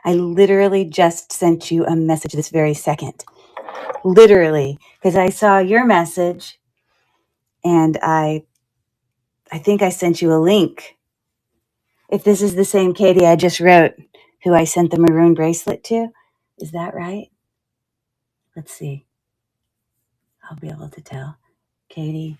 I literally just sent you a message this very second. Literally, because I saw your message and I think I sent you a link. If this is the same Katie I just wrote, who I sent the maroon bracelet to, is that right? Let's see. I'll be able to tell. Katie.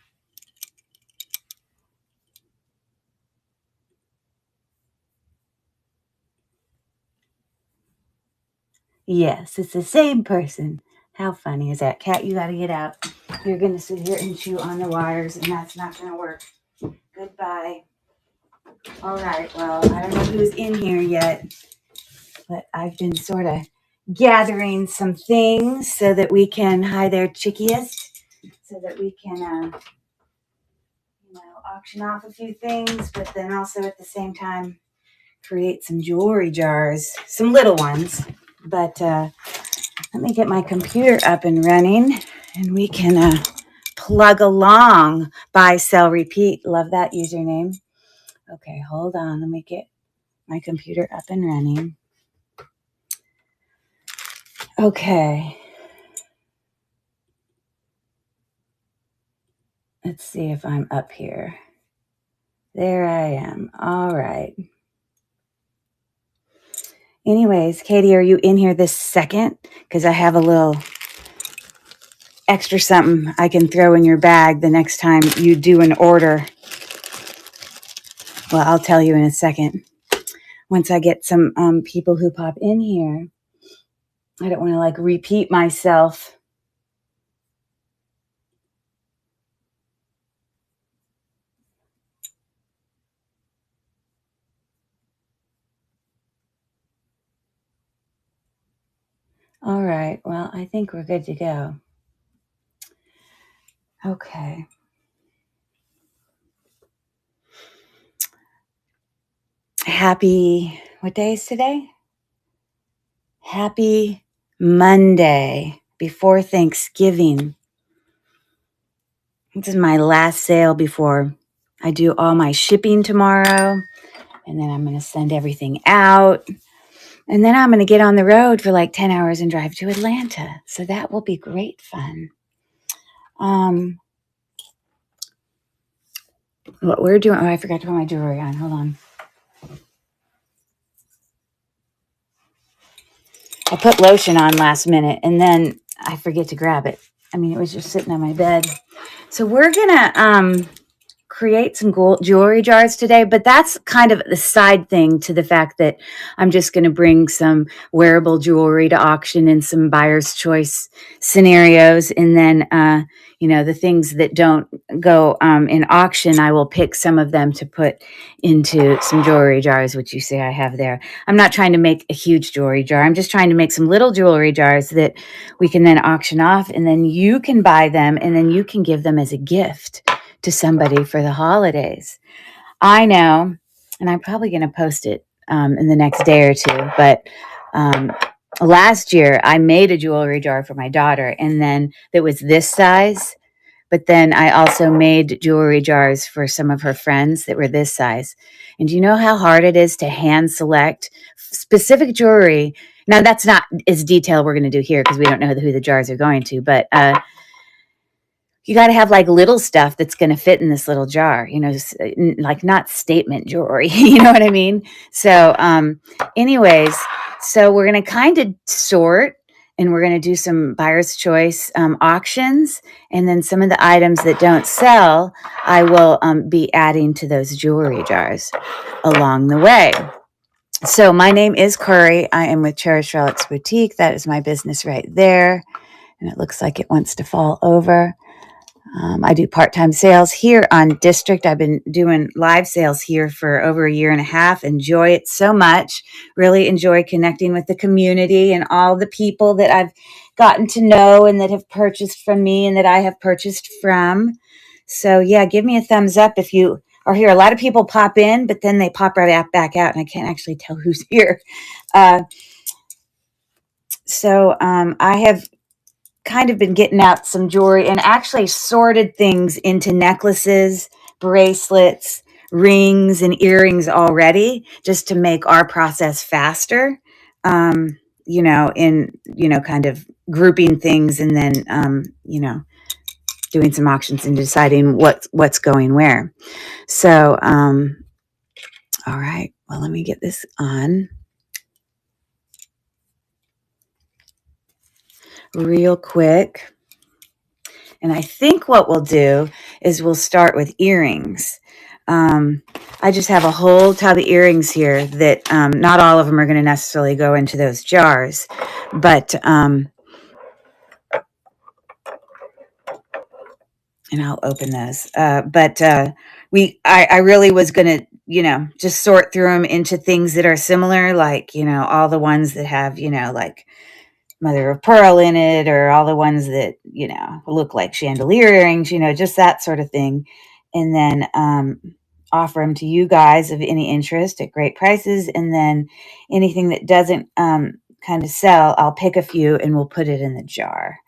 Yes, it's the same person. How funny is that? Kat, you got to get out. You're going to sit here and chew on the wires, and that's not going to work. Goodbye. All right, well, I don't know who's in here yet, but I've been sort of gathering some things so that we can, hi there, chickiest, so that we can, auction off a few things, but then also at the same time create some jewelry jars, some little ones. But let me get my computer up and running, and we can plug along. Buy, sell, repeat. Love that username. Okay, hold on. Let me get my computer up and running. Okay. Let's see if I'm up here. There I am. All right. Anyways, Katie, are you in here this second? Because I have a little extra something I can throw in your bag the next time you do an order. Well, I'll tell you in a second. Once I get some people who pop in here, I don't want to repeat myself. All right. Well, I think we're good to go. Okay. Happy, what day is today? Happy Monday before Thanksgiving. This is my last sale before I do all my shipping tomorrow. And then I'm going to send everything out. And then I'm going to get on the road for 10 hours and drive to Atlanta. So that will be great fun. What we're doing, I forgot to put my jewelry on. Hold on. I put lotion on last minute and then I forget to grab it. It was just sitting on my bed. So we're going to create some jewelry jars today, but that's kind of the side thing to the fact that I'm just going to bring some wearable jewelry to auction in some buyer's choice scenarios. And then, the things that don't go in auction, I will pick some of them to put into some jewelry jars, which you see I have there. I'm not trying to make a huge jewelry jar. I'm just trying to make some little jewelry jars that we can then auction off, and then you can buy them and then you can give them as a gift to somebody for the holidays. I know, and I'm probably going to post it in the next day or two, but last year I made a jewelry jar for my daughter, and then that was this size, but then I also made jewelry jars for some of her friends that were this size. And do you know how hard it is to hand select specific jewelry? Now, that's not as detailed we're going to do here because we don't know who the jars are going to, but you got to have little stuff that's going to fit in this little jar, not statement jewelry, you know what I mean? So, anyways, so we're going to kind of sort, and we're going to do some buyer's choice auctions. And then some of the items that don't sell, I will be adding to those jewelry jars along the way. So my name is Corey. I am with Cherish Relics Boutique. That is my business right there. And it looks like it wants to fall over. I do part-time sales here on District. I've been doing live sales here for over a year and a half. Enjoy it so much. Really enjoy connecting with the community and all the people that I've gotten to know and that have purchased from me and that I have purchased from. So yeah, give me a thumbs up if you are here. A lot of people pop in, but then they pop right back out and I can't actually tell who's here. So I have kind of been getting out some jewelry and actually sorted things into necklaces, bracelets, rings, and earrings already, just to make our process faster. you know, in, you know, kind of grouping things and then, you know, doing some auctions and deciding what's going where. So, all right, well, let me get this on real quick. And I think what we'll do is we'll start with earrings. I just have a whole tub of earrings here that not all of them are going to necessarily go into those jars, but and I'll open those. I really was going to, you know, just sort through them into things that are similar, like, you know, all the ones that have, you know, like mother of pearl in it, or all the ones that, you know, look like chandelier earrings, you know, just that sort of thing. And then offer them to you guys of any interest at great prices. And then anything that doesn't kind of sell, I'll pick a few and we'll put it in the jar.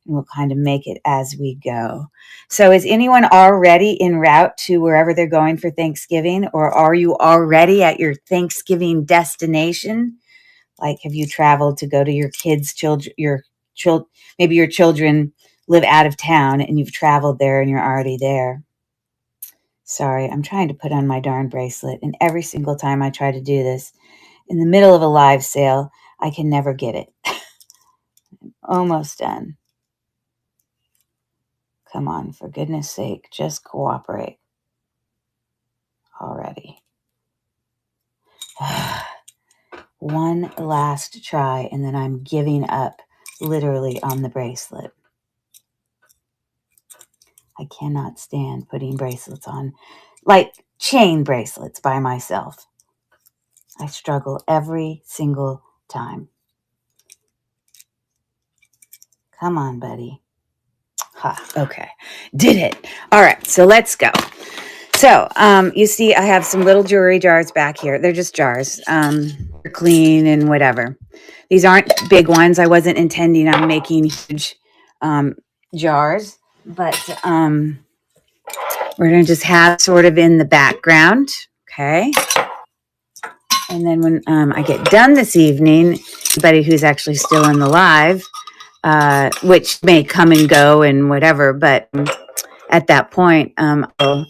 And we'll kind of make it as we go. So is anyone already en route to wherever they're going for Thanksgiving, or are you already at your Thanksgiving destination? Like, have you traveled to go to your kids' children, maybe your children live out of town and you've traveled there and you're already there. Sorry, I'm trying to put on my darn bracelet. And every single time I try to do this in the middle of a live sale, I can never get it. Almost done. Come on, for goodness sake, just cooperate already. One last try, and then I'm giving up literally on the bracelet. I cannot stand putting bracelets on, like chain bracelets, by myself. I struggle every single time. Come on, buddy. Ha, okay. Did it. All right, so let's go. So, you see, I have some little jewelry jars back here. They're just jars. They're clean and whatever. These aren't big ones. I wasn't intending on making huge jars, but we're going to just have sort of in the background. Okay. And then when I get done this evening, anybody who's actually still in the live, which may come and go and whatever, but at that point, I'll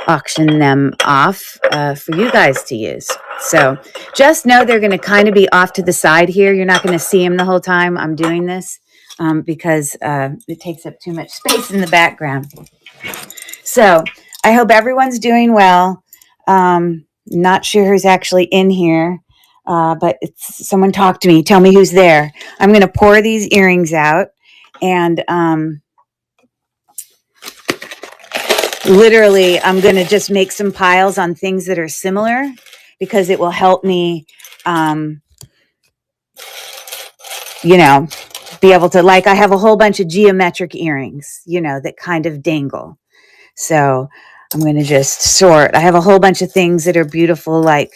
auction them off for you guys to use. So just know they're going to kind of be off to the side here. You're not going to see them the whole time I'm doing this because it takes up too much space in the background. So I hope everyone's doing well. Not sure who's actually in here, but someone talk to me. Tell me who's there. I'm going to pour these earrings out, and literally, I'm going to just make some piles on things that are similar because it will help me, you know, be able to, like, I have a whole bunch of geometric earrings, you know, that kind of dangle. So I'm going to just sort. I have a whole bunch of things that are beautiful, like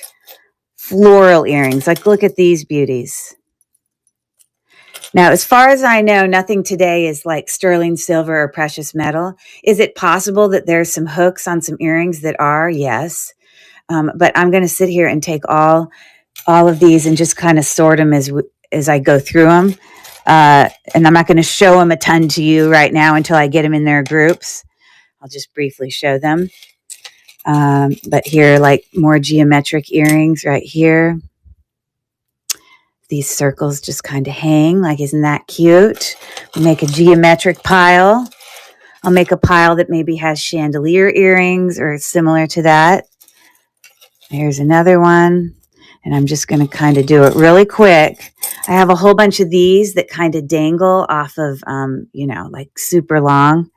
floral earrings. Like, look at these beauties. Now, as far as I know, nothing today is like sterling silver or precious metal. Is it possible that there's some hooks on some earrings that are? Yes. But I'm going to sit here and take all of these and just kind of sort them as I go through them. And I'm not going to show them a ton to you right now until I get them in their groups. I'll just briefly show them. But here, like more geometric earrings right here. These circles just kind of hang. Like, isn't that cute? We'll make a geometric pile. I'll make a pile that maybe has chandelier earrings or similar to that. Here's another one. And I'm just going to kind of do it really quick. I have a whole bunch of these that kind of dangle off of, you know, like super long.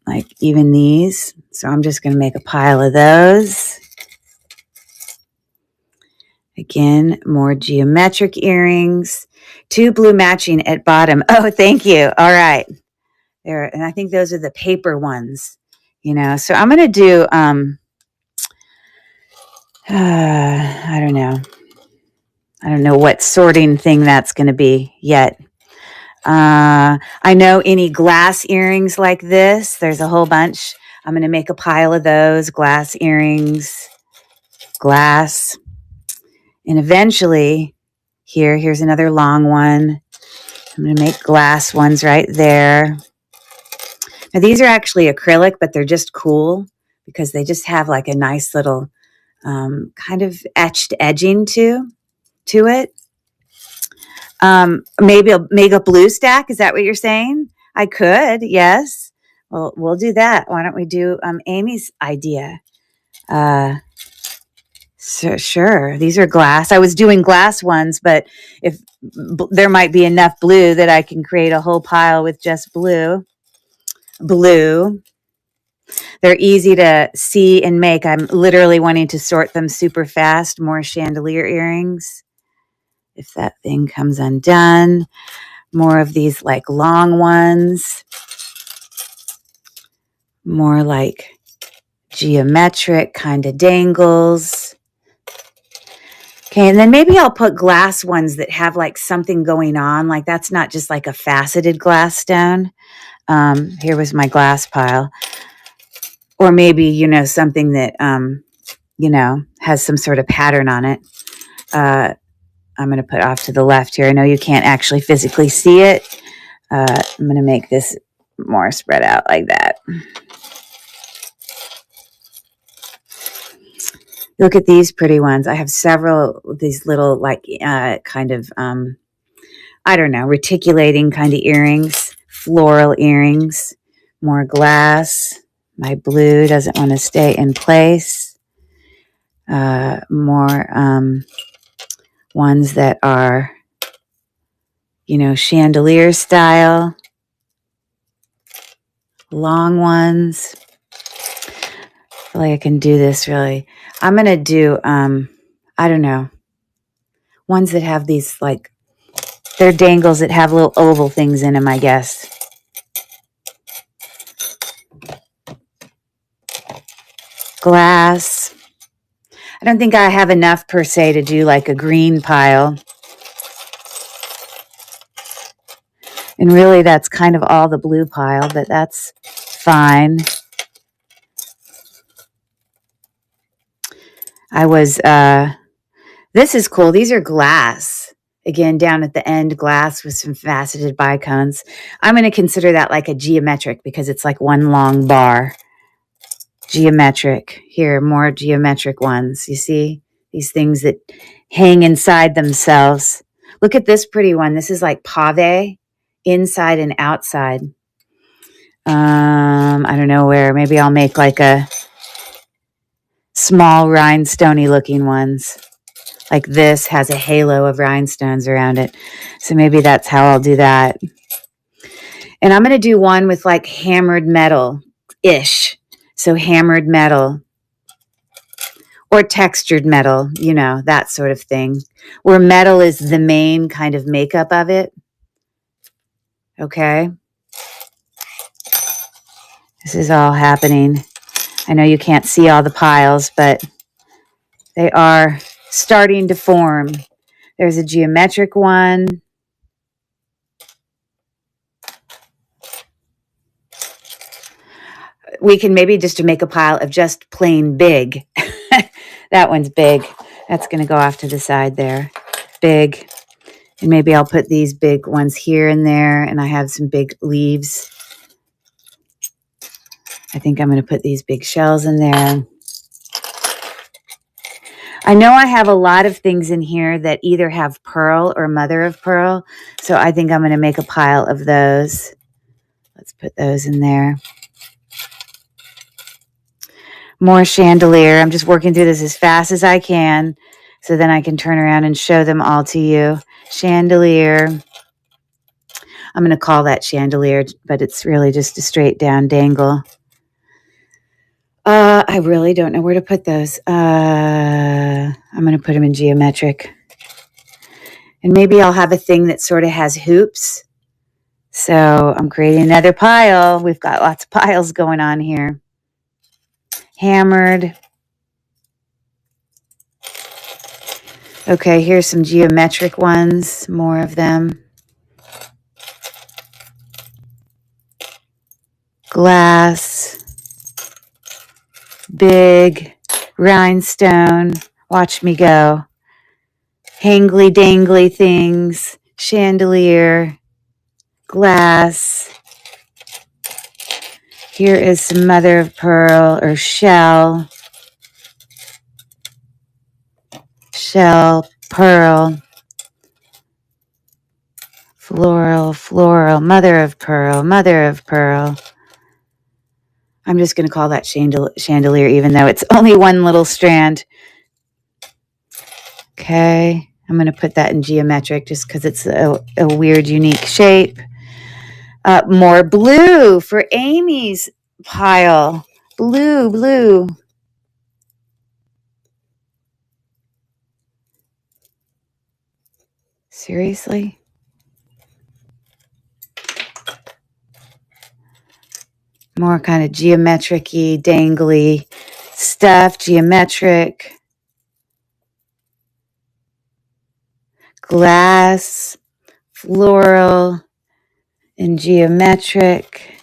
Like even these. So I'm just going to make a pile of those. Again, more geometric earrings. 2 blue matching at bottom. Oh, thank you. All right. There, and I think those are the paper ones, you know. So I'm going to do, I don't know. I don't know what sorting thing that's going to be yet. I know any glass earrings like this, there's a whole bunch. I'm going to make a pile of those glass earrings, glass. And eventually, here's another long one. I'm going to make glass ones right there. Now, these are actually acrylic, but they're just cool because they just have like a nice little kind of etched edging to it. Maybe I'll make a blue stack. Is that what you're saying? I could, yes. Well, we'll do that. Why don't we do Amy's idea? So, sure. These are glass. I was doing glass ones, but if there might be enough blue that I can create a whole pile with just blue. Blue. They're easy to see and make. I'm literally wanting to sort them super fast. More chandelier earrings. If that thing comes undone. More of these like long ones. More like geometric kind of dangles. Okay, and then maybe I'll put glass ones that have like something going on. Like that's not just like a faceted glass stone. Here was my glass pile. Or maybe, something that, has some sort of pattern on it. I'm going to put off to the left here. I know you can't actually physically see it. I'm going to make this more spread out like that. Look at these pretty ones. I have several of these little kind of, I don't know, reticulating kind of earrings, floral earrings, more glass. My blue doesn't want to stay in place. More ones that are, chandelier style. Long ones. I feel like I can do this really. I'm going to do, I don't know, ones that have these like, they're dangles that have little oval things in them, I guess. Glass. I don't think I have enough per se to do like a green pile. And really that's kind of all the blue pile, but that's fine. This is cool. These are glass. Again, down at the end, glass with some faceted bicones. I'm going to consider that like a geometric because it's like one long bar. Geometric. Here, more geometric ones. You see? These things that hang inside themselves. Look at this pretty one. This is like pave, inside and outside. I don't know where. Maybe I'll make like a small rhinestoney looking ones. Like this has a halo of rhinestones around it. So maybe that's how I'll do that. And I'm going to do one with like hammered metal-ish. So hammered metal or textured metal, that sort of thing. Where metal is the main kind of makeup of it. Okay. This is all happening. I know you can't see all the piles, but they are starting to form. There's a geometric one. We can maybe just make a pile of just plain big. That one's big. That's going to go off to the side there. Big. And maybe I'll put these big ones here and there. And I have some big leaves. I think I'm going to put these big shells in there. I know I have a lot of things in here that either have pearl or mother of pearl. So I think I'm going to make a pile of those. Let's put those in there. More chandelier. I'm just working through this as fast as I can. So then I can turn around and show them all to you. Chandelier. I'm going to call that chandelier, but it's really just a straight down dangle. I really don't know where to put those. I'm going to put them in geometric. And maybe I'll have a thing that sort of has hoops. So I'm creating another pile. We've got lots of piles going on here. Hammered. Okay, here's some geometric ones. More of them. Glass. Big. Rhinestone. Watch me go. hangly dangly things, chandelier, glass. Here is some mother of pearl or shell, pearl, floral, mother of pearl. I'm just going to call that chandelier, even though it's only one little strand. Okay, I'm going to put that in geometric just because it's a weird, unique shape. More blue for Amy's pile. Blue. Seriously? More kind of geometric-y, dangly stuff. Geometric. Glass. Floral. And geometric.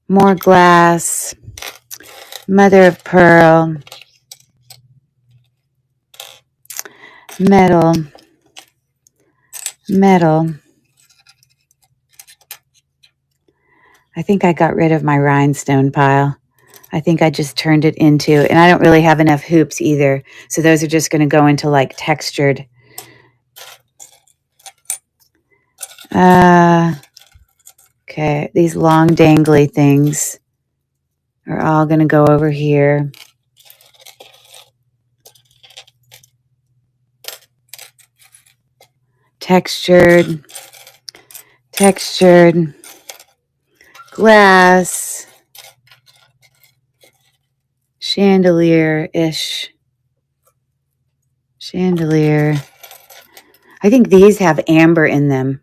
More glass. Mother of pearl. Metal. I think I got rid of my rhinestone pile. I think I just turned it into, and I don't really have enough hoops either. So those are just going to go into like textured. Okay, these long dangly things are all going to go over here. Textured, glass, chandelier-ish. Chandelier. I think these have amber in them.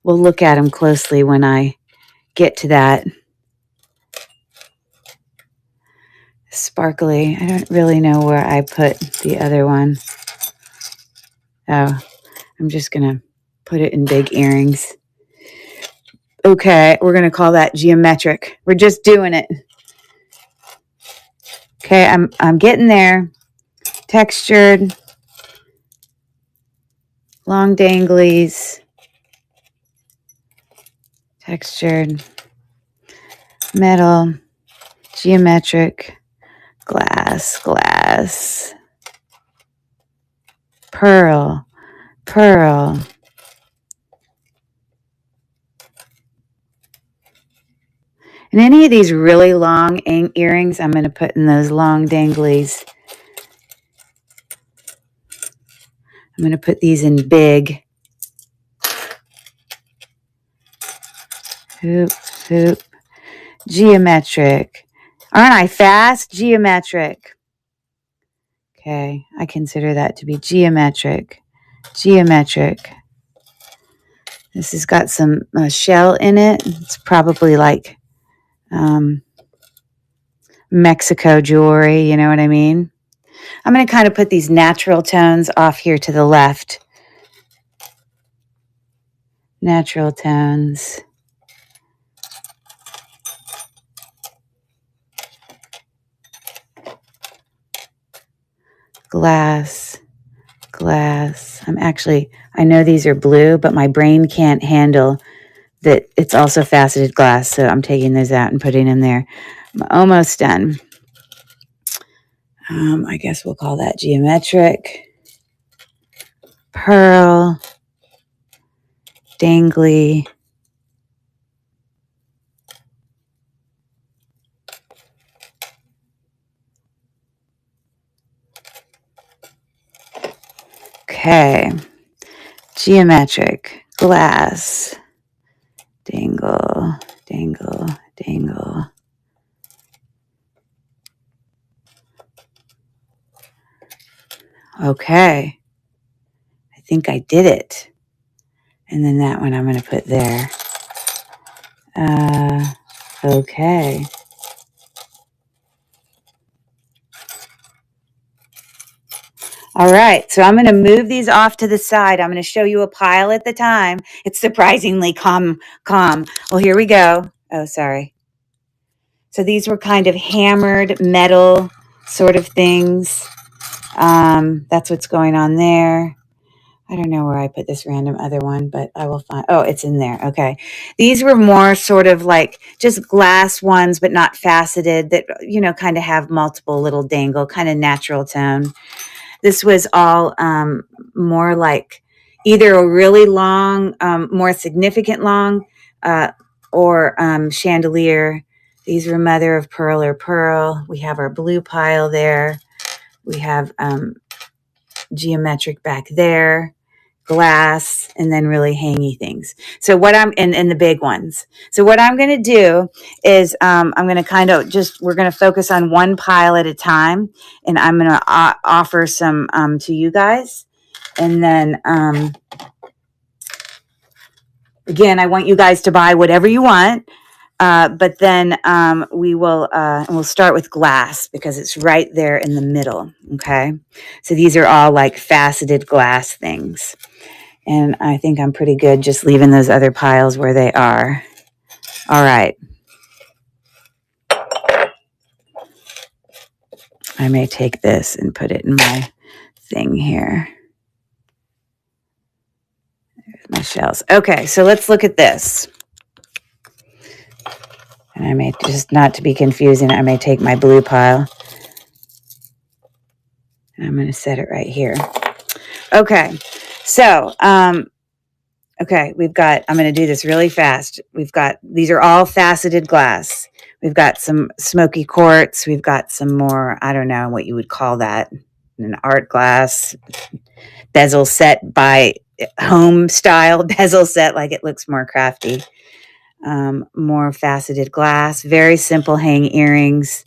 We'll look at them closely when I get to that. Sparkly. I don't really know where I put the other one. Oh, I'm just going to put it in big earrings. Okay, we're going to call that geometric. We're just doing it. Okay, I'm getting there. Textured. Long danglies. Textured. Metal. Geometric. Glass. Pearl. And any of these really long earrings, I'm going to put in those long danglies. I'm going to put these in big. Hoop. Geometric. Aren't I fast? Geometric. Okay, I consider that to be geometric. This has got some shell in it. It's probably like Mexico jewelry, you know what I mean? I'm going to kind of put these natural tones off here to the left. Natural tones. Glass. I know these are blue, but my brain can't handle that it's also faceted glass. So I'm taking those out and putting them there. I'm almost done. I guess we'll call that geometric. Pearl. Dangly. Okay. Geometric. Glass. Dangle. Okay. I think I did it. And then that one I'm going to put there. Okay. All right, so I'm going to move these off to the side. I'm going to show you a pile at the time. It's surprisingly calm. Well, here we go. Oh, sorry. So these were kind of hammered metal sort of things. That's what's going on there. I don't know where I put this random other one, but I will find. Oh, it's in there. Okay. These were more sort of like just glass ones, but not faceted, that, kind of have multiple little dangle, kind of natural tone. This was all more like either a really long, more significant long, or chandelier. These were mother of pearl or pearl. We have our blue pile there. We have geometric back there, glass, and then really hangy things. So what I'm in the big ones. So what I'm going to do is I'm going to kind of we're going to focus on one pile at a time, and I'm going to offer some to you guys. And then again, I want you guys to buy whatever you want. But then we'll start with glass because it's right there in the middle. Okay. So these are all like faceted glass things. And I think I'm pretty good just leaving those other piles where they are. All right. I may take this and put it in my thing here. There's my shells. Okay, so let's look at this. And I may, just not to be confusing, I may take my blue pile. And I'm going to set it right here. Okay, so, okay, we've got, I'm going to do this really fast. These are all faceted glass. We've got some smoky quartz. We've got some more, I don't know what you would call that, an art glass, bezel set by home style bezel set, like it looks more crafty. More faceted glass, very simple hang earrings.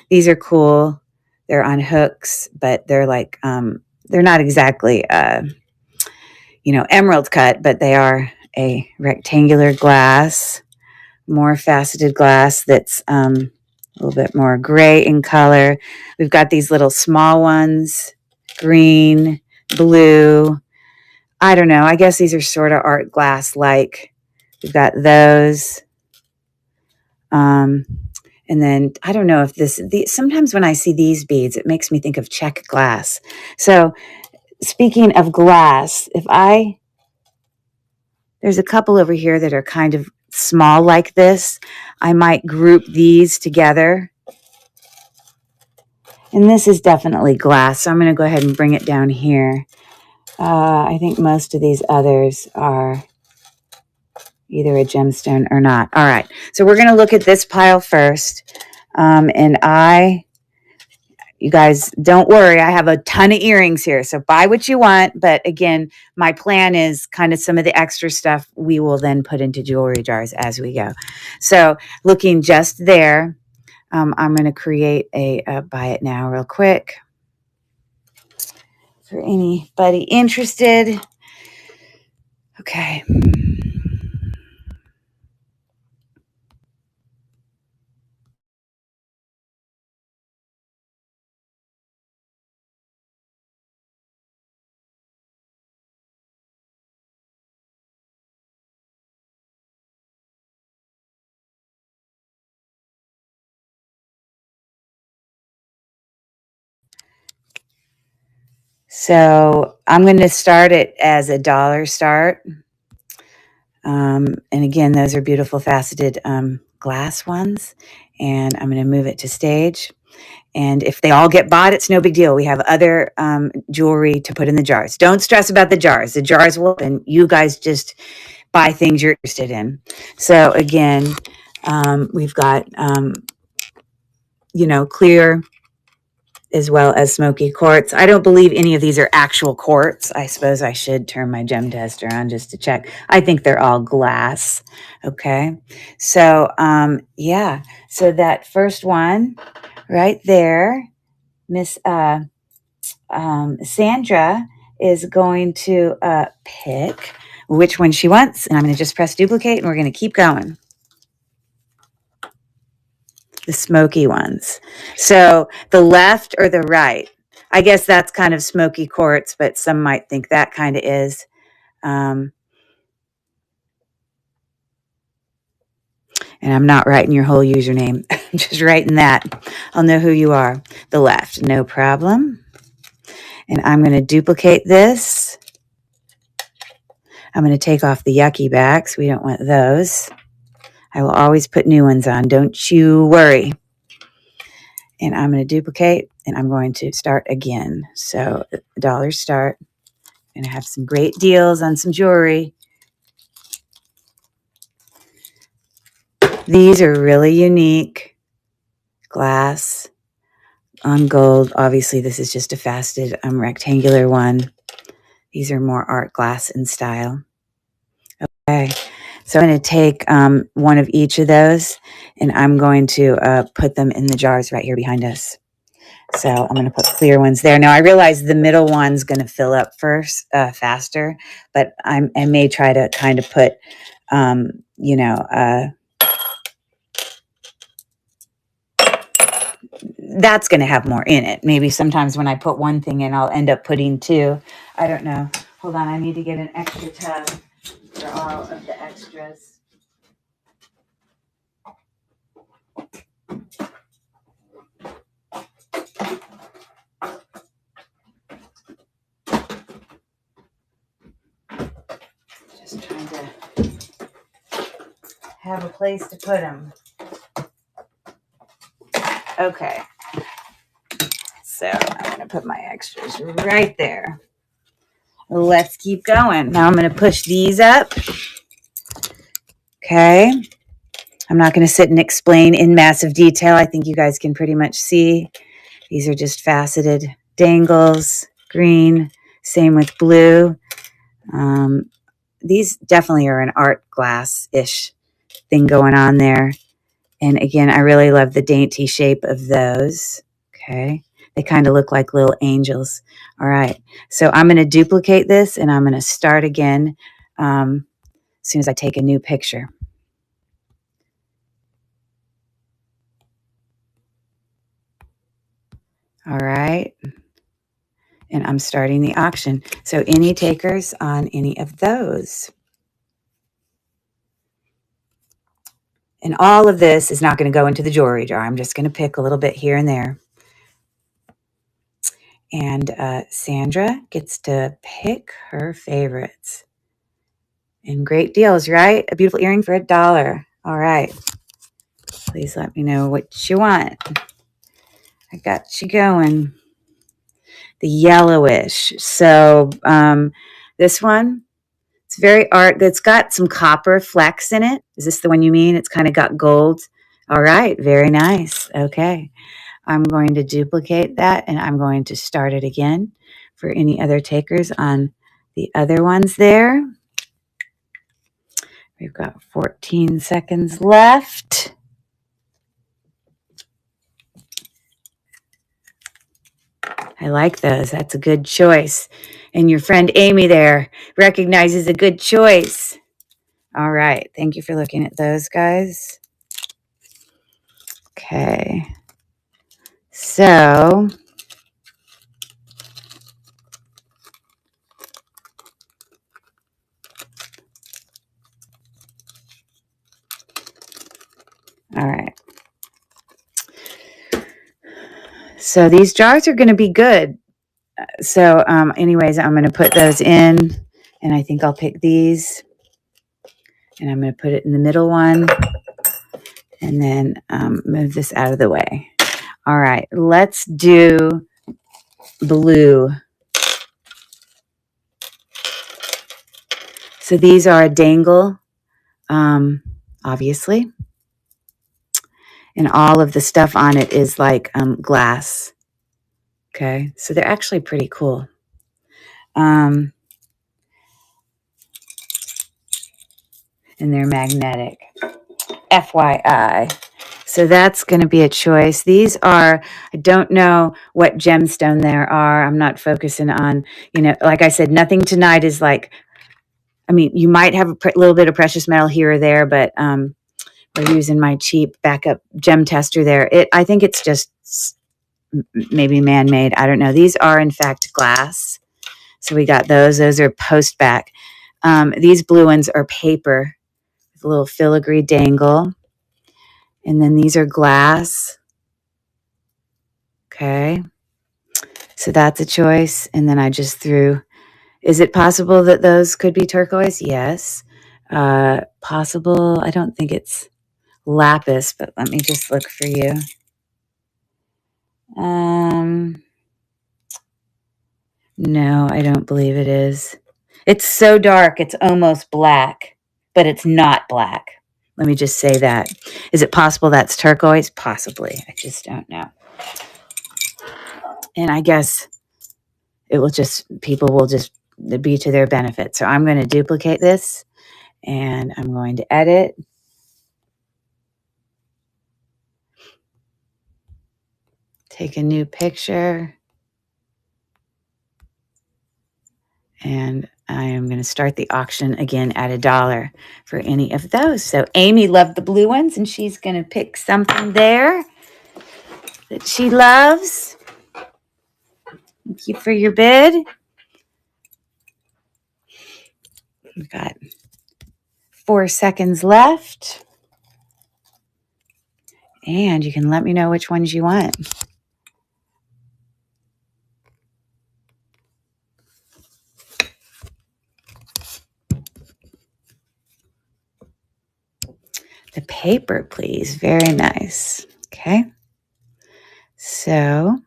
These are cool. They're on hooks, but they're like, they're not exactly, emerald cut, but they are a rectangular glass, more faceted glass that's a little bit more gray in color. We've got these little small ones, green, blue. I don't know. I guess these are sort of art glass like. We've got those. And then I don't know if sometimes when I see these beads, it makes me think of check glass. So speaking of glass, there's a couple over here that are kind of small like this. I might group these together. And this is definitely glass. So I'm going to go ahead and bring it down here. I think most of these others are either a gemstone or not. All right. So we're going to look at this pile first. You guys, don't worry. I have a ton of earrings here. So buy what you want. But again, my plan is kind of some of the extra stuff we will then put into jewelry jars as we go. So looking just there, I'm going to create a buy it now real quick for anybody interested. Okay. So I'm going to start it as a dollar start. And again, those are beautiful faceted glass ones. And I'm going to move it to stage. And if they all get bought, it's no big deal. We have other jewelry to put in the jars. Don't stress about the jars. The jars will open. You guys just buy things you're interested in. So again, we've got, clear as well as smoky quartz. I don't believe any of these are actual quartz. I suppose I should turn my gem tester on just to check. I think they're all glass. Okay. So, yeah. So that first one right there, Miss Sandra is going to pick which one she wants. And I'm going to just press duplicate and we're going to keep going. The smoky ones. So the left or the right? I guess that's kind of smoky quartz, but some might think that kind of is. And I'm not writing your whole username. I'm just writing that. I'll know who you are. The left, no problem. And I'm going to duplicate this. I'm going to take off the yucky backs. We don't want those. I will always put new ones on. Don't you worry. And I'm going to duplicate, and I'm going to start again. So $1 start. I'm going to have some great deals on some jewelry. These are really unique. Glass on gold. Obviously, this is just a faceted rectangular one. These are more art glass in style. Okay, so I'm going to take one of each of those, and I'm going to put them in the jars right here behind us. So I'm going to put clear ones there. Now, I realize the middle one's going to fill up first, faster, but I may try to kind of put, that's going to have more in it. Maybe sometimes when I put one thing in, I'll end up putting two. I don't know. Hold on. I need to get an extra tub for all of the extras. Just trying to have a place to put them. Okay. So I'm going to put my extras right there. Let's keep going. Now I'm going to push these up. Okay. I'm not going to sit and explain in massive detail. I think you guys can pretty much see. These are just faceted dangles, green, same with blue. These definitely are an art glass-ish thing going on there. And again, I really love the dainty shape of those. Okay. They kind of look like little angels. All right. So I'm going to duplicate this, and I'm going to start again as soon as I take a new picture. All right. And I'm starting the auction. So any takers on any of those? And all of this is not going to go into the jewelry jar. I'm just going to pick a little bit here and there. And Sandra gets to pick her favorites. And great deals, right? A beautiful earring for $1. All right. Please let me know what you want. I got you going. The yellowish. So this one, it's very art. It's got some copper flecks in it. Is this the one you mean? It's kind of got gold. All right. Very nice. Okay. I'm going to duplicate that, and I'm going to start it again for any other takers on the other ones there. We've got 14 seconds left. I like those. That's a good choice. And your friend Amy there recognizes a good choice. All right. Thank you for looking at those, guys. Okay. So all right. So these jars are going to be good. So anyways, I'm going to put those in, and I think I'll pick these, and I'm going to put it in the middle one, and then move this out of the way. All right, let's do blue. So these are a dangle, obviously, and all of the stuff on it is like glass. Okay, so they're actually pretty cool. And they're magnetic. FYI. So that's going to be a choice. These are, I don't know what gemstone there are. I'm not focusing on, like I said, nothing tonight is like, I mean, you might have a little bit of precious metal here or there, but we're using my cheap backup gem tester there. I think it's just maybe man-made. I don't know. These are, in fact, glass. So we got those. Those are post-back. These blue ones are paper with a little filigree dangle. And then these are glass. Okay. So that's a choice. And then I just threw, is it possible that those could be turquoise? Yes. Possible. I don't think it's lapis, but let me just look for you. No, I don't believe it is. It's so dark, it's almost black, but it's not black. Let me just say that. Is it possible that's turquoise? Possibly. I just don't know. And I guess it will just, people will just be to their benefit. So I'm going to duplicate this and I'm going to edit. Take a new picture. And I am going to start the auction again at $1 for any of those. So Amy loved the blue ones and she's going to pick something there that she loves. Thank you for your bid. We've got 4 seconds left. And you can let me know which ones you want. The paper, please. Very nice. Okay. So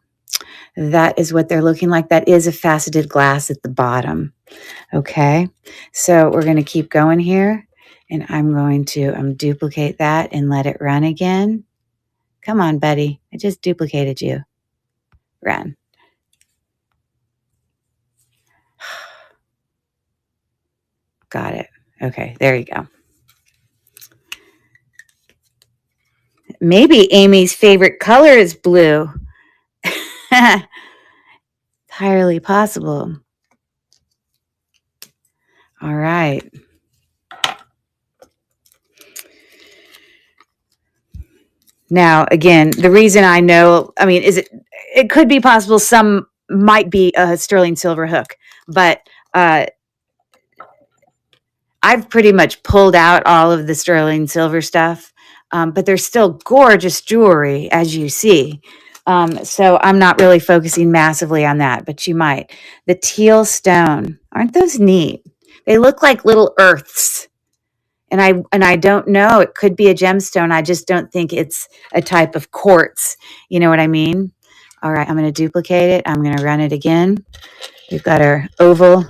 that is what they're looking like. That is a faceted glass at the bottom. Okay. So we're going to keep going here. And I'm going to duplicate that and let it run again. Come on, buddy. I just duplicated you. Run. Got it. Okay. There you go. Maybe Amy's favorite color is blue. Entirely possible. All right. Now, again, the reason I know, I mean, it could be possible some might be a sterling silver hook, but I've pretty much pulled out all of the sterling silver stuff, but there's still gorgeous jewelry, as you see. So I'm not really focusing massively on that, but you might. The teal stone, aren't those neat? They look like little earths. And I don't know, it could be a gemstone. I just don't think it's a type of quartz. You know what I mean? All right, I'm going to duplicate it. I'm going to run it again. We've got our oval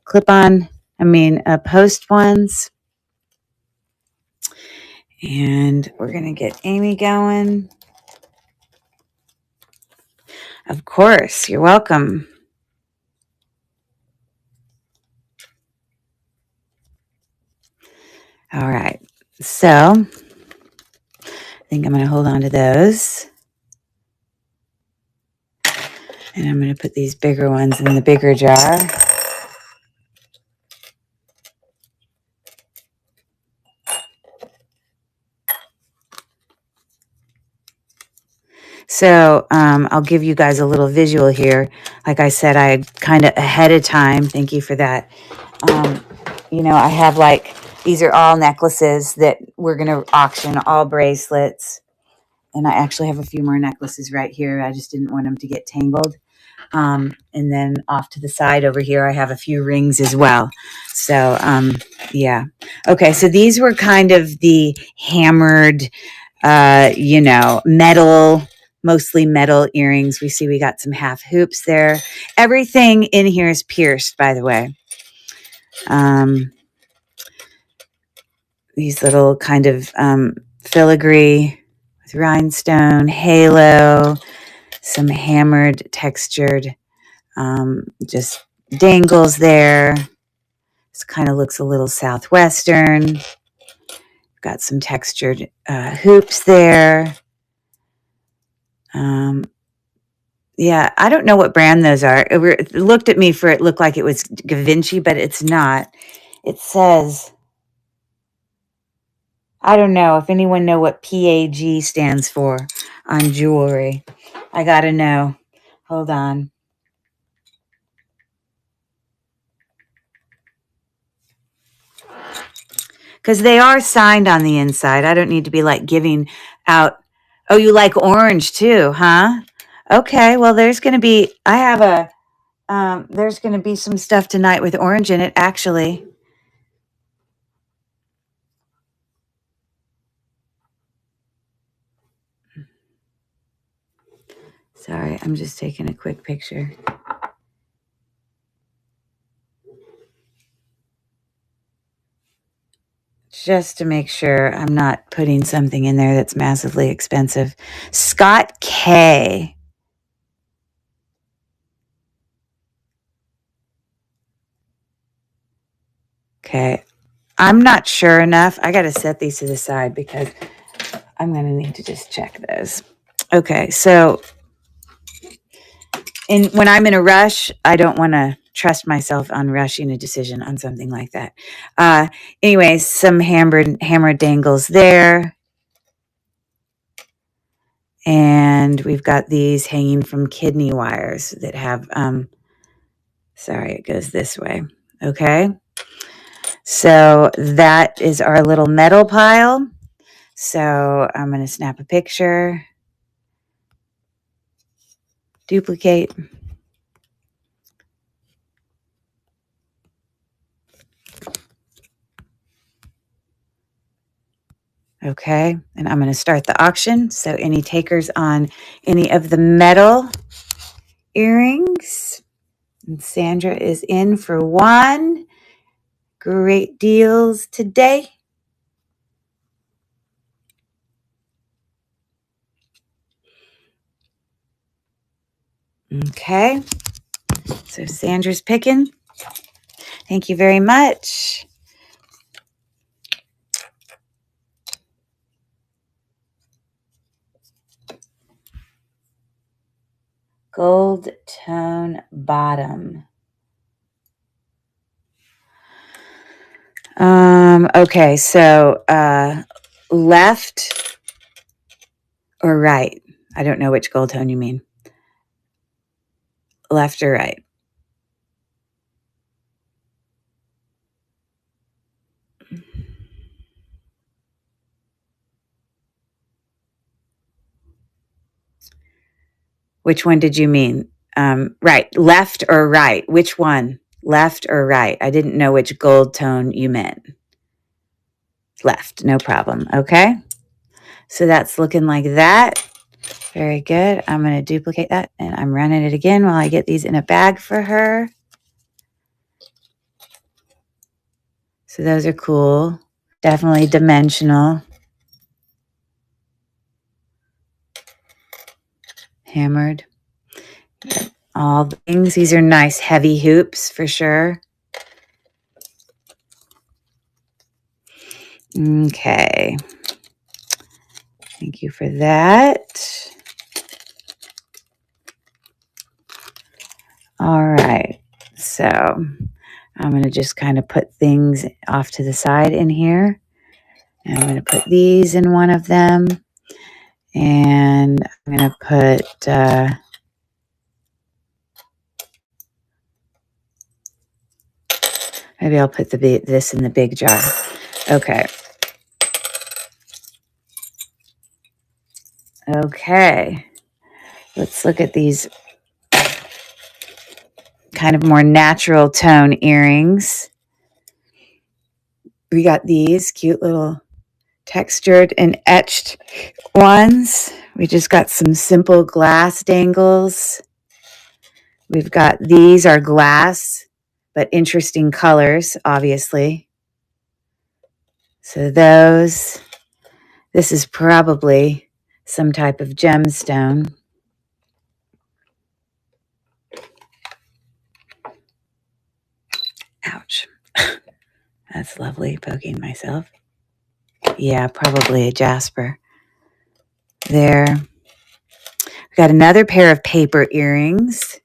clip-on, post ones. And we're going to get Amy going. Of course, you're welcome. All right, so I think I'm going to hold on to those. And I'm going to put these bigger ones in the bigger jar. So I'll give you guys a little visual here. Like I said, I kind of ahead of time. Thank you for that. I have these are all necklaces that we're going to auction, all bracelets. And I actually have a few more necklaces right here. I just didn't want them to get tangled. And then off to the side over here, I have a few rings as well. So, yeah. Okay, so these were kind of the hammered, metal, mostly metal earrings. We see we got some half hoops there. Everything in here is pierced, by the way. These little kind of filigree with rhinestone, halo, some hammered, textured, just dangles there. This kind of looks a little southwestern. Got some textured hoops there. Yeah, I don't know what brand those are. It looked at me for it looked like it was Givenchy, but it's not. It says, I don't know if anyone know what PAG stands for on jewelry. I gotta know. Hold on. Because they are signed on the inside. I don't need to be giving out. Oh, you like orange too, huh? Okay, well, there's going to be, I have a, there's going to be some stuff tonight with orange in it, actually. Sorry, I'm just taking a quick picture. Just to make sure I'm not putting something in there that's massively expensive. Scott K. Okay. I'm not sure enough. I got to set these to the side because I'm going to need to just check those. Okay. So when I'm in a rush, I don't want to trust myself on rushing a decision on something like that. Anyways, some hammered dangles there. And we've got these hanging from kidney wires that have, sorry, it goes this way. Okay. So that is our little metal pile. So I'm going to snap a picture, duplicate. Okay. And I'm going to start the auction. So any takers on any of the metal earrings? And Sandra is in for one. Great deals today. Okay. So Sandra's picking. Thank you very much. Gold tone bottom. Okay, so left or right? I don't know which gold tone you mean. Left or right? Which one did you mean? Right, left or right? Which one? Left or right? I didn't know which gold tone you meant. Left, no problem. Okay. So that's looking like that. Very good. I'm going to duplicate that and I'm running it again while I get these in a bag for her. So those are cool. Definitely dimensional. Hammered. All the things. These are nice heavy hoops for sure. Okay. Thank you for that. All right. So I'm going to just kind of put things off to the side in here. And I'm going to put these in one of them. And I'm going to put... maybe I'll put this in the big jar. Okay. Okay. Let's look at these kind of more natural tone earrings. We got these cute little textured and etched ones. We just got some simple glass dangles. We've got these are glass, but interesting colors, obviously. So this is probably some type of gemstone. Ouch. That's lovely, poking myself. Yeah, probably a jasper. There. We got another pair of paper earrings.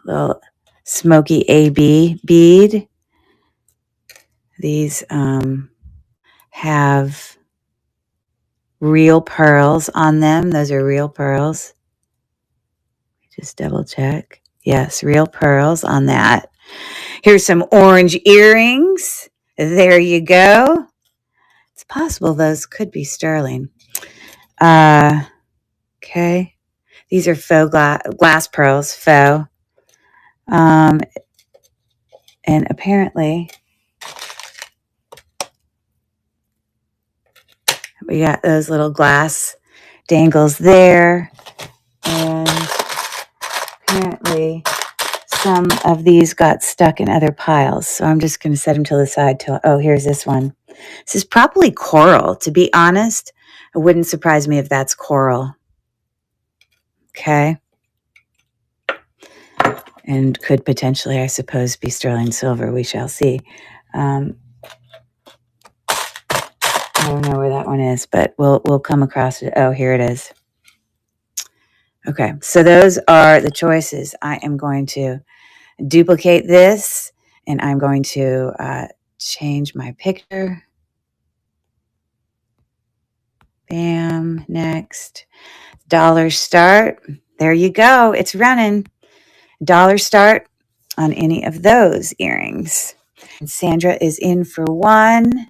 Little smoky AB bead. These have real pearls on them. Those are real pearls. Just double check. Yes, real pearls on that. Here's some orange earrings. There you go. It's possible those could be sterling. Okay. These are faux glass pearls, faux. And apparently we got those little glass dangles there. And apparently some of these got stuck in other piles. So I'm just going to set them to the side till, oh, here's this one. This is probably coral. To be honest, it wouldn't surprise me if that's coral. Okay. And could potentially, I suppose, be sterling silver. We shall see. I don't know where that one is, but we'll come across it. Oh, here it is. Okay, so those are the choices. I am going to duplicate this, and I'm going to change my picture. Bam, next. Dollar start. There you go. It's running. Dollar start on any of those earrings. And Sandra is in for one.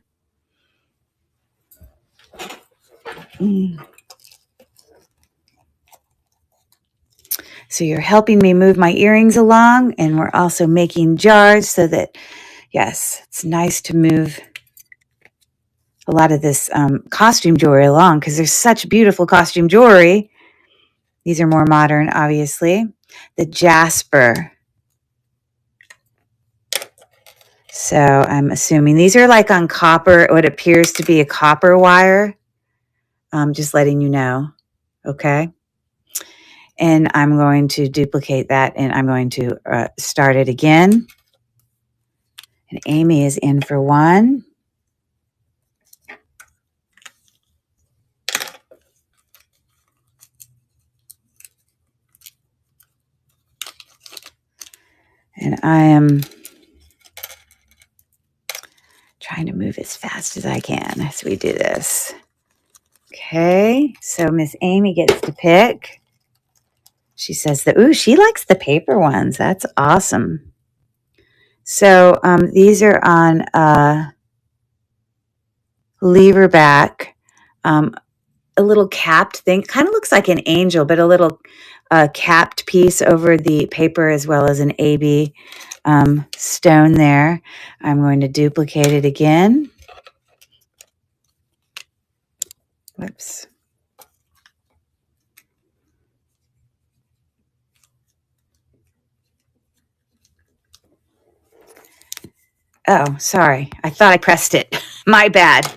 So you're helping me move my earrings along, and we're also making jars so that, yes, it's nice to move a lot of this costume jewelry along because there's such beautiful costume jewelry. These are more modern, obviously. The jasper. So I'm assuming these are like on copper, what appears to be a copper wire. Just letting you know. Okay. And I'm going to duplicate that, and I'm going to start it again. And Amy is in for one. And I am trying to move as fast as I can as we do this. Okay, so Miss Amy gets to pick. She says that, ooh, she likes the paper ones. That's awesome. So these are on lever back, a little capped thing. Kind of looks like an angel, but a little capped piece over the paper as well as an AB stone there. I'm going to duplicate it again. Whoops. Oh, sorry. I thought I pressed it. My bad.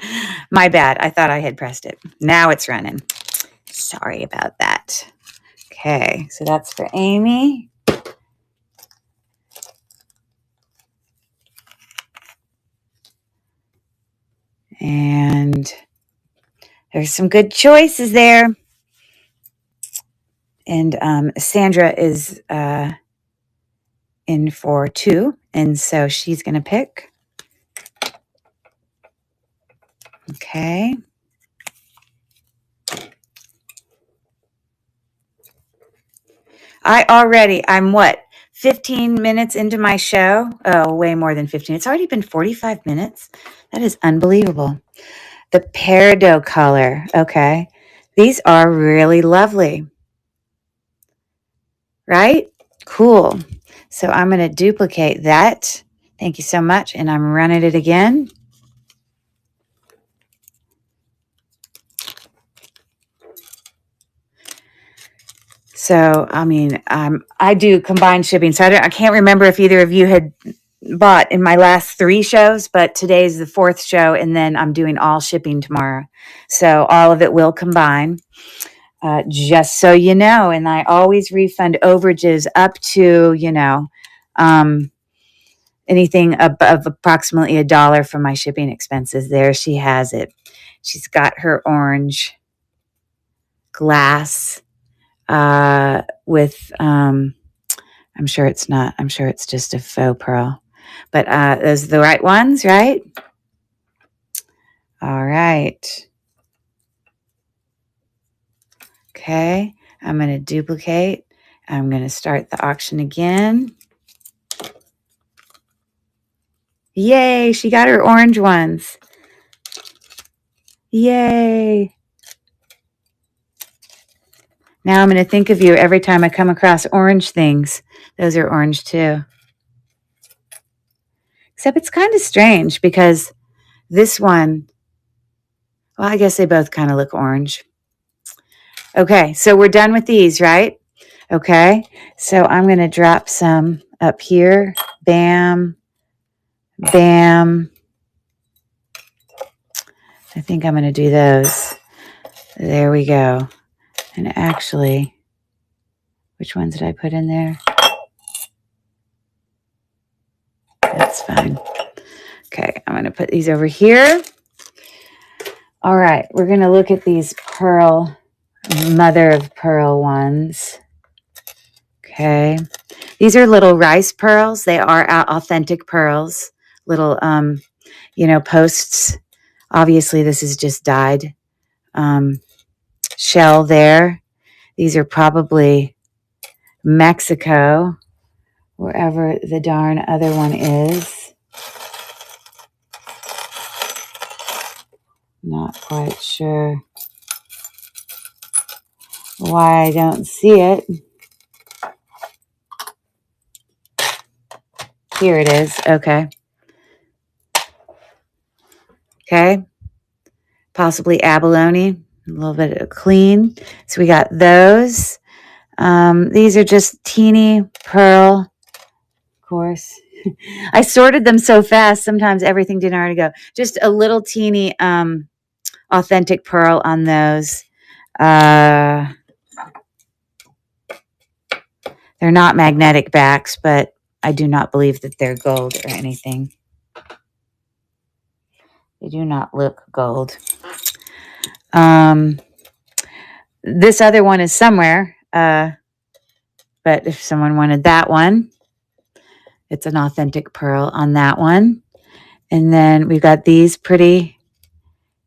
My bad. I thought I had pressed it. Now it's running. Sorry about that. Okay, so that's for Amy. And there's some good choices there. And Sandra is in for two. And so she's going to pick. Okay. I'm what? 15 minutes into my show? Oh, way more than 15. It's already been 45 minutes. That is unbelievable. The peridot color. Okay. These are really lovely. Right? Cool. So I'm going to duplicate that. Thank you so much. And I'm running it again. So, I mean, I do combined shipping. So I can't remember if either of you had bought in my last 3 shows, but today's the 4th show, and then I'm doing all shipping tomorrow. So all of it will combine, just so you know. And I always refund overages up to, anything above approximately $1 for my shipping expenses. There she has it. She's got her orange glass with I'm sure it's just a faux pearl, but those are the right ones, right? All right. Okay, I'm going to duplicate. I'm going to start the auction again. Yay, she got her orange ones. Yay. Now I'm going to think of you every time I come across orange things. Those are orange too. Except it's kind of strange because this one, well, I guess they both kind of look orange. Okay, so we're done with these, right? Okay, so I'm going to drop some up here. Bam, bam. I think I'm going to do those. There we go. And actually, which ones did I put in there? That's fine. Okay, I'm going to put these over here. All right, we're going to look at these pearl, mother of pearl ones. Okay, these are little rice pearls. They are authentic pearls, little, posts. Obviously, this is just dyed shell there. These are probably Mexico, wherever the darn other one is. Not quite sure why I don't see it. Here it is. Okay. Okay. Possibly abalone. A little bit of clean. So we got those. These are just teeny pearl. Of course. I sorted them so fast. Sometimes everything didn't already go. Just a little teeny authentic pearl on those. They're not magnetic backs, but I do not believe that they're gold or anything. They do not look gold. This other one is somewhere, but if someone wanted that one, it's an authentic pearl on that one. And then we've got these pretty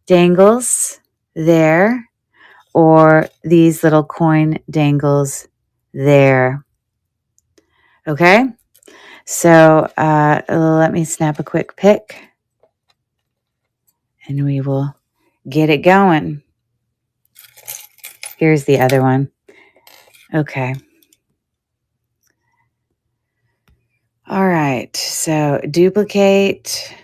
dangles there, or these little coin dangles there. Okay, so let me snap a quick pic and we will get it going. Here's the other one. Okay. All right, so duplicate.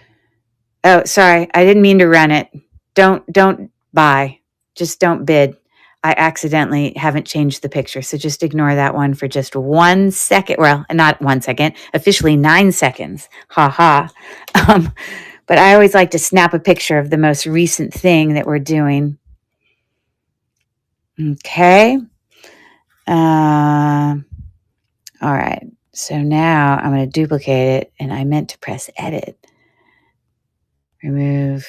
Oh, sorry, I didn't mean to run it. Don't buy. Just don't bid. I accidentally haven't changed the picture, so just ignore that one for just 1 second. Well, not 1 second, officially 9 seconds. Ha ha. But I always like to snap a picture of the most recent thing that we're doing. Okay. All right. So now I'm going to duplicate it, and I meant to press edit. Remove.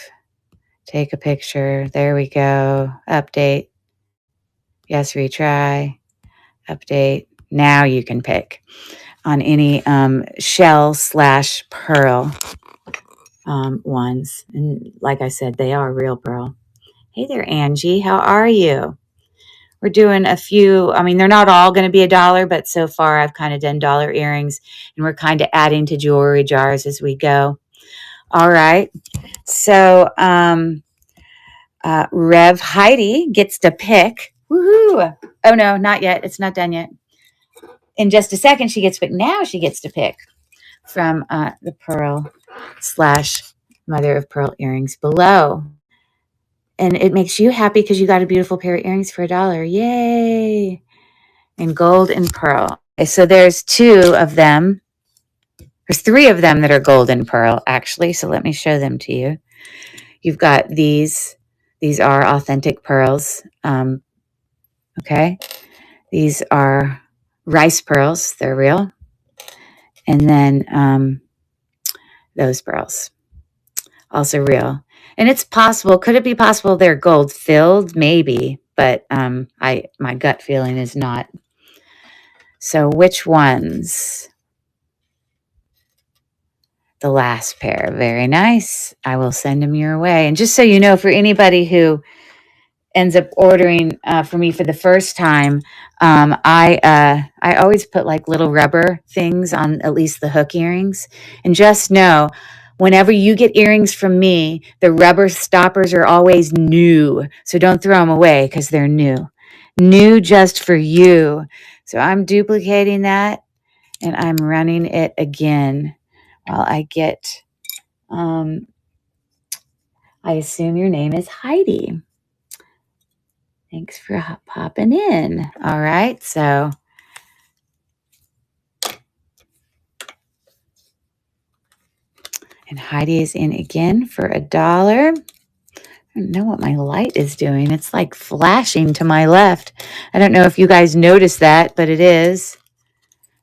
Take a picture. There we go. Update. Yes, retry. Update. Now you can pick on any shell/pearl ones. And like I said, they are real pearl. Hey there, Angie. How are you? We're doing a few. I mean, they're not all going to be $1, but so far I've kind of done dollar earrings, and we're kind of adding to jewelry jars as we go. All right. So Rev Heidi gets to pick. Woohoo! Oh no, not yet. It's not done yet. In just a second, she gets to pick. Now she gets to pick from the pearl/mother of pearl earrings below. And it makes you happy because you got a beautiful pair of earrings for $1. Yay! In gold and pearl. Okay, so there's 2 of them. There's 3 of them that are gold and pearl, actually. So let me show them to you. You've got these. These are authentic pearls. Okay. These are rice pearls. They're real. And then those pearls. Also real. And it's possible. Could it be possible they're gold filled? Maybe. But my gut feeling is not. So which ones? The last pair. Very nice. I will send them your way. And just so you know, for anybody who ends up ordering for me for the first time, I always put like little rubber things on at least the hook earrings. And just know, whenever you get earrings from me, the rubber stoppers are always new. So don't throw them away because they're new. new just for you. So I'm duplicating that and I'm running it again while I get, I assume your name is Heidi. Thanks for popping in. All right, so and Heidi is in again for $1. I don't know what my light is doing. It's like flashing to my left. I don't know if you guys noticed that, but it is.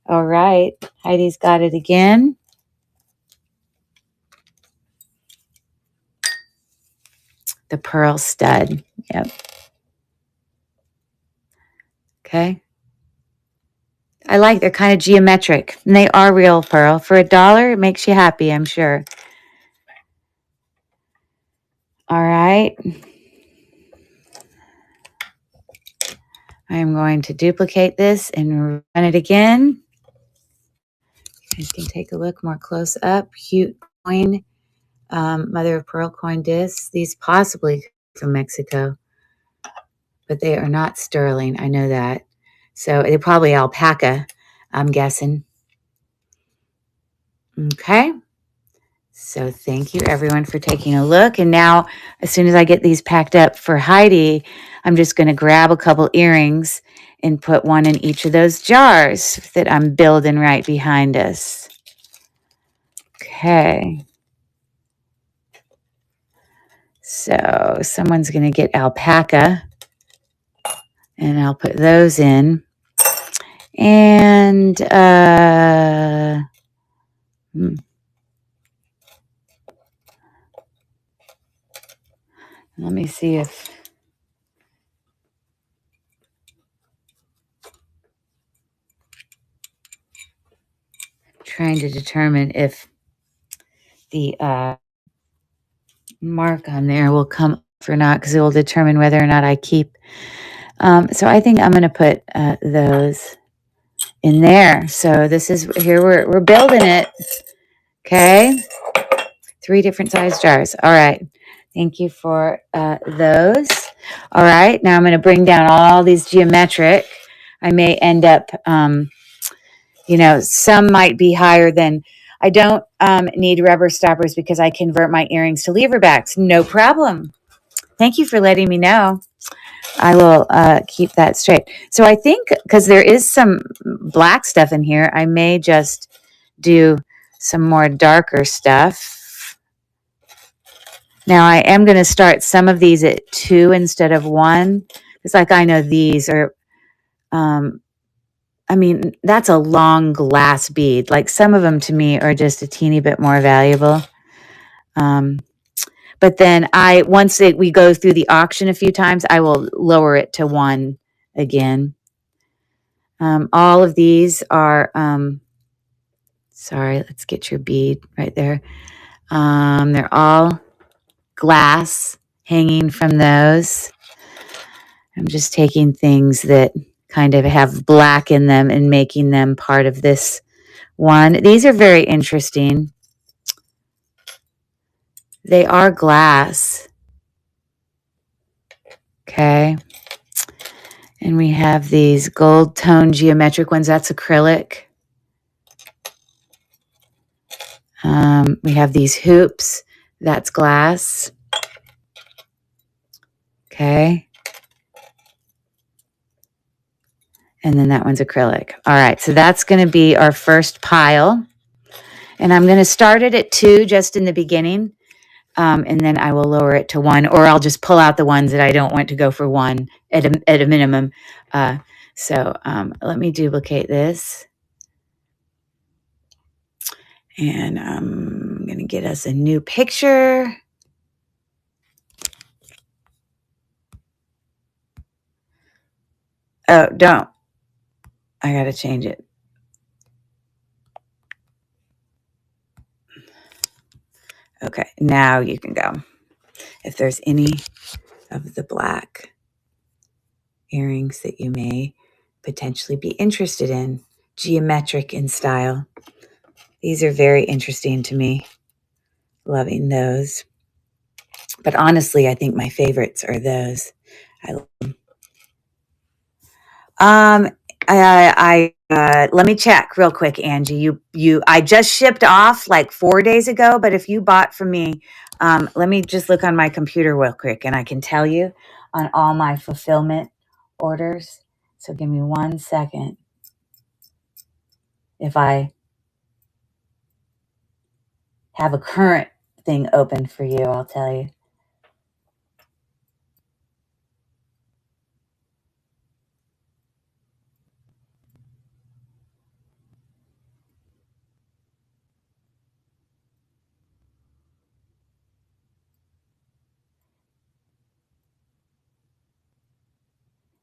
All right, Heidi's got it again. The pearl stud. Yep. Okay. I like, they're kind of geometric, and they are real pearl. For $1, it makes you happy, I'm sure. All right. I'm going to duplicate this and run it again. You guys can take a look more close up. Cute coin, mother of pearl coin discs. These possibly from Mexico, but they are not sterling. I know that. So they're probably alpaca, I'm guessing. Okay. So thank you everyone for taking a look. And now, as soon as I get these packed up for Heidi, I'm just going to grab a couple earrings and put one in each of those jars that I'm building right behind us. Okay. So someone's going to get alpaca, and I'll put those in. And let me see if trying to determine if the mark on there will come up or not, because it will determine whether or not I keep. So I think I'm going to put those in there. So this is here we're building it. Okay, 3 different size jars. All right. Thank you for those. All right. Now I'm going to bring down all these geometric. I may end up, some might be higher than. I don't need rubber stoppers because I convert my earrings to lever backs. No problem. Thank you for letting me know. I will keep that straight. So I think because there is some black stuff in here, I may just do some more darker stuff. Now I am going to start some of these at 2 instead of 1. It's like I know these are, that's a long glass bead. Like some of them to me are just a teeny bit more valuable. But then once we go through the auction a few times, I will lower it to 1 again. All of these are, sorry, let's get your bead right there. They're all glass hanging from those. I'm just taking things that kind of have black in them and making them part of this one. These are very interesting. They are glass. Okay. And we have these gold tone geometric ones. That's acrylic. We have these hoops. That's glass. Okay. And then that one's acrylic. All right. So that's going to be our first pile. And I'm going to start it at 2 just in the beginning. And then I will lower it to 1, or I'll just pull out the ones that I don't want to go for 1 at a minimum. So let me duplicate this. And I'm going to get us a new picture. Oh, don't. I got to change it. Okay, now you can go. If there's any of the black earrings that you may potentially be interested in, geometric in style. These are very interesting to me. Loving those. But honestly, I think my favorites are those. I love them. Let me check real quick, Angie. I just shipped off like 4 days ago, but if you bought from me, let me just look on my computer real quick and I can tell you on all my fulfillment orders. So give me 1 second. If I have a current thing open for you, I'll tell you.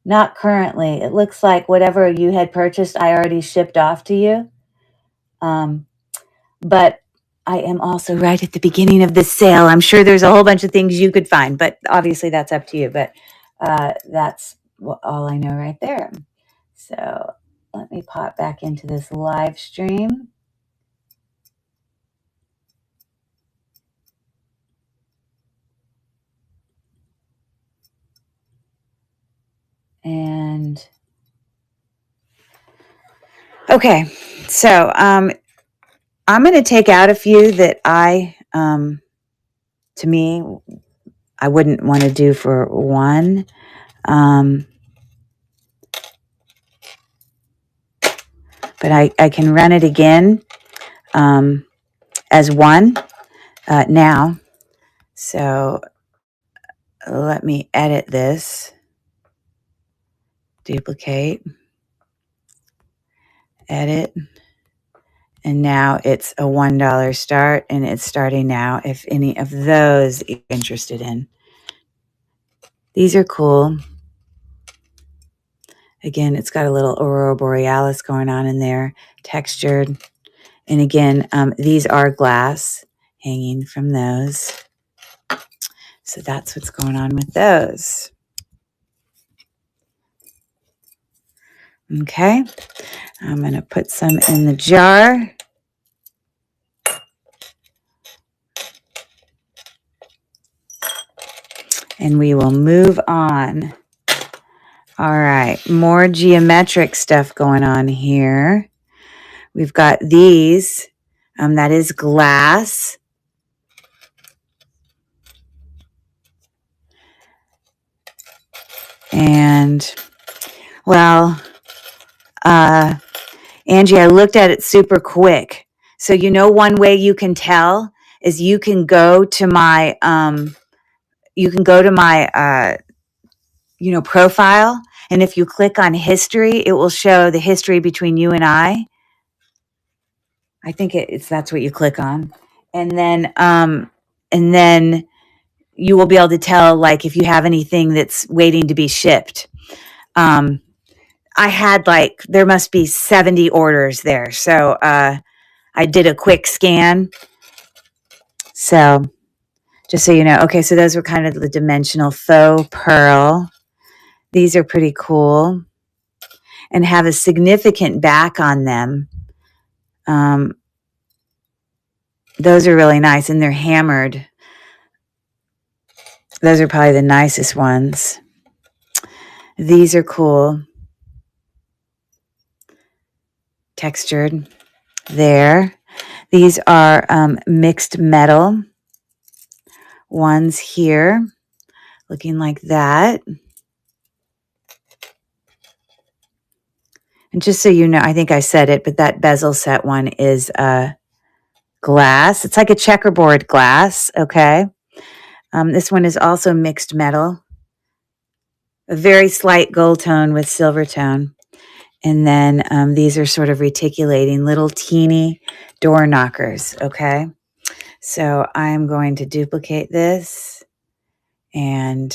Not currently. It looks like whatever you had purchased, I already shipped off to you. But I am also right at the beginning of this sale. I'm sure there's a whole bunch of things you could find, but obviously that's up to you. But that's all I know right there. So let me pop back into this live stream. And okay, so I'm going to take out a few that to me, I wouldn't want to do for one. But I can run it again as one now. So let me edit this, duplicate, edit, and now it's a $1 start, and it's starting now if any of those you're interested in. These are cool. Again, it's got a little Aurora Borealis going on in there, textured. And again, these are glass hanging from those. So that's what's going on with those. Okay, I'm going to put some in the jar. And we will move on. All right, more geometric stuff going on here. We've got these. That is glass. And, well, Angie, I looked at it super quick. So, one way you can tell is you can go to my, profile. And if you click on history, it will show the history between you and I. I think that's what you click on. And then you will be able to tell, like, if you have anything that's waiting to be shipped. I had there must be 70 orders there. So, I did a quick scan. So just so you know, okay, so those were kind of the dimensional faux pearl. These are pretty cool and have a significant back on them. Those are really nice, and they're hammered. Those are probably the nicest ones. These are cool. Textured there. These are mixed metal ones here, looking like that. And just so you know, I think I said it, but that bezel set one is glass. It's like a checkerboard glass, okay? This one is also mixed metal, a very slight gold tone with silver tone. And then these are sort of reticulating little teeny door knockers, okay? So I'm going to duplicate this, and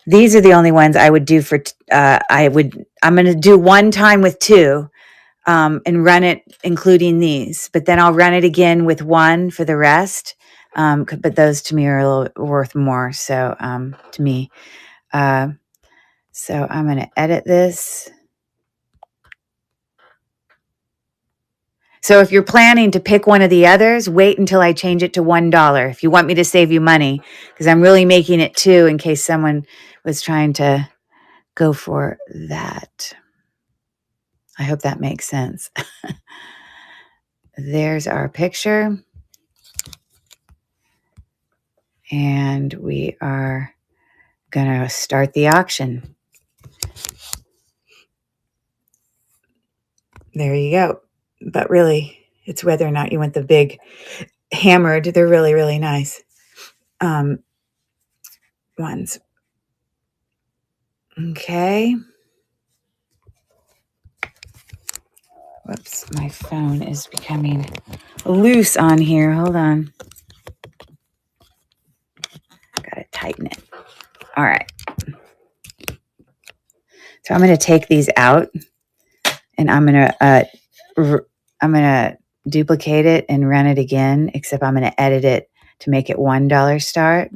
these are the only ones I would do for, I'm going to do one time with two and run it, including these, but then I'll run it again with one for the rest. But those to me are a little worth more. So to me, so I'm going to edit this. So if you're planning to pick one of the others, wait until I change it to $1 if you want me to save you money, because I'm really making it 2 in case someone was trying to go for that. I hope that makes sense. There's our picture. And we are going to start the auction. There you go. But really, it's whether or not you want the big hammered. They're really, really nice ones. Okay. Whoops, my phone is becoming loose on here. Hold on. Gotta tighten it. All right. So I'm going to take these out, and I'm going to duplicate it and run it again, except I'm going to edit it to make it $1 start.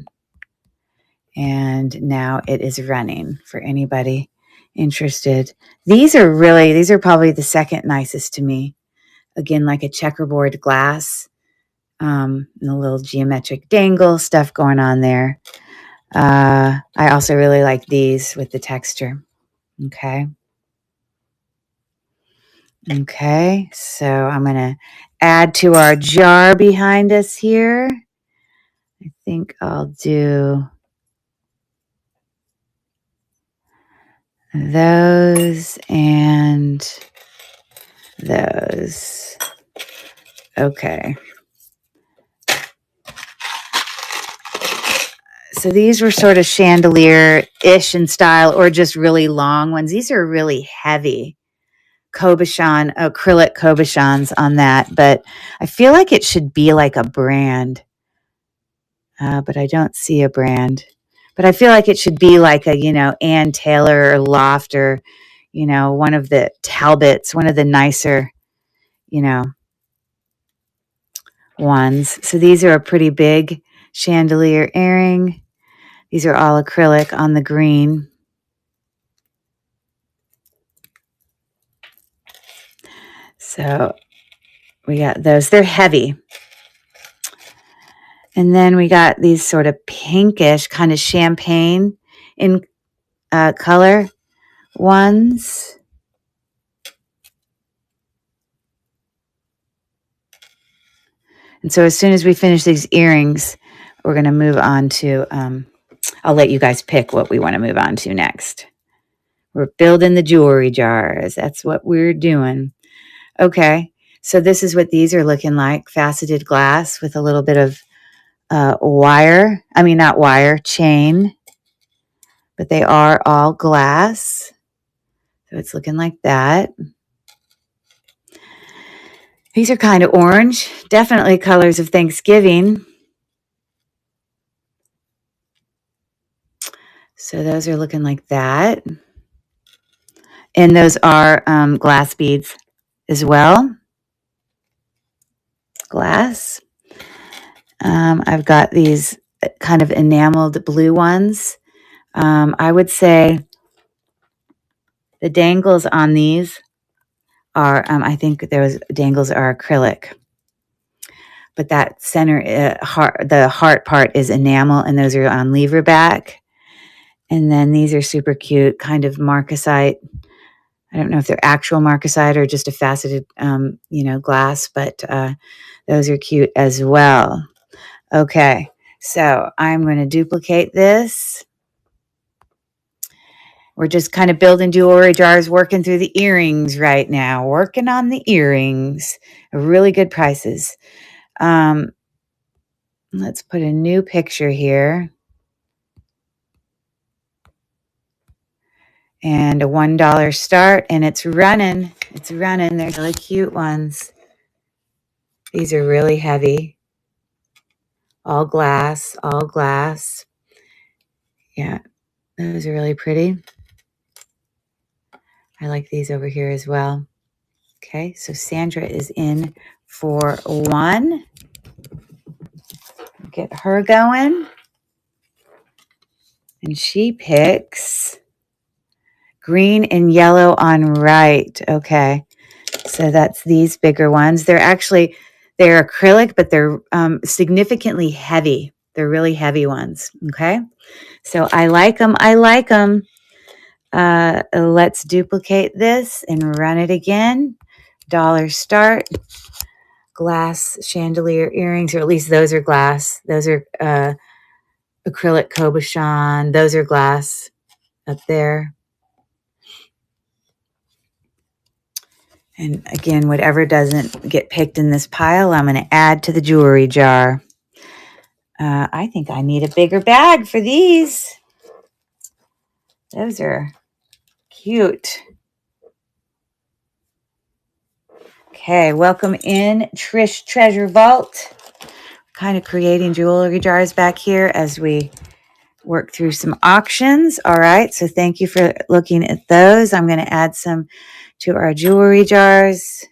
And now it is running for anybody interested. These are probably the second nicest to me. Again, like a checkerboard glass, and a little geometric dangle stuff going on there. I also really like these with the texture. Okay. Okay, so I'm going to add to our jar behind us here. I think I'll do those and those. Okay. So these were sort of chandelier-ish in style, or just really long ones. These are really heavy cabochon, acrylic cabochons on that, but I feel like it should be like a brand. But I don't see a brand. But I feel like it should be like a, Ann Taylor or Loft, or, one of the Talbots, one of the nicer, ones. So these are a pretty big chandelier earring. These are all acrylic on the green. So we got those. They're heavy. And then we got these sort of pinkish, kind of champagne in color ones. And so as soon as we finish these earrings, we're going to move on to, I'll let you guys pick what we want to move on to next. We're building the jewelry jars. That's what we're doing. Okay. So this is what these are looking like. Faceted glass with a little bit of wire. I mean, not wire, chain. But they are all glass. So it's looking like that. These are kind of orange. Definitely colors of Thanksgiving. So those are looking like that. And those are glass beads as well. Glass. I've got these kind of enameled blue ones. I would say the dangles on these are, I think those dangles are acrylic. But that center, the heart part is enamel, and those are on lever back. And then these are super cute, kind of marcasite. I don't know if they're actual marcasite or just a faceted, glass, but those are cute as well. Okay, so I'm going to duplicate this. We're just kind of building jewelry jars, working through the earrings right now, working on the earrings. Really good prices. Let's put a new picture here. And a $1 start, and it's running. It's running. They're really cute ones. These are really heavy. All glass, all glass. Yeah, those are really pretty. I like these over here as well. Okay, so Sandra is in for one. Get her going. And she picks green and yellow on right. Okay. So that's these bigger ones. They're acrylic, but they're significantly heavy. They're really heavy ones. Okay. So I like them. I like them. Let's duplicate this and run it again. Dollar start. Glass chandelier earrings, or at least those are glass. Those are acrylic cabochon. Those are glass up there. And again, whatever doesn't get picked in this pile, I'm going to add to the jewelry jar. I think I need a bigger bag for these. Those are cute. Okay, welcome in, Trish Treasure Vault. Kind of creating jewelry jars back here as we work through some auctions. All right, so thank you for looking at those. I'm going to add some to our jewelry jars.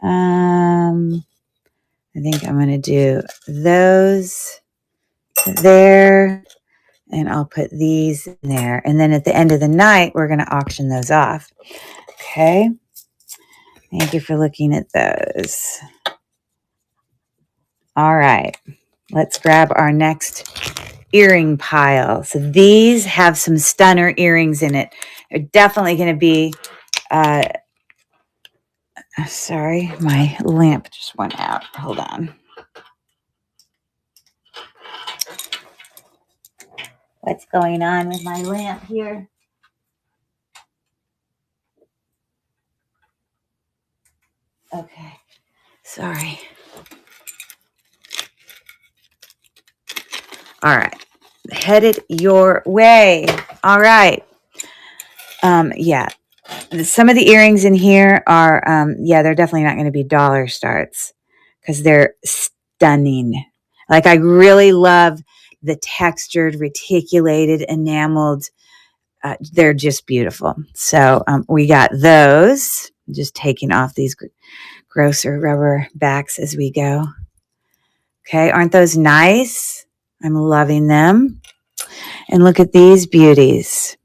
I think I'm going to do those there, and I'll put these in there. And then at the end of the night, we're going to auction those off. Okay. Thank you for looking at those. All right. Let's grab our next earring pile. So these have some stunner earrings in it. They're definitely going to be, sorry, my lamp just went out. Hold on. What's going on with my lamp here? Okay. Sorry. All right. Headed your way. All right. Yeah. Some of the earrings in here are, they're definitely not going to be dollar starts because they're stunning. Like, I really love the textured, reticulated, enameled. They're just beautiful. So we got those. Just taking off these grosser rubber backs as we go. Okay, aren't those nice? I'm loving them. And look at these beauties.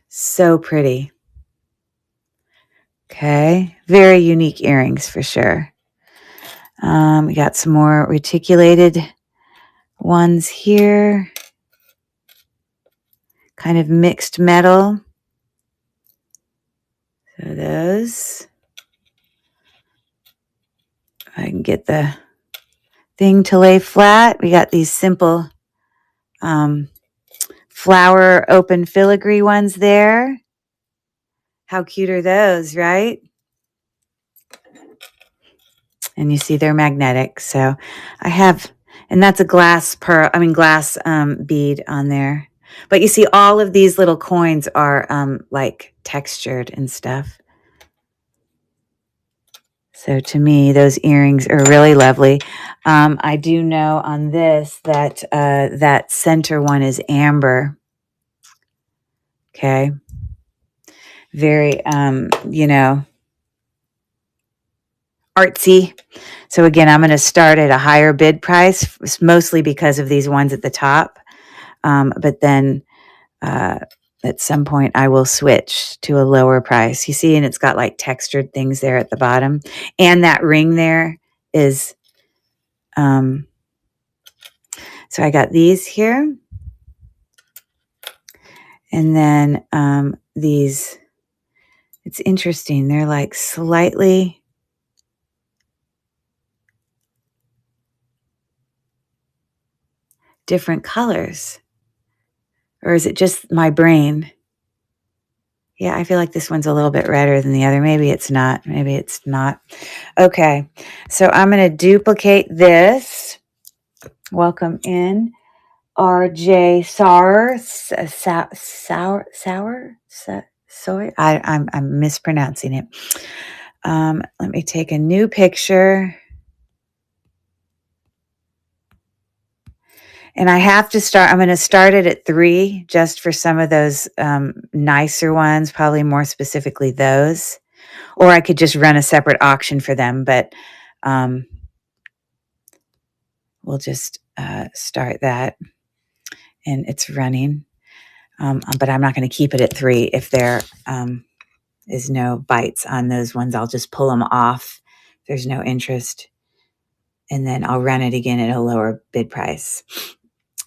So pretty. Okay, very unique earrings for sure. We got some more reticulated ones here. Kind of mixed metal. So those. If I can get the thing to lay flat. We got these simple flower open filigree ones there. How cute are those, right? And you see they're magnetic. So I have, and that's a glass bead on there. But you see all of these little coins are like textured and stuff. So to me, those earrings are really lovely. I do know on this that that center one is amber. Okay. Very, artsy. So again, I'm going to start at a higher bid price, mostly because of these ones at the top. But then at some point I will switch to a lower price. You see, and it's got like textured things there at the bottom. And that ring there is, so I got these here. And then these, it's interesting. They're like slightly different colors. Or is it just my brain? Yeah, I feel like this one's a little bit redder than the other. Maybe it's not. Maybe it's not. Okay, so I'm going to duplicate this. Welcome in, RJ Soy. I'm mispronouncing it. Let me take a new picture. And I have to start, I'm going to start it at 3 just for some of those nicer ones, probably more specifically those. Or I could just run a separate auction for them, but we'll just start that. and it's running. But I'm not going to keep it at 3 if there is no bites on those ones. I'll just pull them off if there's no interest, and then I'll run it again at a lower bid price.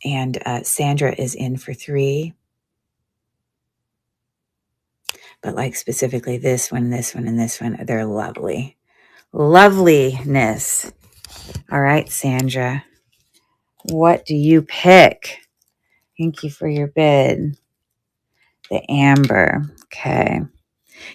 And Sandra is in for 3. But like specifically this one, and this one, they're lovely. Loveliness. All right, Sandra. What do you pick? Thank you for your bid. The amber. Okay.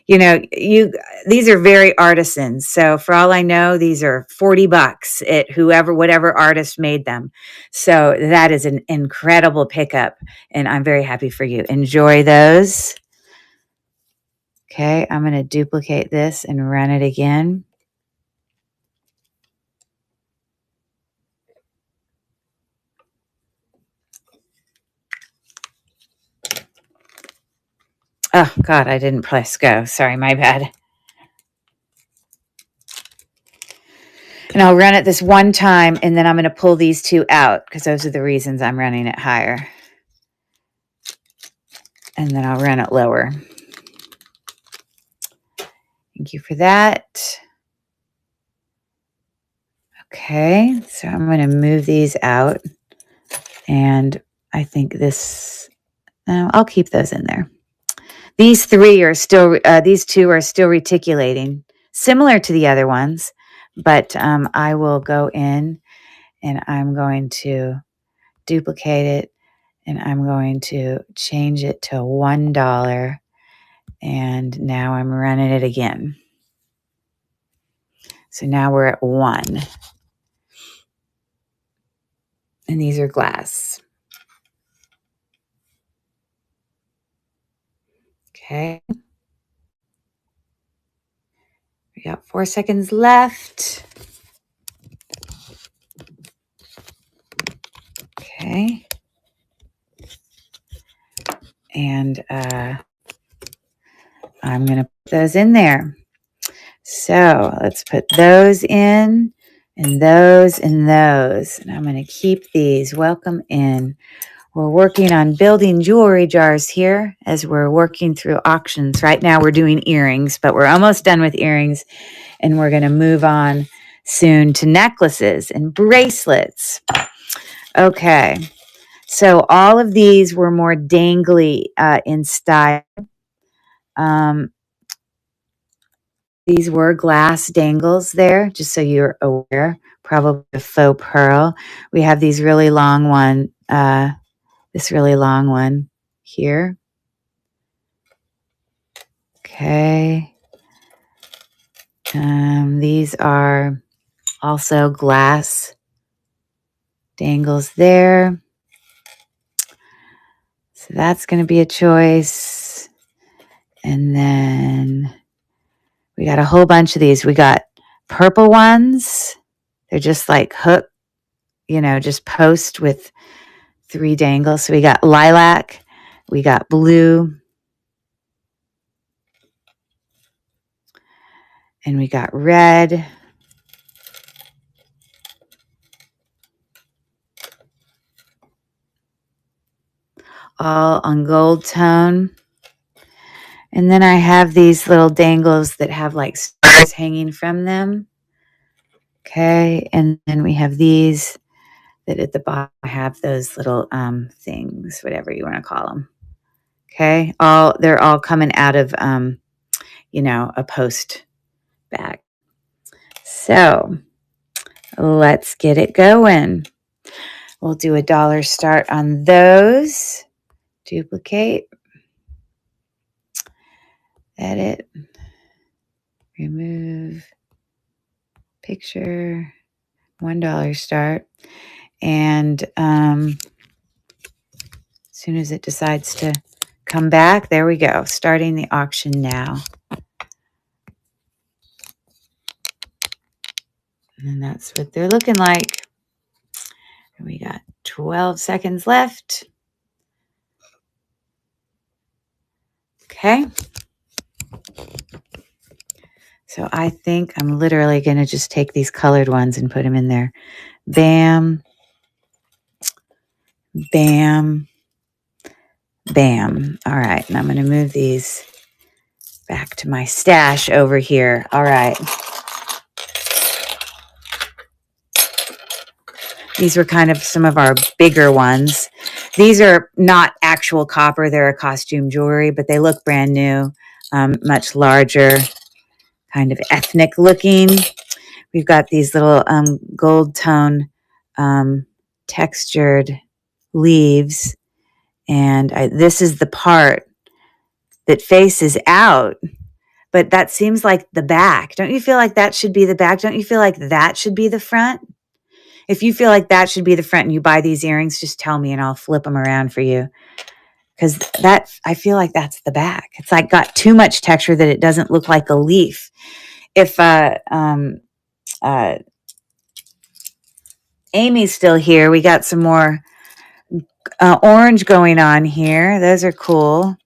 You know, these are very artisans. So for all I know, these are $40 at whatever artist made them. So that is an incredible pickup, and I'm very happy for you. Enjoy those. Okay, I'm going to duplicate this and run it again. Oh, God, I didn't press go. Sorry, my bad. And I'll run it this one time, and then I'm going to pull these 2 out because those are the reasons I'm running it higher. And then I'll run it lower. Thank you for that. Okay, so I'm going to move these out. And I think I'll keep those in there. These 3 are still, these 2 are still reticulating, similar to the other ones. But I will go in and I'm going to duplicate it, and I'm going to change it to $1. And now I'm running it again. So now we're at 1. And these are glass. Okay. We got 4 seconds left. Okay. And I'm going to put those in there. So let's put those in, and those, and those. And I'm going to keep these. Welcome in. We're working on building jewelry jars here as we're working through auctions. Right now we're doing earrings, but we're almost done with earrings, and we're going to move on soon to necklaces and bracelets. Okay. So all of these were more dangly in style. These were glass dangles there, just so you're aware. Probably a faux pearl. We have these really long one, this really long one here. Okay. These are also glass dangles there. So that's going to be a choice. And then we got a whole bunch of these. We got purple ones. They're just like hook, just post with 3 dangles. So we got lilac, we got blue, and we got red. All on gold tone. And then I have these little dangles that have like stars hanging from them. Okay. And then we have these that at the bottom have those little things, whatever you want to call them. Okay. They're all coming out of, a post bag. So let's get it going. We'll do $1 start on those. Duplicate. Edit. Remove. Picture. $1 start. And as soon as it decides to come back, there we go. Starting the auction now. And that's what they're looking like. And we got 12 seconds left. Okay. So I think I'm literally going to just take these colored ones and put them in there. Bam. Bam. Bam. All right. And I'm going to move these back to my stash over here. All right. These were kind of some of our bigger ones. These are not actual copper. They're a costume jewelry, but they look brand new, much larger, kind of ethnic looking. We've got these little gold tone textured leaves. And this is the part that faces out. But that seems like the back. Don't you feel like that should be the back? Don't you feel like that should be the front? If you feel like that should be the front and you buy these earrings, just tell me and I'll flip them around for you. Because I feel like that's the back. It's like got too much texture that it doesn't look like a leaf. If Amy's still here, we got some more orange going on here. Those are cool.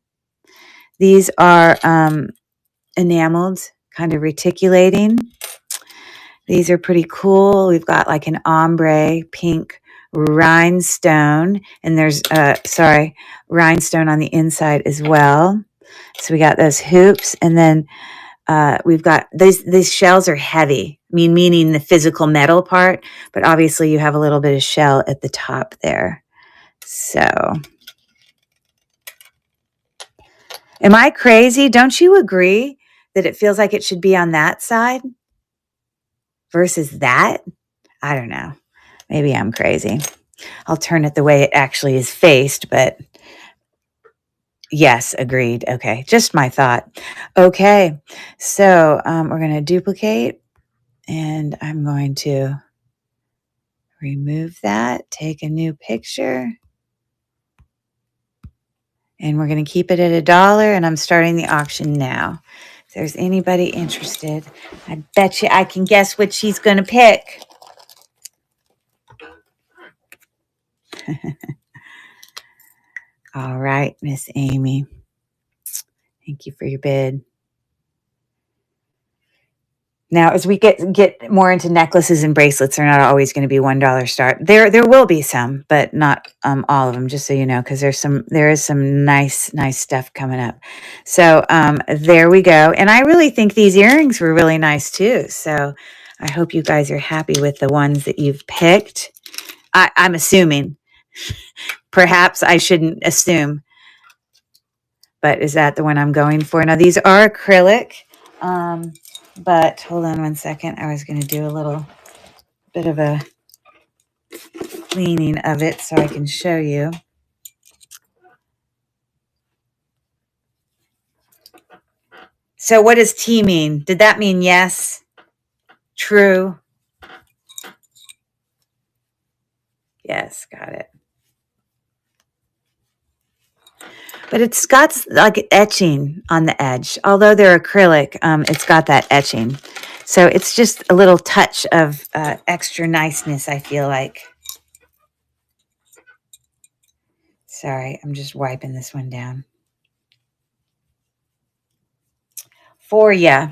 These are enameled, kind of reticulating. These are pretty cool. We've got like an ombre pink rhinestone, and there's rhinestone on the inside as well. So we got those hoops, and then we've got these shells are heavy, meaning the physical metal part, but obviously you have a little bit of shell at the top there. So am I crazy? Don't you agree that it feels like it should be on that side versus that? I don't know. Maybe I'm crazy. I'll turn it the way it actually is faced, but yes, agreed. Okay, just my thought. Okay, so we're going to duplicate, and I'm going to remove that, take a new picture, and we're going to keep it at $1, and I'm starting the auction now. If there's anybody interested, I bet you I can guess what she's going to pick. All right, Miss Amy. Thank you for your bid. Now, as we get more into necklaces and bracelets, they're not always going to be $1 start. There will be some, but not all of them. Just so you know, because there is some nice stuff coming up. So there we go. And I really think these earrings were really nice too. So I hope you guys are happy with the ones that you've picked. I'm assuming. Perhaps I shouldn't assume, but is that the one I'm going for? Now these are acrylic. But hold on one second. I was going to do a little bit of a cleaning of it so I can show you. So what does T mean? Did that mean yes? True? Yes, got it. But it's got like etching on the edge. Although they're acrylic, it's got that etching. So it's just a little touch of extra niceness, I feel like. Sorry, I'm just wiping this one down. For ya.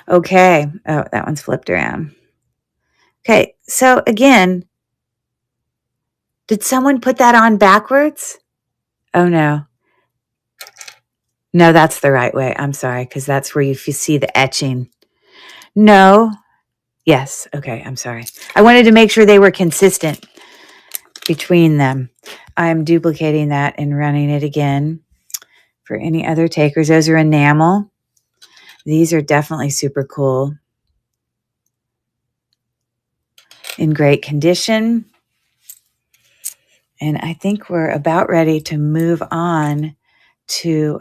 Okay. Oh, that one's flipped around. Okay, so again, did someone put that on backwards? Oh, no. No, that's the right way. I'm sorry, because that's where you see the etching. No. Yes. Okay, I'm sorry. I wanted to make sure they were consistent between them. I'm duplicating that and running it again for any other takers. Those are enamel. These are definitely super cool. In great condition. And I think we're about ready to move on to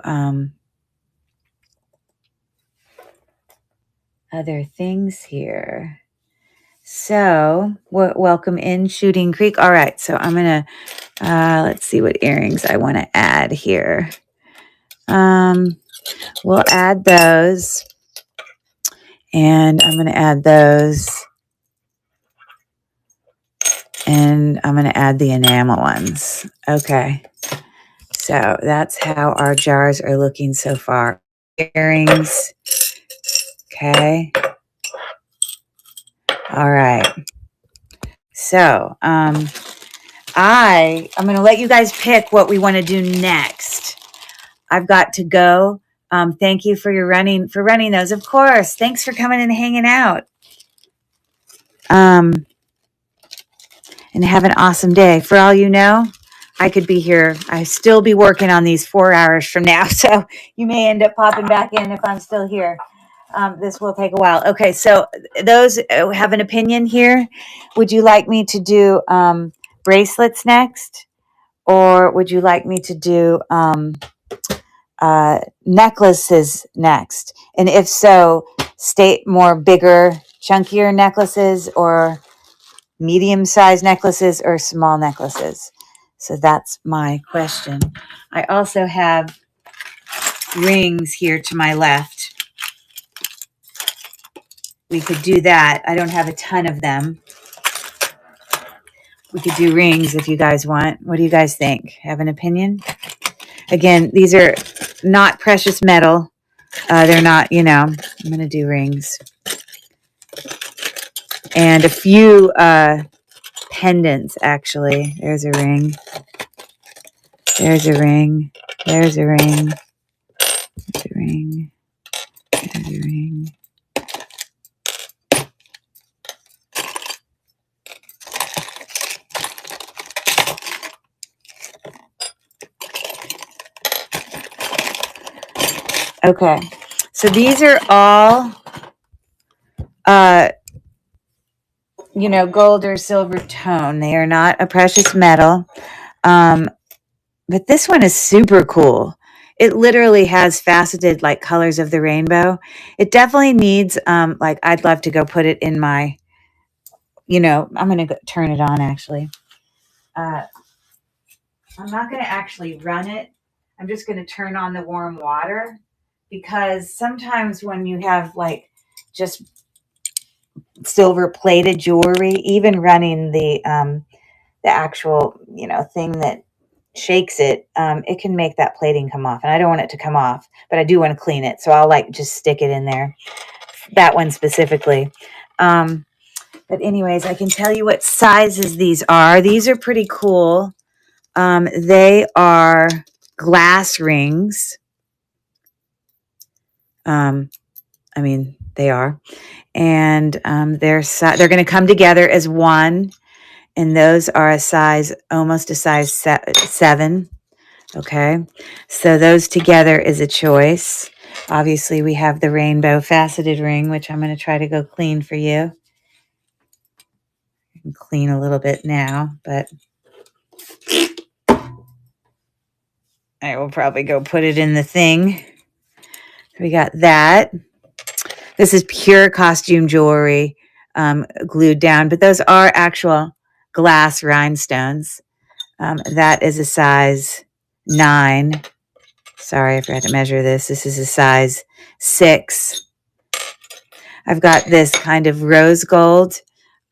other things here. So welcome in Shooting Creek. All right, so I'm gonna let's see what earrings I want to add here. We'll add those, and I'm gonna add those, and I'm gonna add the enamel ones. Okay, so that's how our jars are looking so far. Earrings. Okay. All right. So I'm going to let you guys pick what we want to do next. I've got to go. Thank you for running those. Of course. Thanks for coming and hanging out. And have an awesome day. For all you know, I could be here. I still be working on these 4 hours from now. So you may end up popping back in if I'm still here. This will take a while. Okay. So those have an opinion here. Would you like me to do bracelets next? Or would you like me to do necklaces next? And if so, state more bigger, chunkier necklaces or medium-sized necklaces or small necklaces. So that's my question. I also have rings here to my left. We could do that. I don't have a ton of them. We could do rings if you guys want. What do you guys think? Have an opinion? Again, these are not precious metal. They're not, I'm going to do rings. And a few pendants, actually. There's a ring. There's a ring. There's a ring. There's a ring. There's a ring. Okay. So these are all, gold or silver tone. They are not a precious metal. But this one is super cool. It literally has faceted like colors of the rainbow. It definitely needs, I'd love to go put it in my, I'm going to turn it on actually. I'm not going to actually run it. I'm just going to turn on the warm water because sometimes when you have like just silver plated jewelry, even running the actual, thing that shakes it, it can make that plating come off. And I don't want it to come off, but I do want to clean it. So I'll just stick it in there. That one specifically. But anyways, I can tell you what sizes these are. These are pretty cool. They are glass rings. They are. And they're going to come together as one. And those are almost a size 7. Okay. So those together is a choice. Obviously, we have the rainbow faceted ring, which I'm going to try to go clean for you. I can clean a little bit now, but I will probably go put it in the thing. We got that. This is pure costume jewelry glued down, but those are actual glass rhinestones. That is a size 9. Sorry, I forgot to measure this. This is a size 6. I've got this kind of rose gold,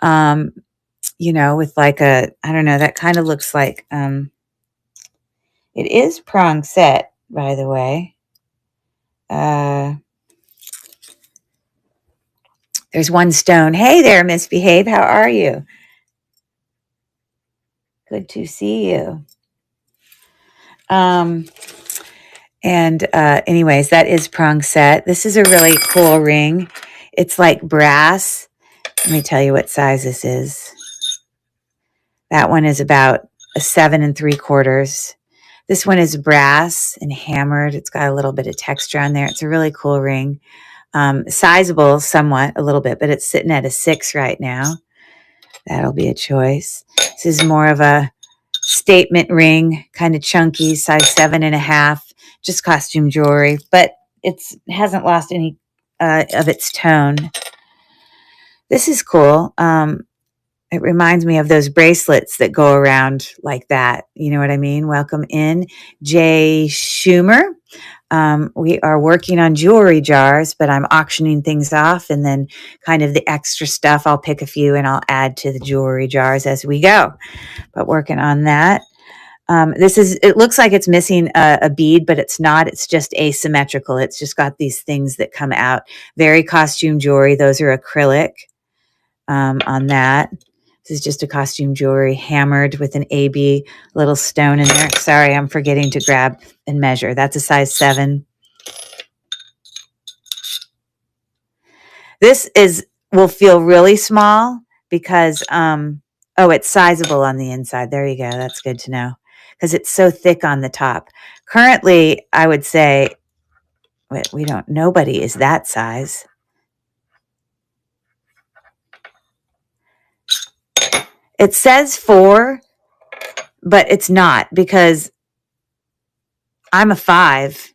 with like I don't know, that kind of looks like, it is prong set, by the way. There's one stone. Hey there, Misbehave. How are you? Good to see you. Anyways, that is prong set. This is a really cool ring. It's like brass. Let me tell you what size this is. That one is about a 7 3/4. This one is brass and hammered. It's got a little bit of texture on there. It's a really cool ring. Sizable somewhat, a little bit, but it's sitting at a 6 right now. That'll be a choice. This is more of a statement ring, kind of chunky, size 7.5, just costume jewelry, but it hasn't lost any of its tone. This is cool. It reminds me of those bracelets that go around like that. You know what I mean? Welcome in, Jay Schumer. We are working on jewelry jars, but I'm auctioning things off, and then kind of the extra stuff, I'll pick a few and I'll add to the jewelry jars as we go. But working on that. It looks like it's missing a bead, but it's not. It's just asymmetrical. It's just got these things that come out. Very costume jewelry. Those are acrylic on that. This is just a costume jewelry hammered with an AB little stone in there. Sorry, I'm forgetting to grab and measure. That's a size 7. This will feel really small because, oh, it's sizable on the inside. There you go. That's good to know because it's so thick on the top. Currently, I would say, nobody is that size. It says 4, but it's not because I'm a 5.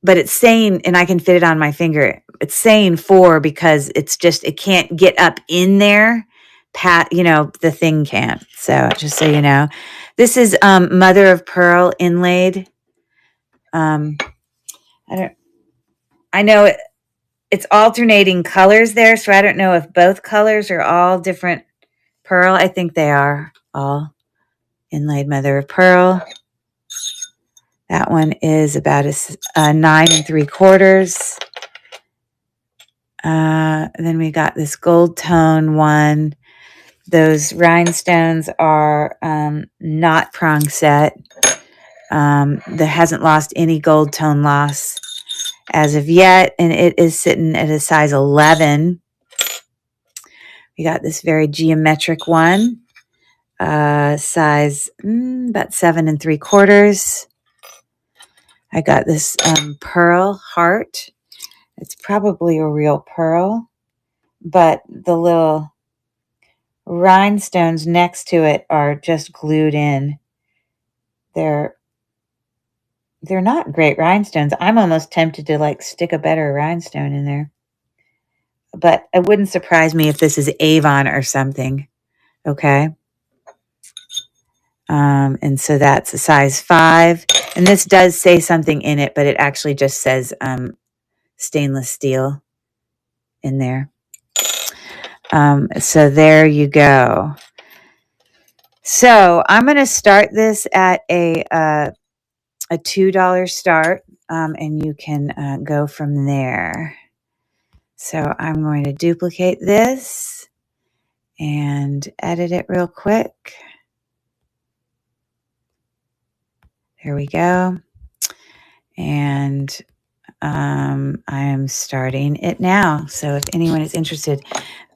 But it's saying, and I can fit it on my finger, it's saying 4 because it's just, it can't get up in there. The thing can't. So just so you know, this is mother of pearl inlaid. I know it's alternating colors there, so I don't know if both colors are all different pearl. I think they are all inlaid mother of pearl. That one is about a 9 3/4. Then we got this gold tone one. Those rhinestones are not prong set. That hasn't lost any gold tone loss as of yet, and it is sitting at a size 11. We got this very geometric one, size about 7 3/4. I got this pearl heart. It's probably a real pearl, but the little rhinestones next to it are just glued in. They're not great rhinestones. I'm almost tempted to stick a better rhinestone in there. But it wouldn't surprise me if this is Avon or something. Okay. And so that's a size 5. And this does say something in it, but it actually just says stainless steel in there. So there you go. So I'm going to start this at a $2 start, and you can go from there. So I'm going to duplicate this and edit it real quick. There we go. And I am starting it now. So if anyone is interested,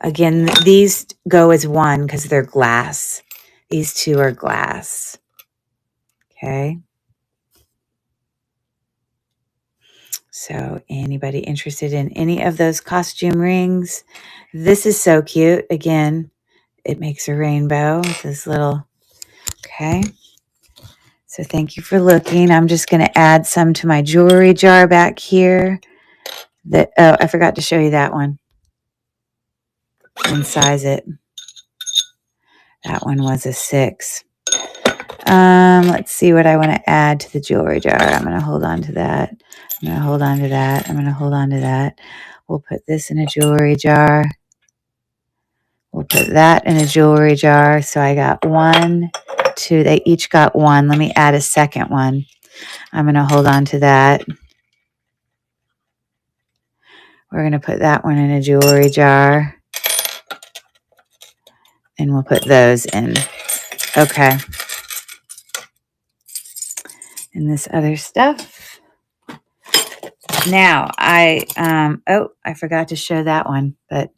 again, these go as one because they're glass. These 2 are glass. Okay. So anybody interested in any of those costume rings? This is so cute. Again, it makes a rainbow with this little, okay. So thank you for looking. I'm just going to add some to my jewelry jar back here. I forgot to show you that one. And size it. That one was a 6. Let's see what I want to add to the jewelry jar. I'm going to hold on to that. I'm going to hold on to that. I'm going to hold on to that. We'll put this in a jewelry jar. We'll put that in a jewelry jar. So I got 1, 2. They each got 1. Let me add a second one. I'm going to hold on to that. We're going to put that one in a jewelry jar. And we'll put those in. Okay. And this other stuff. Now, I forgot to show that one, but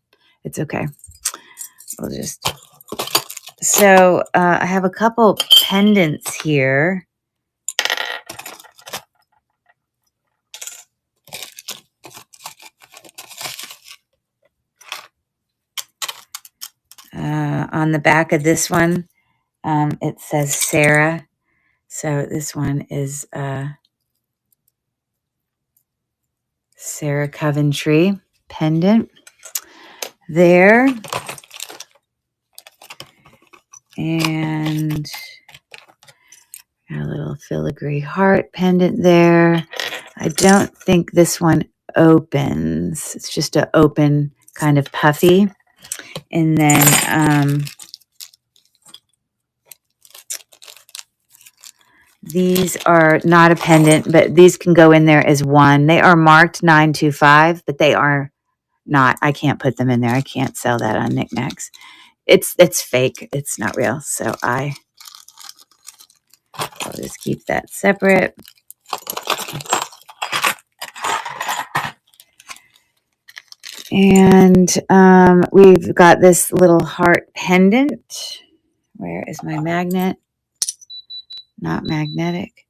it's okay. We'll just... So, I have a couple pendants here. On the back of this one, it says Sarah. So this one is Sarah Coventry pendant there. And got a little filigree heart pendant there. I don't think this one opens. It's just an open kind of puffy. And then these are not a pendant, but these can go in there as one. They are marked 925, but they are not. I can't put them in there. I can't sell that on Knickknacks. It's fake. It's not real. So I'll just keep that separate. And we've got this little heart pendant. Where is my magnet? Not magnetic.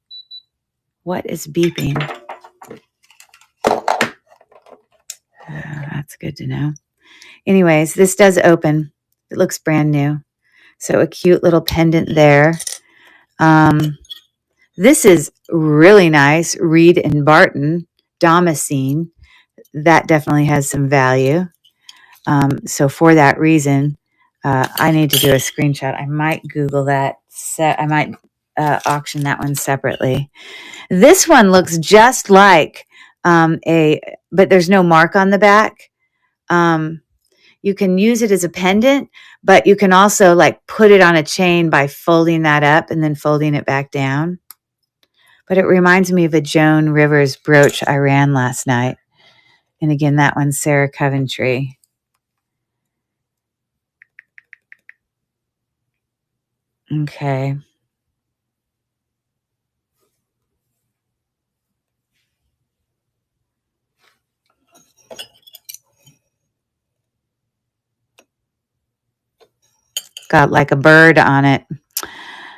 What is beeping? That's good to know. Anyways, this does open. It looks brand new. So a cute little pendant there. This is really nice. Reed and Barton Damascene. That definitely has some value. So for that reason, I need to do a screenshot. I might Google that. I might auction that one separately. This one looks just like but there's no mark on the back. You can use it as a pendant, but you can also like put it on a chain by folding that up and then folding it back down. But it reminds me of a Joan Rivers brooch I ran last night. And again, that one's Sarah Coventry. Okay. Got like a bird on it.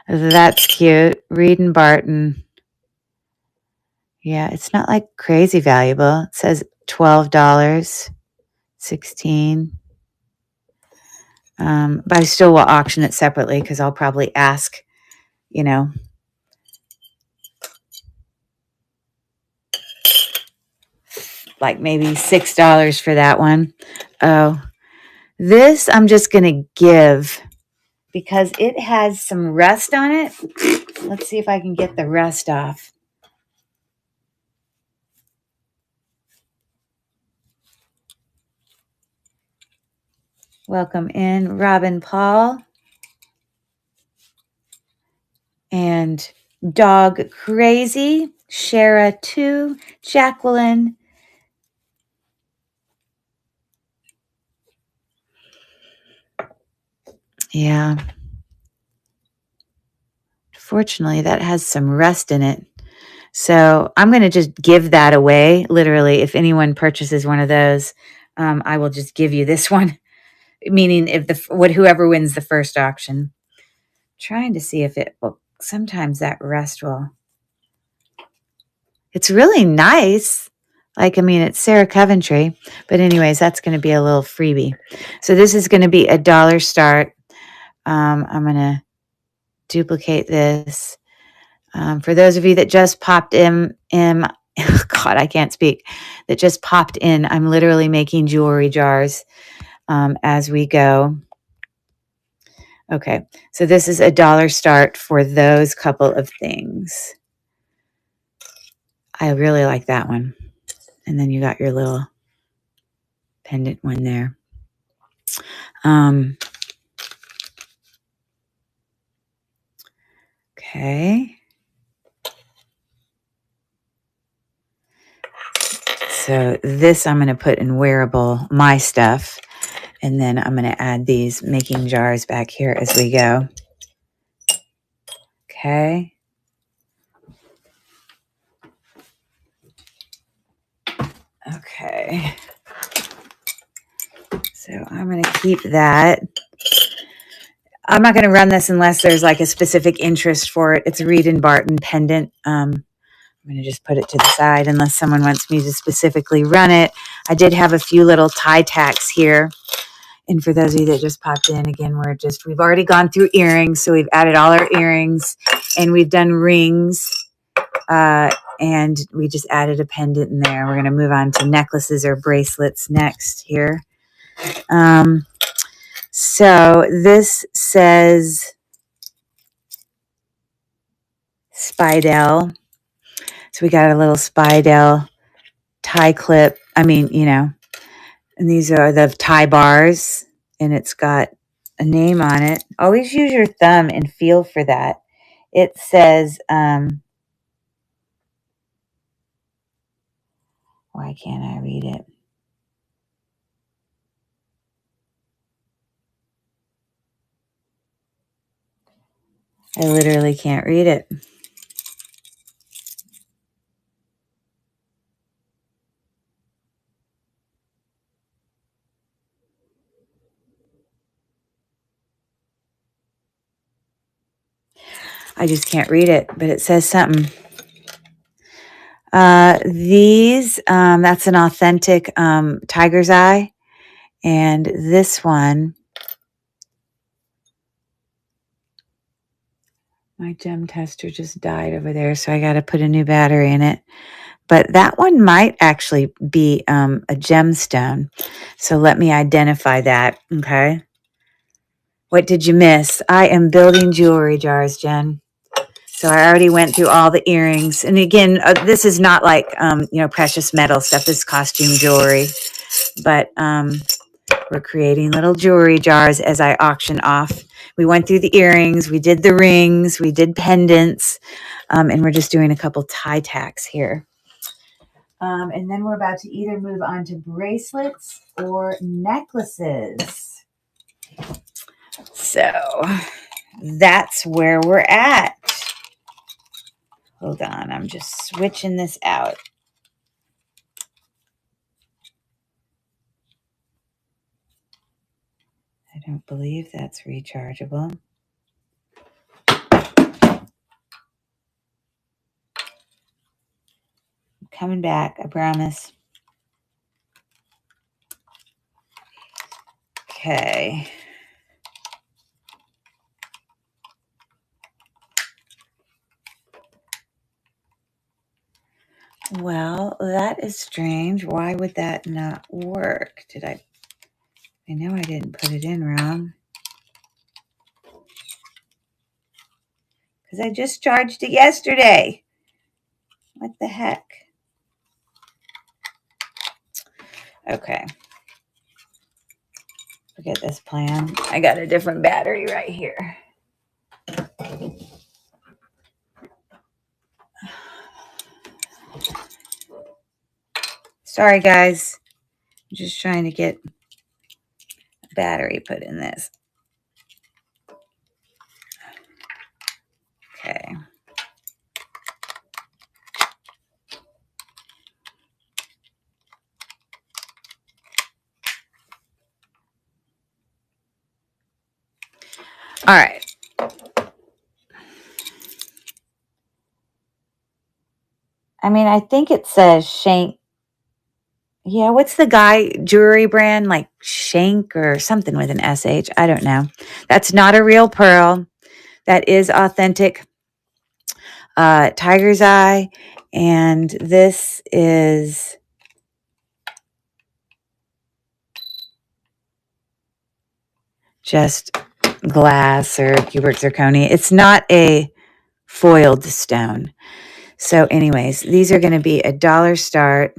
That's cute. Reed and Barton. Yeah, it's not like crazy valuable. It says $12, $16. But I still will auction it separately because I'll probably ask, like maybe $6 for that one. Oh, this I'm just going to give because it has some rust on it. Let's see if I can get the rust off. Welcome in, Robin Paul. And Dog Crazy, Shara 2, Jacqueline. Yeah. Fortunately, that has some rust in it. So I'm going to just give that away. Literally, if anyone purchases one of those, I will just give you this one. Meaning, if whoever wins the first auction. Trying to see if it will. Sometimes that rust will. It's really nice. It's Sarah Coventry. But anyways, that's going to be a little freebie. So this is going to be $1 start. I'm going to duplicate this. For those of you that just popped in, God, I can't speak, that just popped in, I'm literally making jewelry jars as we go. Okay, so this is $1 start for those couple of things. I really like that one. And then you got your little pendant one there. Okay. So this I'm going to put in wearable, my stuff. And then I'm going to add these making jars back here as we go. Okay. Okay. So I'm going to keep that. I'm not going to run this unless there's like a specific interest for it. It's a Reed and Barton pendant. I'm going to just put it to the side unless someone wants me to specifically run it. I did have a few little tie tacks here. And for those of you that just popped in, again, we've already gone through earrings. So we've added all our earrings and we've done rings. And we just added a pendant in there. We're going to move on to necklaces or bracelets next here. So this says Spidell. So we got a little Spidell tie clip. And these are the tie bars, and it's got a name on it. Always use your thumb and feel for that. It says, why can't I read it? I literally can't read it. I just can't read it, but it says something. That's an authentic tiger's eye. And this one, my gem tester just died over there, so I got to put a new battery in it. But that one might actually be a gemstone. So let me identify that, okay? What did you miss? I am building jewelry jars, Jen. So I already went through all the earrings. And again, this is not like, precious metal stuff. This is costume jewelry. But we're creating little jewelry jars as I auction off. We went through the earrings. We did the rings. We did pendants. And we're just doing a couple tie tacks here. And then we're about to either move on to bracelets or necklaces. So that's where we're at. Hold on, I'm just switching this out. I don't believe that's rechargeable. I'm coming back, I promise. Okay. Well, that is strange. Why would that not work? I know I didn't put it in wrong. Because I just charged it yesterday. What the heck? Okay. Forget this plan. I got a different battery right here. Sorry, guys. I'm just trying to get a battery put in this. Okay. All right. I mean, I think it says Shank. Yeah, what's the guy jewelry brand? Like Shank or something with an SH. I don't know. That's not a real pearl. That is authentic tiger's eye. And this is just glass or cubic zirconia. It's not a foiled stone. So anyways, these are going to be $1 start.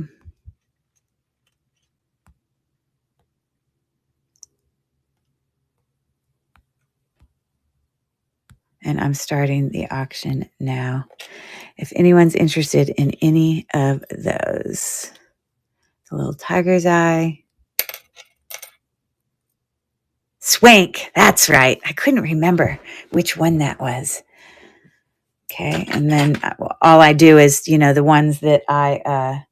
And I'm starting the auction now. If anyone's interested in any of those. The little tiger's eye. Swank, that's right. I couldn't remember which one that was. Okay, and then all I do is, the ones that I,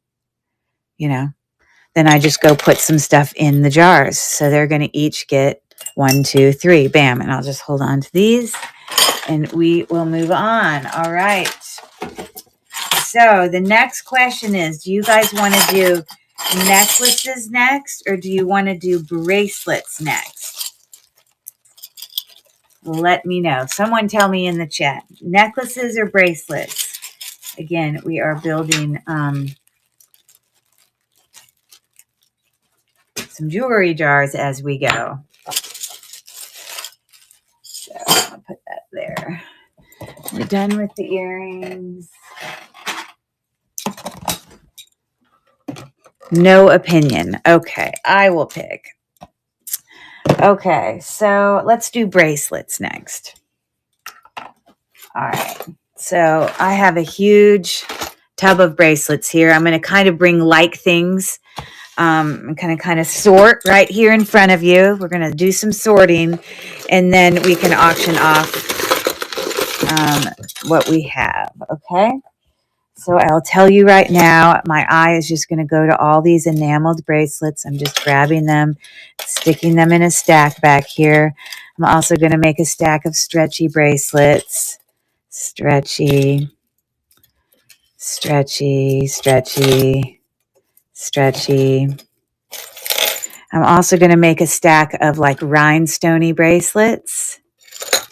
then I just go put some stuff in the jars. So they're going to each get 1, 2, 3, bam. And I'll just hold on to these and we will move on. All right. So the next question is, do you guys want to do necklaces next or do you want to do bracelets next? Let me know. Someone tell me in the chat. Necklaces or bracelets? Again, we are building some jewelry jars as we go. So I'll put that there. We're done with the earrings. No opinion. Okay, I will pick. Okay, so let's do bracelets next. All right, so I have a huge tub of bracelets here. I'm going to kind of bring like things. I'm going to kind of sort right here in front of you. We're going to do some sorting, and then we can auction off what we have, okay? So I'll tell you right now, my eye is just going to go to all these enameled bracelets. I'm just grabbing them, sticking them in a stack back here. I'm also going to make a stack of stretchy bracelets. Stretchy, stretchy, stretchy, stretchy. I'm also going to make a stack of like rhinestoney bracelets.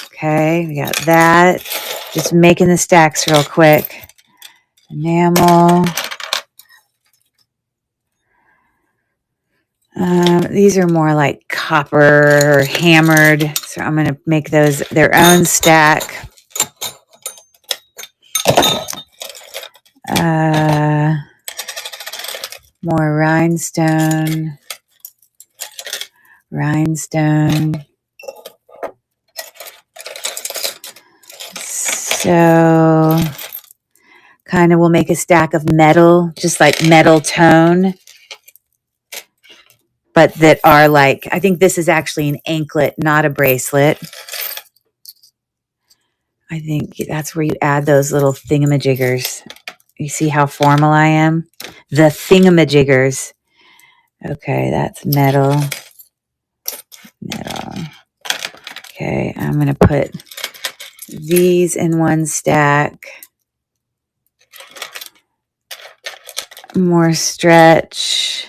Okay, we got that. Just making the stacks real quick. Enamel. These are more like copper hammered. So I'm going to make those their own stack. More rhinestone. Rhinestone. So kind of we'll make a stack of metal, just like metal tone. But that are like, I think this is actually an anklet, not a bracelet. I think that's where you add those little thingamajiggers. You see how formal I am? The thingamajiggers. Okay, that's metal. Metal. Okay, I'm going to put these in one stack. More stretch.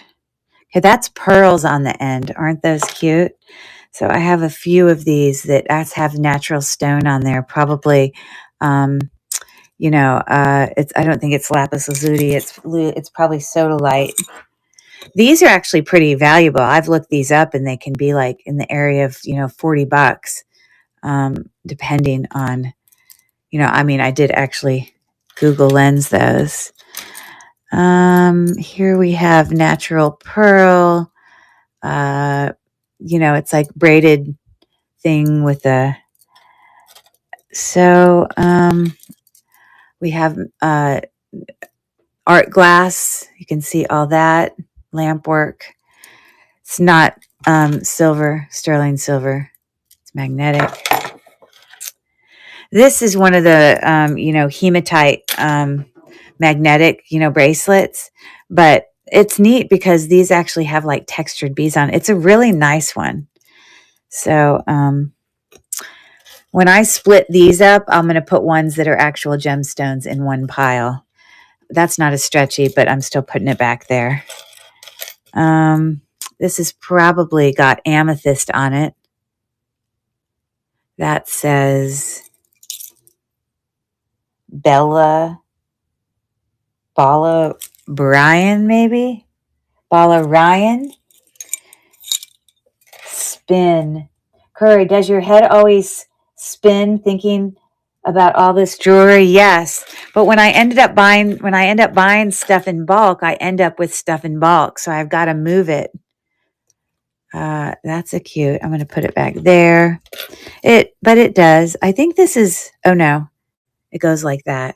Okay, that's pearls on the end. Aren't those cute? So I have a few of these that have natural stone on there. Probably, it's. I don't think it's lapis lazuli. It's probably sodalite. These are actually pretty valuable. I've looked these up, and they can be like in the area of $40, depending on. I did actually Google Lens those. Here we have natural pearl. It's like braided thing with we have art glass. You can see all that lamp work. It's not silver, sterling silver. It's magnetic. This is one of the hematite magnetic bracelets, but it's neat because these actually have like textured beads on it. It's a really nice one. So when I split these up, I'm going to put ones that are actual gemstones in one pile. That's not as stretchy, but I'm still putting it back there. This has probably got amethyst on it. That says Bala Brian, maybe? Bala Ryan. Spin. Curry, does your head always spin thinking about all this jewelry? Yes. But when I end up buying stuff in bulk, I end up with stuff in bulk. So I've got to move it. That's a cute. I'm going to put it back there. But it does. I think this is, oh no, it goes like that.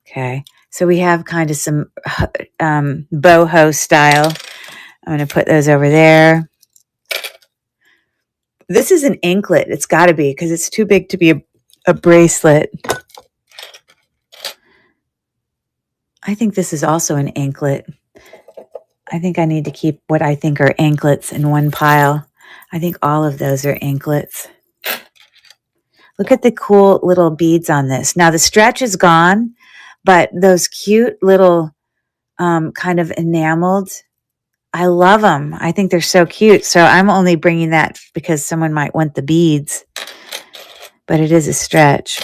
Okay. So we have kind of some boho style. I'm going to put those over there. This is an anklet. It's got to be because it's too big to be a bracelet. I think this is also an anklet. I think I need to keep what I think are anklets in one pile. I think all of those are anklets. Look at the cool little beads on this. Now the stretch is gone, but those cute little kind of enameled, I love them. I think they're so cute. So I'm only bringing that because someone might want the beads, but it is a stretch.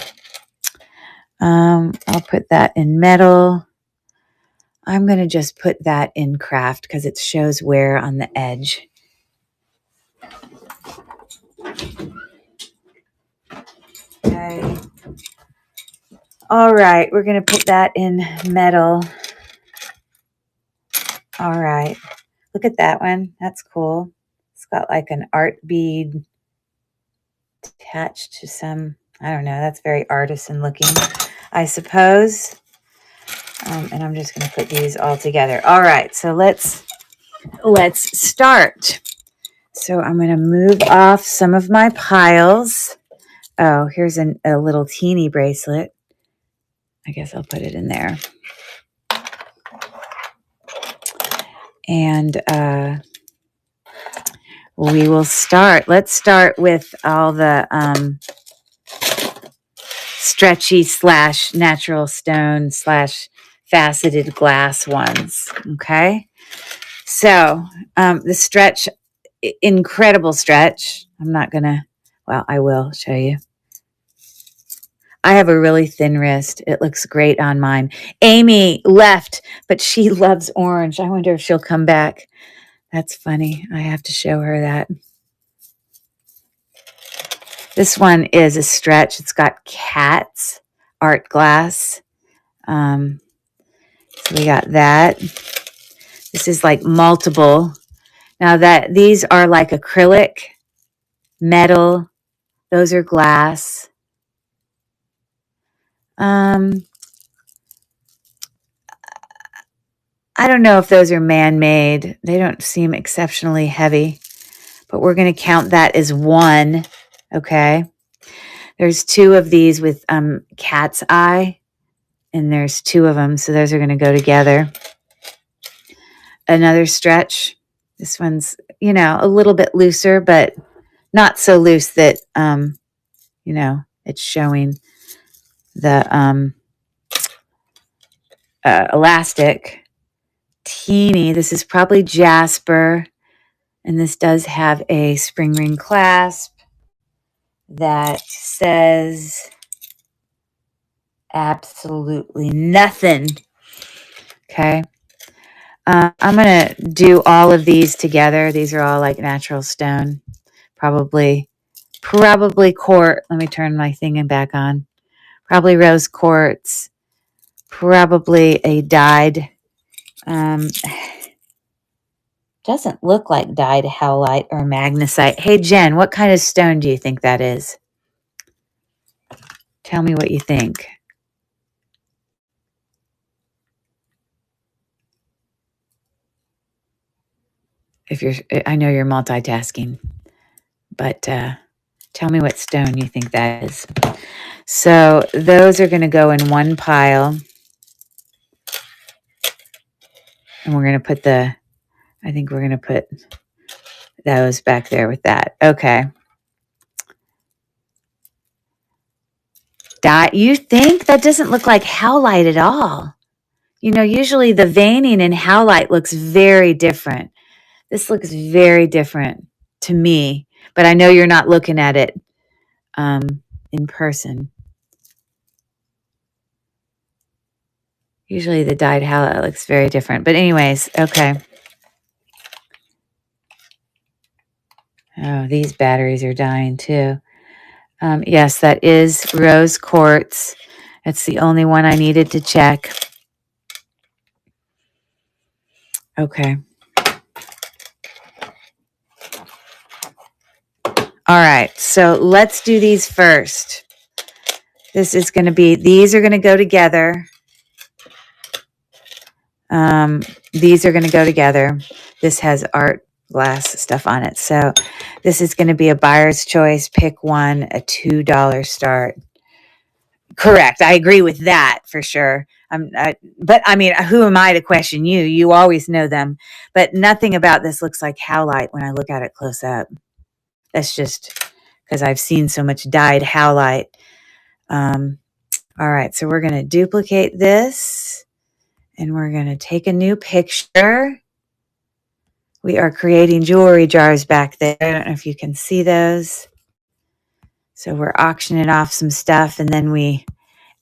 I'll put that in metal. I'm going to just put that in craft because it shows wear on the edge. Okay. All right. We're going to put that in metal. All right. Look at that one. That's cool. It's got like an art bead attached to some, I don't know. That's very artisan looking, I suppose. And I'm just going to put these all together. All right. So let's start. So I'm going to move off some of my piles. Oh, here's a little teeny bracelet. I guess I'll put it in there. And we will start. Let's start with all the stretchy / natural stone / faceted glass ones. Okay. So the stretch, incredible stretch. I'm not going to, well, I will show you. I have a really thin wrist. It looks great on mine. Amy left, but she loves orange. I wonder if she'll come back. That's funny. I have to show her that. This one is a stretch. It's got cats, art glass. So we got that. This is like multiple. Now that these are like acrylic, metal. Those are glass. I don't know if those are man-made. They don't seem exceptionally heavy, but we're going to count that as one. Okay. There's 2 of these with cat's eye, and there's 2 of them. So those are going to go together. Another stretch. This one's, a little bit looser, but not so loose that, it's showing the elastic. Teeny. This is probably jasper. And this does have a spring ring clasp that says absolutely nothing. Okay. I'm going to do all of these together. These are all like natural stone. Probably quartz. Let me turn my thing back on. Probably rose quartz. Probably a dyed. Doesn't look like dyed howlite or magnesite. Hey, Jen, what kind of stone do you think that is? Tell me what you think. I know you're multitasking, but tell me what stone you think that is. So those are going to go in one pile. And we're going to put I think we're going to put those back there with that. Okay. You think? That doesn't look like howlite at all. Usually the veining in howlite looks very different. This looks very different to me, but I know you're not looking at it in person. Usually the dyed howlite looks very different. But anyways, okay. Oh, these batteries are dying too. Yes, that is rose quartz. That's the only one I needed to check. Okay. All right, so let's do these first. These are going to go together. These are going to go together. This has art glass stuff on it. So this is going to be a buyer's choice. Pick one, a $2 start. Correct. I agree with that for sure. But I mean, who am I to question you? You always know them. But nothing about this looks like howlite when I look at it close up. That's just because I've seen so much dyed howlite. All right, so we're going to duplicate this, and we're going to take a new picture. We are creating jewelry jars back there. I don't know if you can see those. So we're auctioning off some stuff, and then we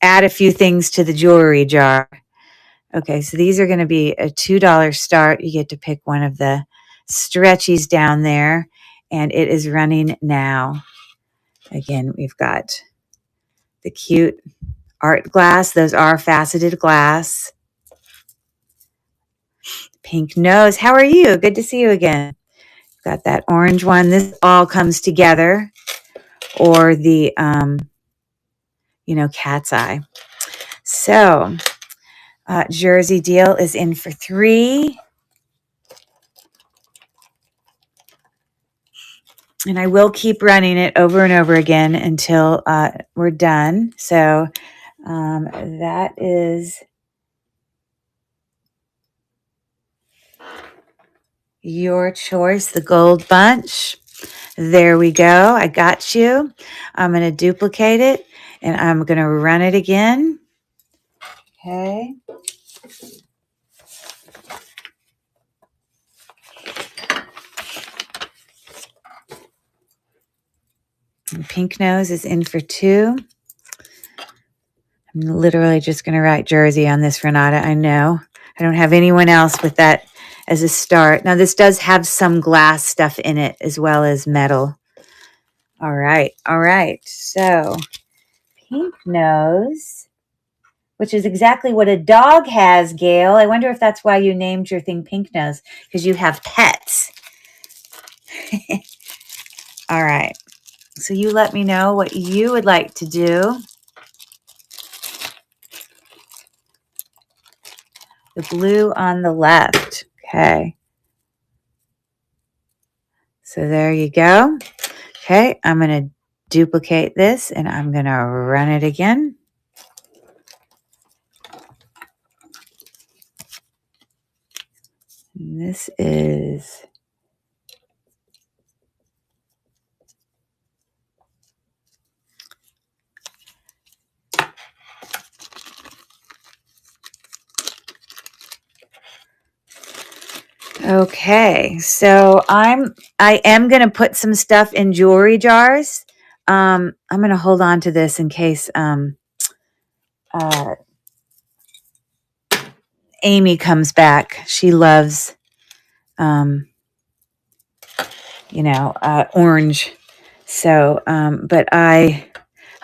add a few things to the jewelry jar. Okay, so these are going to be a $2 start. You get to pick one of the stretchies down there, and it is running now. Again, we've got the cute art glass. Those are faceted glass. Pink nose. How are you? Good to see you again. Got that orange one. This all comes together. Or the, cat's eye. So, Jersey Deal is in for 3. And I will keep running it over and over again until we're done. So that is your choice, the Gold Bunch. There we go. I got you. I'm going to duplicate it and I'm going to run it again. Okay. And Pink Nose is in for 2. I'm literally just going to write Jersey on this, Renata. I know. I don't have anyone else with that as a start. Now, this does have some glass stuff in it as well as metal. All right. All right. So, Pink Nose, which is exactly what a dog has, Gail. I wonder if that's why you named your thing Pink Nose, because you have pets. All right. So you let me know what you would like to do. The blue on the left. Okay. So there you go. Okay. I'm going to duplicate this and I'm going to run it again. And this is okay. So I am going to put some stuff in jewelry jars. I'm going to hold on to this in case Amy comes back. She loves orange. So, but I'm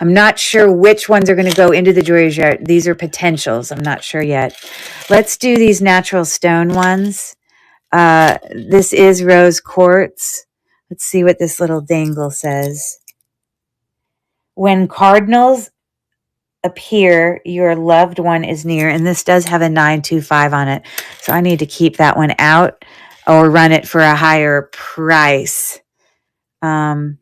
not sure which ones are going to go into the jewelry jar. These are potentials. I'm not sure yet. Let's do these natural stone ones. This is rose quartz. Let's see what this little dangle says. When cardinals appear, your loved one is near. And this does have a 925 on it. So I need to keep that one out or run it for a higher price. I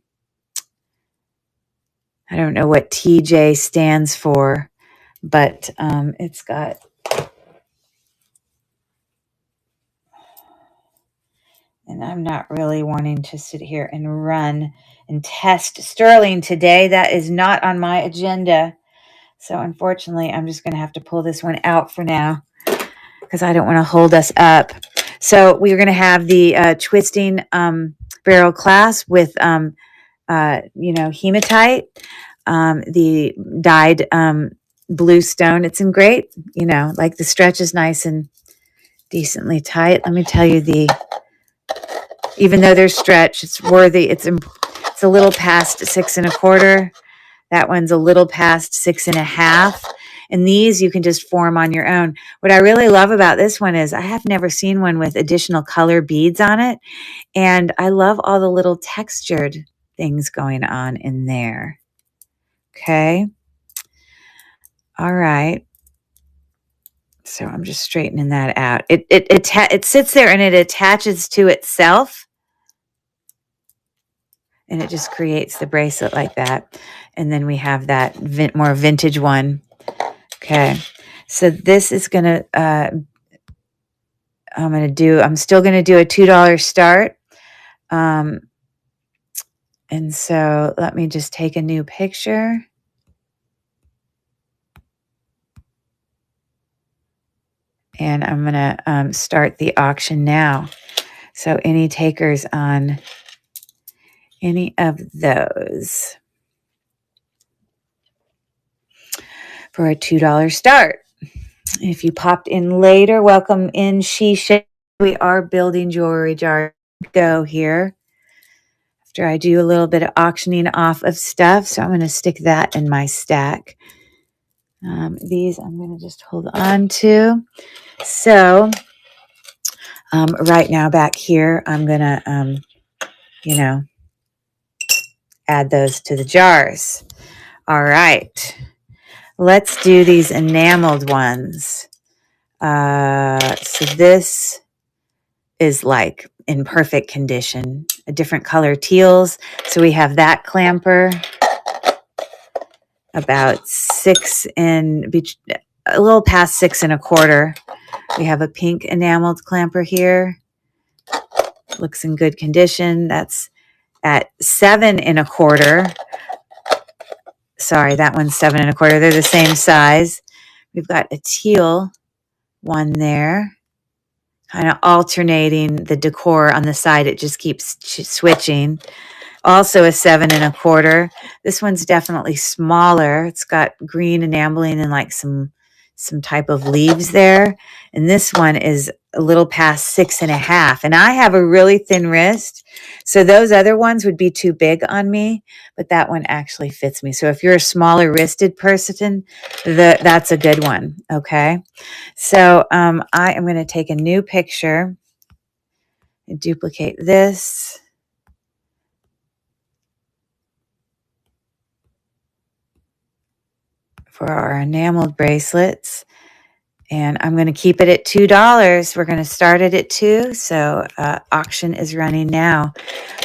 don't know what TJ stands for, but it's got, and I'm not really wanting to sit here and run and test Sterling today. That is not on my agenda. So unfortunately, I'm just going to have to pull this one out for now because I don't want to hold us up. So we're going to have the twisting barrel clasp with, hematite, the dyed blue stone. It's in great, like the stretch is nice and decently tight. Let me tell you, even though they're stretched, it's worthy. It's a little past 6 1/4. That one's a little past 6 1/2. And these you can just form on your own. What I really love about this one is I have never seen one with additional color beads on it. And I love all the little textured things going on in there. Okay. All right. So I'm just straightening that out. It sits there and it attaches to itself. And it just creates the bracelet like that. And then we have that more vintage one. Okay. So this is going to, I'm still going to do a $2 start. And so let me just take a new picture. And I'm going to start the auction now. So any takers on any of those for a $2 start. If you popped in later, welcome in, Shisha. We are building jewelry jar go here. After I do a little bit of auctioning off of stuff. So I'm going to stick that in my stack. These I'm going to just hold on to. So right now back here, I'm going to, add those to the jars. All right. Let's do these enameled ones. So this is like in perfect condition. A different color teals. So we have that clamper, about 6 and a little past 6 1/4. We have a pink enameled clamper here. Looks in good condition. That's at 7 1/4. Sorry, that one's 7 1/4. They're the same size. We've got a teal one there, kind of alternating the decor on the side. It just keeps switching. Also a 7 1/4. This one's definitely smaller. It's got green enameling and like some type of leaves there. And this one is a little past 6 1/2. And I have a really thin wrist. So those other ones would be too big on me, but that one actually fits me. So if you're a smaller wristed person, that's a good one. Okay. So I am going to take a new picture and duplicate this. For our enameled bracelets. And I'm going to keep it at $2. We're going to start it at $2. So auction is running now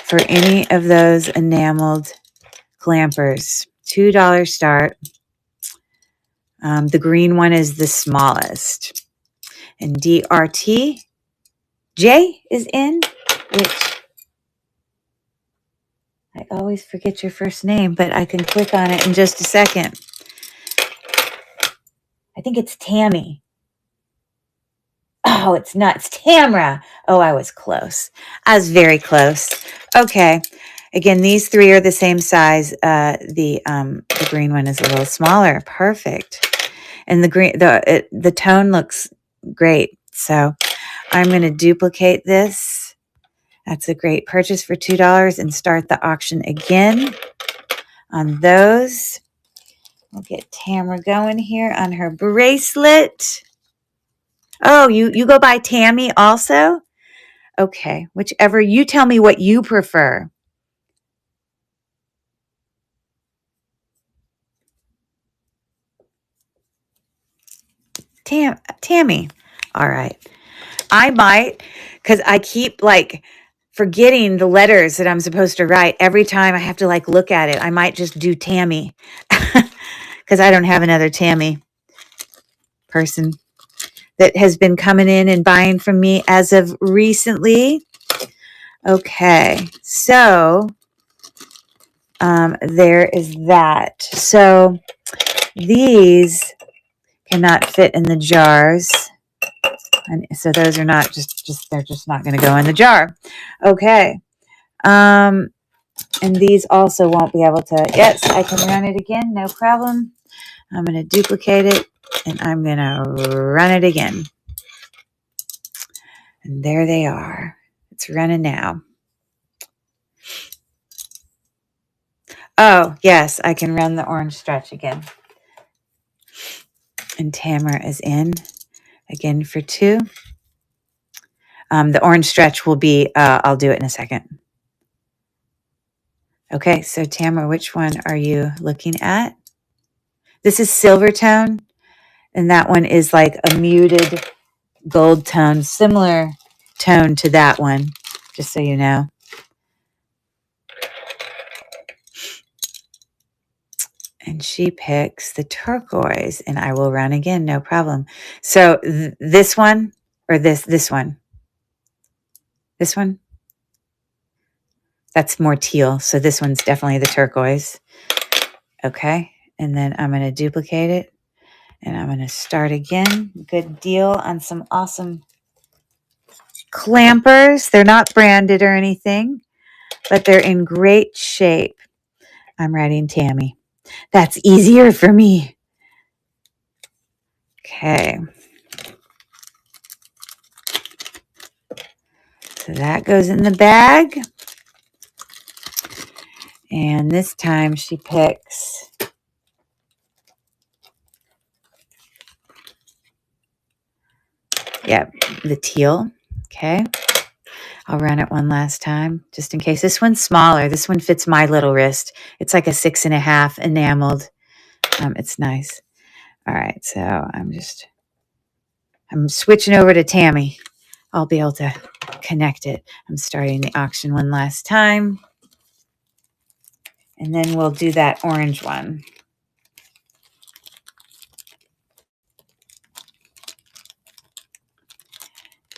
for any of those enameled clampers. $2 start. The green one is the smallest. And DRT J is in, which I always forget your first name, but I can click on it in just a second. I think it's Tammy. Oh, it's not. It's Tamra. Oh, I was close. I was very close. Okay. Again, these three are the same size. The green one is a little smaller. Perfect. And the tone looks great. So I'm going to duplicate this. That's a great purchase for $2 and start the auction again on those. We'll get Tamra going here on her bracelet. Oh, you go by Tammy also? Okay, whichever. You tell me what you prefer. Tammy. All right. I might, because I keep like forgetting the letters that I'm supposed to write. Every time I have to like look at it, I might just do Tammy because I don't have another Tammy person that has been coming in and buying from me as of recently. Okay, so there is that. So these cannot fit in the jars. And so those are not they're just not going to go in the jar. Okay. And these also won't be able to, yes, I can run it again. No problem. I'm going to duplicate it and I'm going to run it again. And there they are. It's running now. Oh, yes, I can run the orange stretch again. And Tamara is in again for $2. The orange stretch will be, I'll do it in a second. Okay, so Tamara, which one are you looking at? This is silver tone, and that one is like a muted gold tone, similar tone to that one, just so you know. And she picks the turquoise, and I will run again, no problem. So this one or this one? This one? That's more teal, so this one's definitely the turquoise. Okay, and then I'm going to duplicate it, and I'm going to start again. Good deal on some awesome clampers. They're not branded or anything, but they're in great shape. I'm writing Tammy. That's easier for me. Okay. So that goes in the bag. And this time she picks the teal. Okay. I'll run it one last time just in case. This one's smaller. This one fits my little wrist. It's like a 6 1/2 enameled. It's nice. All right. So I'm switching over to Tammy. I'll be able to connect it. I'm starting the auction one last time. And then we'll do that orange one.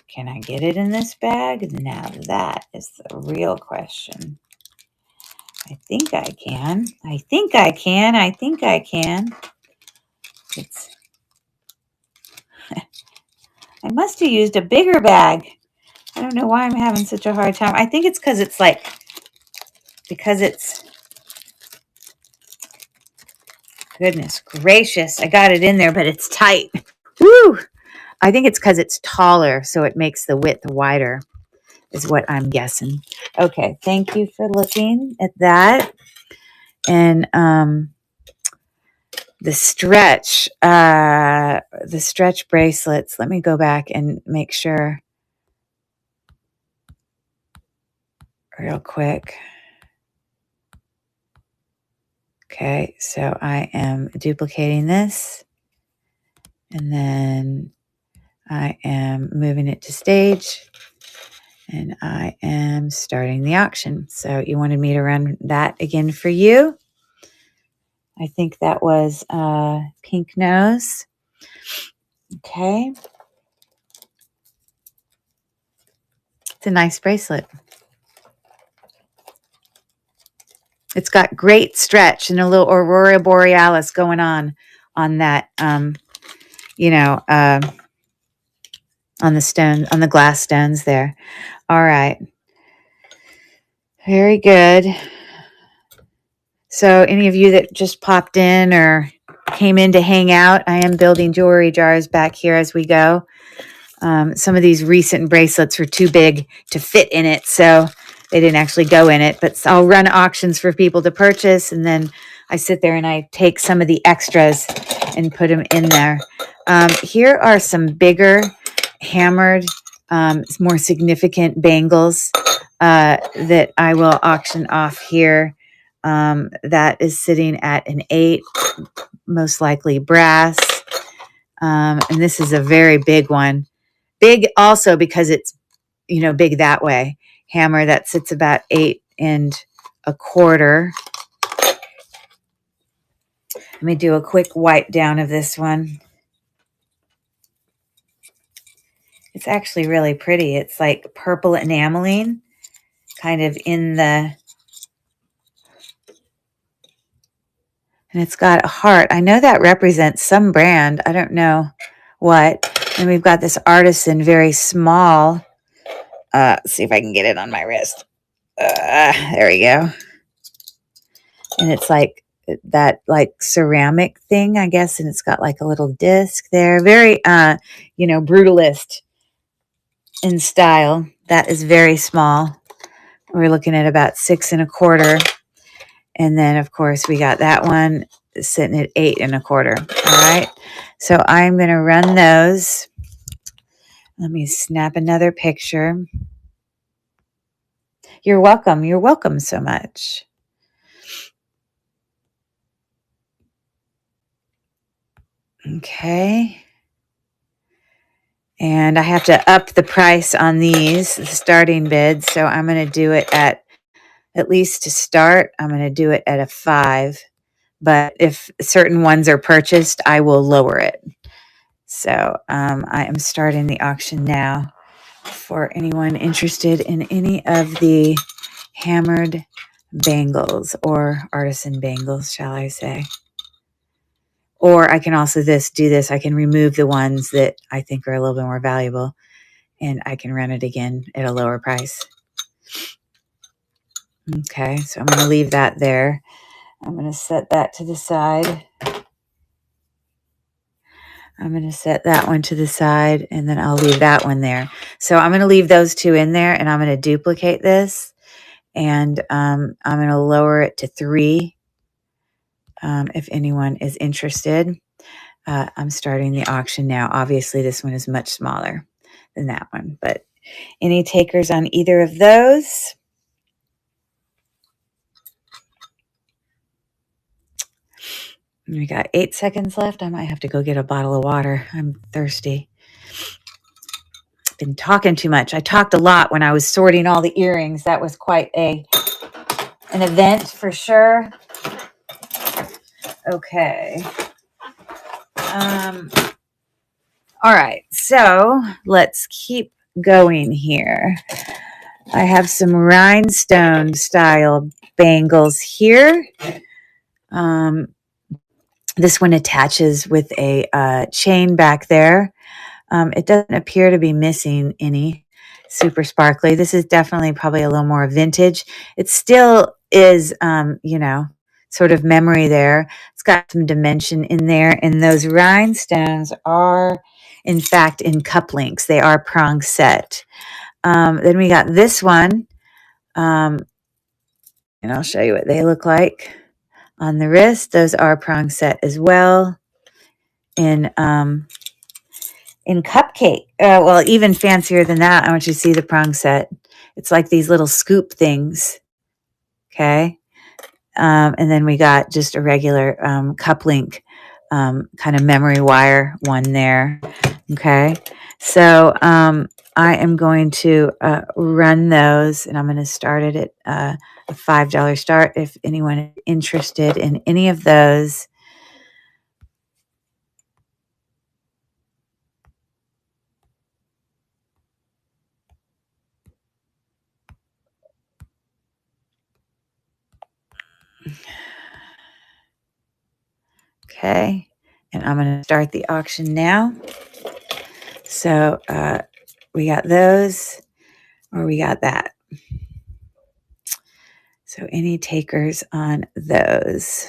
Can I get it in this bag? Now that is the real question. I think I can. I think I can. I think I can. I must have used a bigger bag. I don't know why I'm having such a hard time. I think it's because it's goodness gracious. I got it in there, but it's tight. Woo! I think it's because it's taller, so it makes the width wider, is what I'm guessing. Okay, thank you for looking at that. And the stretch bracelets. Let me go back and make sure real quick. Okay, so I am duplicating this, and then I am moving it to stage, and I am starting the auction. So you wanted me to run that again for you. I think that was Pink Nose. Okay. It's a nice bracelet. It's got great stretch and a little Aurora Borealis going on that, on the stone, on the glass stones there. All right. Very good. So any of you that just popped in or came in to hang out, I am building jewelry jars back here as we go. Some of these recent bracelets were too big to fit in it, so they didn't actually go in it. But I'll run auctions for people to purchase, and then I sit there and I take some of the extras and put them in there. Here are some bigger, hammered, more significant bangles that I will auction off here. That is sitting at an 8, most likely brass. And this is a very big one. Big also because it's, big that way. Hammer that sits about 8 1/4. Let me do a quick wipe down of this one. It's actually really pretty. It's like purple enameling, kind of in the, and it's got a heart. I know that represents some brand. I don't know what. And we've got this artisan, very small. Let's see if I can get it on my wrist. There we go. And it's like that, like ceramic thing, I guess. And it's got like a little disc there. Very, brutalist in style. That is very small. We're looking at about 6 1/4. And then, of course, we got that one sitting at 8 1/4. All right. So I'm going to run those. Let me snap another picture. You're welcome. You're welcome so much. Okay. And I have to up the price on these, the starting bids. So I'm going to do it at least to start, I'm going to do it at a 5. But if certain ones are purchased, I will lower it. So I am starting the auction now for anyone interested in any of the hammered bangles, or artisan bangles, shall I say. Or I can also do this. I can remove the ones that I think are a little bit more valuable, and I can run it again at a lower price. Okay, so I'm going to leave that there. I'm going to set that to the side. I'm going to set that one to the side, and then I'll leave that one there. So I'm going to leave those two in there, and I'm going to duplicate this, and I'm going to lower it to 3 if anyone is interested. I'm starting the auction now. Obviously, this one is much smaller than that one, but any takers on either of those? We got 8 seconds left. I might have to go get a bottle of water. I'm thirsty. been talking too much. I talked a lot when I was sorting all the earrings. That was quite an event for sure. Okay. All right. So let's keep going here. I have some rhinestone style bangles here. This one attaches with a chain back there. It doesn't appear to be missing any. Super sparkly. This is definitely probably a little more vintage. It still is, sort of memory there. It's got some dimension in there. And those rhinestones are, in fact, in cup links. They are prong set. Then we got this one. And I'll show you what they look like on the wrist. Those are prong set as well. In cupcake. Well, even fancier than that. I want you to see the prong set. It's like these little scoop things. Okay. And then we got just a regular cup link kind of memory wire one there. Okay. So I am going to run those, and I'm going to start it at a $5 start. If anyone is interested in any of those, okay, and I'm going to start the auction now. So we got those, or we got that. So any takers on those?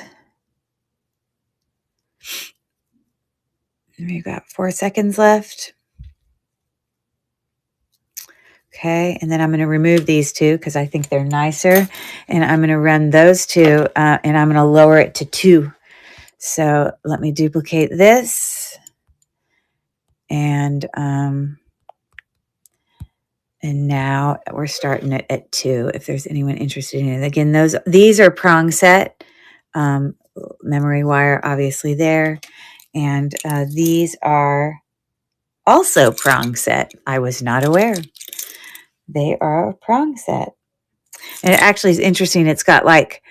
We've got 4 seconds left. Okay, and then I'm going to remove these two because I think they're nicer. And I'm going to run those two, and I'm going to lower it to 2. So let me duplicate this. And now we're starting it at 2 if there's anyone interested in it. Again, these are prong set. Memory wire obviously there. And these are also prong set. I was not aware. They are a prong set. And it actually is interesting. It's got like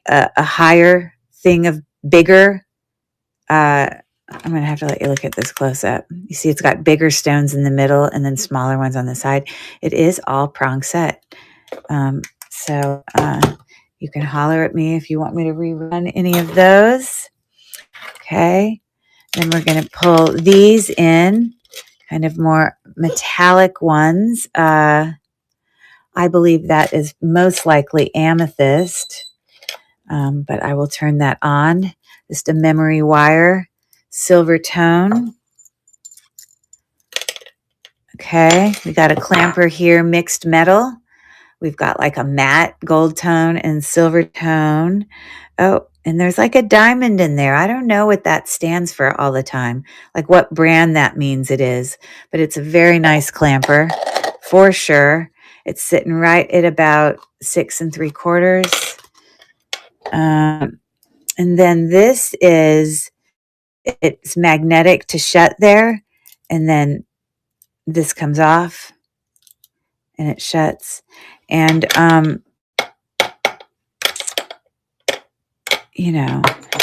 a higher thing of bigger. I'm going to have to let you look at this close up. You see it's got bigger stones in the middle and then smaller ones on the side. It is all prong set. So you can holler at me if you want me to rerun any of those. Okay. Then we're going to pull these in, kind of more metallic ones. I believe that is most likely amethyst, but I will turn that on. Just a memory wire, silver tone. Okay, we got a clamper here, mixed metal. We've got like a matte gold tone and silver tone. Oh, and there's like a diamond in there. I don't know what that stands for all the time, like what brand that means it is, but it's a very nice clamper for sure. It's sitting right at about 6 3/4. And then this it's magnetic to shut there. And then this comes off and it shuts. And,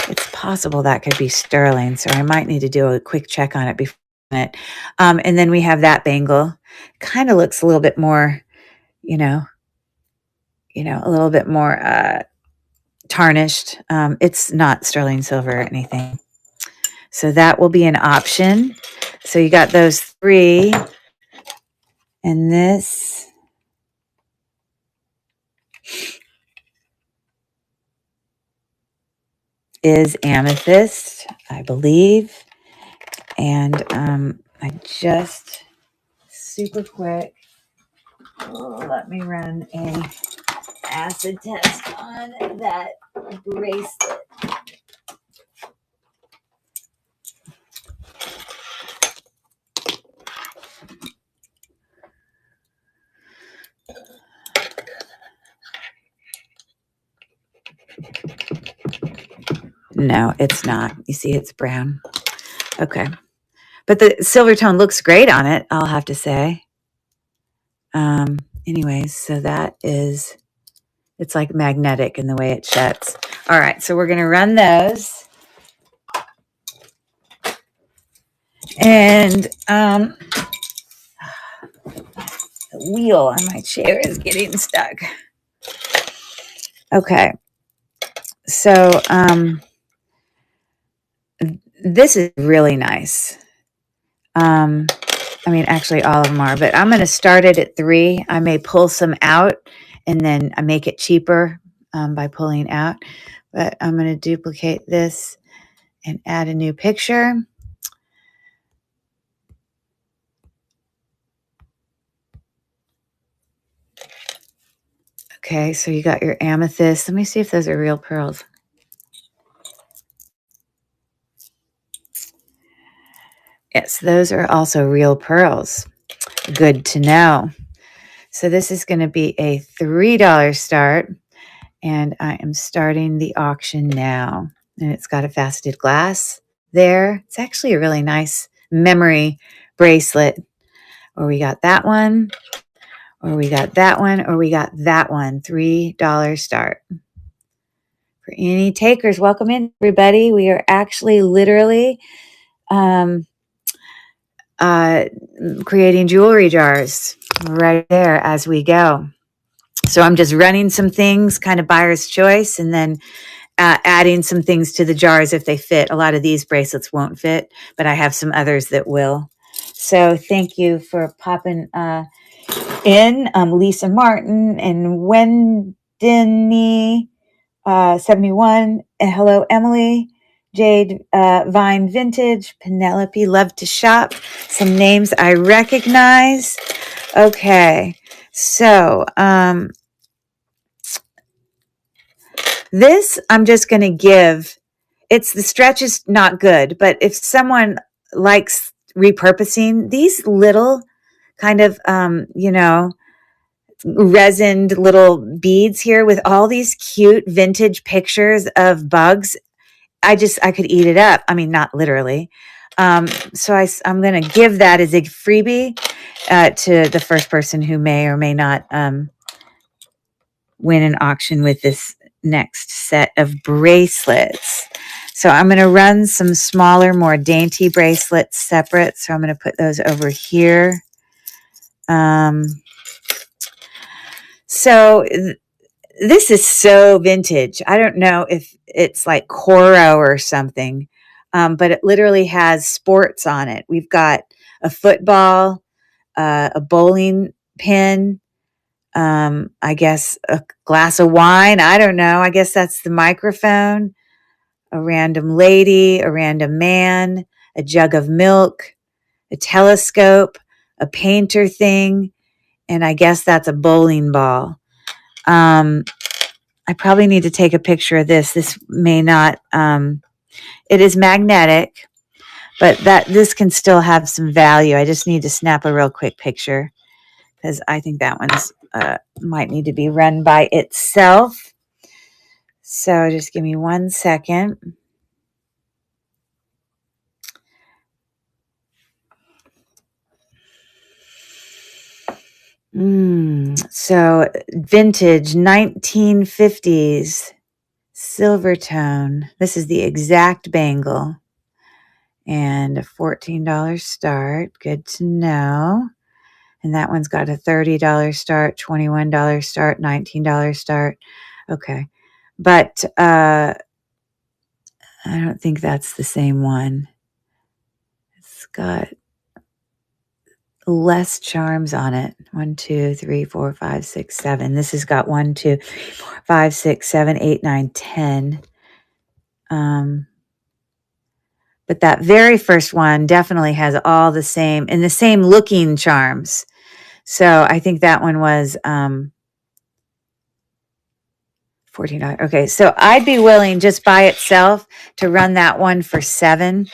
it's possible that could be sterling. So I might need to do a quick check on it before it. And then we have that bangle. Kind of looks a little bit more, a little bit more tarnished. It's not sterling silver or anything. So that will be an option. So you got those 3. And this is amethyst, I believe. And I just super quick, let me run a acid test on that bracelet. No, it's not. You see, it's brown. Okay. But the silver tone looks great on it, I'll have to say. Anyways, so that is, it's like magnetic in the way it shuts. All right, so we're going to run those. And the wheel on my chair is getting stuck. Okay. So this is really nice. I mean, actually all of them are, but I'm going to start it at 3. I may pull some out and then I make it cheaper by pulling out, but I'm going to duplicate this and add a new picture. Okay, so you got your amethyst. Let me see if those are real pearls. Yes, those are also real pearls. Good to know. So this is going to be a $3 start, and I am starting the auction now. And it's got a faceted glass there. It's actually a really nice memory bracelet. Or we got that one, or we got that one, or we got that one. $3 start. For any takers, welcome in, everybody. We are actually literally creating jewelry jars right there as we go. So I'm just running some things, kind of buyer's choice, and then adding some things to the jars if they fit. A lot of these bracelets won't fit, but I have some others that will. So thank you for popping in, Lisa Martin and Wendini 71. And hello, Emily. Jade Vine Vintage, Penelope Love to Shop. Some names I recognize. Okay, so this I'm just going to give. It's the stretch is not good, but if someone likes repurposing these little kind of resined little beads here with all these cute vintage pictures of bugs, I could eat it up. I mean, not literally. So I'm going to give that as a freebie to the first person who may or may not win an auction with this next set of bracelets. So I'm going to run some smaller, more dainty bracelets separate. So I'm going to put those over here. So this is so vintage. I don't know if it's like Coro or something, but it literally has sports on it. We've got a football, a bowling pin, I guess a glass of wine. I don't know. I guess that's the microphone, a random lady, a random man, a jug of milk, a telescope, a painter thing, and I guess that's a bowling ball. I probably need to take a picture of this. This may not, it is magnetic, but this can still have some value. I just need to snap a real quick picture because I think that one's might need to be run by itself. So just give me 1 second. So vintage 1950s silver tone. This is the exact bangle. And a $14 start. Good to know. And that one's got a $30 start, $21 start, $19 start. Okay. But I don't think that's the same one. It's got less charms on it. 1, 2, 3, 4, 5, 6, 7. This has got 1, 2, 3, 4, 5, 6, 7, 8, 9, 10. But that very first one definitely has all the same and the same looking charms. So I think that one was $14. Okay, so I'd be willing just by itself to run that one for $7.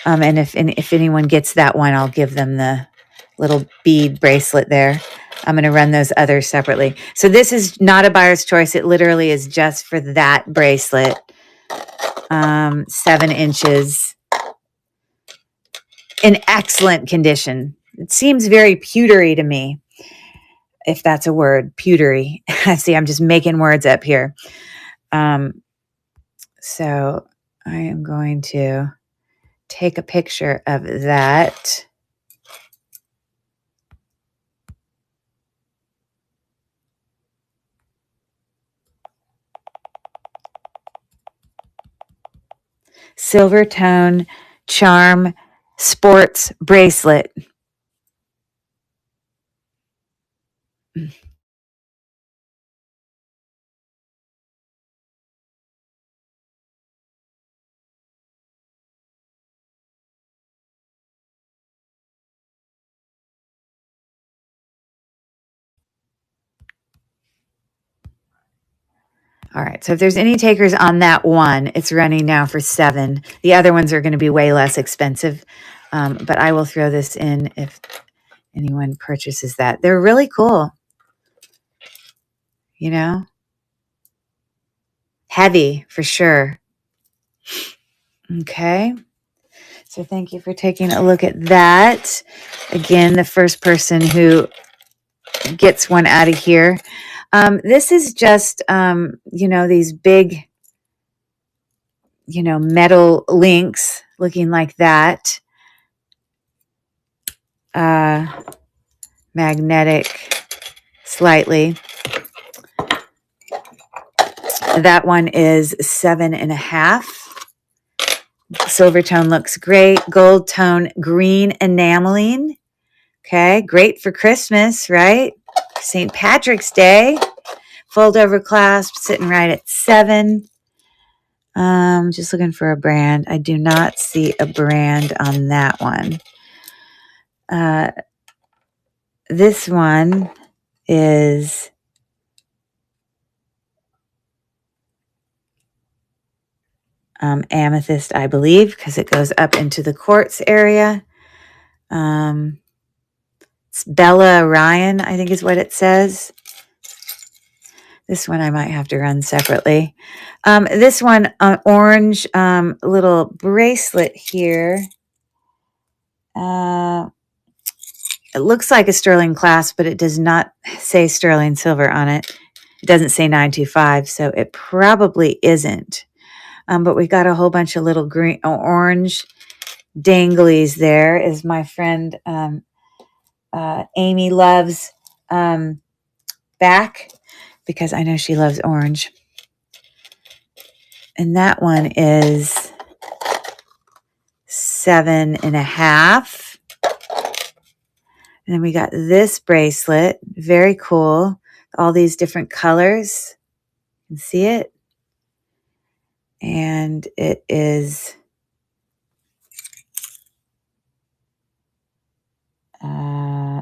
And if anyone gets that one, I'll give them the little bead bracelet there. I'm going to run those others separately. So this is not a buyer's choice. It literally is just for that bracelet. 7 inches. in excellent condition. It seems very pewtery to me, if that's a word, pewtery. See, I'm just making words up here. So I am going to take a picture of that. Silver tone charm sports bracelet. All right. So if there's any takers on that one, it's running now for $7. The other ones are going to be way less expensive. But I will throw this in if anyone purchases that. They're really cool. You know, heavy for sure. Okay. So thank you for taking a look at that. Again, the first person who gets one out of here. This is just, these big, metal links looking like that. Magnetic slightly. That one is 7.5. Silver tone looks great. Gold tone, green enameling. Okay, great for Christmas, right? St. Patrick's Day. Fold over clasp, sitting right at 7. Just looking for a brand. I do not see a brand on that one. This one is amethyst, I believe, because it goes up into the quartz area. It's Bella Orion, I think is what it says. This one I might have to run separately. This one, orange little bracelet here. It looks like a sterling clasp, but it does not say sterling silver on it. It doesn't say 925, so it probably isn't. But we got a whole bunch of little green, orange danglies there, as my friend Amy loves back, because I know she loves orange. And that one is 7.5. And then we got this bracelet, very cool. All these different colors. You can see it. And it is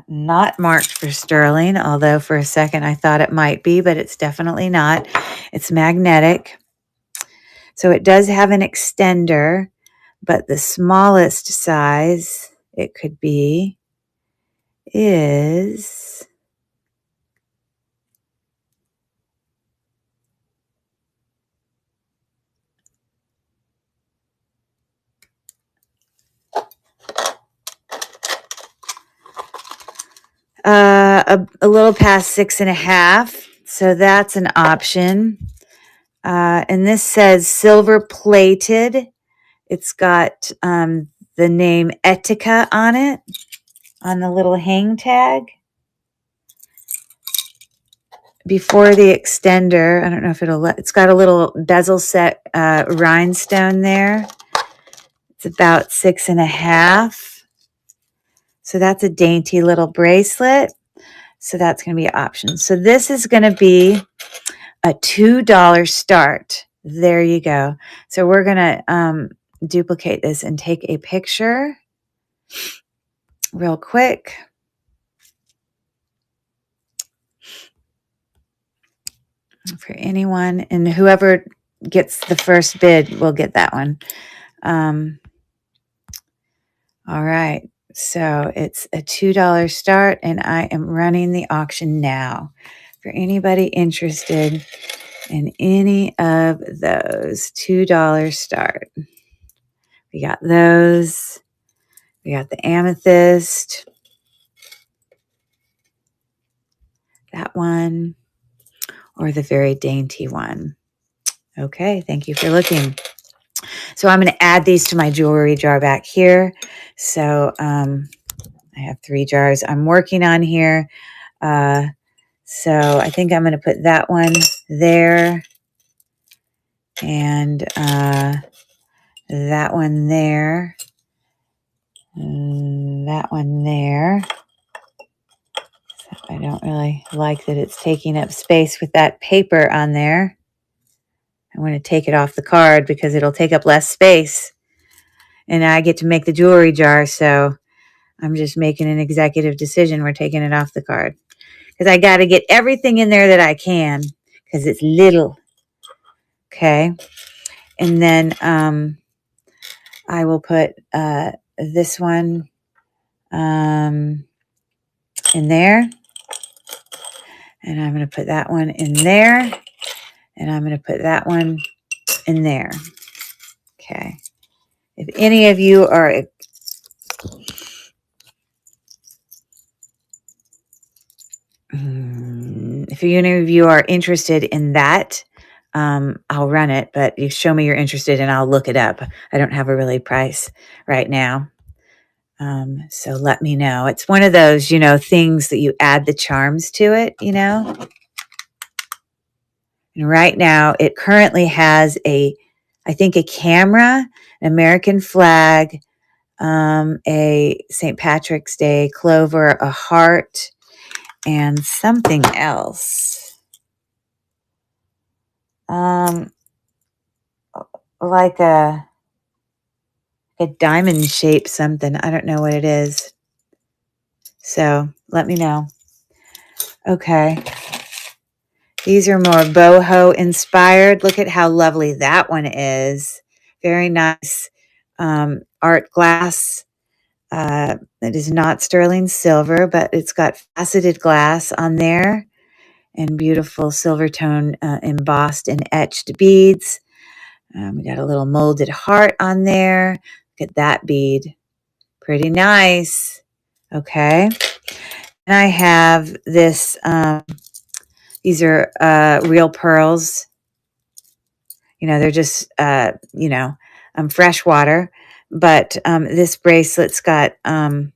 not marked for sterling, although for a second I thought it might be, but it's definitely not. It's magnetic. So it does have an extender, but the smallest size it could be is a little past 6.5. So that's an option. And this says silver plated. It's got the name Etika on it, on the little hang tag. Before the extender, I don't know if it's got a little bezel set rhinestone there. It's about 6.5. So that's a dainty little bracelet. So that's going to be an option. So this is going to be a $2 start. There you go. So we're going to duplicate this and take a picture real quick. For anyone, and whoever gets the first bid will get that one. All right. So it's a $2 start, and I am running the auction now. For anybody interested in any of those, $2 start. We got those. We got the amethyst, that one, or the very dainty one. Okay, thank you for looking. So I'm going to add these to my jewelry jar back here. So I have 3 jars I'm working on here. So I think I'm going to put that one there and that one there. That one there. So I don't really like that it's taking up space with that paper on there. I want to take it off the card because it'll take up less space. And I get to make the jewelry jar, so I'm just making an executive decision. We're taking it off the card. Because I got to get everything in there that I can because it's little. Okay. And then I will put this one in there. And I'm going to put that one in there. And I'm going to put that one in there. Okay. If any of you are interested in that, I'll run it, but you show me you're interested and I'll look it up. I don't have a really price right now. So let me know. It's one of those, things that you add the charms to it, And right now it currently has I think a camera, an American flag, a St. Patrick's Day clover, a heart, and something else. Like a diamond shape something. I don't know what it is. So let me know. Okay. These are more boho inspired. Look at how lovely that one is. Very nice art glass. It is not sterling silver, but it's got faceted glass on there and beautiful silver tone embossed and etched beads. We got a little molded heart on there. Look at that bead. Pretty nice. Okay. And I have this, these are real pearls. They're just, fresh water. But this bracelet's got, and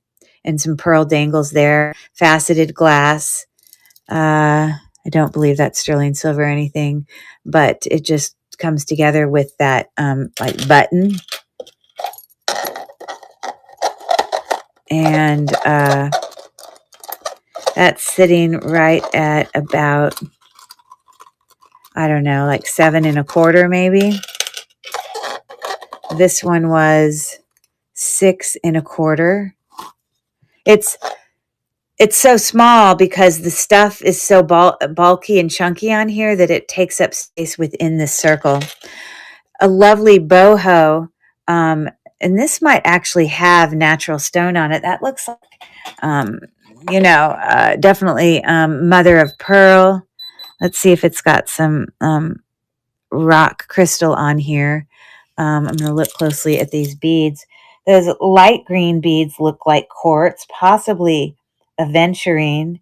some pearl dangles there, faceted glass. I don't believe that's sterling silver or anything, but it just comes together with that like button. And that's sitting right at about, I don't know, like 7 1/4 maybe. This one was 6 1/4. It's so small because the stuff is so bulky and chunky on here that it takes up space within this circle. A lovely boho, and this might actually have natural stone on it. That looks like, definitely mother of pearl. Let's see if it's got some rock crystal on here. I'm going to look closely at these beads. Those light green beads look like quartz, possibly aventurine.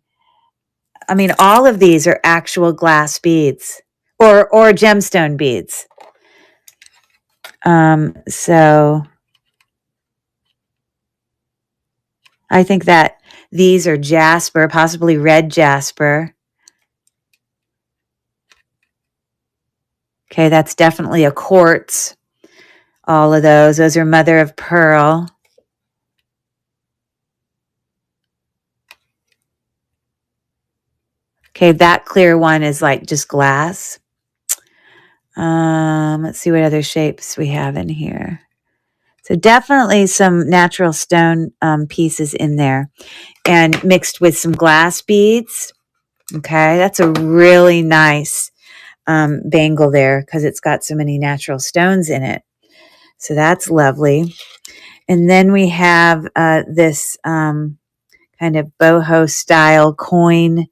I mean, all of these are actual glass beads or gemstone beads. So I think that these are jasper, possibly red jasper. Okay, that's definitely a quartz. All of those are mother of pearl. Okay, that clear one is like just glass. Let's see what other shapes we have in here. So definitely some natural stone pieces in there and mixed with some glass beads. Okay, that's a really nice bangle there because it's got so many natural stones in it. So that's lovely. And then we have this kind of boho style coin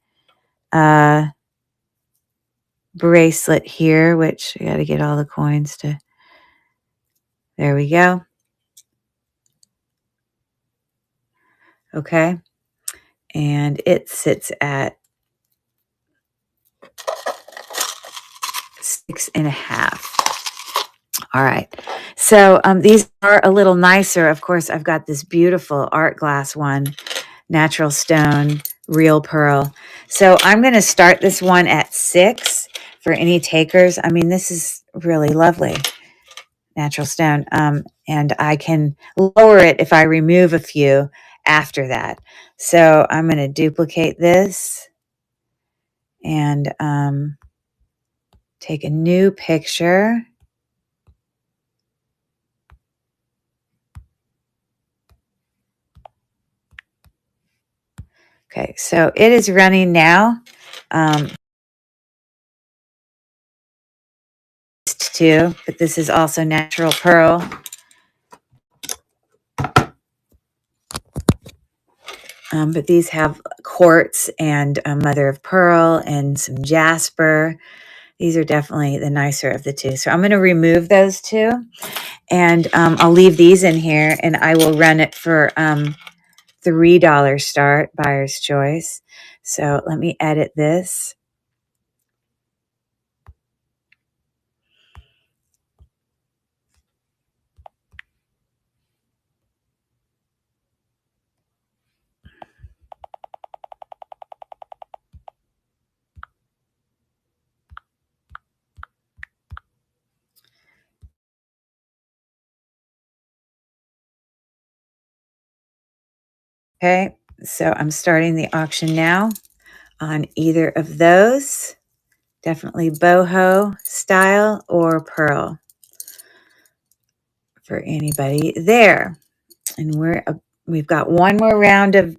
bracelet here, which I got to get all the coins to. There we go. Okay. And it sits at 6.5. All right. So these are a little nicer. Of course, I've got this beautiful art glass one, natural stone, real pearl. So I'm going to start this one at 6 for any takers. I mean, this is really lovely, natural stone. And I can lower it if I remove a few after that. So I'm going to duplicate this and take a new picture. Okay, so it is running now. Too, but this is also natural pearl. But these have quartz and mother of pearl and some jasper. These are definitely the nicer of the two. So I'm going to remove those two, and I'll leave these in here, and I will run it for $3 start, buyer's choice. So let me edit this. Okay, so I'm starting the auction now on either of those. Definitely boho style or pearl for anybody there. And we've got one more round of,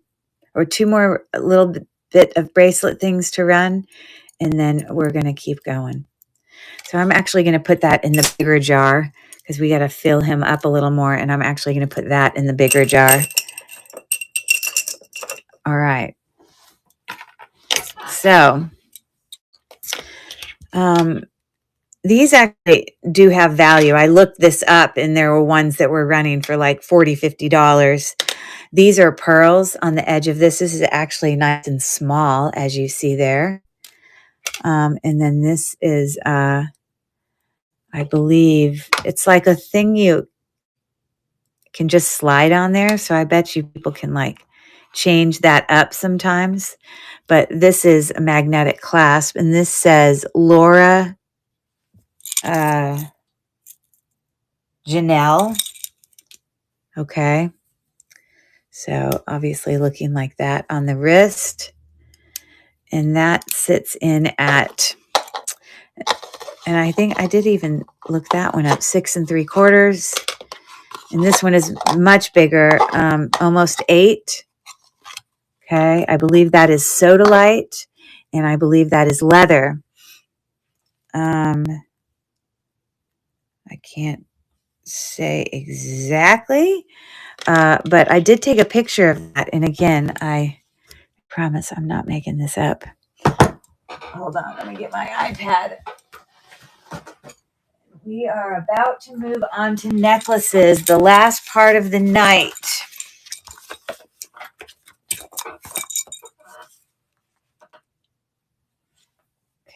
or two more little bit of bracelet things to run, and then we're going to keep going. So I'm actually going to put that in the bigger jar because we got to fill him up a little more, and I'm actually going to put that in the bigger jar. All right. So these actually do have value. I looked this up, and there were ones that were running for like $40, $50. These are pearls on the edge of this. This is actually nice and small, as you see there. And then this is, I believe, it's like a thing you can just slide on there. So I bet you people can like change that up sometimes. But this is a magnetic clasp, and this says Laura Janelle. Okay. So obviously looking like that on the wrist. And that sits in at, and I think I did even look that one up, 6 3/4. And this one is much bigger, almost 8. Okay. I believe that is sodalite, and I believe that is leather. I can't say exactly, but I did take a picture of that. And again, I promise I'm not making this up. Hold on, let me get my iPad. We are about to move on to necklaces, the last part of the night.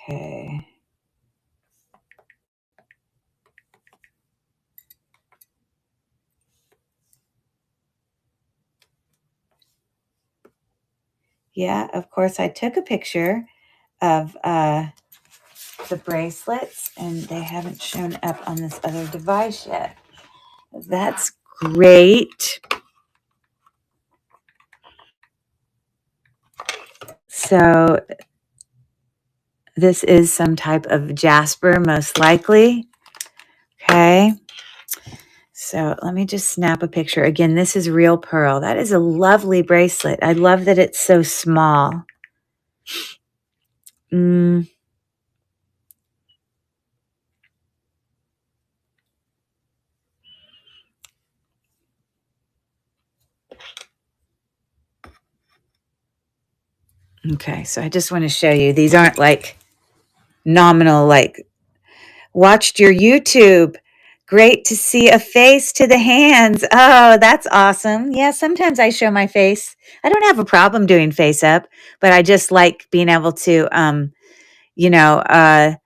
Okay. Yeah, of course, I took a picture of the bracelets, and they haven't shown up on this other device yet. That's great. So this is some type of jasper, most likely. Okay. So let me just snap a picture. Again, this is real pearl. That is a lovely bracelet. I love that it's so small. Okay, so I just want to show you. These aren't like nominal, like watched your YouTube Great to see a face to the hands. Oh, that's awesome. Yeah, sometimes I show my face. I don't have a problem doing face up, but I just like being able to, you know,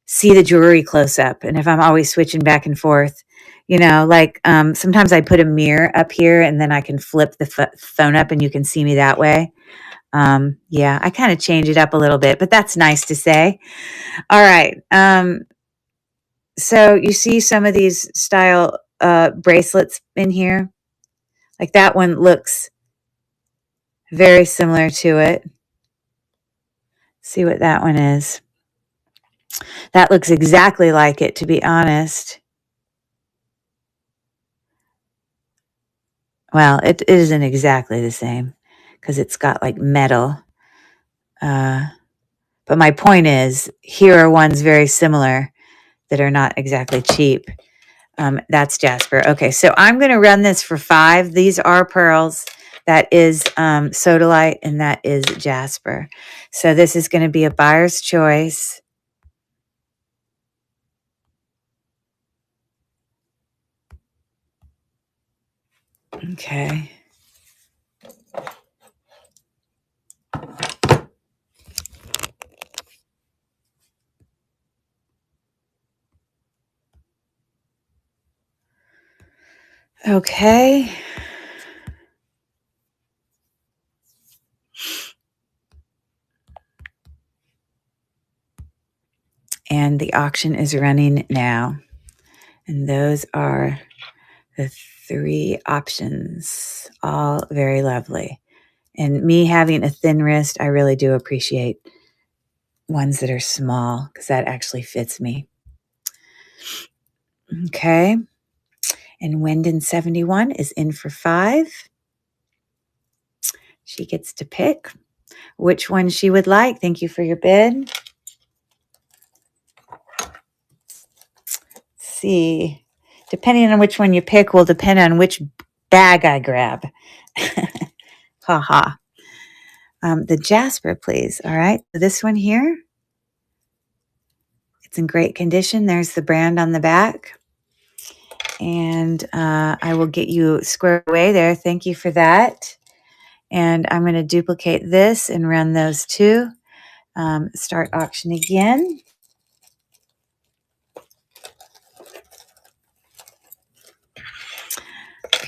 see the jewelry close up. And if I'm always switching back and forth, like sometimes I put a mirror up here and then I can flip the phone up and you can see me that way. Yeah, I kind of change it up a little bit, but that's nice to say. All right. So you see some of these style bracelets in here? Like that one looks very similar to it. See what that one is. That looks exactly like it, to be honest. Well, it isn't exactly the same because it's got like metal. But my point is, here are ones very similar that are not exactly cheap. That's Jasper. Okay, so I'm going to run this for 5. These are pearls. That is sodalite, and that is Jasper. So this is going to be a buyer's choice. Okay. Okay. And the auction is running now. And those are the 3 options, all very lovely. And me having a thin wrist, I really do appreciate ones that are small because that actually fits me. Okay. And Wendon 71 is in for 5. She gets to pick which one she would like. Thank you for your bid. Let's see. Depending on which one you pick will depend on which bag I grab. Ha ha. The Jasper, please. All right. This one here. It's in great condition. There's the brand on the back. And I will get you squared away there. Thank you for that. And I'm going to duplicate this and run those 2. Start auction again.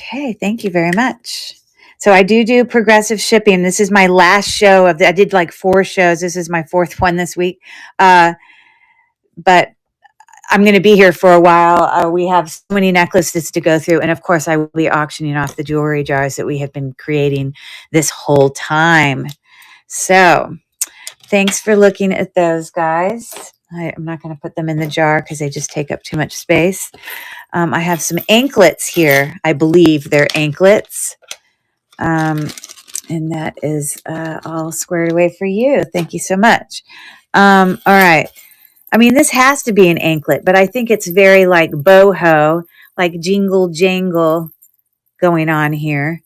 Okay, thank you very much. So I do progressive shipping. This is my last show I did like 4 shows. This is my 4th one this week. But I'm going to be here for a while. We have so many necklaces to go through. And of course, I will be auctioning off the jewelry jars that we have been creating this whole time. So thanks for looking at those, guys. I'm not going to put them in the jar because they just take up too much space. I have some anklets here. I believe they're anklets. And that is all squared away for you. Thank you so much. All right. I mean, this has to be an anklet, but I think it's very like boho, like jingle jangle going on here.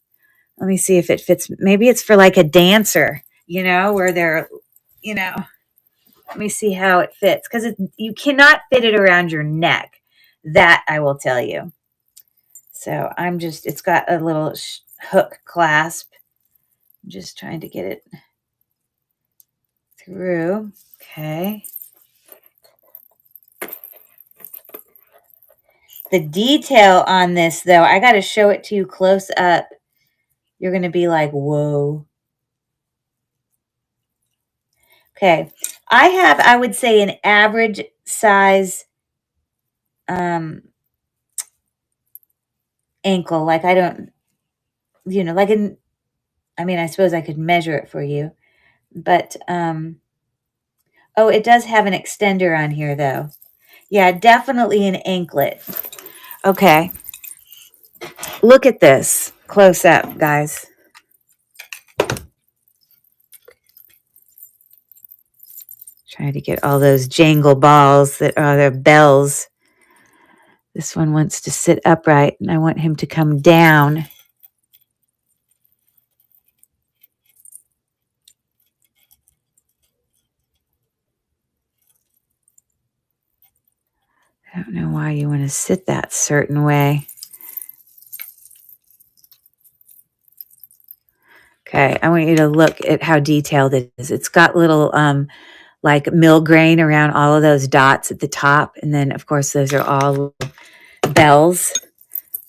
Let me see if it fits. Maybe it's for like a dancer, where they're, let me see how it fits because you cannot fit it around your neck. That I will tell you. So it's got a little hook clasp. I'm just trying to get it through. Okay. The detail on this, though, I got to show it to you close up. You're going to be like, whoa. Okay. I would say, an average size ankle. Like, I don't, I suppose I could measure it for you. But, it does have an extender on here, though. Yeah, definitely an anklet. Okay. Look at this close up, guys. Trying to get all those jangle balls that are their bells. This one wants to sit upright, and I want him to come down. I don't know why you want to sit that certain way. Okay, I want you to look at how detailed it is. It's got little like mill grain around all of those dots at the top. And then, of course, those are all bells.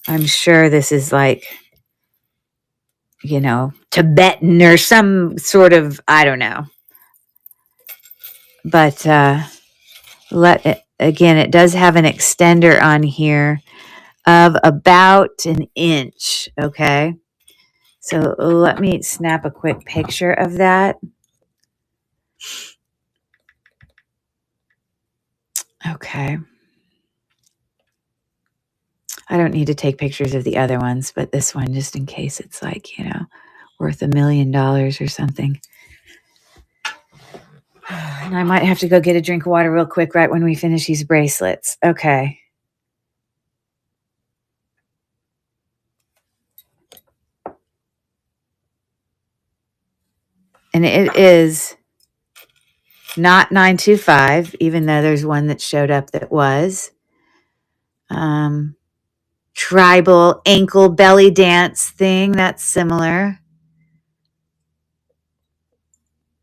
I'm sure this is like, you know, Tibetan or some sort of, I don't know. But again, it does have an extender on here of about an inch. Okay. So let me snap a quick picture of that. Okay. I don't need to take pictures of the other ones, but this one, just in case it's like, you know, worth $1 million or something. And I might have to go get a drink of water real quick right when we finish these bracelets. Okay. And it is not 925, even though there's one that showed up that was. Tribal ankle belly dance thing. That's similar.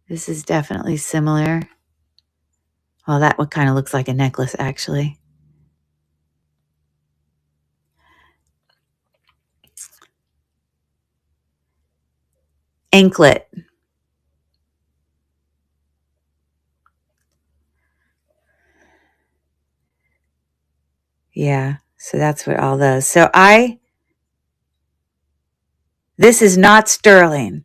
This is definitely similar. Well, that one kind of looks like a necklace, actually. Anklet. Yeah, so that's what all those. So this is not sterling.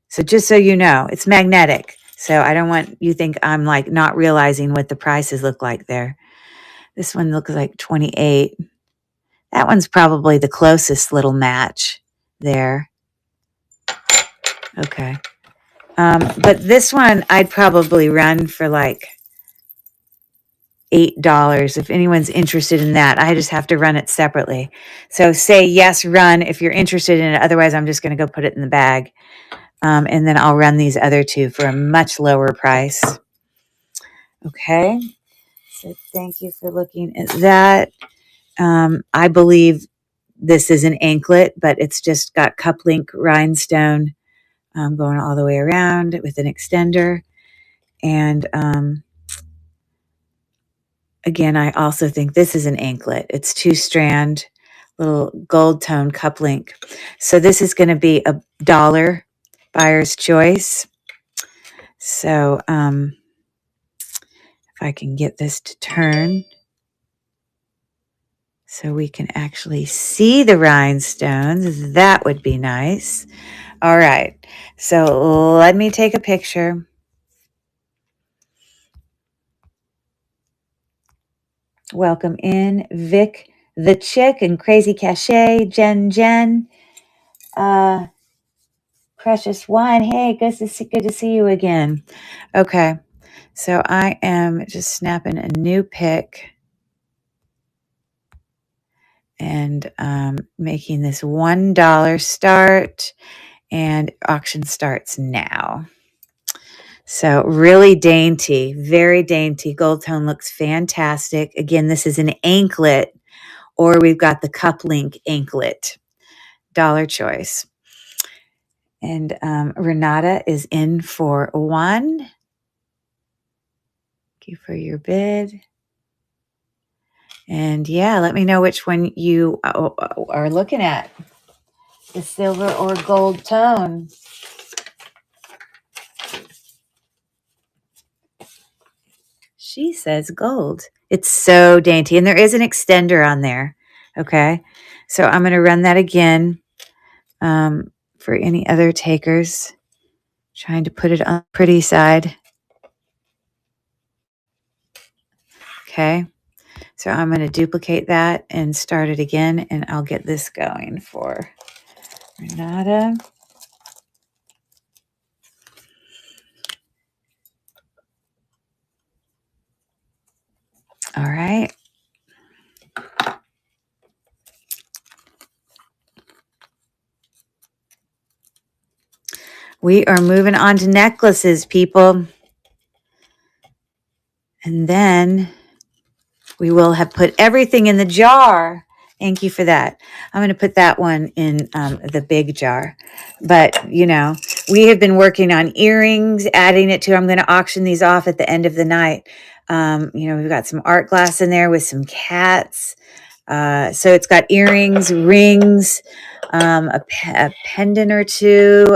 So just so you know, it's magnetic. So I don't want you think I'm like not realizing what the prices look like there. This one looks like 28. That one's probably the closest little match there. Okay. But this one I'd probably run for like $8 if anyone's interested in that. I just have to run it separately. So say yes, run if you're interested in it. Otherwise, I'm just going to go put it in the bag. And then I'll run these other two for a much lower price. Okay. So thank you for looking at that. I believe this is an anklet, but it's just got cup link rhinestone going all the way around with an extender. And again, I also think this is an anklet. It's 2-strand, little gold tone cup link. So this is going to be $1 buyer's choice. So if I can get this to turn so we can actually see the rhinestones, that would be nice. All right. So let me take a picture. Welcome in, Vic the Chick and Crazy Cachet, Jen, Precious One. Hey, good to see you again. Okay, so I am just snapping a new pic and making this $1 start, and auction starts now. So really dainty, very dainty. Gold tone looks fantastic. Again, this is an anklet, or we've got the cup link anklet. $1 choice. And Renata is in for $1. Thank you for your bid. And yeah, let me know which one you are looking at. The silver or gold tone. She says gold. It's so dainty. And there is an extender on there. Okay. So I'm going to run that again for any other takers. Trying to put it on the pretty side. Okay. So I'm going to duplicate that and start it again. And I'll get this going for Renata. All right. We are moving on to necklaces, people. And then We will have put everything in the jar. Thank you for that. I'm going to put that one in the big jar. But, you know, we have been working on earrings, adding it to, I'm going to auction these off at the end of the night. You know, we've got some art glass in there with some cats. So it's got earrings, rings, a pendant or two,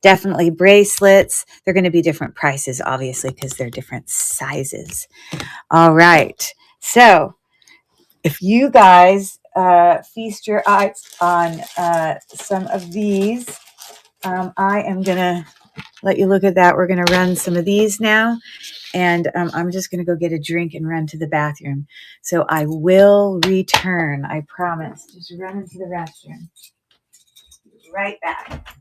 definitely bracelets. They're going to be different prices, obviously, because they're different sizes. All right. So if you guys feast your eyes on some of these, I am going to let you look at that. We're going to run some of these now. And I'm just going to go get a drink and run to the bathroom. So I will return. I promise. Just run into the restroom. Right back.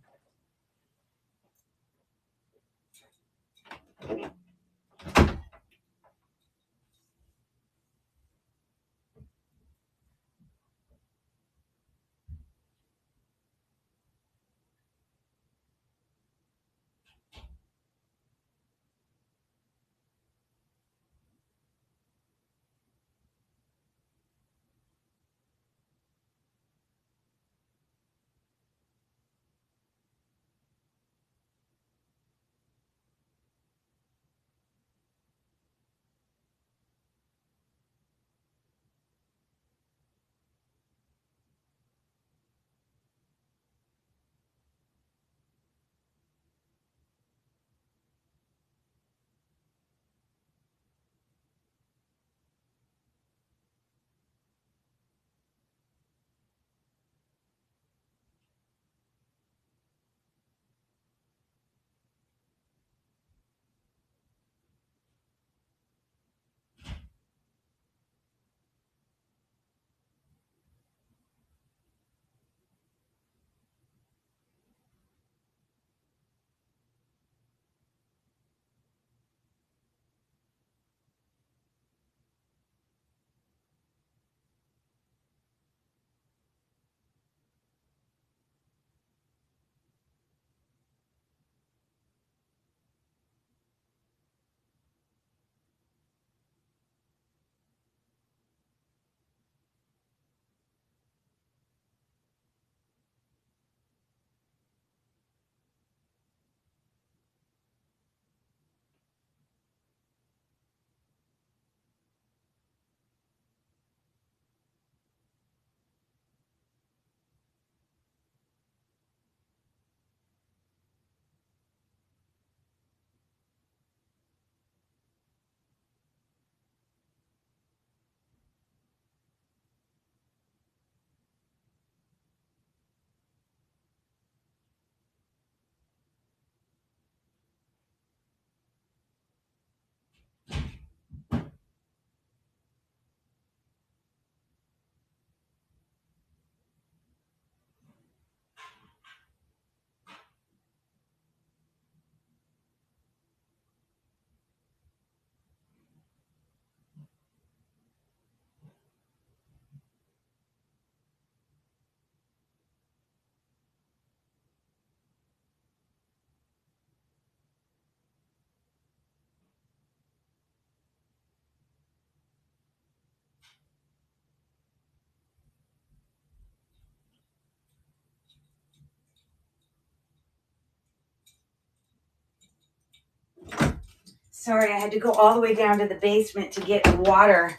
Sorry, I had to go all the way down to the basement to get a water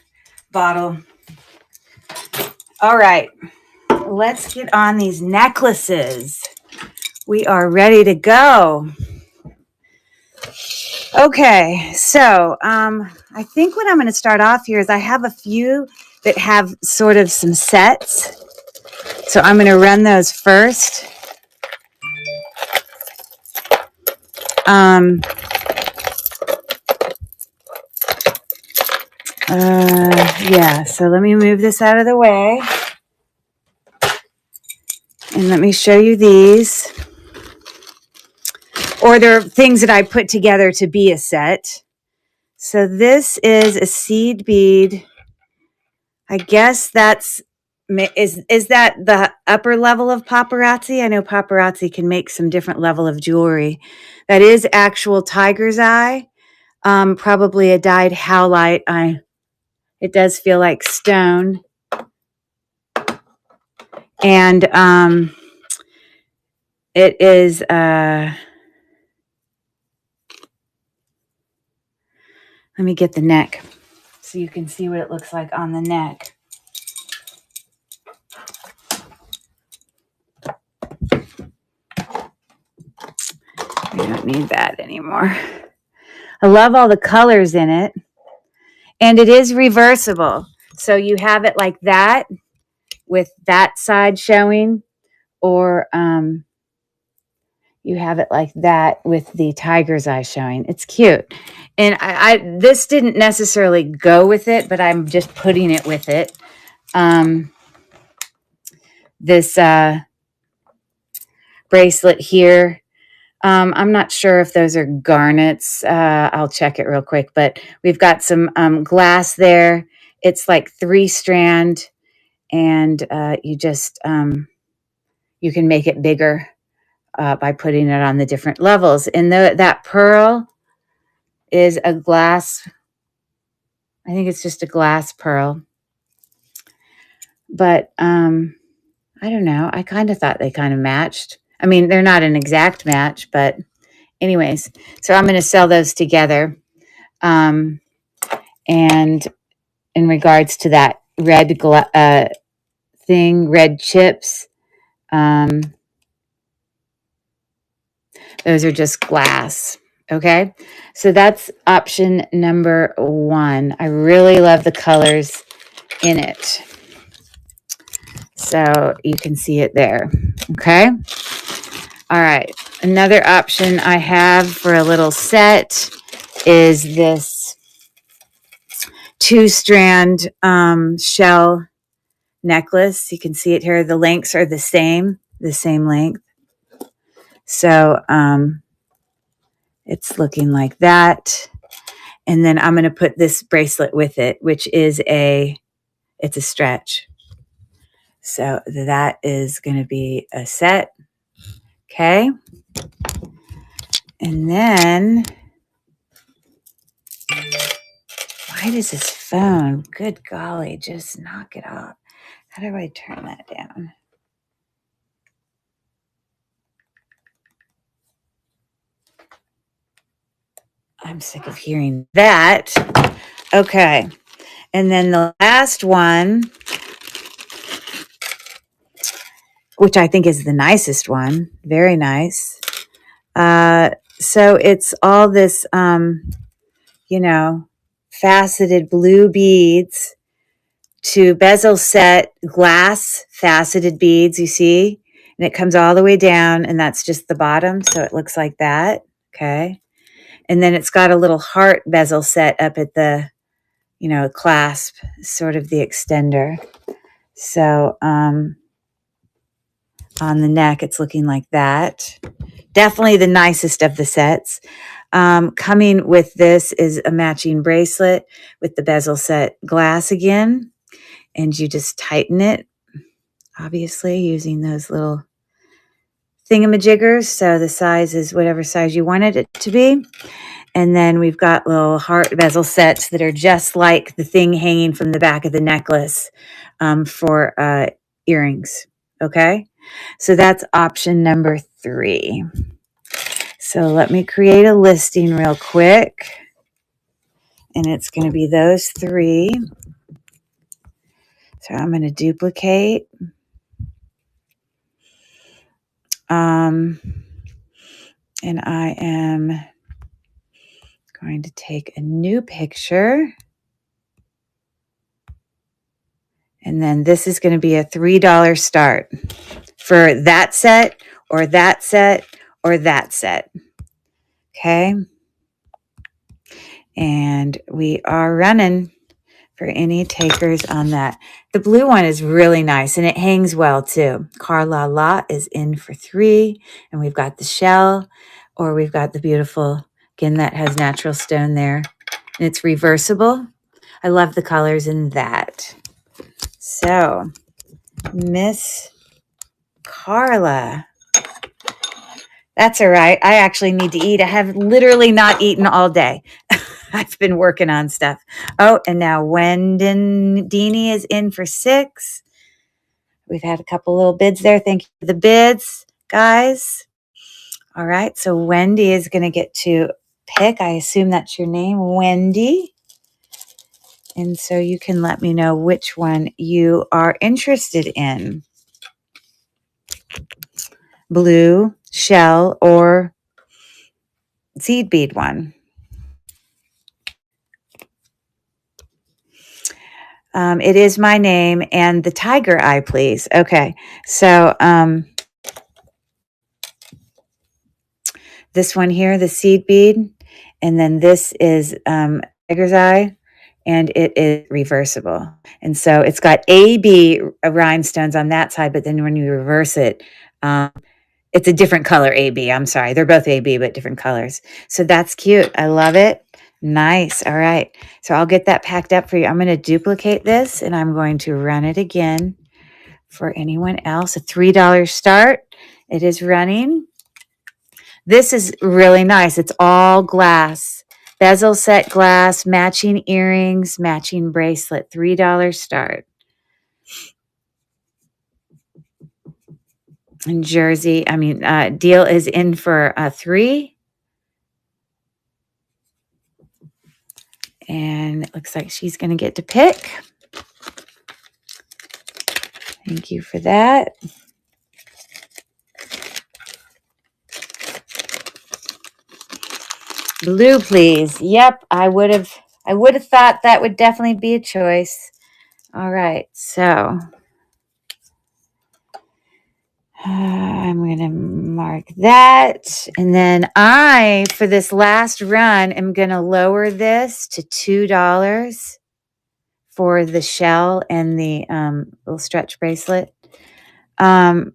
bottle. All right. Let's get on these necklaces. We are ready to go. Okay, so I think what I'm going to start off here is I have a few that have sort of some sets. So I'm going to run those first. Yeah, so let me move this out of the way. And let me show you these. Or they're things that I put together to be a set. So this is a seed bead. I guess that's, is that the upper level of paparazzi? I know paparazzi can make some different level of jewelry. That is actual tiger's eye. Probably a dyed howlite. It does feel like stone. And it is, let me get the neck so you can see what it looks like on the neck. We don't need that anymore. I love all the colors in it. And it is reversible. So you have it like that with that side showing, or you have it like that with the tiger's eye showing. It's cute. And I this didn't necessarily go with it, but I'm just putting it with it. This bracelet here. I'm not sure if those are garnets. I'll check it real quick, but we've got some glass there. It's like 3-strand, and you just, you can make it bigger by putting it on the different levels. And that pearl is a glass, I think it's just a glass pearl. But I don't know. I kind of thought they kind of matched. I mean, they're not an exact match, but anyways. So I'm going to sell those together. And in regards to that red thing, red chips, those are just glass. Okay. So that's option number 1. I really love the colors in it. So you can see it there. Okay. All right. Another option I have for a little set is this 2-strand shell necklace. You can see it here. The lengths are the same length. So it's looking like that. And then I'm going to put this bracelet with it, which is it's a stretch. So that is going to be a set. Okay. And then, why does this phone, good golly, just knock it off? How do I turn that down? I'm sick of hearing that. Okay. And then the last one, which I think is the nicest one, very nice. So it's all this, faceted blue beads to bezel set glass faceted beads, you see? And it comes all the way down, and that's just the bottom. So it looks like that. Okay. And then it's got a little heart bezel set up at the, clasp, sort of the extender. So on the neck, it's looking like that. Definitely the nicest of the sets. Coming with this is a matching bracelet with the bezel set glass again. And you just tighten it, obviously, using those little thingamajiggers. So the size is whatever size you wanted it to be. And then we've got little heart bezel sets that are just like the thing hanging from the back of the necklace for earrings. Okay. So that's option number 3. So let me create a listing real quick. And it's going to be those 3. So I'm going to duplicate. And I am going to take a new picture. And then this is going to be a $3 start for that set or that set or that set. Okay. And we are running for any takers on that. The blue one is really nice and it hangs well too. Carla La is in for 3. And we've got the shell, or we've got the beautiful, again, that has natural stone there. And it's reversible. I love the colors in that. So, Miss Carla. That's all right. I actually need to eat. I have literally not eaten all day. I've been working on stuff. Oh, and now Wendini is in for 6. We've had a couple little bids there. Thank you for the bids, guys. All right, so Wendy is going to get to pick. I assume that's your name, Wendy. And so you can let me know which one you are interested in. Blue, shell, or seed bead one. It is my name and the tiger eye, please. Okay, so this one here, the seed bead, and then this is tiger's eye, and it is reversible. And so it's got AB rhinestones on that side, but then when you reverse it, it's a different color AB. I'm sorry. They're both AB, but different colors. So that's cute. I love it. Nice. All right. So I'll get that packed up for you. I'm going to duplicate this and I'm going to run it again for anyone else. A $3 start. It is running. This is really nice. It's all glass. Bezel set glass, matching earrings, matching bracelet. $3 start. And Jersey, deal is in for 3. And it looks like she's going to get to pick. Thank you for that. Blue, please. Yep, I would have thought that would definitely be a choice. All right, so I'm going to mark that. And then for this last run, am going to lower this to $2 for the shell and the little stretch bracelet. I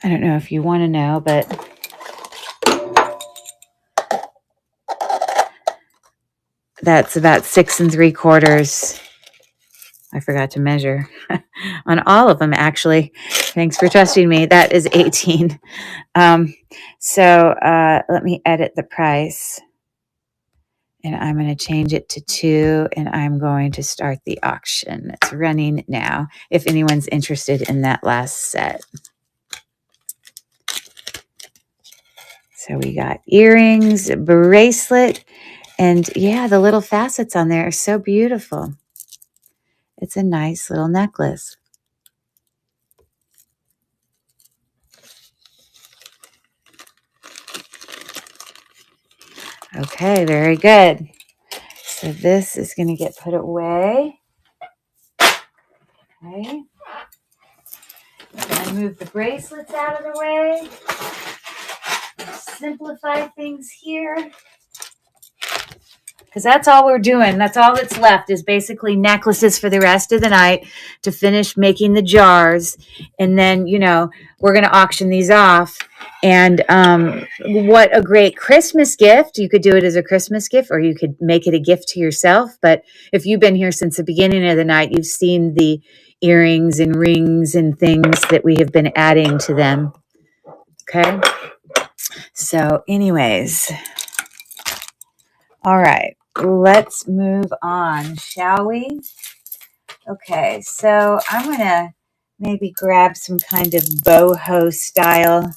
don't know if you want to know, but that's about 6 3/4. I forgot to measure on all of them, actually. Thanks for trusting me. That is 18. So let me edit the price. And I'm going to change it to 2, and I'm going to start the auction. It's running now, if anyone's interested in that last set. So we got earrings, bracelet, and yeah, the little facets on there are so beautiful. It's a nice little necklace. Okay, very good. So this is going to get put away. Okay. I'm going to move the bracelets out of the way. Simplify things here. Because that's all we're doing. That's all that's left is basically necklaces for the rest of the night to finish making the jars. And then, we're going to auction these off. And what a great Christmas gift. You could do it as a Christmas gift, or you could make it a gift to yourself. But if you've been here since the beginning of the night, you've seen the earrings and rings and things that we have been adding to them. Okay. So anyways, all right. Let's move on, shall we? Okay, so I'm going to maybe grab some kind of boho style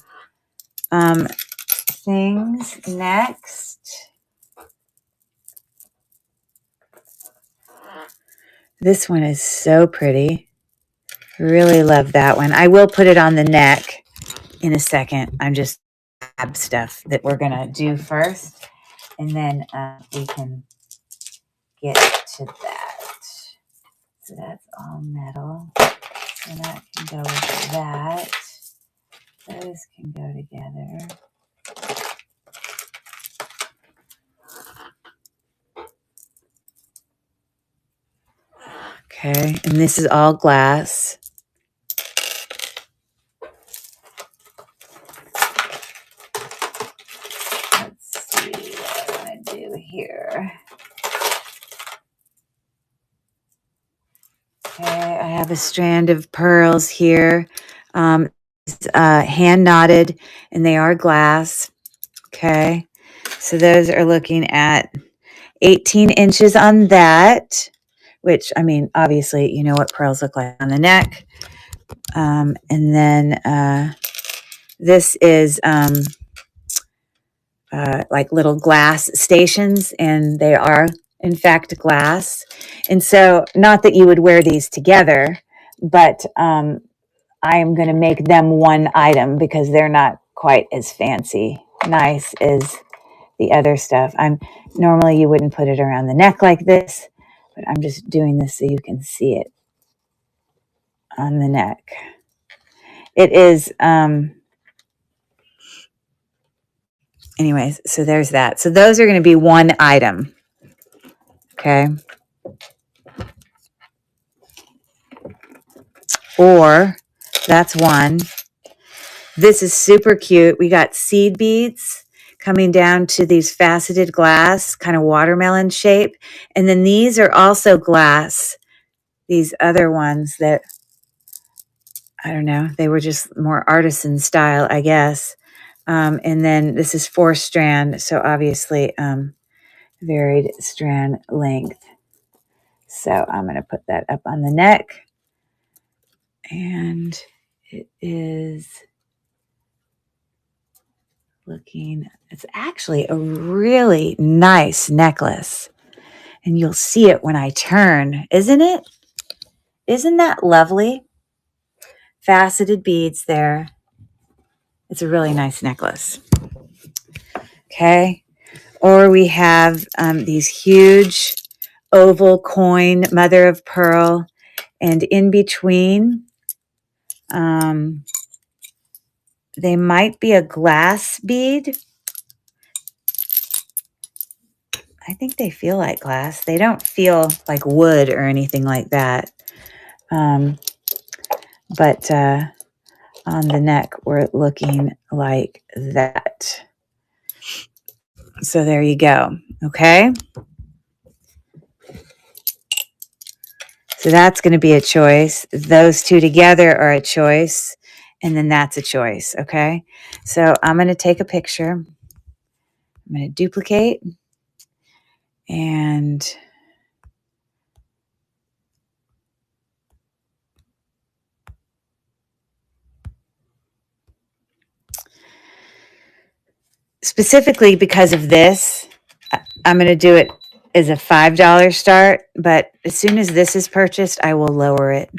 things next. This one is so pretty. Really love that one. I will put it on the neck in a second. I'm just grab stuff that we're going to do first, and then we can get to that. So that's all metal. So that can go with that. Those can go together. Okay, and this is all glass. Let's see what I'm going to do here. Okay, I have a strand of pearls here. Hand knotted, and they are glass. Okay. So those are looking at 18 inches on that, which, I mean, obviously, you know what pearls look like on the neck. And then this is like little glass stations, and they are, in fact, glass. And so, not that you would wear these together, but I am going to make them one item because they're not quite as fancy, nice as the other stuff. I'm normally you wouldn't put it around the neck like this, but I'm just doing this so you can see it on the neck. It is anyways, so there's that. So those are going to be one item. Okay. Or that's one. This is super cute. We got seed beads coming down to these faceted glass, kind of watermelon shape. And then these are also glass. These other ones that, I don't know, they were just more artisan style, I guess. And then this is 4-strand, so obviously varied strand length. So I'm going to put that up on the neck. And it is looking, it's actually a really nice necklace. And you'll see it when I turn, isn't it? Isn't that lovely? Faceted beads there. It's a really nice necklace. Okay. Or we have these huge oval coin, mother of pearl, and in between, they might be a glass bead. I think they feel like glass. They don't feel like wood or anything like that. But on the neck, we're looking like that. So there you go. Okay. So that's going to be a choice. Those two together are a choice. And then that's a choice. Okay. So I'm going to take a picture. I'm going to duplicate. And specifically because of this, I'm going to do it as a $5 start. But as soon as this is purchased, I will lower it.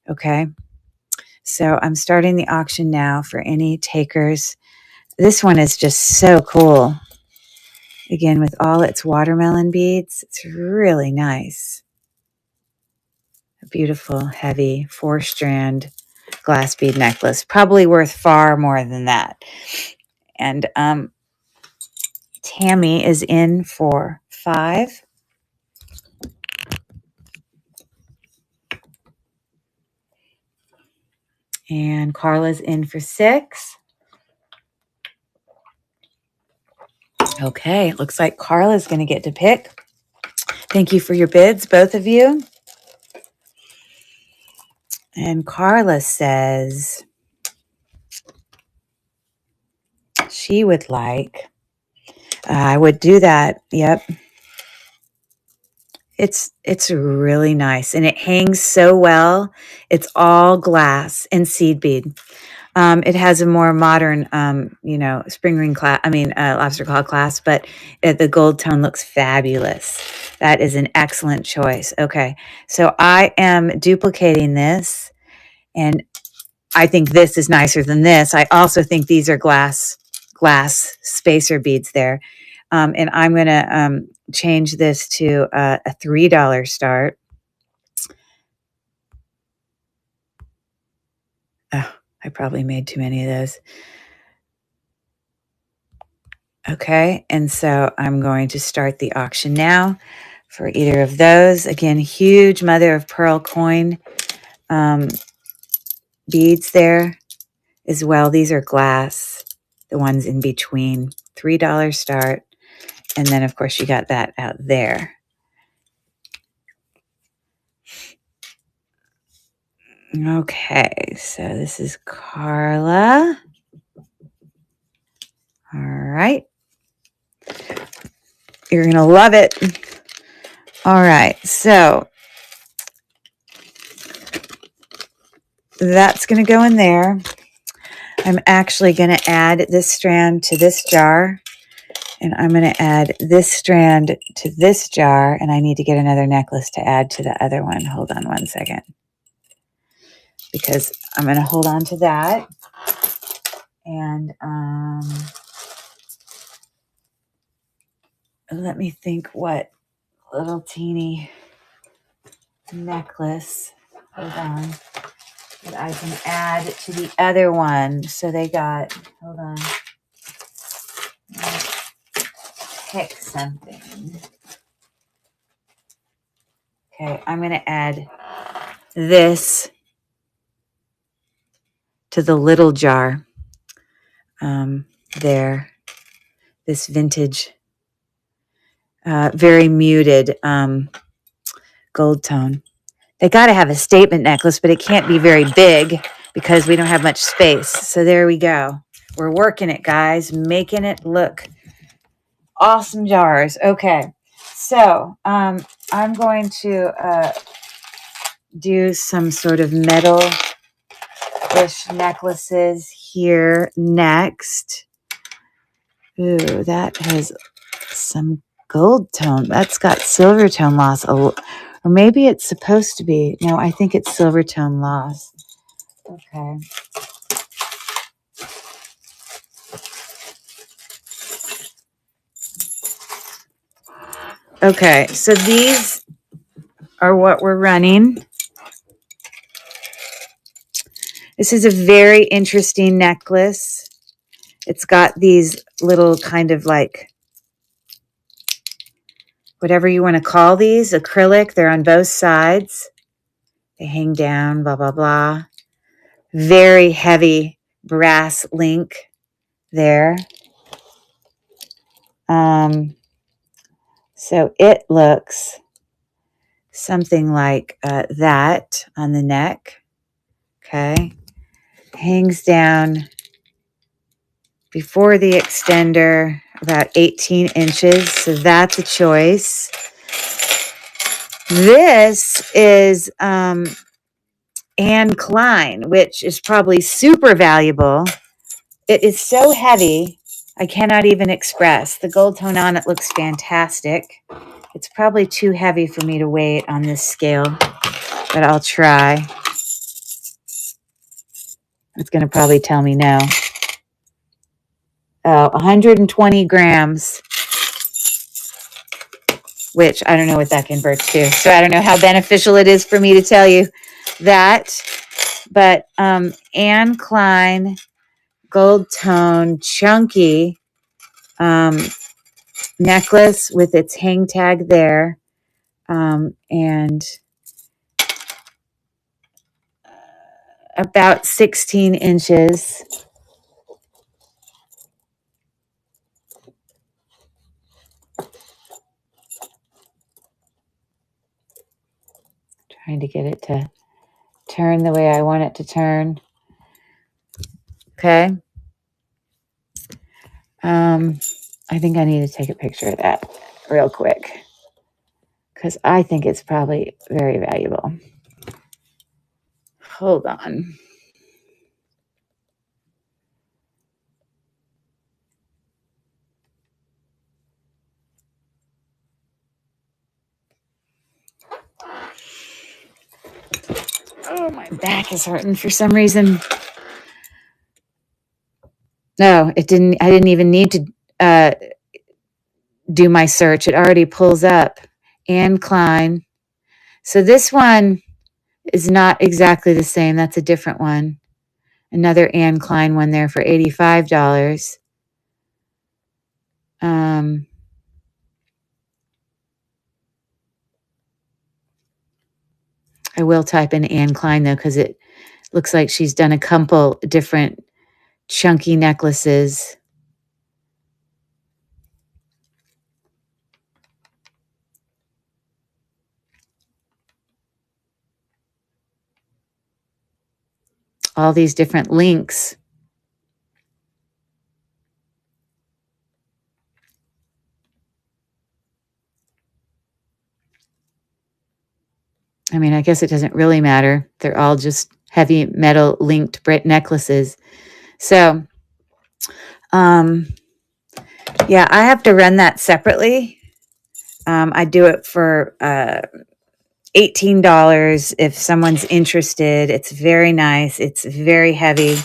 Okay. So I'm starting the auction now for any takers. This one is just so cool. Again, with all its watermelon beads, it's really nice. A beautiful, heavy 4-strand glass bead necklace. Probably worth far more than that. And Tammy is in for 5. And Carla's in for 6. Okay, looks like Carla's going to get to pick. Thank you for your bids, both of you. And Carla says she would like, I would do that. Yep. It's really nice, and it hangs so well. It's all glass and seed bead. It has a more modern, spring ring lobster claw clasp, but the gold tone looks fabulous. That is an excellent choice. Okay, so I am duplicating this, and I think this is nicer than this. I also think these are glass spacer beads there. And I'm going to change this to a $3 start. Oh, I probably made too many of those. Okay, and so I'm going to start the auction now for either of those. Again, huge mother of pearl coin beads there as well. These are glass, the ones in between. $3 start. And then, of course, you got that out there. Okay, so this is Carla. All right. You're going to love it. All right. So that's going to go in there. I'm actually going to add this strand to this jar. And I'm going to add this strand to this jar. And I need to get another necklace to add to the other one. Hold on one second. Because I'm going to hold on to that. And let me think what little teeny necklace. Hold on. That I can add to the other one. So they got, hold on. Pick something. Okay, I'm going to add this to the little jar. There. This vintage, very muted gold tone. They got to have a statement necklace, but it can't be very big because we don't have much space. So there we go. We're working it, guys, making it look awesome jars. Okay. So I'm going to do some sort of metal-ish necklaces here next. Ooh, that has some gold tone. That's got silver tone loss. Or maybe it's supposed to be. No, I think it's silver tone loss. Okay. Okay, so these are what we're running. This is a very interesting necklace. It's got these little kind of like, whatever you want to call these, acrylic. They're on both sides. They hang down, blah, blah, blah. Very heavy brass link there. So it looks something like that on the neck. Okay. Hangs down before the extender about 18 inches. So that's a choice. This is Anne Klein, which is probably super valuable. It is so heavy, I cannot even express. The gold tone on it looks fantastic. It's probably too heavy for me to weigh it on this scale, but I'll try. It's going to probably tell me no. Oh, 120 grams, which I don't know what that converts to. So I don't know how beneficial it is for me to tell you that. But Anne Klein gold tone chunky necklace with its hang tag there. And about 16 inches. Trying to get it to turn the way I want it to turn. Okay. I think I need to take a picture of that real quick because I think it's probably very valuable. Hold on. Oh, my back is hurting for some reason. No, it didn't. I didn't even need to do my search. It already pulls up Anne Klein. So this one is not exactly the same. That's a different one. Another Anne Klein one there for $85. I will type in Anne Klein though, because it looks like she's done a couple different chunky necklaces. All these different links. I mean, I guess it doesn't really matter. They're all just heavy metal linked necklaces. So, yeah, I have to run that separately. I do it for $18 if someone's interested. It's very nice. It's very heavy.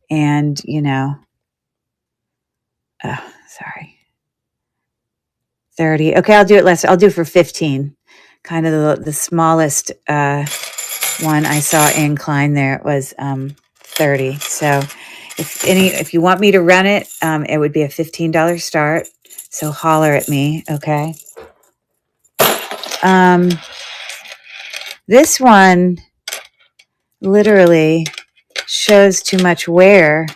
And, oh, sorry. 30. Okay, I'll do it less. I'll do it for 15. Kind of the smallest one I saw in Klein there. It was 30. So if you want me to run it, it would be a $15 start. So holler at me, okay? This one literally shows too much wear.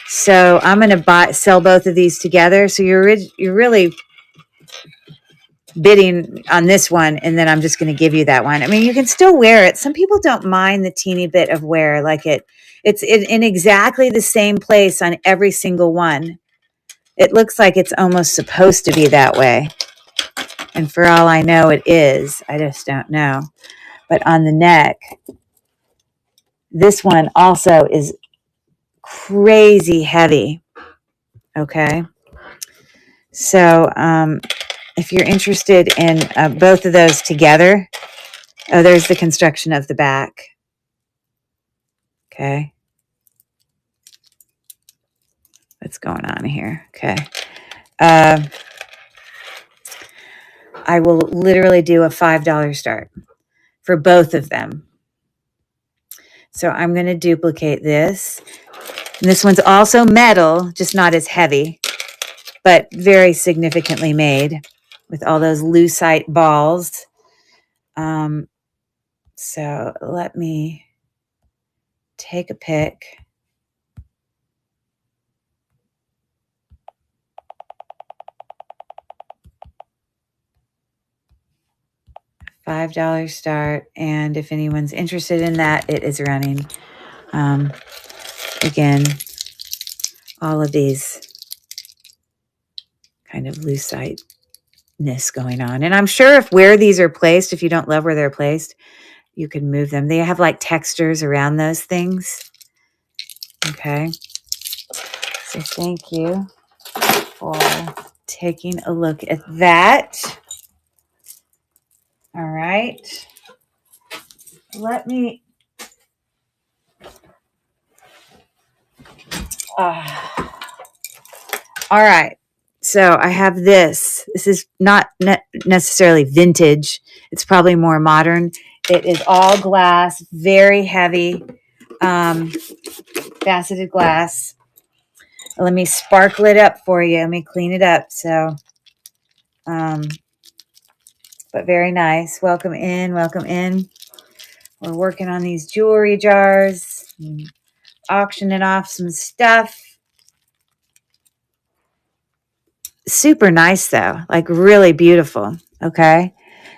So I'm going to sell both of these together. So you're really bidding on this one, and then I'm just going to give you that one. I mean, you can still wear it. Some people don't mind the teeny bit of wear, like it's in exactly the same place on every single one. It looks like it's almost supposed to be that way. And for all I know, it is. I just don't know. But on the neck, this one also is crazy heavy. Okay. So if you're interested in both of those together, oh, there's the construction of the back. Okay. What's going on here? Okay. I will literally do a $5 start for both of them. So I'm going to duplicate this. And this one's also metal, just not as heavy, but very significantly made with all those lucite balls. So let me take a pic. $5 start. And if anyone's interested in that, it is running. Again, all of these kind of lucite-ness going on. And I'm sure where these are placed, if you don't love where they're placed, you can move them. They have like textures around those things. Okay. So thank you for taking a look at that. All right. Let me... all right. So I have this. This is not necessarily vintage. It's probably more modern. It is all glass, very heavy, faceted glass. Let me sparkle it up for you. Let me clean it up. So, but very nice. Welcome in. Welcome in. We're working on these jewelry jars, auctioning off some stuff. Super nice though, like really beautiful. Okay.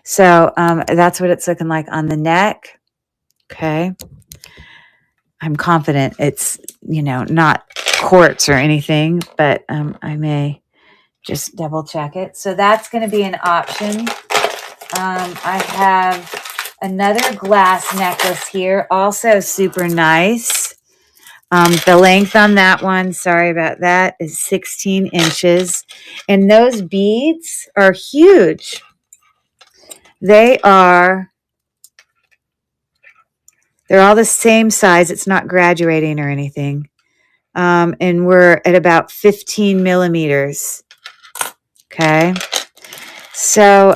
So that's what it's looking like on the neck. Okay. I'm confident it's, not quartz or anything, but I may just double check it. So that's going to be an option. I have another glass necklace here, also super nice. The length on that one, sorry about that, is 16 inches. And those beads are huge. They're all the same size. It's not graduating or anything. And we're at about 15 millimeters. Okay. So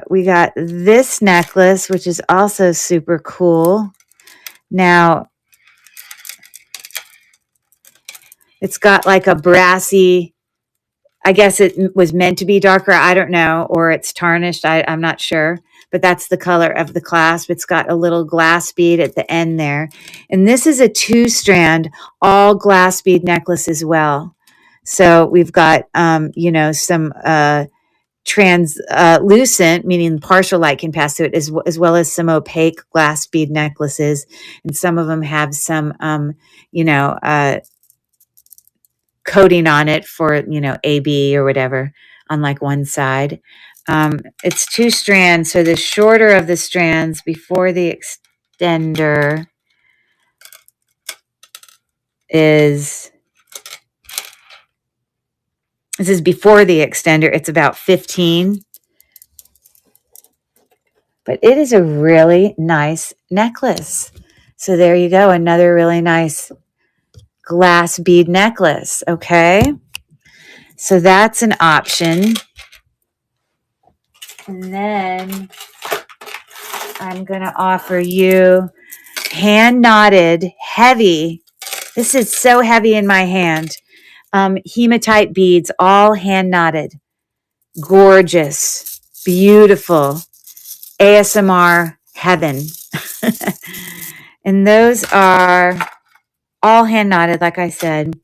we got this necklace, which is also super cool. Now, it's got like a brassy, I guess it was meant to be darker. I don't know. Or it's tarnished. I'm not sure. But that's the color of the clasp. It's got a little glass bead at the end there. And this is a 2-strand, all glass bead necklace as well. So we've got, some translucent, meaning partial light can pass through it, as well as some opaque glass bead necklaces. And some of them have some, coating on it for, AB or whatever on like one side. It's 2 strands, so the shorter of the strands before the extender is, this is before the extender, it's about 15. But it is a really nice necklace. So there you go, another really nice glass bead necklace, okay? So that's an option. And then I'm going to offer you hand knotted, heavy. This is so heavy in my hand. Hematite beads, all hand knotted. Gorgeous, beautiful, ASMR heaven. And those are all hand knotted, like I said,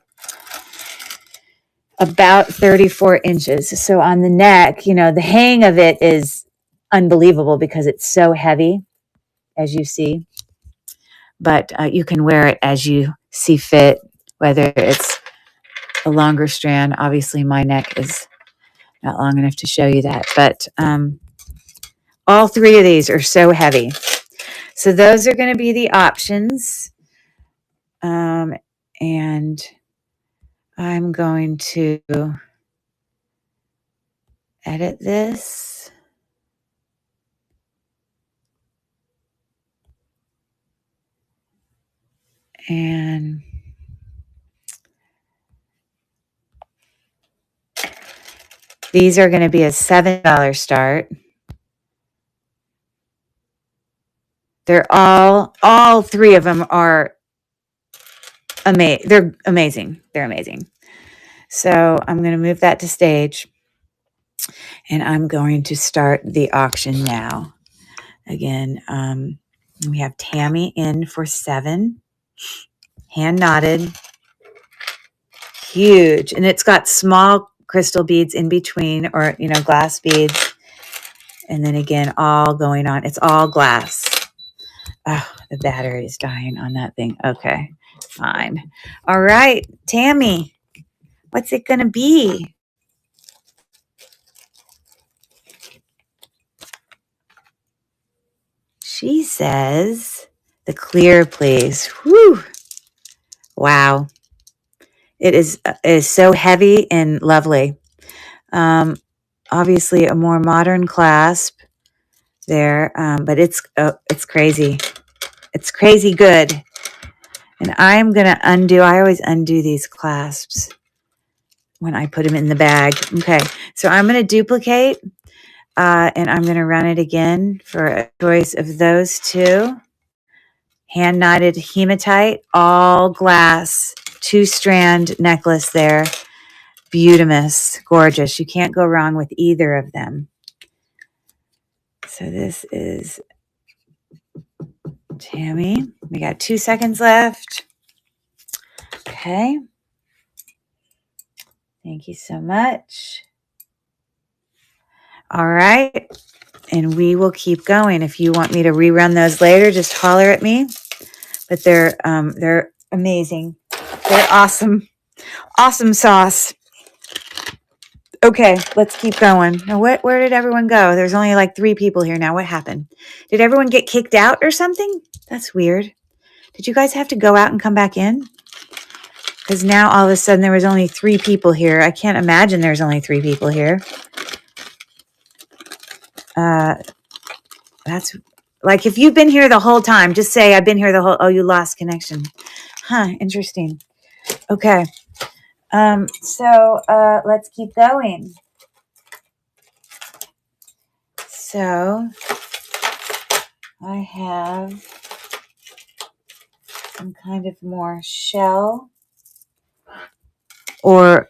about 34 inches. So on the neck, you know, the hang of it is unbelievable because it's so heavy, as you see. But you can wear it as you see fit, whether it's a longer strand. Obviously, my neck is not long enough to show you that. But all 3 of these are so heavy. So those are going to be the options. And I'm going to edit this. And these are going to be a $7 start. They're all 3 of them are amazing. They're amazing. They're amazing. So I'm going to move that to stage. And I'm going to start the auction now. Again, we have Tammy in for 7. Hand knotted. Huge. And it's got small crystal beads in between, or, you know, glass beads. And then again, all going on. It's all glass. Oh, the battery is dying on that thing. Okay, fine. All right, Tammy, what's it going to be? She says the clear, please. Whew. Wow. It is so heavy and lovely. Obviously a more modern clasp there, but it's crazy. It's crazy good. And I'm going to undo. I always undo these clasps when I put them in the bag. Okay, so I'm going to duplicate, and I'm going to run it again for a choice of those 2. Hand knotted hematite, all glass, 2-strand necklace there. Beautimous, gorgeous. You can't go wrong with either of them. So this is Tammy. We got 2 seconds left. Okay. Thank you so much. All right. And we will keep going. If you want me to rerun those later, just holler at me. But they're amazing. They're awesome. Awesome sauce. Okay, let's keep going. Now, where did everyone go? There's only like 3 people here now. What happened? Did everyone get kicked out or something? That's weird. Did you guys have to go out and come back in? Because now all of a sudden there was only 3 people here. I can't imagine there's only 3 people here. That's like, if you've been here the whole time, just say I've been here the whole, oh, you lost connection. Huh, interesting. Okay. So let's keep going. So I have some kind of more shell, or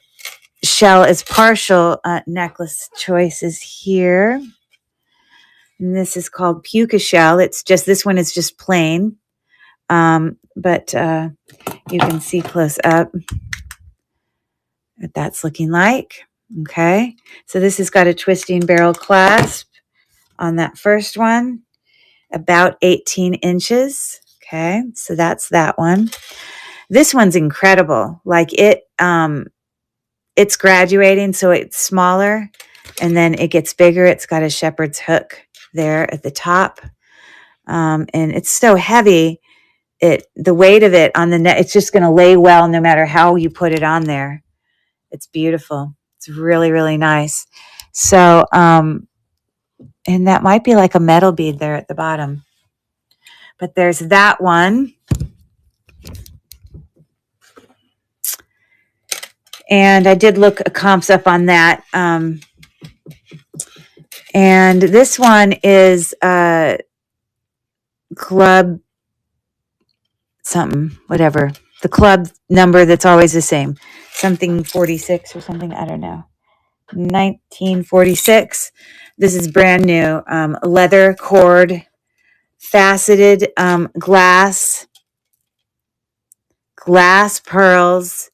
shell is partial necklace choices here. And this is called puka shell. It's just, this one is just plain. But you can see close up what that's looking like. Okay. So this has got a twisting barrel clasp on that first one, about 18 inches. Okay. So that's that one. This one's incredible. Like it's graduating, so it's smaller. And then it gets bigger. It's got a shepherd's hook there at the top. And it's so heavy. The weight of it on the net, it's just going to lay well no matter how you put it on there. It's beautiful. It's really, really nice. So, and that might be like a metal bead there at the bottom. But there's that one. And I did look comps up on that. And this one is club something, whatever. The club number that's always the same. Something 46 or something. I don't know. 1946. This is brand new. Leather cord, faceted glass pearls,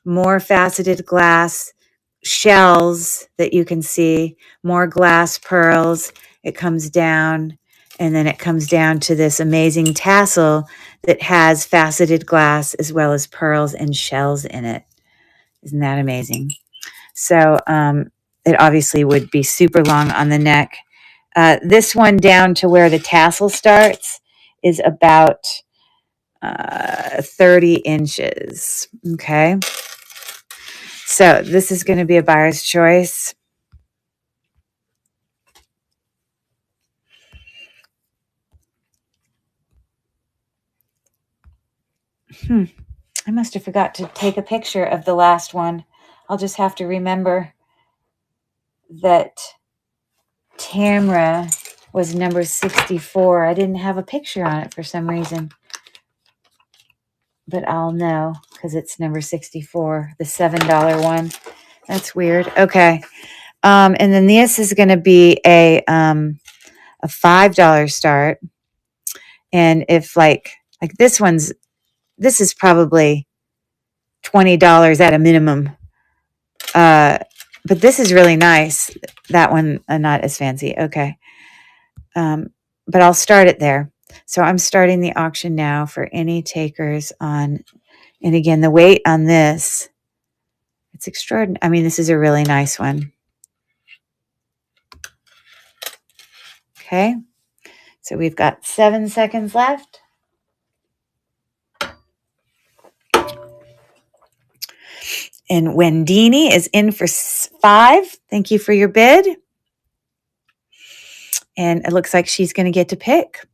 more faceted glass, shells that you can see, more glass pearls. It comes down, and then it comes down to this amazing tassel that has faceted glass as well as pearls and shells in it. Isn't that amazing? So it obviously would be super long on the neck. This one down to where the tassel starts is about 30 inches. Okay. So this is going to be a buyer's choice. I must have forgot to take a picture of the last one. I'll just have to remember that Tamra was number 64. I didn't have a picture on it for some reason. But I'll know because it's number 64, the $7 one. That's weird. Okay. And then this is going to be a $5 start. And if like this is probably $20 at a minimum. But this is really nice. That one, not as fancy. Okay. But I'll start it there. So I'm starting the auction now for any takers on, and again, the weight on this, it's extraordinary. I mean, this is a really nice one. Okay. So we've got 7 seconds left. And Wendini is in for 5. Thank you for your bid. And it looks like she's going to get to pick.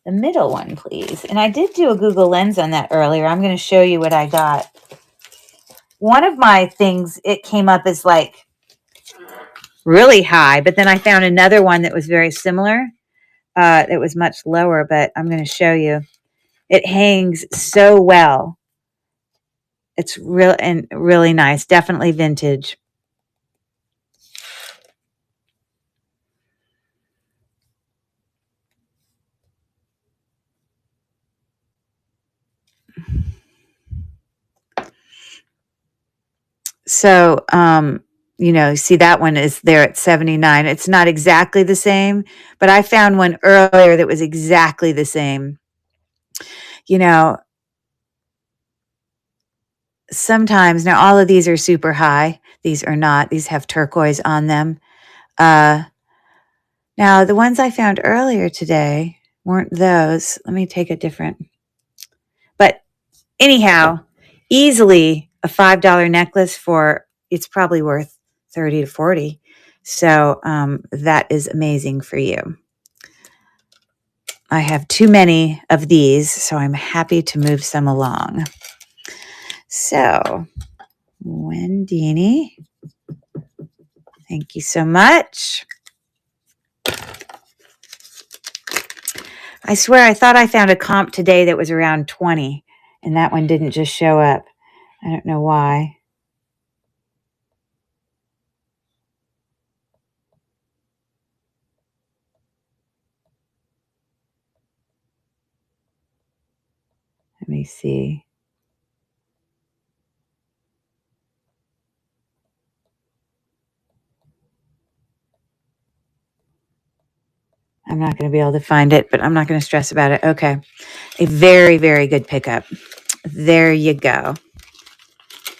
The middle one, please. And I did do a Google Lens on that earlier. I'm going to show you what I got. One of my things, it came up as like really high, but then I found another one that was very similar. It was much lower, but I'm going to show you. It hangs so well. It's real and really nice. Definitely vintage. So, see that one is there at 79. It's not exactly the same, but I found one earlier that was exactly the same. Sometimes, now all of these are super high. These are not. These have turquoise on them. Now, the ones I found earlier today weren't those. Let me take a different. But anyhow, easily a $5 necklace it's probably worth 30 to 40. So that is amazing for you. I have too many of these, so I'm happy to move some along. So, Wendini, thank you so much. I swear I thought I found a comp today that was around 20, and that one didn't just show up. I don't know why. Let me see. I'm not going to be able to find it, but I'm not going to stress about it. Okay. A very, very good pickup. There you go.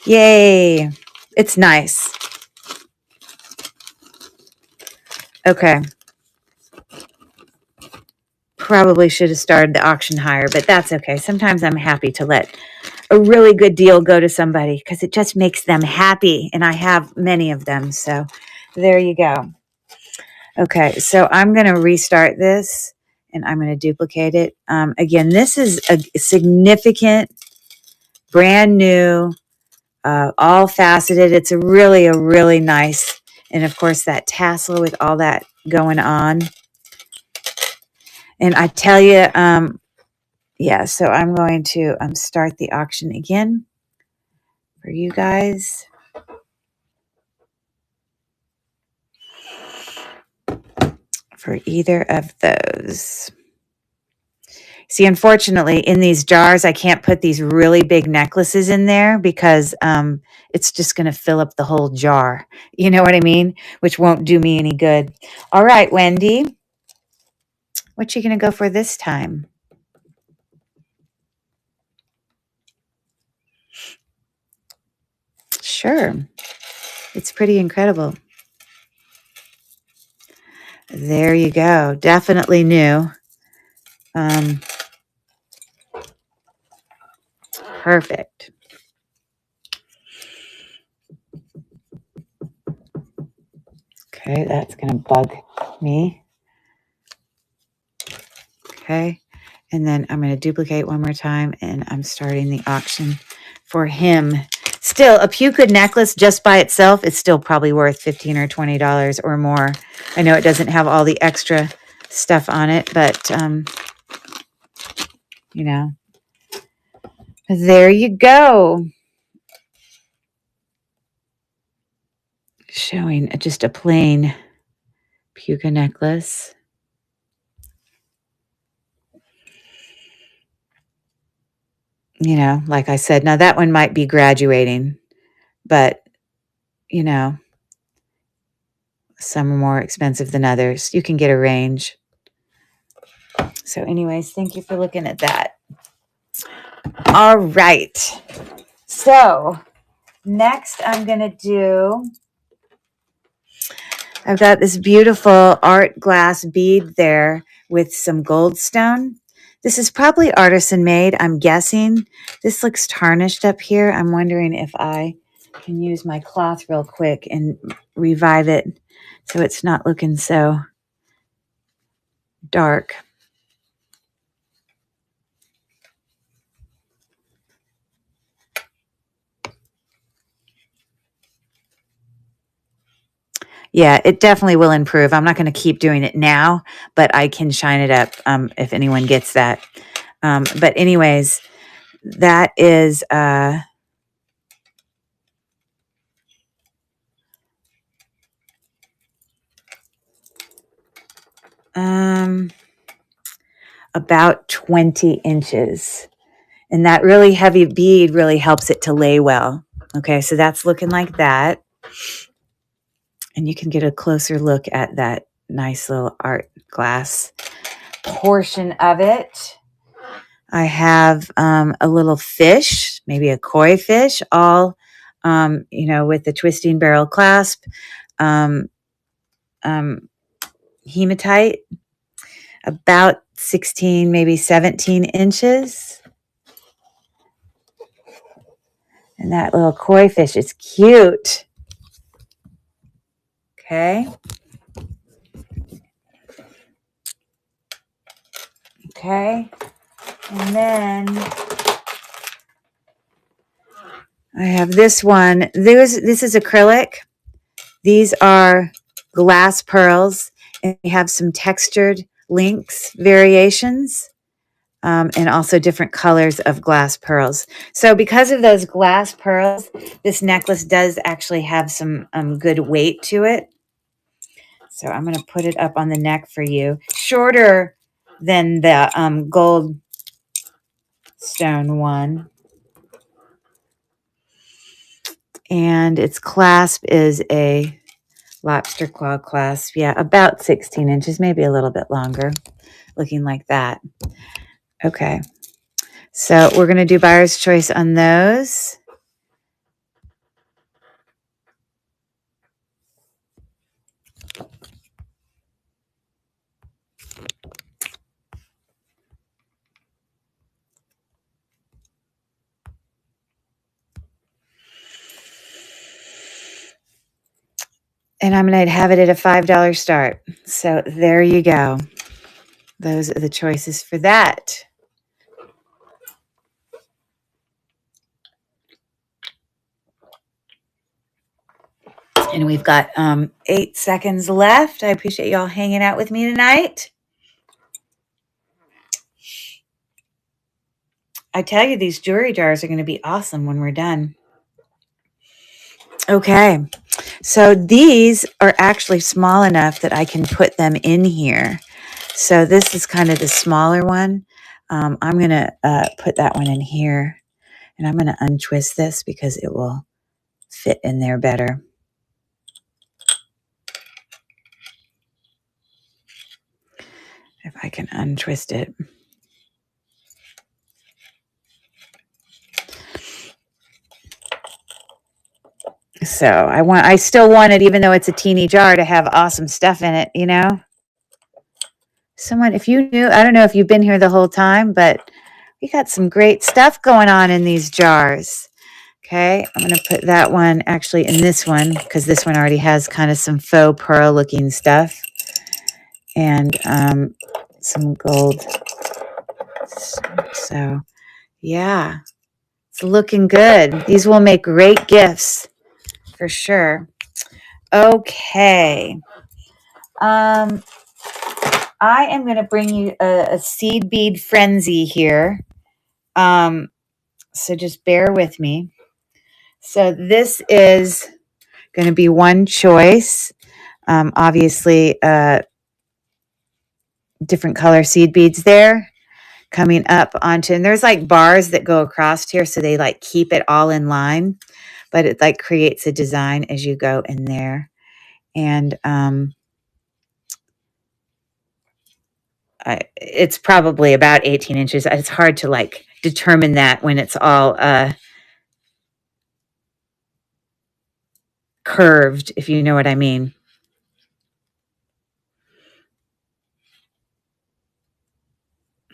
Yay. It's nice. Okay. Probably should have started the auction higher, but that's okay. Sometimes I'm happy to let a really good deal go to somebody because it just makes them happy. And I have many of them. So there you go. Okay. So I'm going to restart this and I'm going to duplicate it. Again, this is a significant, brand new, all faceted. It's a really nice. And of course, that tassel with all that going on. And I tell you, yeah, so I'm going to start the auction again for you guys. For either of those. See, unfortunately, in these jars, I can't put these really big necklaces in there because it's just going to fill up the whole jar. You know what I mean? Which won't do me any good. All right, Wendy. What you going to go for this time? Sure. It's pretty incredible. There you go. Definitely new. Perfect. Okay, that's going to bug me. Okay, and then I'm going to duplicate one more time, and I'm starting the auction for him. Still, a puka necklace just by itself is still probably worth $15 or $20 or more. I know it doesn't have all the extra stuff on it, but, you know, there you go. Showing just a plain puka necklace. You know, like I said, now that one might be graduating, but, you know, some are more expensive than others. You can get a range. So anyways, thank you for looking at that. All right. So next I'm going to do, I've got this beautiful art glass bead there with some goldstone. This is probably artisan made, I'm guessing. This looks tarnished up here. I'm wondering if I can use my cloth real quick and revive it so it's not looking so dark. Yeah, it definitely will improve. I'm not going to keep doing it now, but I can shine it up if anyone gets that. But anyways, that is about 20 inches. And that really heavy bead really helps it to lay well. Okay, so that's looking like that. And you can get a closer look at that nice little art glass portion of it. I have a little fish, maybe a koi fish, all, you know, with the twisting barrel clasp, hematite, about 16, maybe 17 inches. And that little koi fish is cute. Okay. Okay. And then I have this one. This is acrylic. These are glass pearls, and we have some textured links variations, and also different colors of glass pearls. So because of those glass pearls, this necklace does actually have some good weight to it. So I'm going to put it up on the neck for you. Shorter than the gold stone one. And its clasp is a Lobster claw clasp. Yeah, about 16 inches, maybe a little bit longer. Looking like that. Okay. So we're going to do buyer's choice on those. And I'm going to have it at a $5 start. So there you go. Those are the choices for that. And we've got 8 seconds left. I appreciate y'all hanging out with me tonight. I tell you, these jewelry jars are going to be awesome when we're done. Okay. So these are actually small enough that I can put them in here. So this is kind of the smaller one. I'm going to put that one in here. And I'm going to untwist this because it will fit in there better. If I can untwist it. So I still want it, even though it's a teeny jar, to have awesome stuff in it, you know? Someone, if you knew, I don't know if you've been here the whole time, but we got some great stuff going on in these jars. Okay, I'm going to put that one actually in this one because this one already has kind of some faux pearl looking stuff. And some gold. So, yeah, it's looking good. These will make great gifts for sure. Okay. I am going to bring you a seed bead frenzy here. So just bear with me. So this is going to be one choice. Obviously, different color seed beads there coming up onto, and there's like bars that go across here. So they like keep it all in line, but it like creates a design as you go in there. And, it's probably about 18 inches. It's hard to like determine that when it's all curved, if you know what I mean.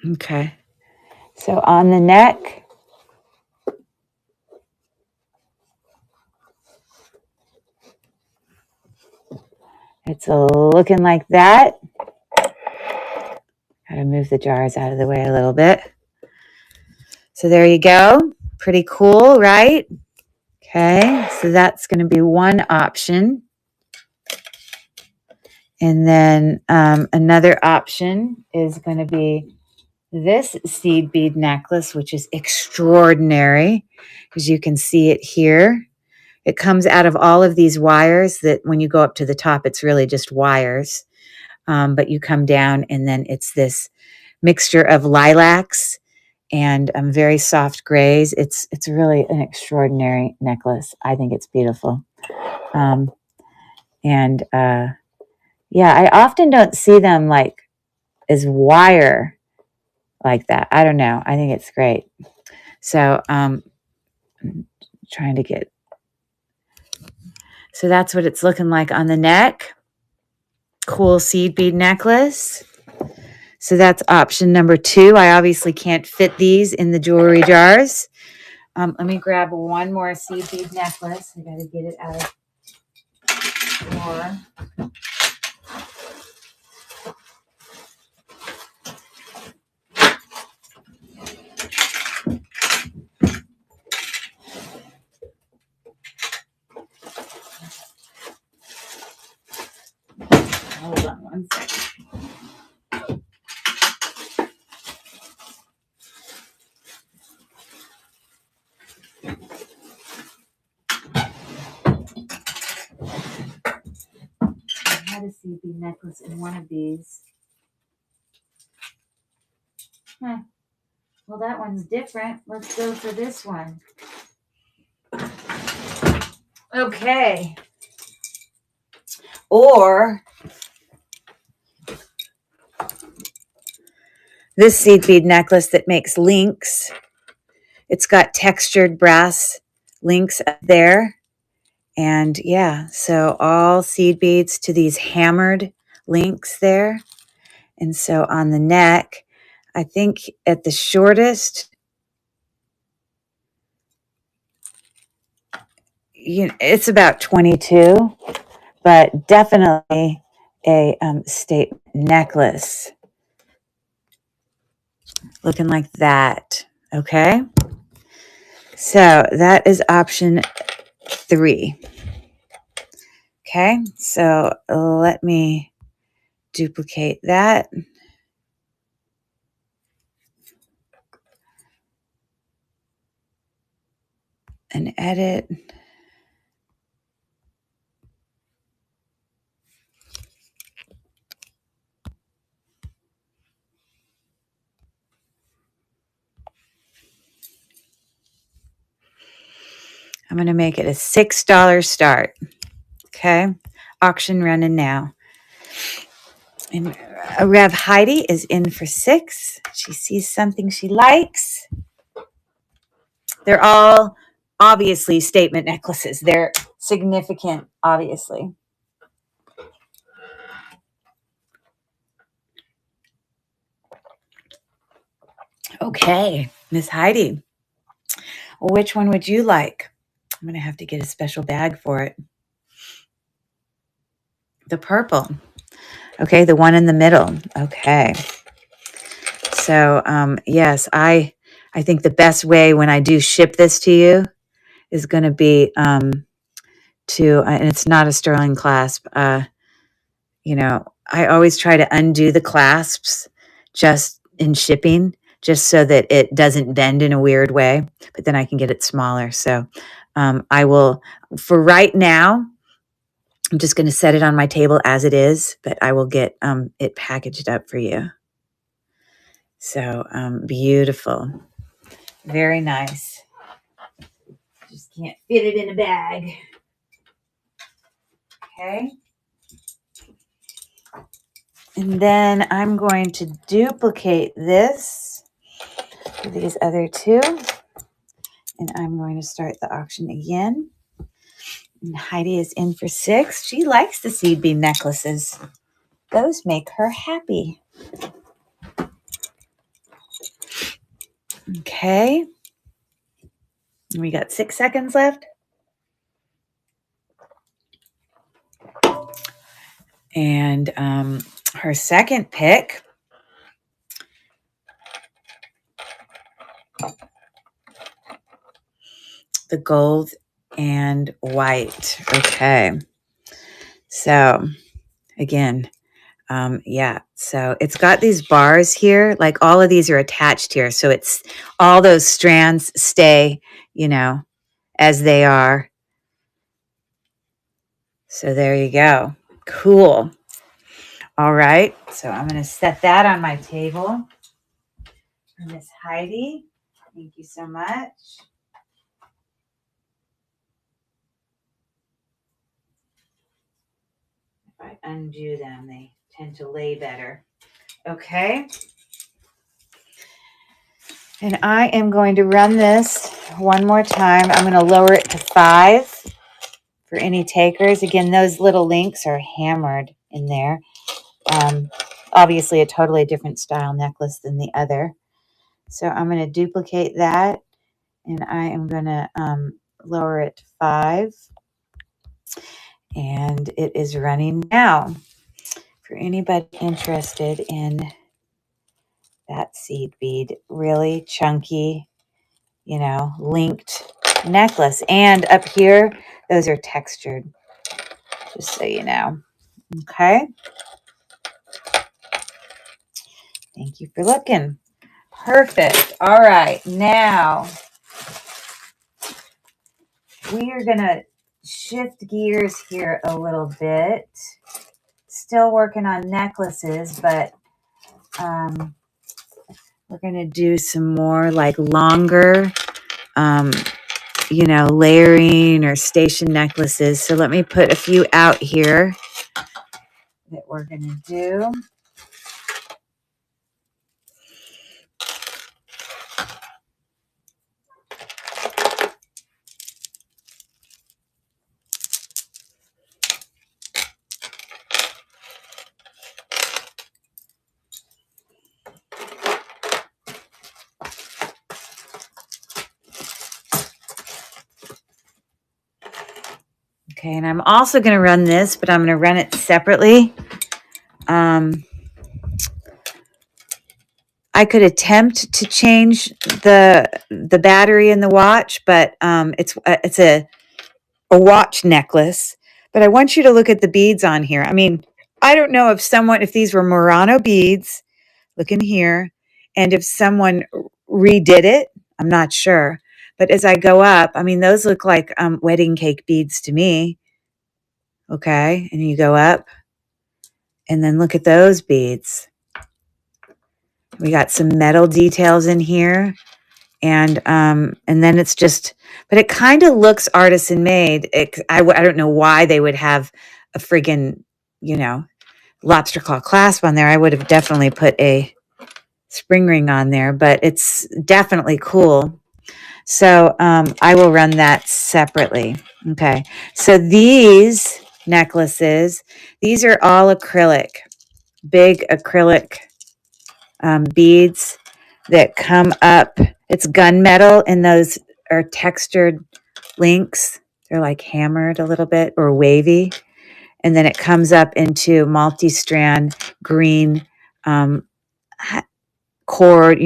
Okay. So on the neck, it's looking like that. Got to move the jars out of the way a little bit. So there you go. Pretty cool, right? Okay, so that's going to be one option. And then another option is going to be this seed bead necklace, which is extraordinary, because you can see it here. It comes out of all of these wires that when you go up to the top, it's really just wires. But you come down and then it's this mixture of lilacs and very soft grays. It's really an extraordinary necklace. I think it's beautiful. Yeah, I often don't see them like as wire like that. I don't know. I think it's great. So I'm trying to get, so that's what it's looking like on the neck. Cool seed bead necklace. So that's option number 2. I obviously can't fit these in the jewelry jars. Let me grab one more seed bead necklace. I got to get it out of the drawer. Hold on one second. I had a seed bead necklace in one of these. Well, that one's different. Let's go for this one. Okay. Or this seed bead necklace that makes links. It's got textured brass links up there. And yeah, so all seed beads to these hammered links there. And so on the neck, I think at the shortest, it's about 22, but definitely a statement necklace looking like that. Okay. So that is option 3. Okay. So let me duplicate that. And edit. I'm going to make it a $6 start. Okay. Auction running now. And Rev Heidi is in for 6. She sees something she likes. They're all obviously statement necklaces. They're significant, obviously. Okay, Miss Heidi, which one would you like? I'm going to have to get a special bag for it. The purple. Okay, the one in the middle. Okay. So, yes, I think the best way when I do ship this to you is going to be and it's not a sterling clasp. I always try to undo the clasps just in shipping, just so that it doesn't bend in a weird way, but then I can get it smaller. So I will, for right now, I'm just going to set it on my table as it is, but I will get it packaged up for you. So beautiful. Very nice. Just can't fit it in a bag. Okay. And then I'm going to duplicate this for these other 2. And I'm going to start the auction again. And Heidi is in for 6. She likes the seed bead necklaces. Those make her happy. Okay. We got 6 seconds left. And her second pick, the gold and white. Okay. So again, so it's got these bars here, like all of these are attached here. So it's all those strands stay, as they are. So there you go. Cool. All right. So I'm going to set that on my table. Miss Heidi, thank you so much. If I undo them, they tend to lay better. Okay. And I am going to run this one more time. I'm going to lower it to 5 for any takers. Again, those little links are hammered in there. Obviously a totally different style necklace than the other. So I'm going to duplicate that, and I am going to lower it to 5. And it is running now. For anybody interested in that seed bead, really chunky, linked necklace. And up here, those are textured, just so you know. Okay. Thank you for looking. Perfect. All right. Now we are going to shift gears here a little bit. Still working on necklaces, but we're going to do some more like longer, layering or station necklaces. So let me put a few out here that we're going to do. Okay, and I'm also going to run this, but I'm going to run it separately. I could attempt to change the battery in the watch, but it's a watch necklace. But I want you to look at the beads on here. I mean, I don't know if these were Murano beads, look in here, and if someone redid it, I'm not sure. But as I go up, I mean, those look like wedding cake beads to me. Okay, and you go up, and then look at those beads. We got some metal details in here, and then it's just, but it kind of looks artisan made. I don't know why they would have a friggin', lobster claw clasp on there. I would have definitely put a spring ring on there, but it's definitely cool. So I will run that separately. Okay, so these necklaces, these are all acrylic, big acrylic beads that come up. It's gunmetal, and those are textured links. They're like hammered a little bit or wavy. And then it comes up into multi-strand green cord.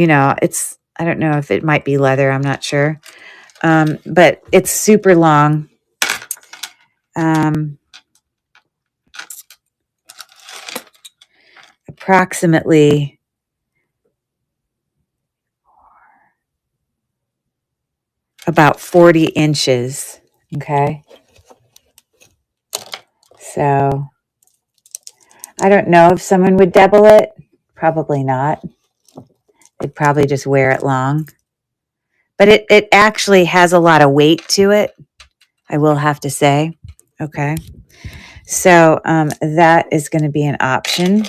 I don't know if it might be leather. I'm not sure. But it's super long. Approximately about 40 inches. Okay. So I don't know if someone would double it. Probably not. They'd probably just wear it long. But it actually has a lot of weight to it, I will have to say. Okay. So that is going to be an option.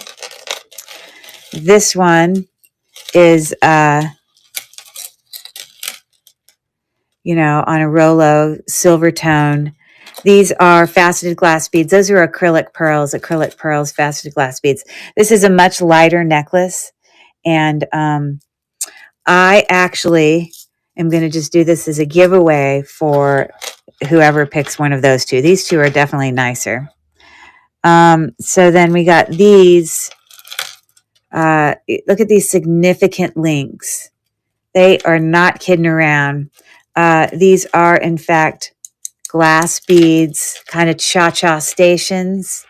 This one is, on a Rolo silver tone. These are faceted glass beads. Those are acrylic pearls, faceted glass beads. This is a much lighter necklace. And I actually am going to just do this as a giveaway for whoever picks one of those two. These two are definitely nicer. So then we got these. Look at these significant links. They are not kidding around. These are, in fact, glass beads, kind of cha-cha stations.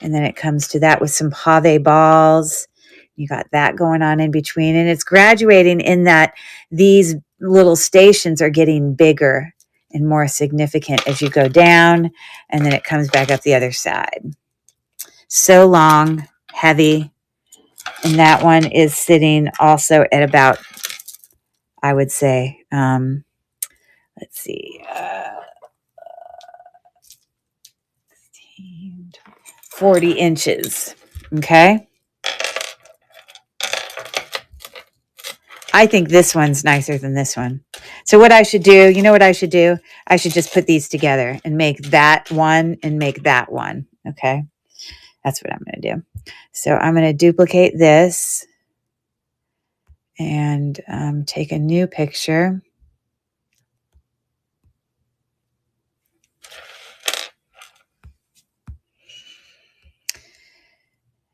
And then it comes to that with some pave balls. You got that going on in between. And it's graduating in that these little stations are getting bigger and more significant as you go down. And then it comes back up the other side. So long, heavy. And that one is sitting also at about, I would say, let's see, 40 inches. Okay. I think this one's nicer than this one. So what I should do, I should just put these together and make that one and make that one. Okay. That's what I'm going to do. So I'm going to duplicate this and take a new picture.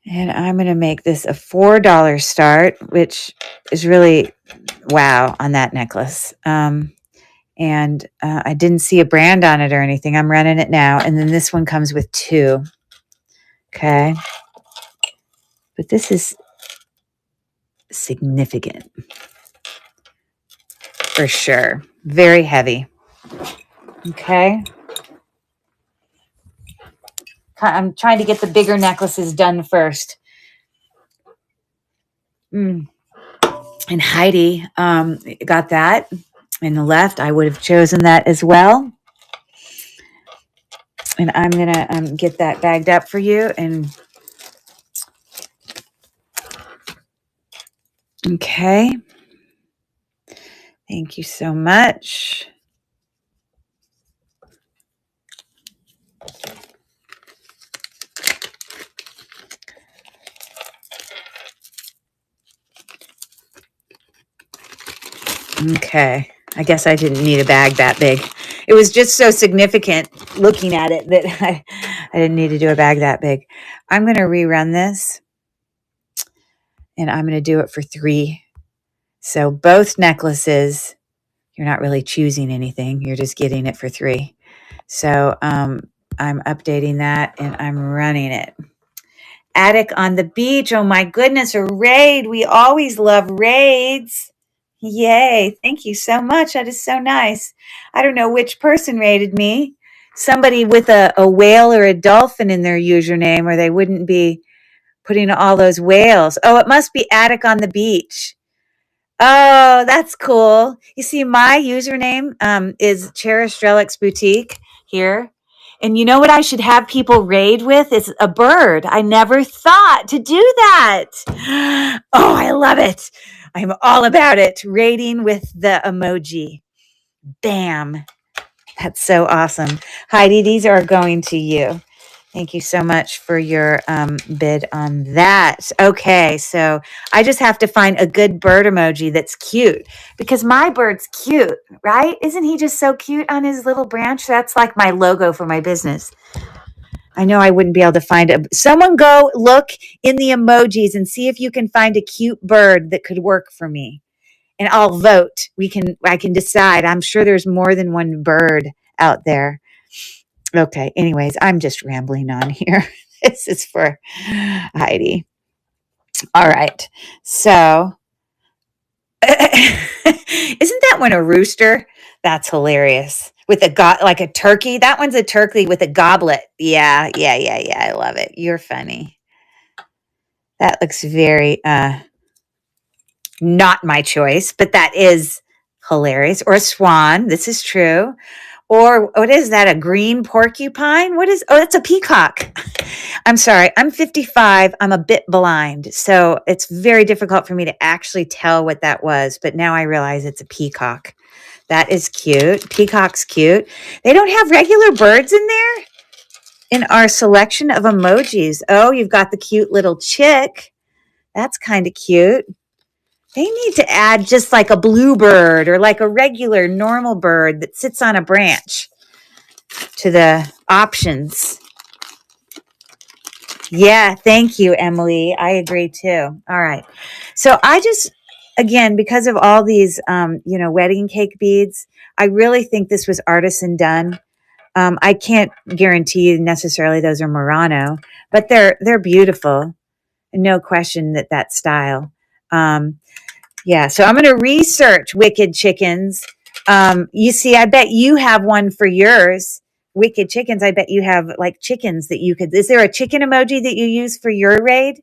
And I'm going to make this a $4 start, which is really wow on that necklace. And I didn't see a brand on it or anything. I'm running it now. And then this one comes with 2. Okay. But this is significant for sure. Very heavy. Okay. I'm trying to get the bigger necklaces done first. And Heidi got that in the left. I would have chosen that as well. And I'm going to get that bagged up for you and Okay. Thank you so much. Okay. I guess I didn't need a bag that big. It was just so significant looking at it that I didn't need to do a bag that big. I'm going to rerun this, and I'm going to do it for 3. So both necklaces, you're not really choosing anything. You're just getting it for 3. So I'm updating that, and I'm running it. Attic on the beach. Oh my goodness, a raid. We always love raids. Yay. Thank you so much. That is so nice. I don't know which person raided me. Somebody with a whale or a dolphin in their username, or they wouldn't be putting all those whales. Oh, it must be Attic on the beach. Oh, that's cool. You see, my username is Cherished Relics Boutique here. And you know what I should have people raid with? Is a bird. I never thought to do that. Oh, I love it. I'm all about it. Raiding with the emoji. Bam. That's so awesome. Heidi, these are going to you. Thank you so much for your bid on that. Okay, so I just have to find a good bird emoji that's cute, because my bird's cute, right? Isn't he just so cute on his little branch? That's like my logo for my business. I know I wouldn't be able to find it. Someone go look in the emojis and see if you can find a cute bird that could work for me. And I'll vote. I can decide. I'm sure there's more than one bird out there. Okay. Anyways, I'm just rambling on here. This is for Heidi. All right. So, isn't that one a rooster? That's hilarious. With like a turkey. That one's a turkey with a goblet. Yeah. I love it. You're funny. That looks very not my choice, but that is hilarious. Or a swan. This is true. Or what is that? A green porcupine? It's a peacock. I'm sorry. I'm 55. I'm a bit blind. So it's very difficult for me to actually tell what that was. But now I realize it's a peacock. That is cute. Peacock's cute. They don't have regular birds in there in our selection of emojis. Oh, you've got the cute little chick. That's kind of cute. They need to add just like a bluebird or like a regular normal bird that sits on a branch to the options. Yeah, thank you, Emily. I agree too. All right. So I just, again, because of all these, wedding cake beads, I really think this was artisan done. I can't guarantee necessarily those are Murano, but they're beautiful. No question that style. Yeah, so I'm going to research Wicked Chickens. You see, I bet you have one for yours. Wicked Chickens, I bet you have like chickens that you could. Is there a chicken emoji that you use for your raid?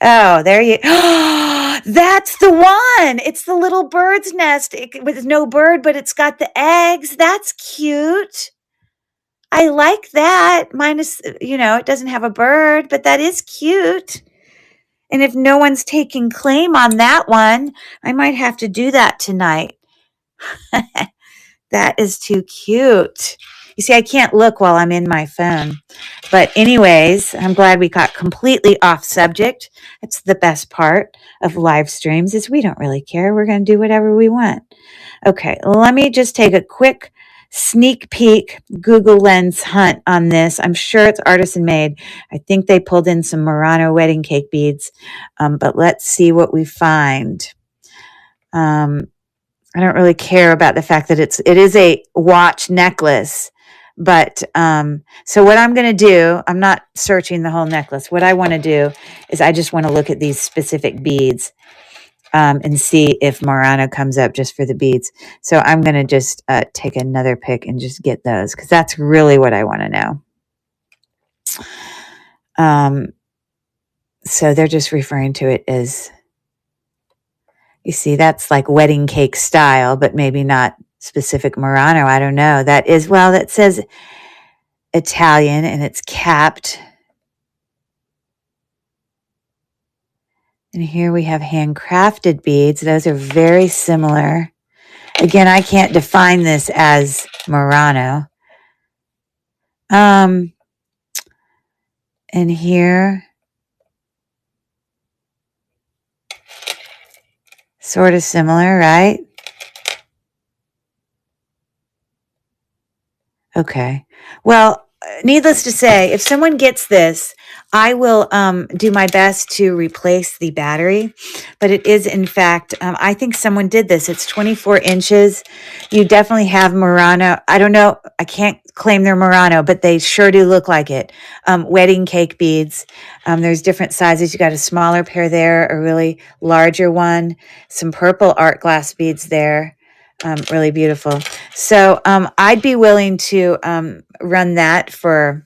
Oh, there you. That's the one. It's the little bird's nest with no bird, but it's got the eggs. That's cute. I like that. Minus, it doesn't have a bird, but that is cute. And if no one's taking claim on that one, I might have to do that tonight. That is too cute. You see, I can't look while I'm in my phone. But anyways, I'm glad we got completely off subject. That's the best part of live streams is we don't really care. We're going to do whatever we want. Okay, let me just take a quick sneak peek Google Lens hunt on this. I'm sure it's artisan made. I think they pulled in some Murano wedding cake beads, but let's see what we find. I don't really care about the fact that it is a watch necklace, but so what I'm going to do, I'm not searching the whole necklace. What I want to do is I just want to look at these specific beads and see if Murano comes up just for the beads. So I'm going to just take another pic and just get those because that's really what I want to know. So they're just referring to it as, you see, that's like wedding cake style, but maybe not specific Murano. I don't know. That says Italian and it's capped. And here we have handcrafted beads. Those are very similar. Again, I can't define this as Murano. And here, sort of similar, right? Okay. Well, needless to say, if someone gets this, I will do my best to replace the battery. But it is, in fact, I think someone did this. It's 24 inches. You definitely have Murano. I don't know. I can't claim they're Murano, but they sure do look like it. Wedding cake beads. There's different sizes. You got a smaller pair there, a really larger one, some purple art glass beads there. Really beautiful. So I'd be willing to run that for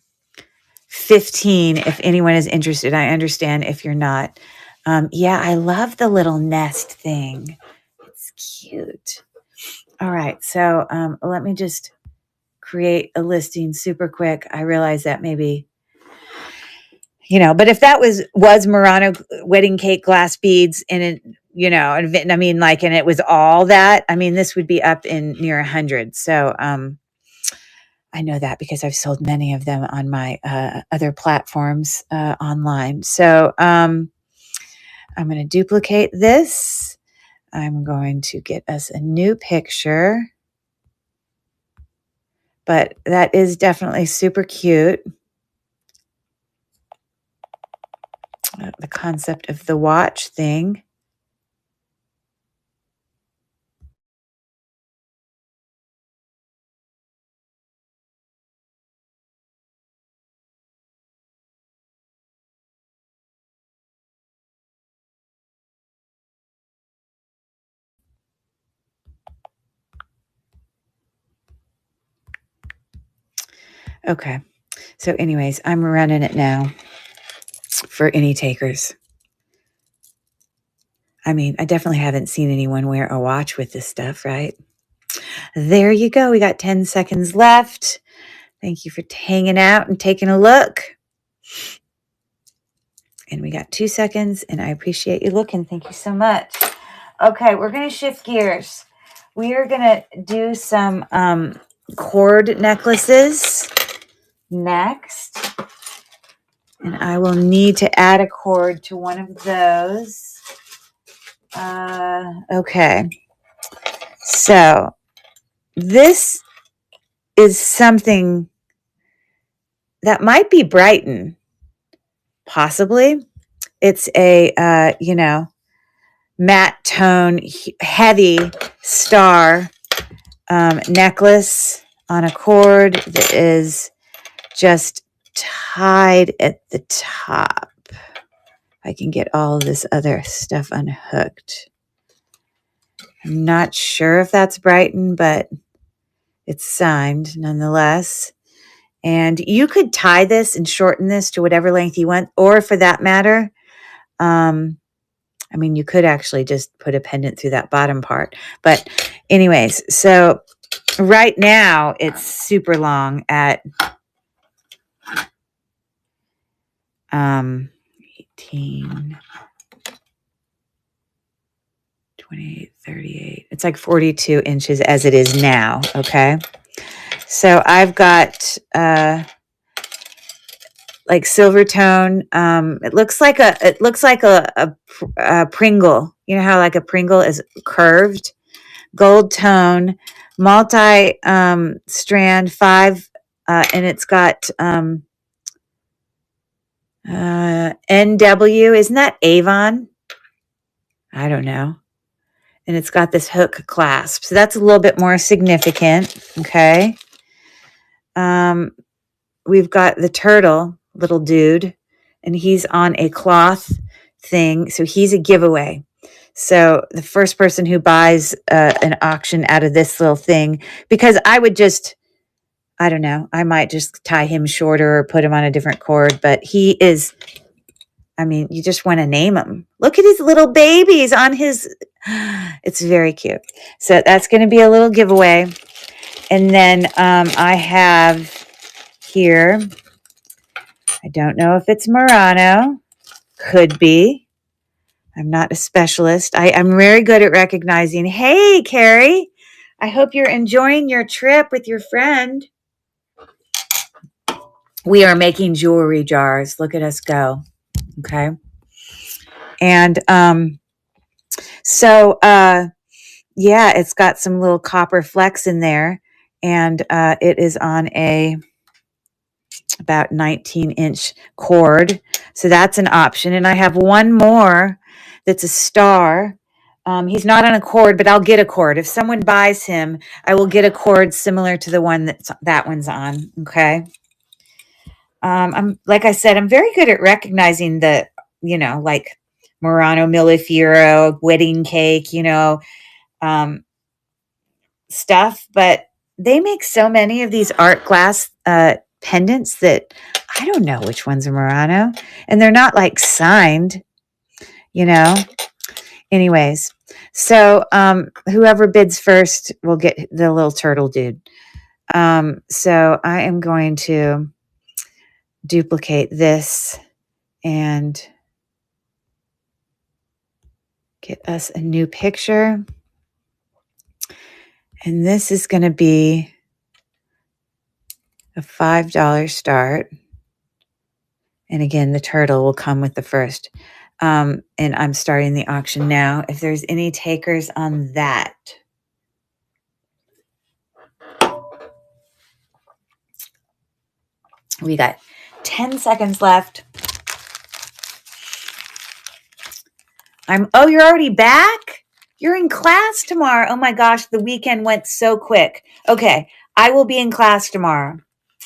15 if anyone is interested. I understand if you're not. Yeah, I love the little nest thing. It's cute. All right, so let me just create a listing super quick. I realize that maybe, but if that was Murano wedding cake glass beads in it, and I mean, like, and it was all that, I mean, this would be up in near 100. So, I know that because I've sold many of them on my other platforms online. So, I'm going to duplicate this. I'm going to get us a new picture, but that is definitely super cute. The concept of the watch thing. Okay. So anyways, I'm running it now for any takers. I mean, I definitely haven't seen anyone wear a watch with this stuff, right? There you go. We got 10 seconds left. Thank you for hanging out and taking a look. And we got 2 seconds, and I appreciate you looking. Thank you so much. Okay, we're going to shift gears. We are going to do some cord necklaces next. And I will need to add a cord to one of those. Okay. So this is something that might be Brighton, possibly. It's a, matte tone, heavy star necklace on a cord that is just tied at the top. I can get all of this other stuff unhooked. I'm not sure if that's Brighton, but it's signed nonetheless. And you could tie this and shorten this to whatever length you want, or for that matter, I mean, you could actually just put a pendant through that bottom part. But anyways, so right now it's super long at 18, 28, 38. It's like 42 inches as it is now, okay? So I've got like silver tone. It looks like a Pringle. You know how like a Pringle is curved? Gold tone, multi strand 5, and it's got NW. Isn't that Avon? I don't know. And it's got this hook clasp, so that's a little bit more significant. Okay. We've got the turtle, little dude, and he's on a cloth thing, so he's a giveaway. So the first person who buys an auction out of this little thing, because I don't know, I might just tie him shorter or put him on a different cord, but he is, I mean, you just want to name him. Look at his little babies on his, it's very cute. So that's going to be a little giveaway. And then I have here, I don't know if it's Murano, could be, I'm not a specialist. I'm very good at recognizing. Hey, Carrie, I hope you're enjoying your trip with your friend. We are making jewelry jars. Look at us go. Okay. And so yeah, it's got some little copper flecks in there, and it is on a about 19-inch cord. So that's an option. And I have one more that's a star. He's not on a cord, but I'll get a cord. If someone buys him, I will get a cord similar to the one that one's on. Okay. I'm like I said, I'm very good at recognizing the, like Murano Millefiero wedding cake, stuff, but they make so many of these art glass pendants that I don't know which one's a Murano, and they're not like signed, anyways. So whoever bids first will get the little turtle dude. So I am going to duplicate this and get us a new picture. And this is going to be a $5 start. And again, the turtle will come with the first. And I'm starting the auction now. If there's any takers on that. We got 10 seconds left. Oh, you're already back? You're in class tomorrow. Oh my gosh, the weekend went so quick. Okay, I will be in class tomorrow.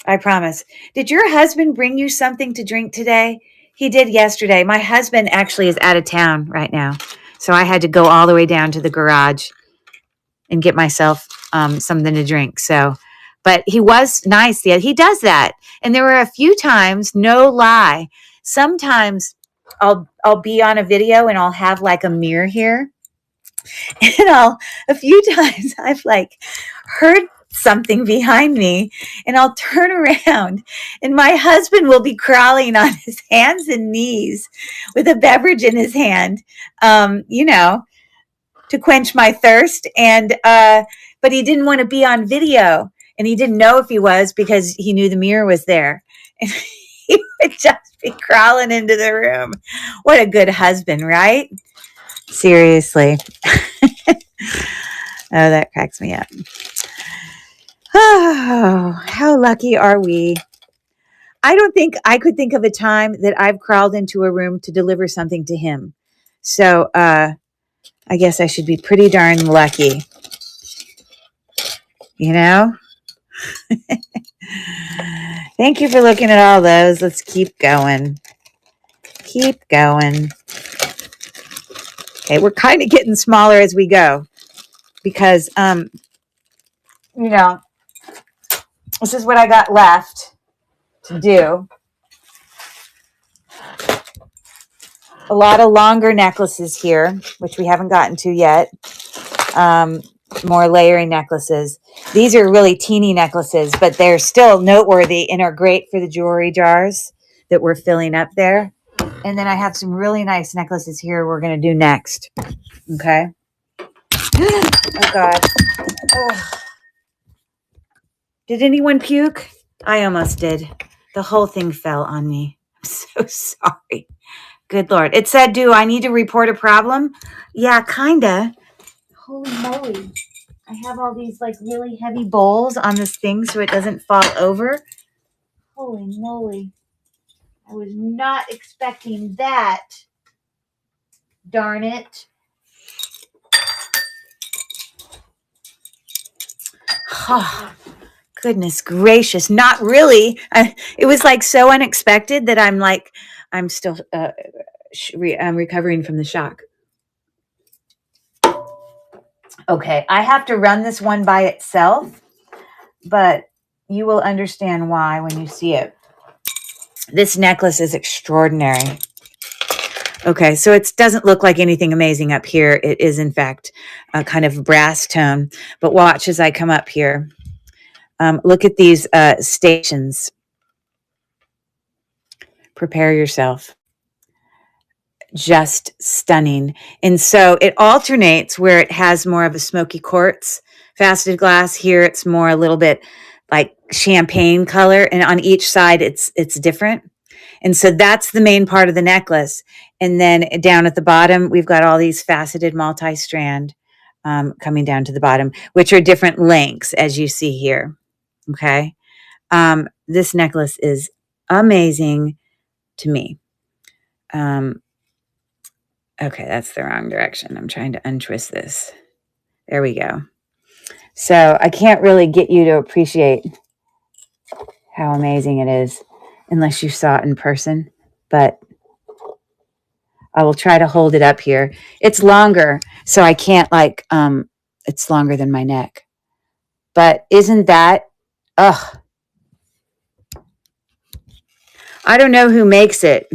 I promise. Did your husband bring you something to drink today? He did yesterday. My husband actually is out of town right now. So I had to go all the way down to the garage and get myself something to drink. But he was nice. Yeah, he does that. And there were a few times, no lie. Sometimes I'll be on a video and I'll have like a mirror here. And a few times I've like heard something behind me and I'll turn around and my husband will be crawling on his hands and knees with a beverage in his hand, to quench my thirst. And, but he didn't want to be on video and he didn't know if he was because he knew the mirror was there. And he would just be crawling into the room. What a good husband, right? Seriously. Oh, that cracks me up. Oh, how lucky are we? I don't think I could think of a time that I've crawled into a room to deliver something to him. So I guess I should be pretty darn lucky. Thank you for looking at all those. Let's keep going. Keep going. Okay, we're kind of getting smaller as we go because, this is what I got left to do. A lot of longer necklaces here, which we haven't gotten to yet. More layering necklaces. These are really teeny necklaces, but they're still noteworthy and are great for the jewelry jars that we're filling up there. And then I have some really nice necklaces here we're going to do next. Okay. Oh, God. Oh. Did anyone puke? I almost did. The whole thing fell on me. I'm so sorry. Good Lord. It said, do I need to report a problem? Yeah, kind of. Holy moly. I have all these like really heavy bowls on this thing so it doesn't fall over. Holy moly. I was not expecting that. Darn it. Oh, goodness gracious. Not really. It was like so unexpected that I'm still I'm recovering from the shock. Okay, I have to run this one by itself, but you will understand why when you see it. This necklace is extraordinary. Okay, so it doesn't look like anything amazing up here. It is, in fact, a kind of brass tone. But watch as I come up here. Look at these stations. Prepare yourself. just stunning. And so it alternates where it has more of a smoky quartz faceted glass. Here it's more a little bit like champagne color, and on each side it's different. And so that's the main part of the necklace. And then down at the bottom, we've got all these faceted multi-strand coming down to the bottom, which are different lengths, as you see here. Okay. This necklace is amazing to me. Okay, that's the wrong direction. I'm trying to untwist this. There we go. So I can't really get you to appreciate how amazing it is unless you saw it in person, but I will try to hold it up here. It's longer, so I can't it's longer than my neck. But isn't that, ugh. I don't know who makes it.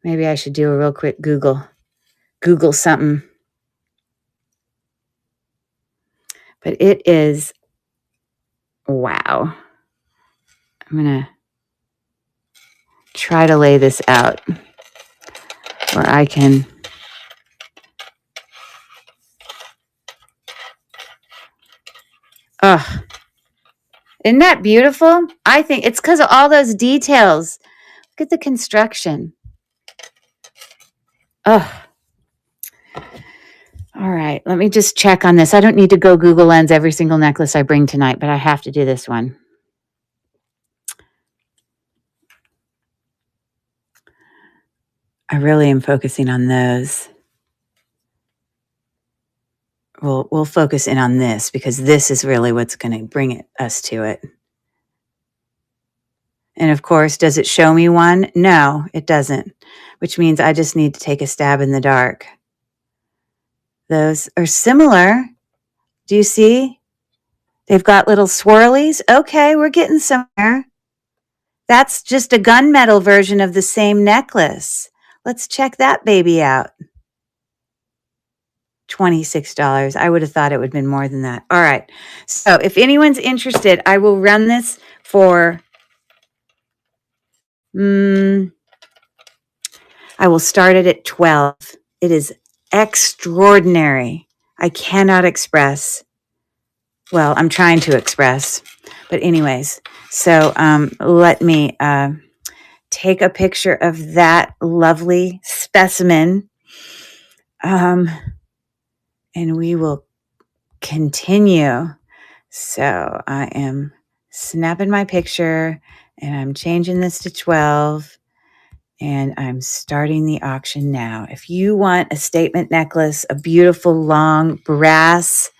Maybe I should do a real quick Google something. But it is, wow. I'm going to try to lay this out where I can. Oh, isn't that beautiful? I think it's because of all those details. Look at the construction. Oh, all right. Let me just check on this. I don't need to go Google Lens every single necklace I bring tonight, but I have to do this one. I really am focusing on those. We'll focus in on this because this is really what's going to bring us to it. And of course, does it show me one? No, it doesn't, which means I just need to take a stab in the dark. Those are similar. Do you see? They've got little swirlies. Okay, we're getting somewhere. That's just a gunmetal version of the same necklace. Let's check that baby out. $26. I would have thought it would have been more than that. All right. So if anyone's interested, I will run this for, I will start it at 12. It is extraordinary. I cannot express. Well, I'm trying to express. But anyways, so let me take a picture of that lovely specimen. And we will continue. So I am snapping my picture and I'm changing this to 12 and I'm starting the auction now. If you want a statement necklace, a beautiful long brass,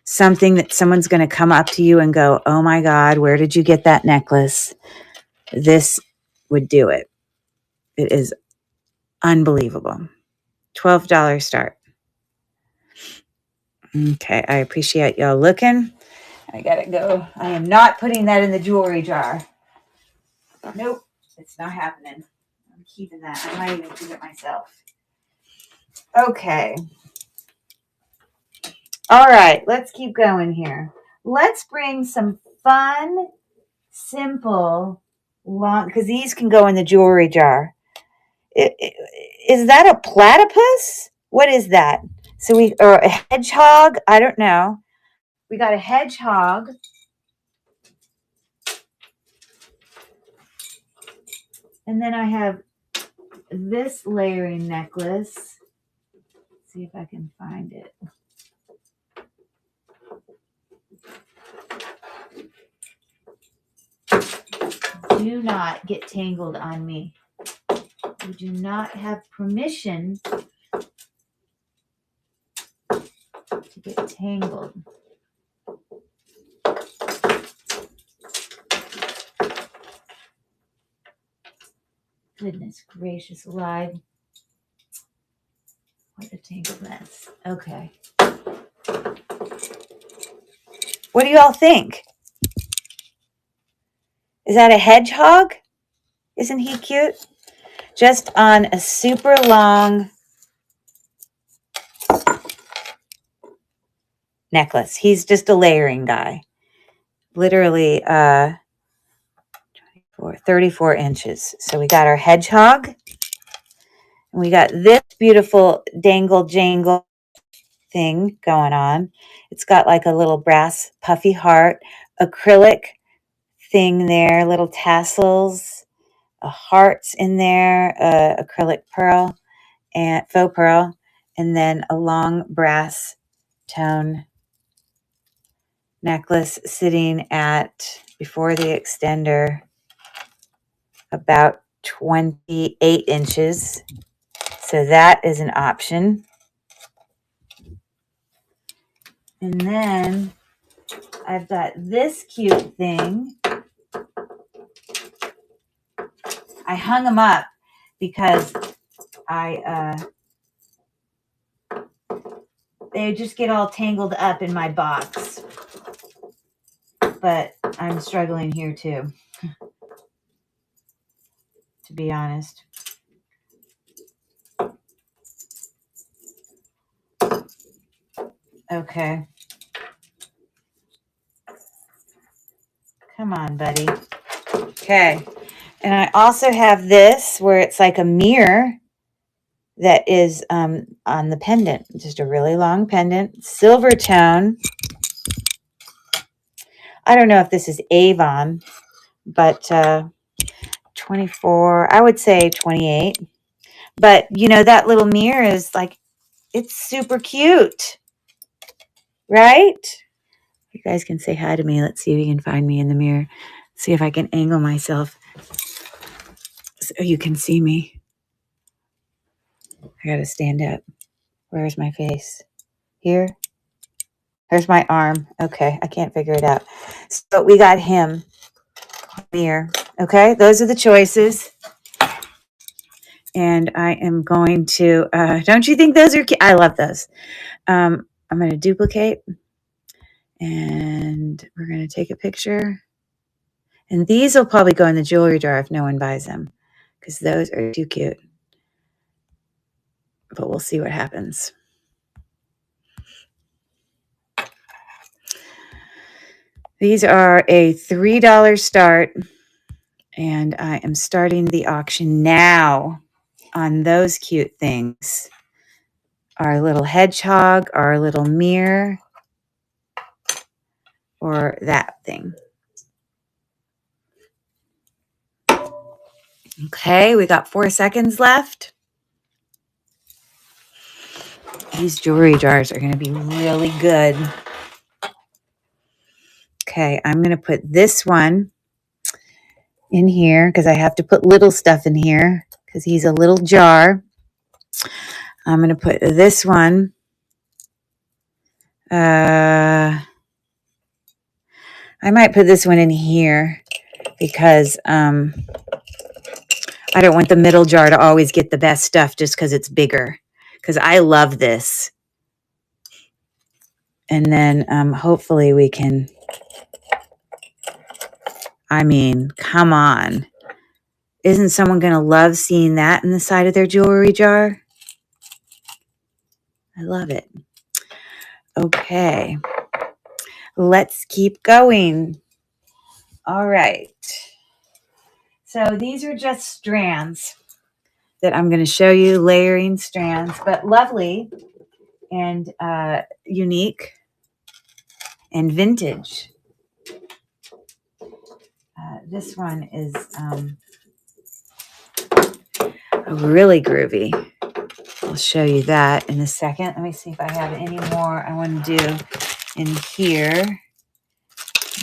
something that someone's going to come up to you and go, oh my God, where did you get that necklace? This would do it. It is unbelievable. $12 start. Okay, I appreciate y'all looking. I gotta go. I am not putting that in the jewelry jar. Nope, it's not happening. I'm keeping that. I might even keep it myself. Okay. All right, let's keep going here. Let's bring some fun, simple, long, because these can go in the jewelry jar. Is that a platypus? What is that? So or a hedgehog? I don't know. We got a hedgehog. And then I have this layering necklace. Let's see if I can find it. Do not get tangled on me. You do not have permission to get tangled. Goodness gracious alive. What a tangled mess. Okay. What do you all think? Is that a hedgehog? Isn't he cute? Just on a super long necklace. He's just a layering guy. Literally 34 inches. So we got our hedgehog. We got this beautiful dangle jangle thing going on. It's got like a little brass puffy heart, acrylic thing there, little tassels, a hearts in there, acrylic pearl and faux pearl, and then a long brass tone necklace sitting at, before the extender, about 28 inches. So that is an option. And then I've got this cute thing. I hung them up because they just get all tangled up in my box. But I'm struggling here too, to be honest. Okay. Come on, buddy. Okay. And I also have this where it's like a mirror that is on the pendant. Just a really long pendant. Silver tone. I don't know if this is Avon, but 24, I would say 28. But, you know, that little mirror is like, it's super cute. Right? You guys can say hi to me. Let's see if you can find me in the mirror. See if I can angle myself so you can see me. I got to stand up. Where's my face? Here? There's my arm. Okay, I can't figure it out. So we got him. Mirror. Okay, those are the choices. And I am going to, don't you think those are cute? I love those. I'm going to duplicate. And we're going to take a picture. And these will probably go in the jewelry jar if no one buys them, because those are too cute. But we'll see what happens. These are a $3 start, and I am starting the auction now on those cute things. Our little hedgehog, our little mirror, or that thing. Okay, we got 4 seconds left. These jewelry jars are going to be really good. Okay, I'm going to put this one in here because I have to put little stuff in here because he's a little jar. I'm going to put this one. I might put this one in here because I don't want the middle jar to always get the best stuff just because it's bigger. Because I love this. And then hopefully we can, I mean, come on. Isn't someone going to love seeing that in the side of their jewelry jar? I love it. Okay. Let's keep going. All right. So these are just strands that I'm going to show you, layering strands, but lovely and unique and vintage. This one is really groovy. I'll show you that in a second. Let me see if I have any more I want to do in here.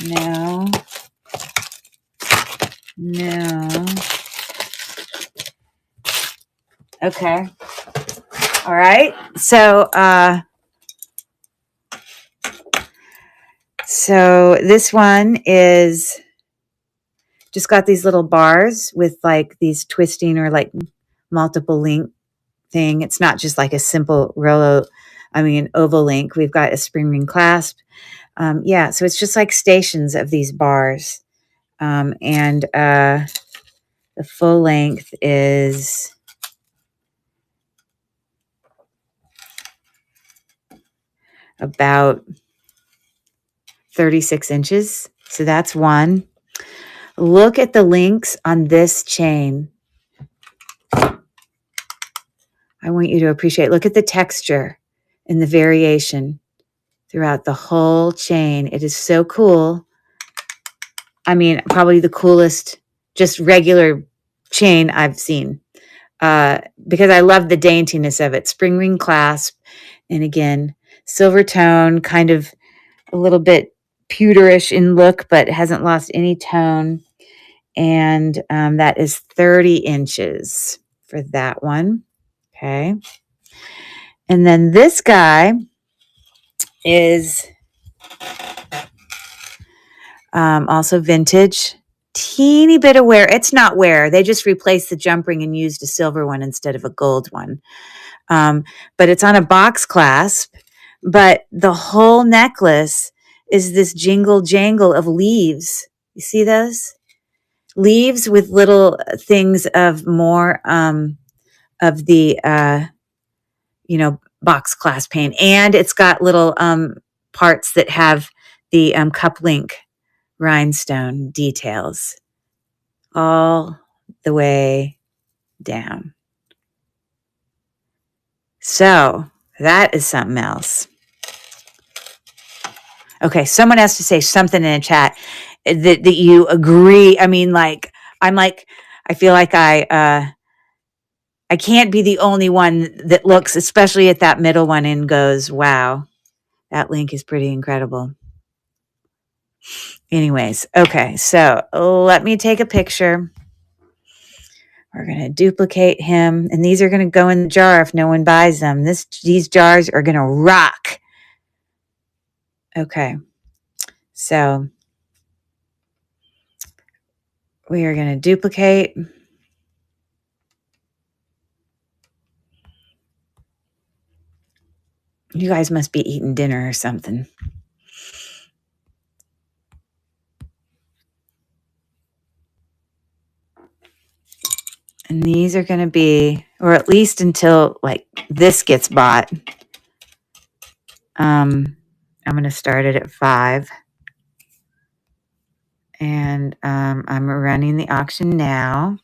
No. Okay. All right. So this one is just got these little bars with like these twisting or like multiple link thing. It's not just like a simple oval link. We've got a spring ring clasp. So it's just like stations of these bars. And the full length is about 36 inches. So that's one. Look at the links on this chain. I want you to appreciate. Look at the texture and the variation throughout the whole chain. It is so cool. I mean, probably the coolest, just regular chain I've seen. Because I love the daintiness of it. Spring ring clasp. And again, silver tone, kind of a little bit pewterish in look, but hasn't lost any tone. And that is 30 inches for that one. Okay. And then this guy is also vintage. Teeny bit of wear. It's not wear. They just replaced the jump ring and used a silver one instead of a gold one. But it's on a box clasp. But the whole necklace is this jingle jangle of leaves. You see those? Leaves with little things of more of the, box clasp paint. And it's got little parts that have the cup link rhinestone details all the way down. So that is something else. Okay, someone has to say something in the chat that you agree. I mean, like, I feel like I can't be the only one that looks, especially at that middle one, and goes, wow, that link is pretty incredible. Anyways, okay, so let me take a picture. We're going to duplicate him, and these are going to go in the jar if no one buys them. These jars are going to rock. Okay, so we are going to duplicate. You guys must be eating dinner or something. And these are going to be, or at least until like this gets bought. I'm going to start it at 5. And I'm running the auction now.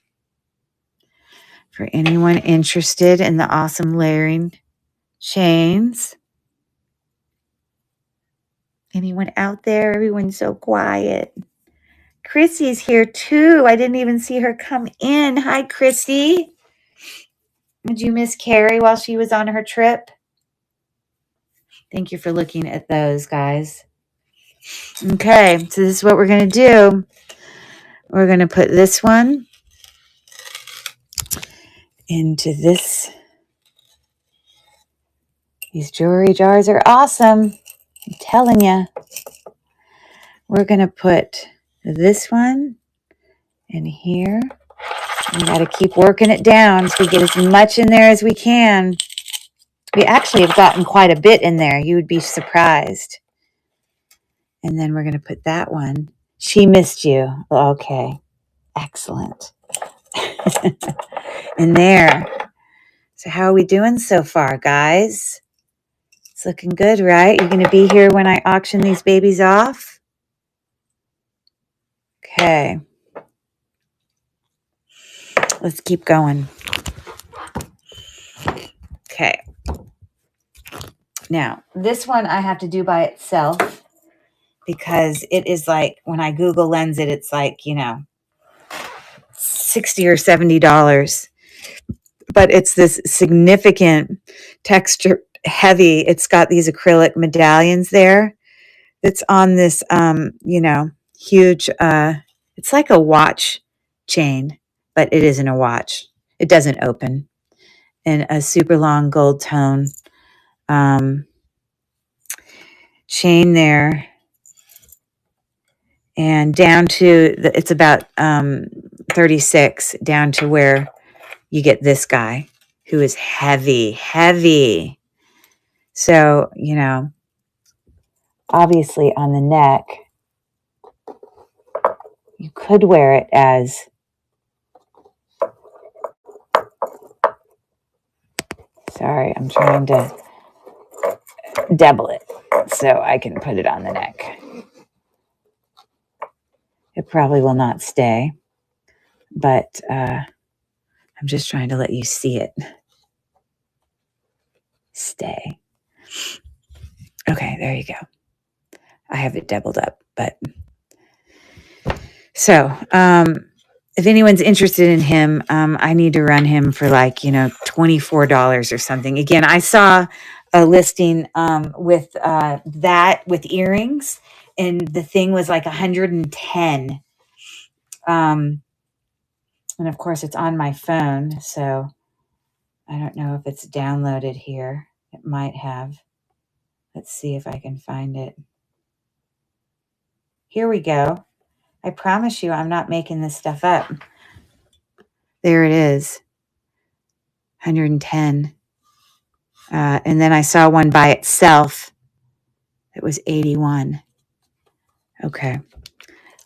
For anyone interested in the awesome layering chains. Anyone out there? Everyone's so quiet. Chrissy's here too. I didn't even see her come in. Hi, Chrissy. Did you miss Carrie while she was on her trip? Thank you for looking at those, guys. Okay, so this is what we're going to do. We're going to put this one into this. These jewelry jars are awesome. I'm telling you. We're going to put this one in here. We got to keep working it down so we get as much in there as we can. We actually have gotten quite a bit in there. You would be surprised. And then we're going to put that one. She missed you. Okay. Excellent. In there. So how are we doing so far, guys? It's looking good, right? You're going to be here when I auction these babies off? Okay. Let's keep going. Okay. Now, this one I have to do by itself because it is like, when I Google Lens it, it's like, $60 or $70. But it's this significant texture, heavy. It's got these acrylic medallions there. It's on this, huge, it's like a watch chain, but it isn't a watch. It doesn't open. And a super long gold tone chain there. And down to, it's about 36, down to where you get this guy who is heavy, heavy. So, obviously on the neck, you could wear it as, sorry, I'm trying to double it so I can put it on the neck. It probably will not stay, but I'm just trying to let you see it. stay. Okay, there you go. I have it doubled up, but so if anyone's interested in him, I need to run him for like, $24 or something. Again, I saw a listing with that with earrings, and the thing was like 110. And of course, it's on my phone, so I don't know if it's downloaded here. It might have. Let's see if I can find it. Here we go. I promise you, I'm not making this stuff up. There it is. 110. And then I saw one by itself. It was 81. Okay.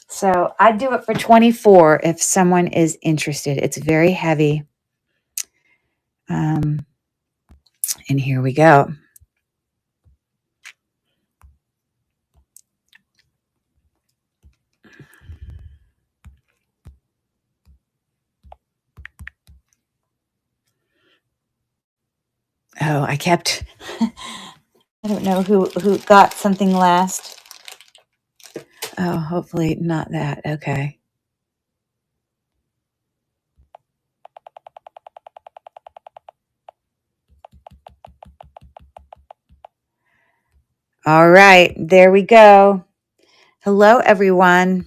So I'd do it for 24 if someone is interested. It's very heavy. And here we go. Oh, I don't know who got something last. Oh, hopefully not that. Okay. All right, there we go. Hello, everyone.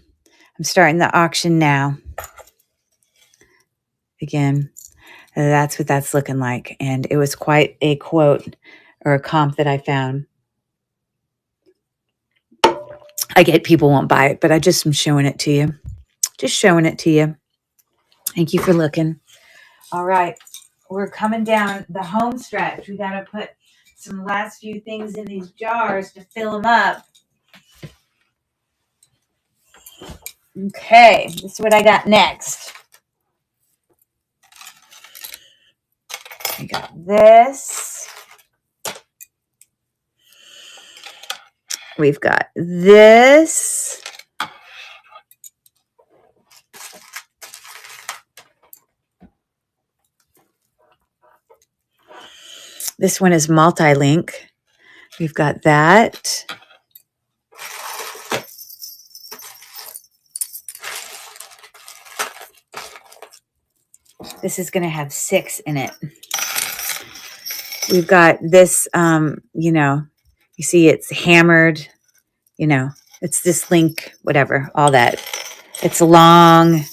I'm starting the auction now. Again, that's what that's looking like. And it was quite a quote or a comp that I found. I get people won't buy it, but I just am showing it to you. Just showing it to you. Thank you for looking. All right. We're coming down the home stretch. We got to put some last few things in these jars to fill them up. Okay. This is what I got next. I got this. We've got this. This one is multi-link. We've got that. This is going to have 6 in it. We've got this, you see it's hammered, it's this link, whatever, all that. It's a long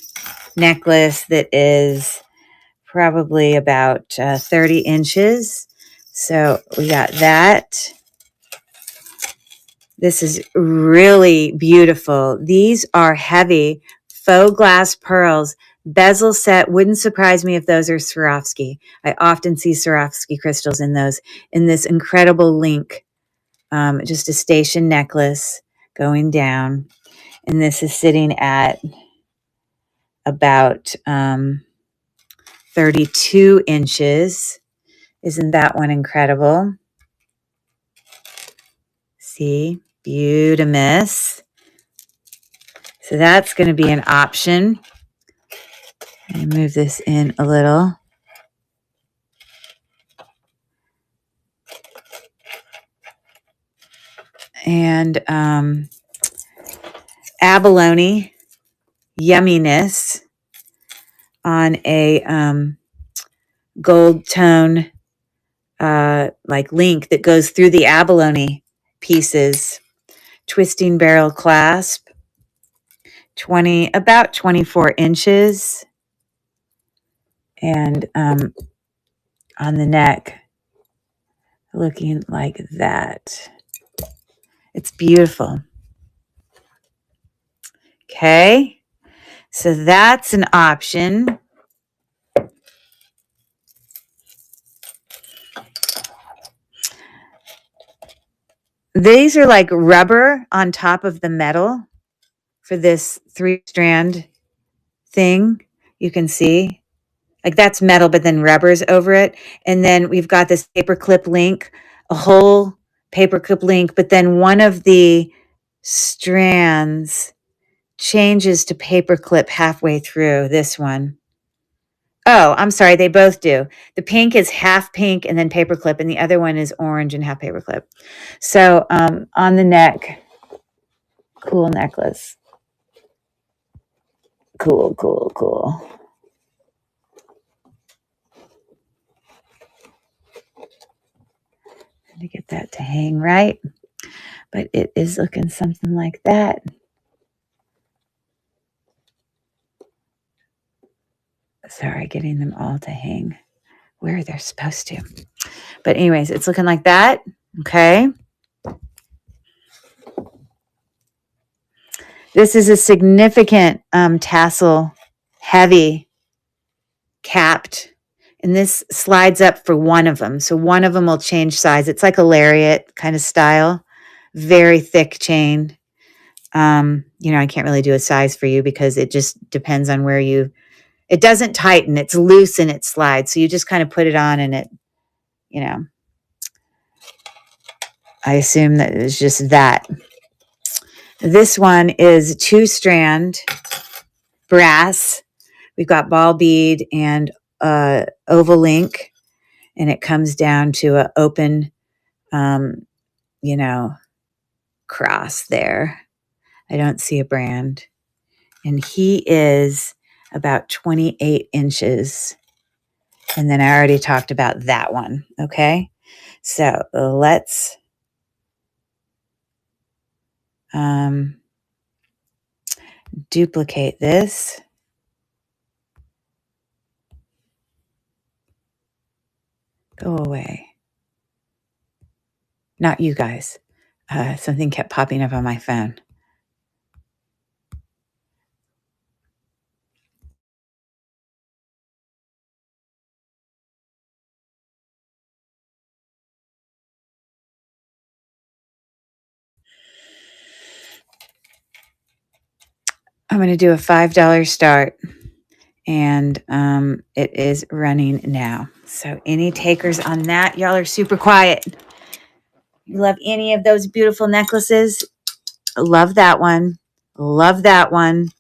necklace that is probably about 30 inches. So we got that. This is really beautiful. These are heavy faux glass pearls. Bezel set. Wouldn't surprise me if those are Swarovski. I often see Swarovski crystals in those. In this incredible link. Just a station necklace going down. And this is sitting at about 32 inches. Isn't that one incredible? See? Beautimous. So that's going to be an option. Let me move this in a little. And abalone yumminess on a gold tone like link that goes through the abalone pieces. Twisting barrel clasp, about 24 inches. And on the neck, looking like that. It's beautiful. Okay, so that's an option. These are like rubber on top of the metal for this 3-strand thing. You can see like that's metal, but then rubber's over it. And then we've got this paperclip link, a whole paperclip link, but then one of the strands changes to paperclip halfway through this one. Oh, I'm sorry. They both do. The pink is half pink and then paperclip, and the other one is orange and half paperclip. So on the neck, cool necklace. Cool, cool, cool. To get that to hang right. But it is looking something like that. Sorry, getting them all to hang where they're supposed to. But anyways, it's looking like that. Okay. This is a significant tassel, heavy, capped. And this slides up for one of them. So one of them will change size. It's like a lariat kind of style. Very thick chain. I can't really do a size for you because it just depends on where it doesn't tighten. It's loose and it slides. So you just kind of put it on and it, I assume that it's just that. This one is 2-strand brass. We've got ball bead and oval link, and it comes down to an open, cross there. I don't see a brand. And he is about 28 inches. And then I already talked about that one. Okay. So let's duplicate this. Go away. Not you guys. Something kept popping up on my phone. I'm going to do a $5 start, and it is running now. So any takers on that? Y'all are super quiet. You love any of those beautiful necklaces? Love that one. Love that one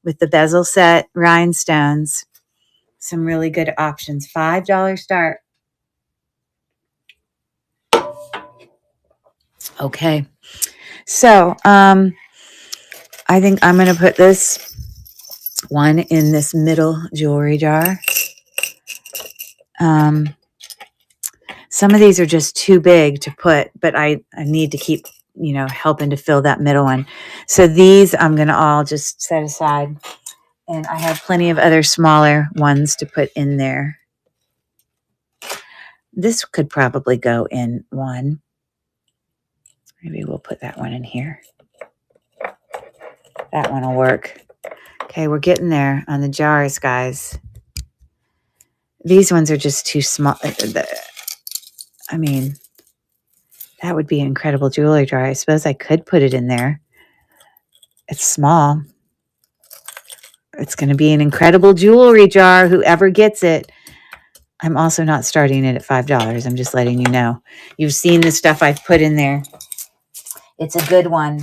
with the bezel set rhinestones. Some really good options. $5 start. Okay. So I think I'm going to put this one in this middle jewelry jar. Some of these are just too big to put, but I need to keep, helping to fill that middle one. So these I'm going to all just set aside. And I have plenty of other smaller ones to put in there. This could probably go in one. Maybe we'll put that one in here. That one will work. Okay, we're getting there on the jars, guys. These ones are just too small. I mean, that would be an incredible jewelry jar. I suppose I could put it in there. It's small. It's going to be an incredible jewelry jar, whoever gets it. I'm also not starting it at $5. I'm just letting you know. You've seen the stuff I've put in there. It's a good one.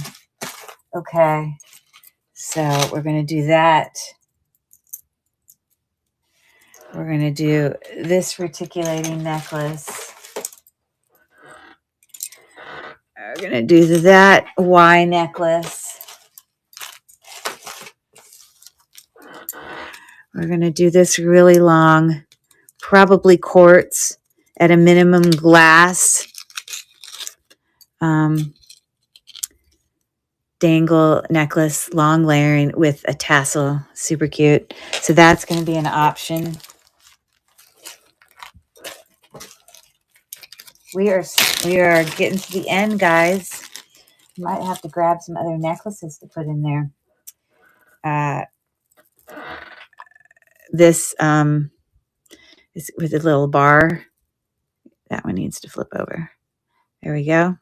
Okay. So we're going to do that. We're going to do this reticulating necklace. We're going to do that Y necklace. We're going to do this really long, probably quartz, at a minimum glass. Dangle necklace, long layering with a tassel. Super cute. So that's going to be an option. We are getting to the end, guys. Might have to grab some other necklaces to put in there. This is with a little bar. That one needs to flip over. There we go.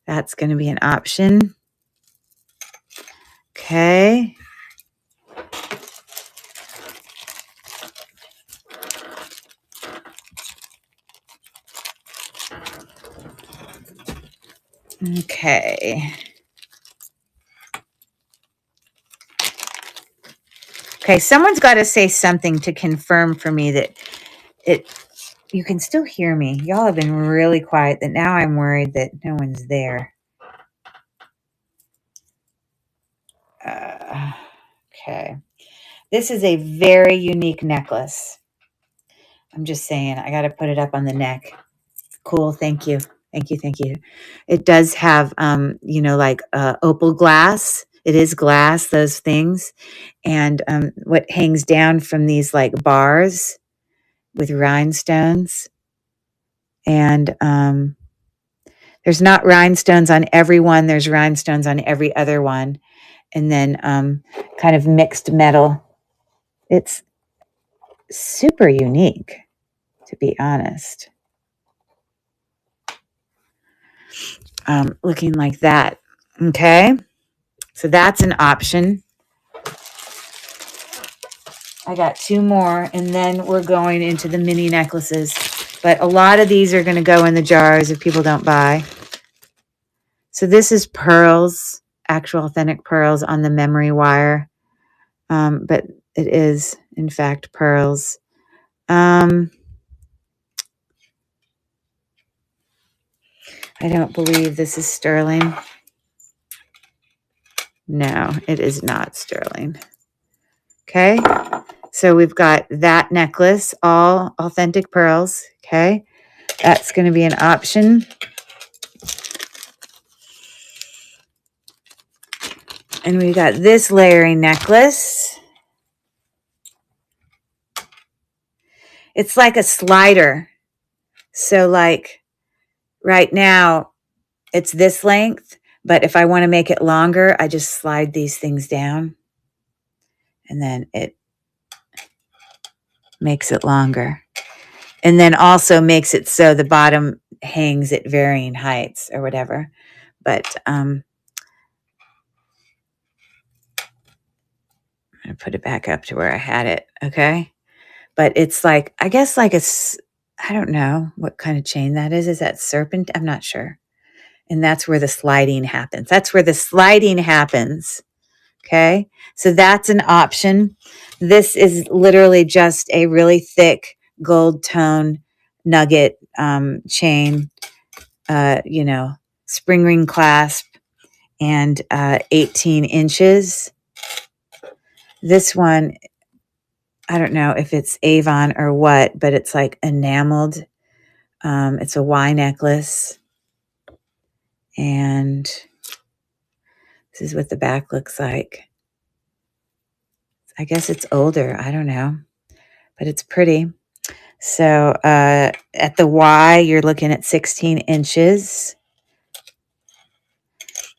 That's going to be an option. Okay. Okay. Okay, someone's got to say something to confirm for me that you can still hear me. Y'all have been really quiet that now I'm worried that no one's there. Okay. This is a very unique necklace. I'm just saying, I got to put it up on the neck. Cool. Thank you. Thank you. Thank you. It does have, like opal glass. It is glass, those things. And what hangs down from these like bars with rhinestones. And there's not rhinestones on every one. There's rhinestones on every other one. And then kind of mixed metal. It's super unique, to be honest. Looking like that. Okay. So that's an option. I got 2 more, and then we're going into the mini necklaces. But a lot of these are going to go in the jars if people don't buy. So this is pearls, actual authentic pearls on the memory wire. But it is, in fact, pearls. I don't believe this is sterling. No, it is not sterling. Okay. So we've got that necklace, all authentic pearls. Okay. That's going to be an option. And we got this layering necklace. It's like a slider. So like right now it's this length, but if I want to make it longer, I just slide these things down and then it makes it longer. And then also makes it so the bottom hangs at varying heights or whatever. But I'm going to put it back up to where I had it. Okay. But it's like, I guess like I don't know what kind of chain that is. Is that serpent? I'm not sure. And that's where the sliding happens. That's where the sliding happens. Okay. So that's an option. This is literally just a really thick gold tone nugget chain, spring ring clasp and 18 inches. This one, I don't know if it's Avon or what, but it's like enameled. It's a Y necklace. And this is what the back looks like. I guess it's older. I don't know. But it's pretty. So at the Y, you're looking at 16 inches.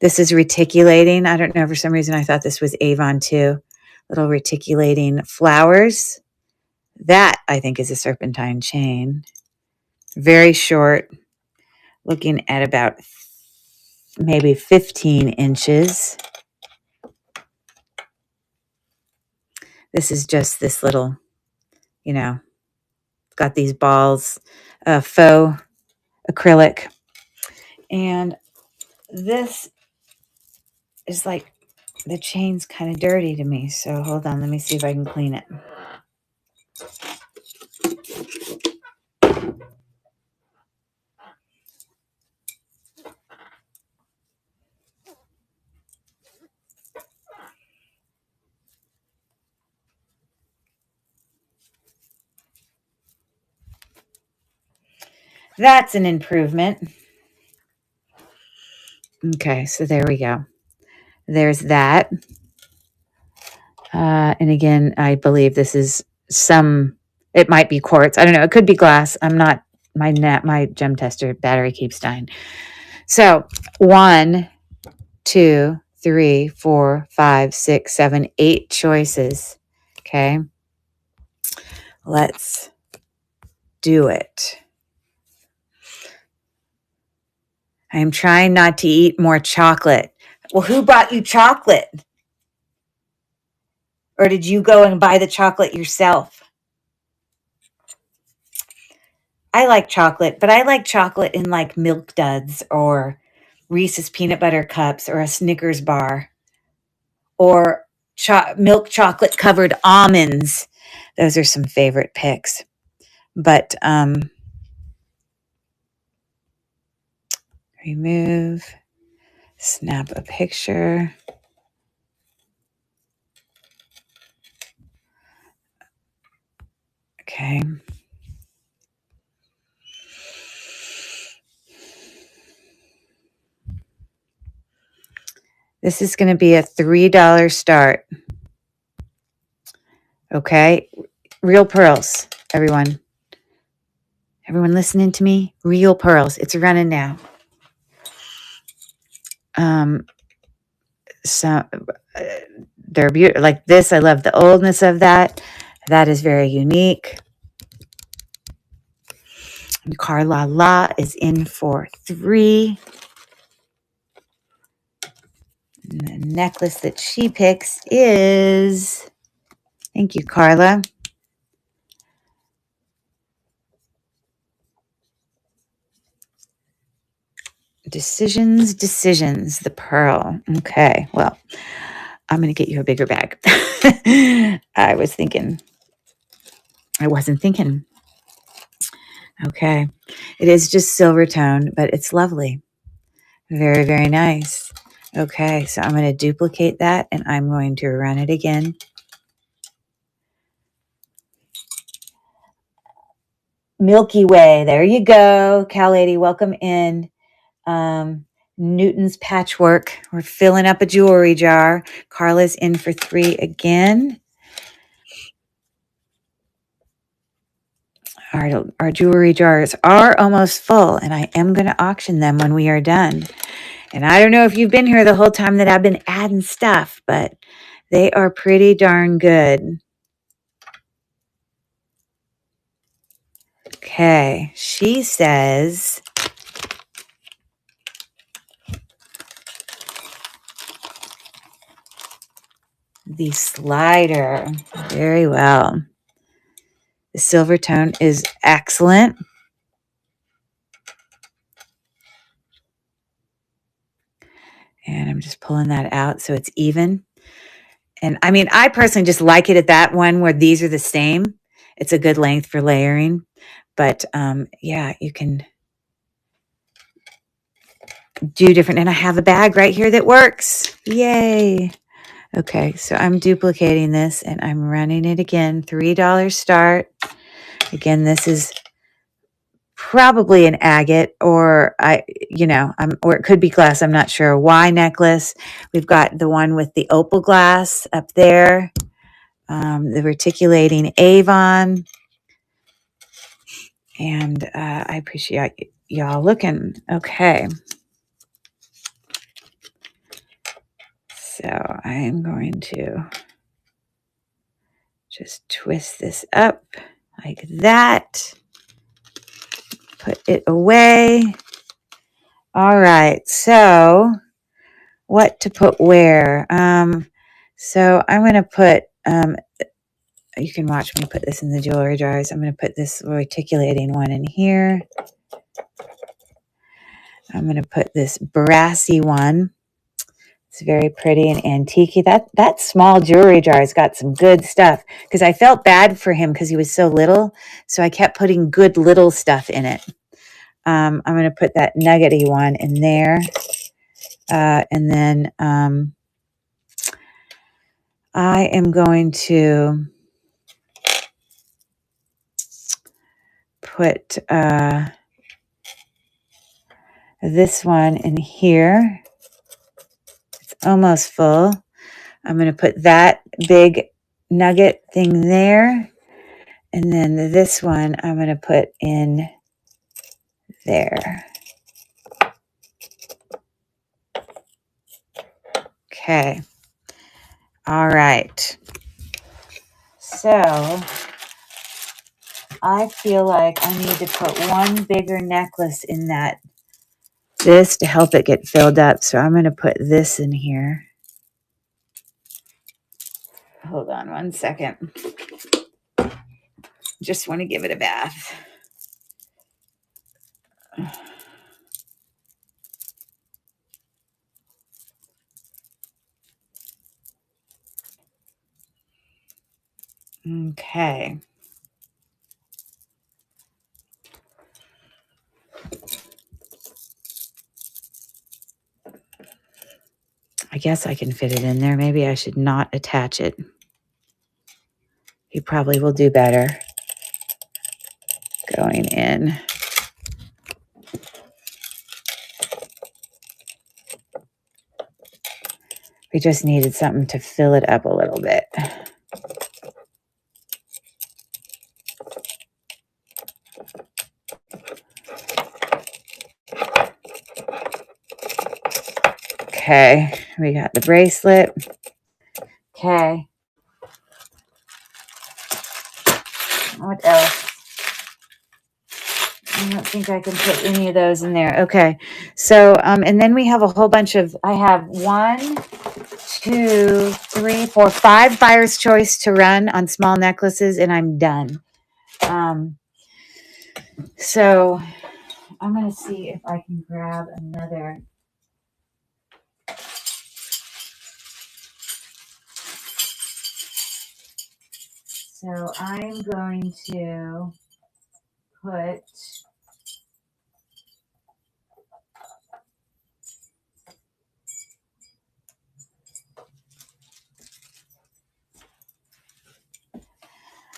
This is reticulating. I don't know. For some reason, I thought this was Avon too. Little reticulating flowers. That, I think, is a serpentine chain. Very short. Looking at about maybe 15 inches. This is just this little, got these balls, faux acrylic. And this is like, the chain's kind of dirty to me. So hold on, let me see if I can clean it. That's an improvement. Okay, so there we go. There's that. And again, I believe this is it might be quartz. I don't know. It could be glass. I'm not, my gem tester battery keeps dying. So 1, 2, 3, 4, 5, 6, 7, 8 choices. Okay. Let's do it. I am trying not to eat more chocolate. Well, who bought you chocolate? Or did you go and buy the chocolate yourself? I like chocolate, but I like chocolate in like Milk Duds or Reese's peanut butter cups or a Snickers bar or milk chocolate covered almonds. Those are some favorite picks. But remove, snap a picture. Okay. This is going to be a $3 start. Okay. Real pearls, everyone. Everyone listening to me? Real pearls. It's running now. So they're beautiful. Like this, I love the oldness of that. That is very unique. And Carla La is in for 3. And the necklace that she picks is, thank you, Carla. Decisions, the pearl. Okay, well, I'm going to get you a bigger bag. I wasn't thinking. Okay, it is just silver tone, but it's lovely. Very, very nice. Okay, so I'm going to duplicate that and I'm going to run it again. Milky Way, there you go. Cal Lady, welcome in. Newton's Patchwork. We're filling up a jewelry jar. Carla's in for 3 again. Our jewelry jars are almost full, and I am going to auction them when we are done. And I don't know if you've been here the whole time that I've been adding stuff, but they are pretty darn good. Okay, she says, the slider. Very well. The silver tone is excellent. And I'm just pulling that out so it's even. And I mean, I personally just like it at that one where these are the same. It's a good length for layering. But yeah, you can do different. And I have a bag right here that works. Yay. Okay, so I'm duplicating this and I'm running it again. $3 start. Again, this is probably an agate or or it could be glass. I'm not sure. Y necklace. We've got the one with the opal glass up there. The reticulating Avon. And I appreciate y'all looking. Okay. So I am going to just twist this up like that. Put it away. All right. So what to put where? So I'm going to put, you can watch me put this in the jewelry jars. I'm going to put this reticulating one in here. I'm going to put this brassy one. It's very pretty and antique. That small jewelry jar has got some good stuff because I felt bad for him because he was so little. So I kept putting good little stuff in it. I'm going to put that nuggety one in there. And then I am going to put this one in here. It's almost full. I'm going to put that big nugget thing there. And then this one I'm going to put in there. Okay. All right. So I feel like I need to put one bigger necklace in this to help it get filled up. So I'm going to put this in here. Hold on one second. Just want to give it a bath. Okay. I guess I can fit it in there. Maybe I should not attach it. He probably will do better going in. We just needed something to fill it up a little bit. Okay, we got the bracelet. Okay. What else? I don't think I can put any of those in there. Okay. So, and then we have a whole bunch of, I have 1, 2, 3, 4, 5 buyer's choice to run on small necklaces, and I'm done. So I'm going to see if I can grab another. So I'm going to put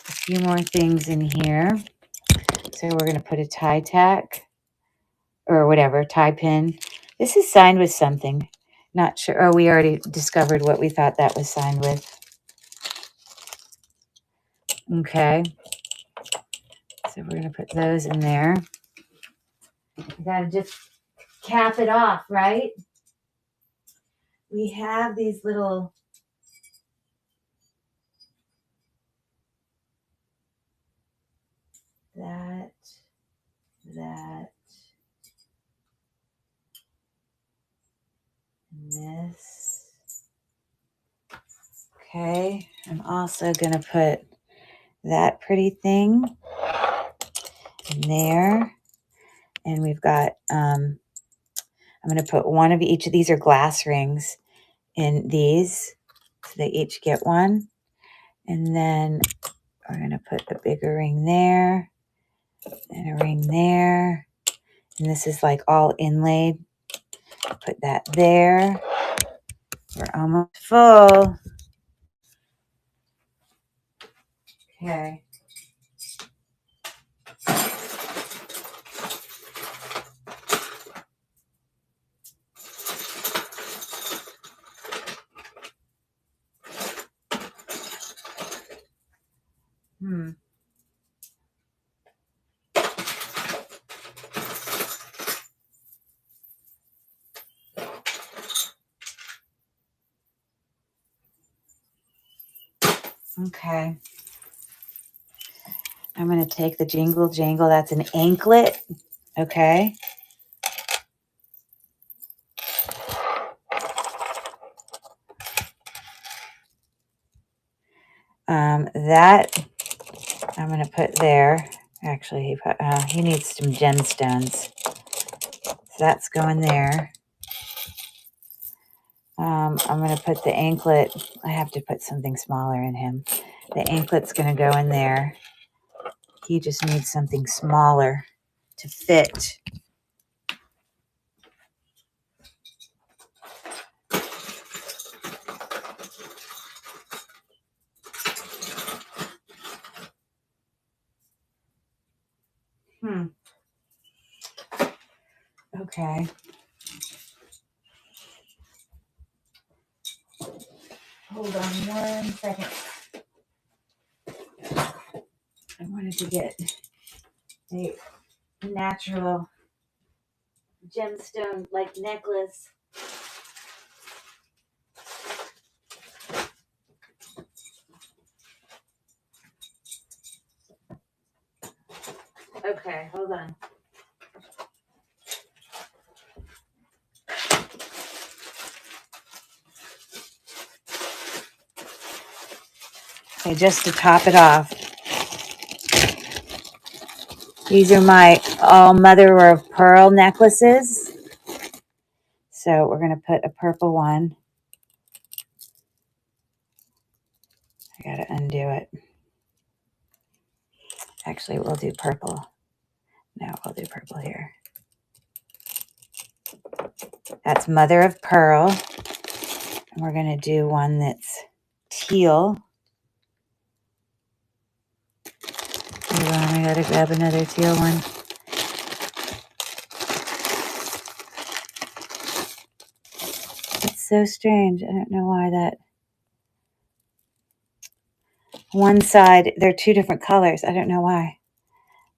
a few more things in here. So we're going to put a tie tack or whatever, tie pin. This is signed with something. Not sure. Oh, we already discovered what we thought that was signed with. Okay. So we're going to put those in there. You got to just cap it off, right? We have these little that, and this. Okay. I'm also going to put that pretty thing in there. And we've got, I'm going to put one of each of these are glass rings in these. So they each get one. And then we're going to put a bigger ring there and a ring there. And this is like all inlaid. Put that there. We're almost full. Okay. Okay. I'm going to take the Jingle Jangle. That's an anklet. Okay. That I'm going to put there. Actually, he needs some gemstones. So that's going there. I'm going to put the anklet. I have to put something smaller in him. The anklet's going to go in there. He just needs something smaller to fit. Okay. Hold on 1 second. I wanted to get a natural gemstone like necklace. Okay, hold on. Okay, just to top it off. These are my all mother of pearl necklaces. So we're going to put a purple one. I got to undo it. Actually, we'll do purple. No, we'll do purple here. That's mother of pearl. And we're going to do one that's teal. Hold on, I got to grab another teal one. It's so strange. I don't know why that. One side, they're two different colors. I don't know why,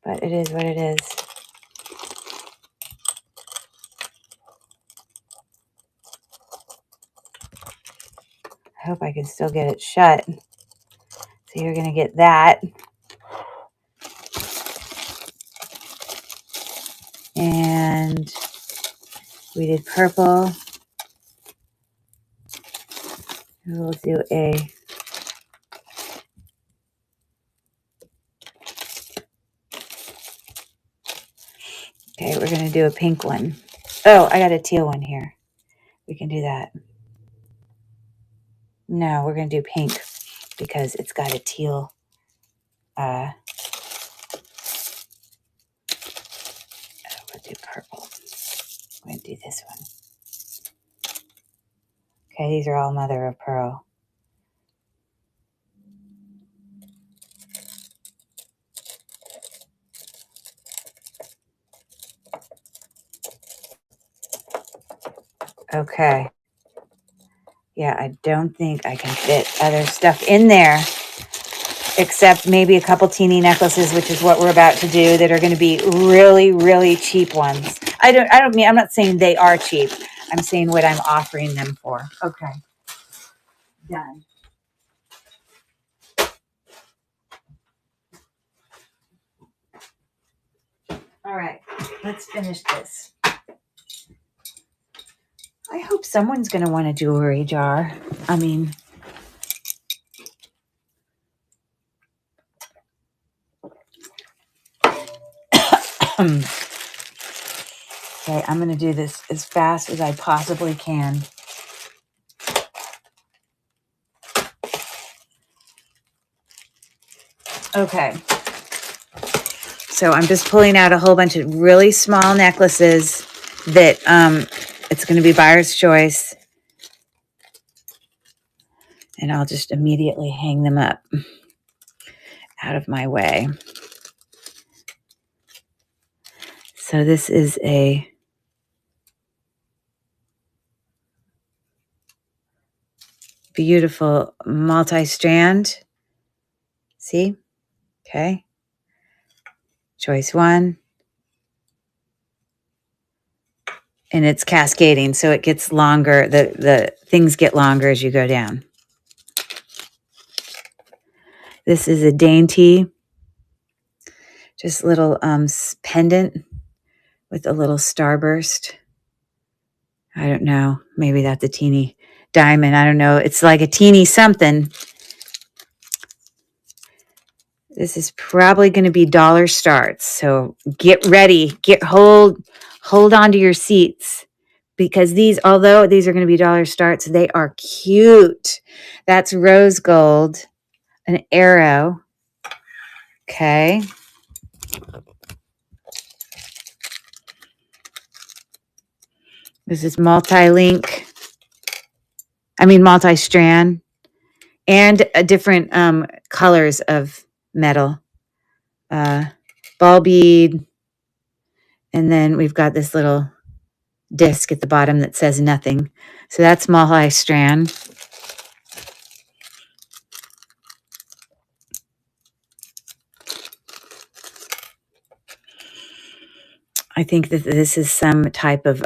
but it is what it is. I hope I can still get it shut. So you're going to get that. And we did purple. We'll do a okay, we're going to do a pink one. Oh, I got a teal one here. We can do that. No, we're going to do pink because it's got a teal. We'll do purple. I'm going to do this one. Okay, these are all mother of pearl. Okay. Yeah, I don't think I can fit other stuff in there except maybe a couple teeny necklaces, which is what we're about to do, that are going to be really, really cheap ones. I'm not saying they are cheap. I'm saying what I'm offering them for. Okay. Done. All right, let's finish this. I hope someone's going to want a jewelry jar. I mean, okay, I'm going to do this as fast as I possibly can. Okay. So I'm just pulling out a whole bunch of really small necklaces that it's going to be buyer's choice. And I'll just immediately hang them up out of my way. So this is a beautiful multi-strand. See? Okay. Choice one. And it's cascading, so it gets longer. The things get longer as you go down. This is a dainty, just little pendant with a little starburst. I don't know. Maybe that's a teeny diamond. I don't know. It's like a teeny something. This is probably going to be dollar starts. So get ready. Hold on to your seats, because these, although these are going to be dollar starts, they are cute. That's rose gold, an arrow. Okay. This is multi-strand, and different colors of metal. Ball bead. And then we've got this little disc at the bottom that says nothing. So that's multi-strand. I think that this is some type of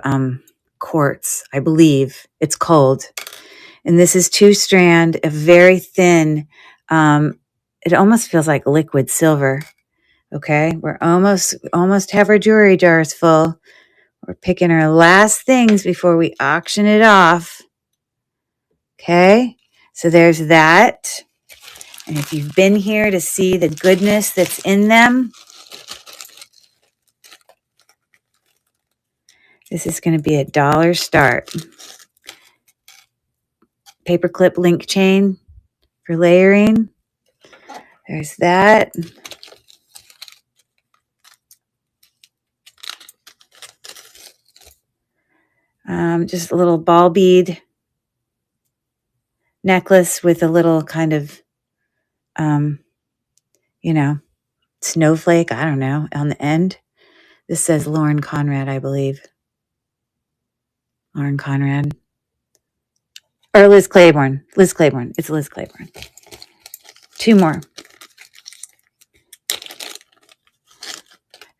quartz. I believe it's cold. And this is 2-strand, a very thin, it almost feels like liquid silver. Okay, we're almost have our jewelry jars full. We're picking our last things before we auction it off. Okay, so there's that. And if you've been here to see the goodness that's in them, this is going to be a dollar start. Paperclip link chain for layering. There's that. Just a little ball bead necklace with a little kind of, um, snowflake, I don't know, on the end. This says Lauren Conrad, I believe. Lauren Conrad. Or Liz Claiborne. Liz Claiborne. It's Liz Claiborne. 2 more.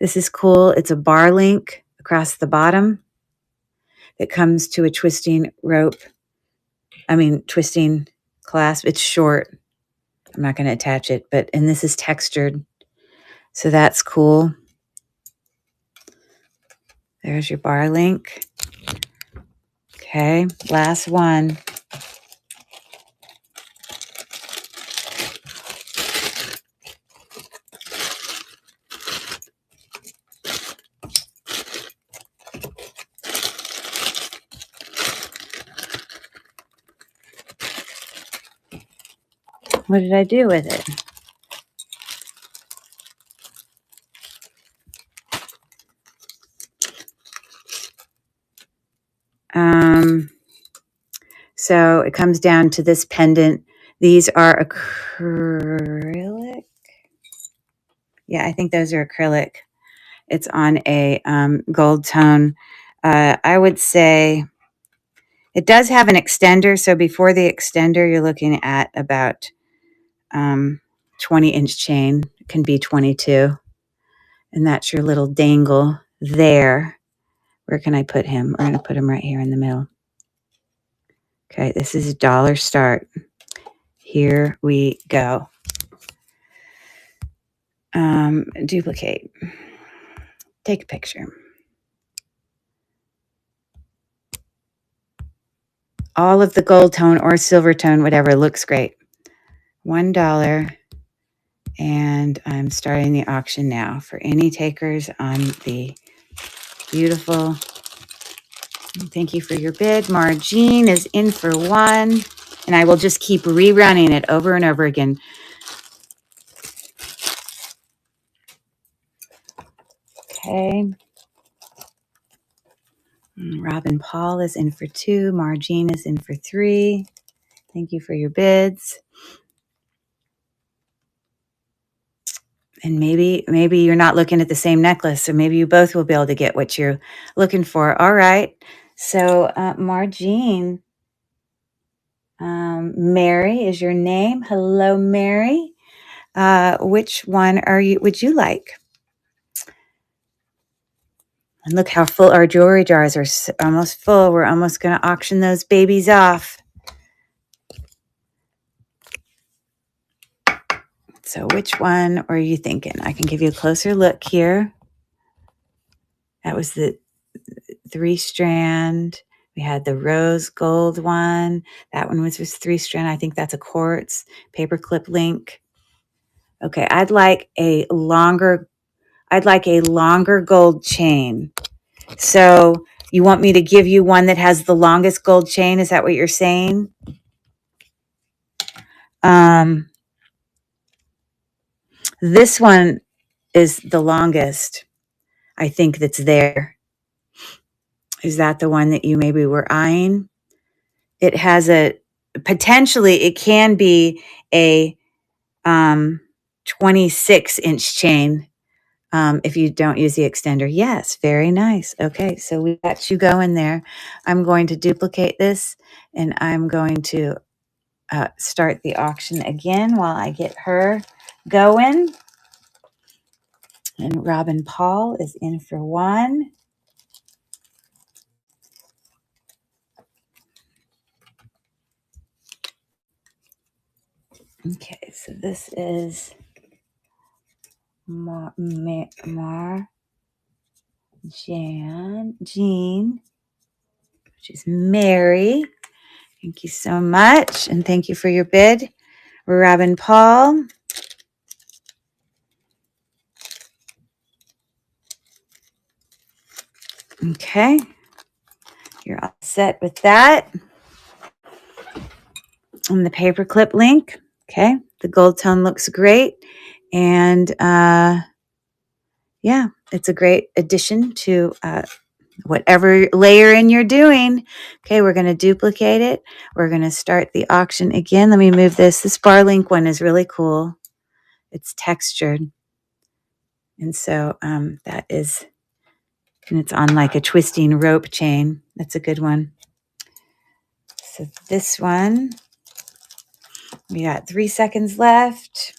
This is cool. It's a bar link across the bottom that comes to a twisting twisting clasp. It's short. I'm not going to attach it, and this is textured. So that's cool. There's your bar link. Okay, last one. What did I do with it? So it comes down to this pendant. These are acrylic. Yeah, I think those are acrylic. It's on a gold tone. I would say it does have an extender. So before the extender, you're looking at about 20-inch chain. It can be 22. And that's your little dangle there. Where can I put him? I'm going to put him right here in the middle. Okay, this is $1 start. Here we go. Duplicate. Take a picture. All of the gold tone or silver tone, whatever, looks great. $1. And I'm starting the auction now for any takers on the beautiful. Thank you for your bid. Mara Jean is in for 1. And I will just keep rerunning it over and over again. Okay. Robin Paul is in for 2. Mara Jean is in for 3. Thank you for your bids. And maybe you're not looking at the same necklace, so maybe you both will be able to get what you're looking for. All right. So, Marjean, Mary is your name. Hello, Mary. Which one would you like? And look how full our jewelry jars are, almost full. We're almost going to auction those babies off. So which one are you thinking? I can give you a closer look here. That was the 3-strand. We had the rose gold one. That one was 3-strand. I think that's a quartz paperclip link. Okay, I'd like a longer gold chain. So you want me to give you one that has the longest gold chain? Is that what you're saying? This one is the longest, I think, that's there. Is that the one that you maybe were eyeing? It has potentially, it can be a 26-inch chain if you don't use the extender. Yes, very nice. Okay, so we got you going there. I'm going to duplicate this, and I'm going to start the auction again while I get her going. And Robin Paul is in for 1. Okay, so this is Jean, which is Mary. Thank you so much, and thank you for your bid, Robin Paul. Okay, you're all set with that. And the paperclip link. Okay, the gold tone looks great, and yeah, it's a great addition to whatever layering you're doing. Okay, we're going to duplicate it. We're going to start the auction again. Let me move this. This Barlink one is really cool. It's textured. And so that is, and it's on like a twisting rope chain. That's a good one. So this one, we got 3 seconds left.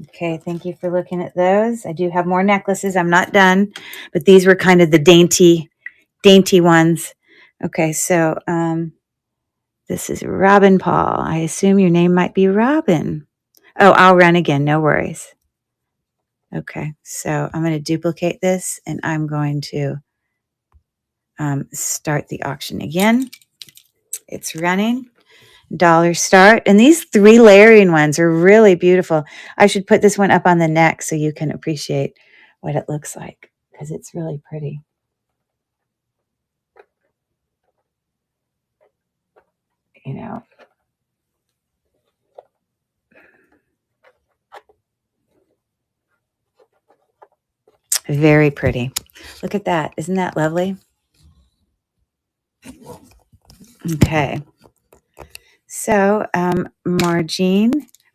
Okay, thank you for looking at those. I do have more necklaces. I'm not done, but these were kind of the dainty ones. Okay, so this is Robin Paul. I assume your name might be Robin. Oh, I'll run again. No worries. Okay, so I'm going to duplicate this and I'm going to start the auction again. It's running. Dollar start. And these 3 layering ones are really beautiful. I should put this one up on the neck so you can appreciate what it looks like because it's really pretty. You know, very pretty. Look at that. Isn't that lovely? Okay. So,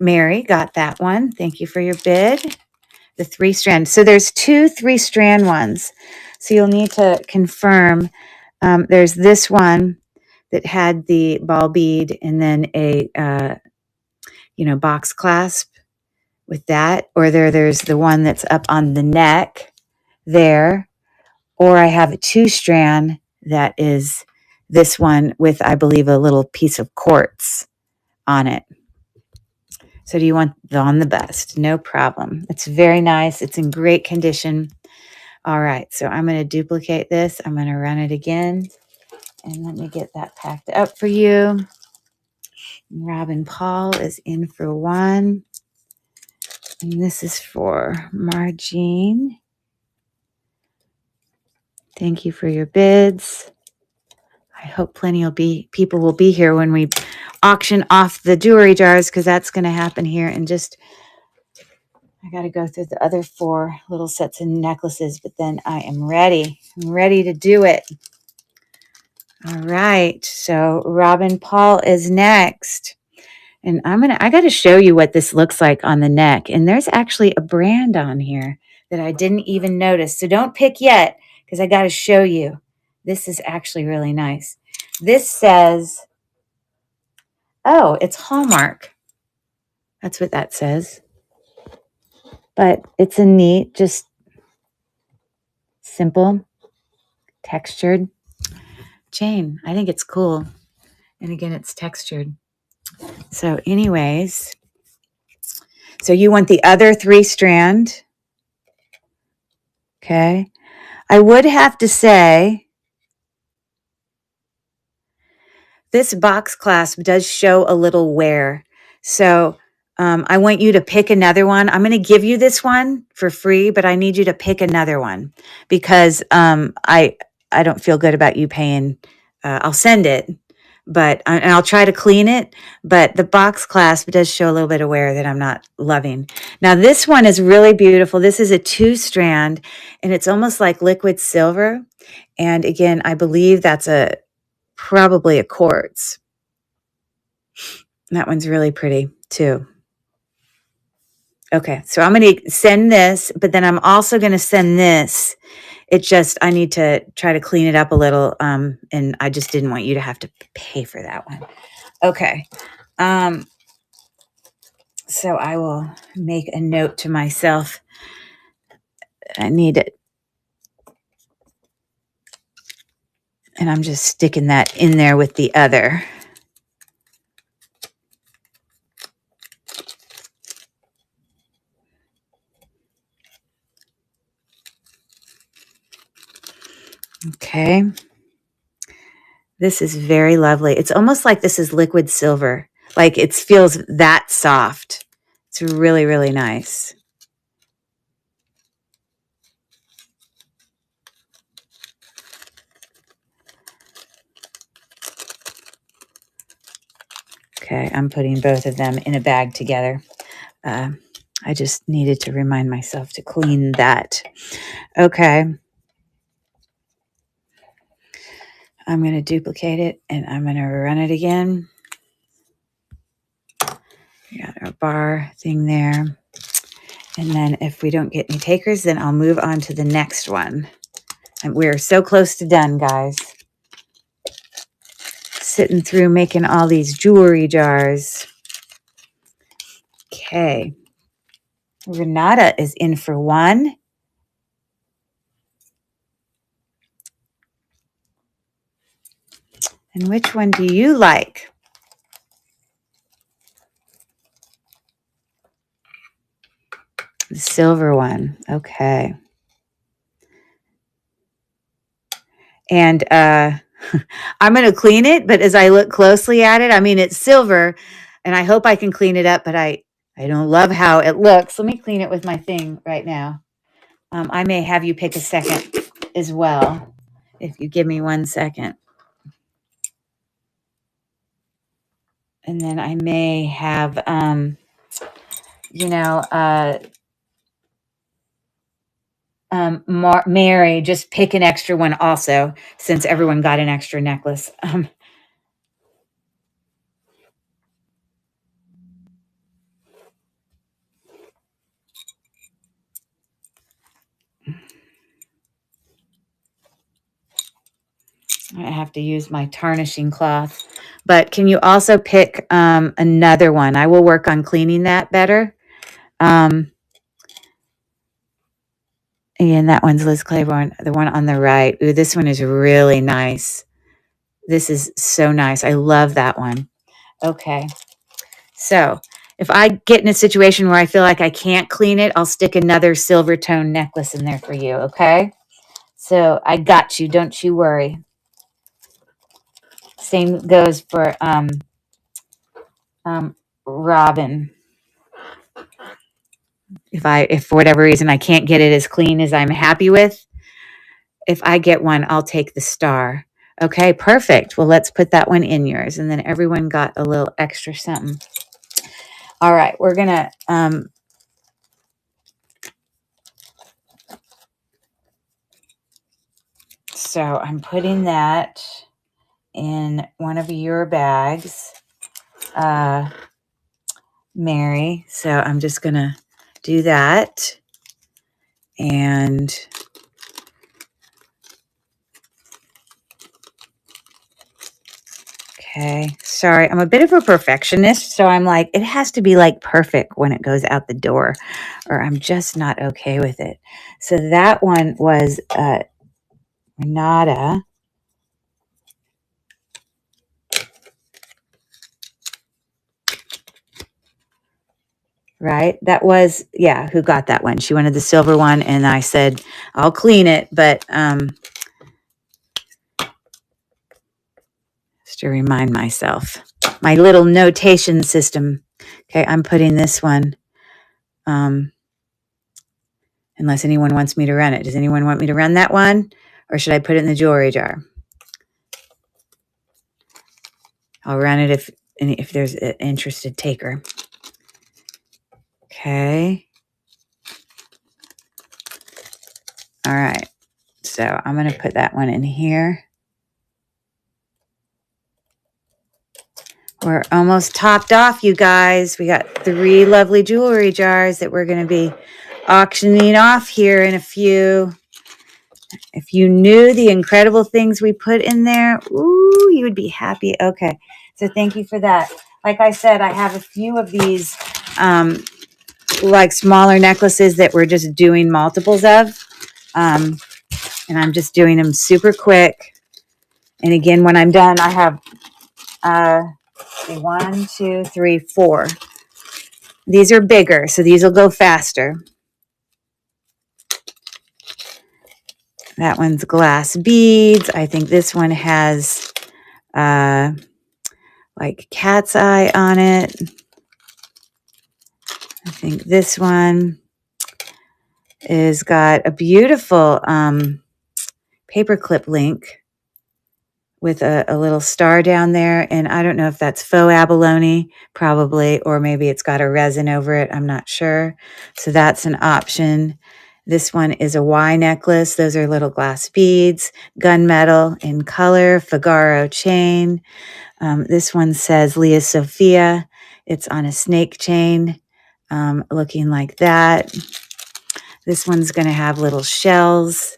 Mary got that one. Thank you for your bid. The 3-strand. So there's 2 3-strand ones. So you'll need to confirm. There's this one that had the ball bead and then a, box clasp with that. Or there's the one that's up on the neck there. Or I have a 2-strand that is this one with, I believe, a little piece of quartz on it. So do you want on the bust? No problem. It's very nice. It's in great condition. All right. So I'm going to duplicate this. I'm going to run it again. And let me get that packed up for you. Robin Paul is in for 1. And this is for Margene. Thank you for your bids. I hope people will be here when we auction off the jewelry jars because that's going to happen here in just, I got to go through the other 4 little sets of necklaces, but then I am ready. I'm ready to do it. All right. So Robin Paul is next. And I got to show you what this looks like on the neck. And there's actually a brand on here that I didn't even notice. So don't pick yet because I got to show you. This is actually really nice. This says, oh, it's Hallmark. That's what that says. But it's a neat, just simple, textured chain. I think it's cool. And again, it's textured. So anyways, so you want the other 3-strand. Okay. I would have to say this box clasp does show a little wear. So I want you to pick another one. I'm going to give you this one for free, but I need you to pick another one because I don't feel good about you paying. I'll send it, but and I'll try to clean it. But the box clasp does show a little bit of wear that I'm not loving. Now this one is really beautiful. This is a 2-strand, and it's almost like liquid silver. And again, I believe that's probably a quartz. That one's really pretty too. Okay, so I'm going to send this, but then I'm also going to send this. I need to try to clean it up a little, and I just didn't want you to have to pay for that one. Okay, so I will make a note to myself. I need it. And I'm just sticking that in there with the other. Okay. This is very lovely. It's almost like this is liquid silver. Like it feels that soft. It's really, really nice. Okay, I'm putting both of them in a bag together. I just needed to remind myself to clean that. Okay. I'm going to duplicate it and I'm going to run it again. We got our bar thing there. And then if we don't get any takers, then I'll move on to the next one. And we're so close to done, guys. Sitting through making all these jewelry jars. Okay. Renata is in for one. And which one do you like? The silver one. Okay. And I'm going to clean it, but as I look closely at it, I mean, it's silver, and I hope I can clean it up, but I don't love how it looks. Let me clean it with my thing right now. I may have you pick a second as well, if you give me 1 second. And then I may have, Mary just pick an extra one also, since everyone got an extra necklace. I have to use my tarnishing cloth. But can you also pick another one? I will work on cleaning that better. And that one's Liz Claiborne, the one on the right. Ooh, this one is really nice. This is so nice. I love that one. Okay. So if I get in a situation where I feel like I can't clean it, I'll stick another silver tone necklace in there for you. Okay. So I got you. Don't you worry. Same goes for Robin. If for whatever reason I can't get it as clean as I'm happy with, if I get one, I'll take the star. Okay, perfect. Well, let's put that one in yours. And then everyone got a little extra something. All right, we're going to so I'm putting that in one of your bags, Mary. So I'm just going to do that. And okay, sorry, I'm a bit of a perfectionist, so I'm like, it has to be like perfect when it goes out the door, or I'm just not okay with it. So that one was Renata. Right? That was, yeah, who got that one? She wanted the silver one, and I said, I'll clean it, but just to remind myself. My little notation system. Okay, I'm putting this one. Unless anyone wants me to run it. Does anyone want me to run that one? Or should I put it in the jewelry jar? I'll run it if there's an interested taker. Okay. All right. So I'm going to put that one in here. We're almost topped off, you guys. We got 3 lovely jewelry jars that we're going to be auctioning off here in a few. If you knew the incredible things we put in there, ooh, you would be happy. Okay. So thank you for that. Like I said, I have a few of these like smaller necklaces that we're just doing multiples of. And I'm just doing them super quick. And again, when I'm done, I have 1, 2, 3, 4. These are bigger, so these will go faster. That one's glass beads. I think this one has like cat's eye on it. I think this one is got a beautiful paperclip link with a little star down there. And I don't know if that's faux abalone, probably, or maybe it's got a resin over it. I'm not sure. So that's an option. This one is a Y necklace. Those are little glass beads, gunmetal in color, Figaro chain. This one says Leah Sophia. It's on a snake chain, looking like that. This one's going to have little shells.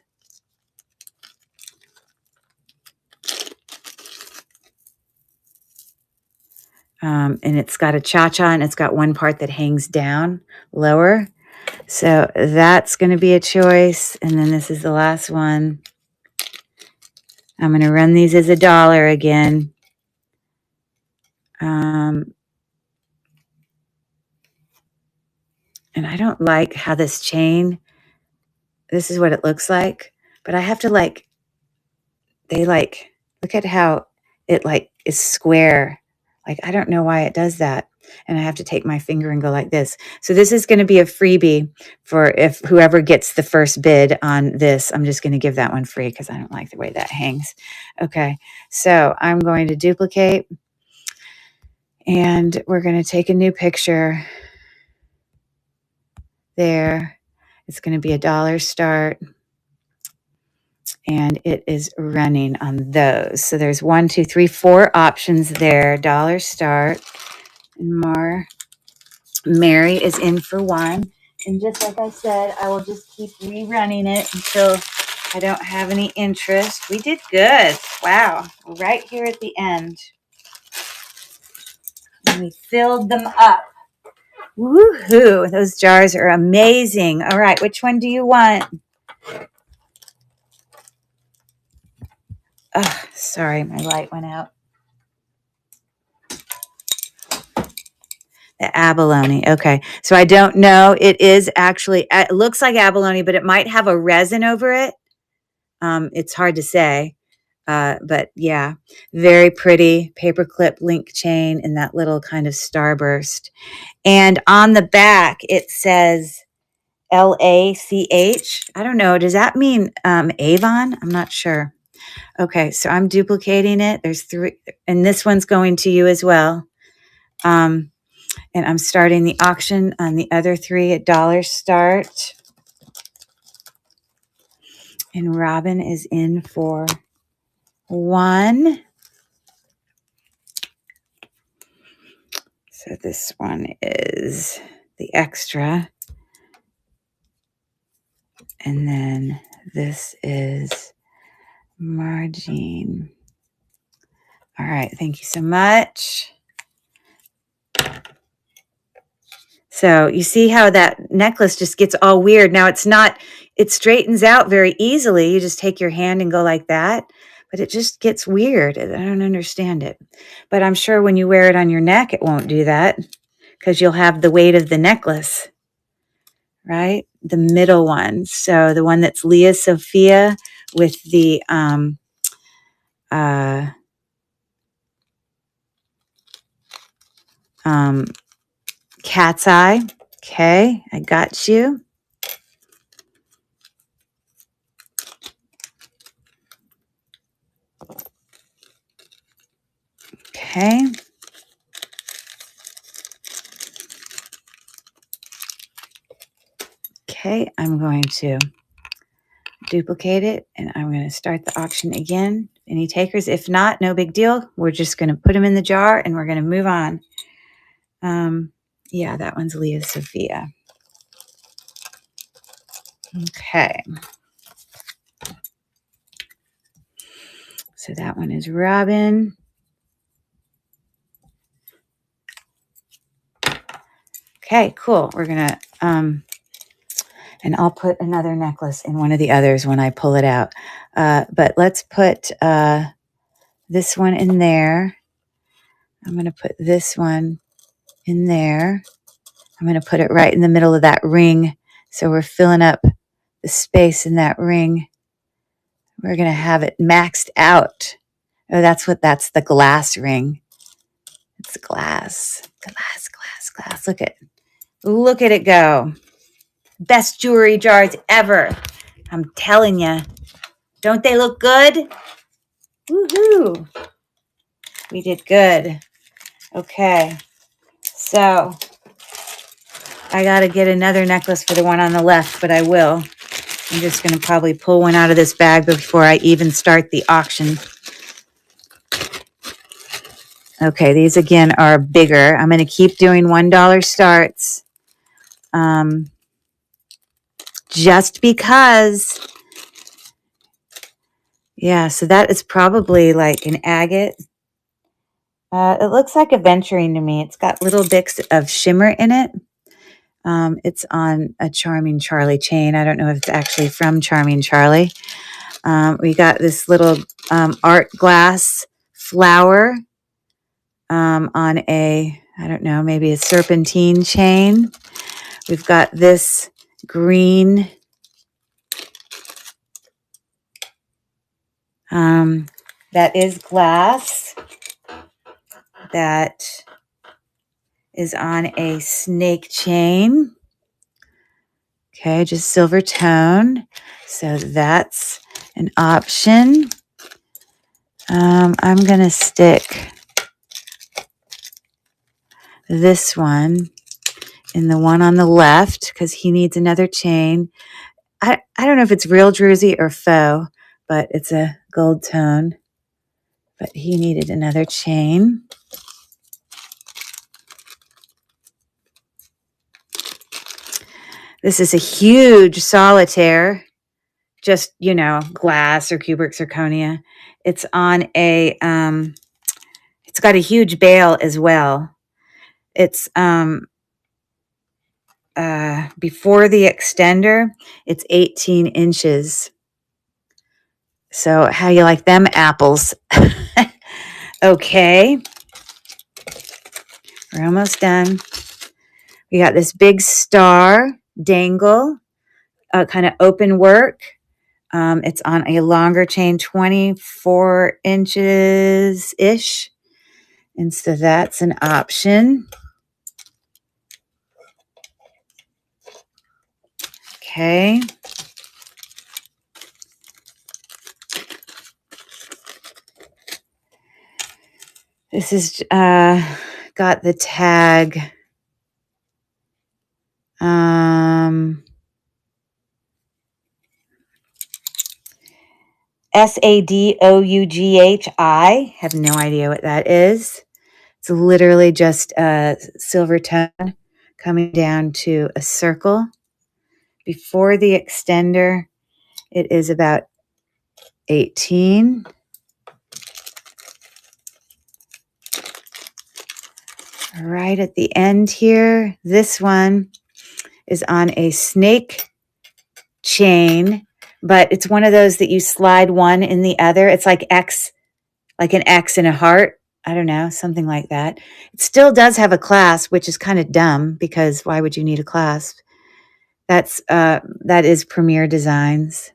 And it's got a cha-cha, and it's got one part that hangs down lower. So that's going to be a choice. And then this is the last one. I'm going to run these as $1 again. And I don't like how this chain, this is what it looks like, but I have to look at how it is square. I don't know why it does that. And I have to take my finger and go like this. So this is going to be a freebie for if whoever gets the first bid on this. I'm just going to give that one free because I don't like the way that hangs. Okay, so I'm going to duplicate. And we're going to take a new picture. There. It's going to be $1 start. And it is running on those. So there's 1, 2, 3, 4 options there. $1 start. And Mary is in for 1. And just like I said, I will just keep rerunning it until I don't have any interest. We did good. Wow. Right here at the end. And we filled them up. Woohoo. Those jars are amazing. All right. Which one do you want? Oh, sorry. My light went out. The abalone. Okay. So I don't know. It is actually, it looks like abalone, but it might have a resin over it. It's hard to say. But yeah, very pretty paperclip link chain in that little kind of starburst. And on the back, it says LACH. I don't know. Does that mean Avon? I'm not sure. Okay. So I'm duplicating it. There's 3, and this one's going to you as well. And I'm starting the auction on the other 3 at $1 start. And Robin is in for 1. So this one is the extra. And then this is Margine. All right. Thank you so much. So you see how that necklace just gets all weird. Now it straightens out very easily. You just take your hand and go like that, but it just gets weird. I don't understand it. But I'm sure when you wear it on your neck, it won't do that because you'll have the weight of the necklace, right? The middle one. So the one that's Leah Sophia with the cat's eye. Okay, I got you. Okay. Okay, I'm going to duplicate it and I'm going to start the auction again. Any takers? If not, no big deal. We're just going to put them in the jar and we're going to move on. Yeah, that one's Leah Sophia. Okay. So that one is Robin. Okay, cool. We're going to, and I'll put another necklace in one of the others when I pull it out. But let's put this one in there. I'm going to put this one in there. I'm going to put it right in the middle of that ring. So we're filling up the space in that ring. We're going to have it maxed out. Oh, that's the glass ring. It's glass. Look at it go. Best jewelry jars ever. I'm telling you. Don't they look good? Woohoo. We did good. Okay. So I got to get another necklace for the one on the left, but I will. I'm just going to probably pull one out of this bag before I even start the auction. Okay, these again are bigger. I'm going to keep doing $1 starts. Just because. Yeah, so that is probably like an agate. It looks like aventurine to me. It's got little bits of shimmer in it. It's on a Charming Charlie chain. I don't know if it's actually from Charming Charlie. We got this little art glass flower on a, I don't know, maybe a serpentine chain. We've got this green that is glass that is on a snake chain. Okay, just silver tone. So that's an option. I'm going to stick this one in the one on the left because he needs another chain. I don't know if it's real druzy or faux, but it's a gold tone. But he needed another chain. This is a huge solitaire, just, you know, glass or cubic zirconia. It's on a, it's got a huge bail as well. It's before the extender, it's 18 inches. So how you like them apples? Okay. We're almost done. We got this big star dangle, kind of open work. It's on a longer chain, 24 inches-ish. And so that's an option. Okay. This is got the tag. SADOUGHI. Have no idea what that is. It's literally just a silver tone coming down to a circle. Before the extender, it is about 18. Right at the end here, this one is on a snake chain, but it's one of those that you slide one in the other. It's like X, like an X and a heart. I don't know, something like that. It still does have a clasp, which is kind of dumb because why would you need a clasp? That is Premier Designs.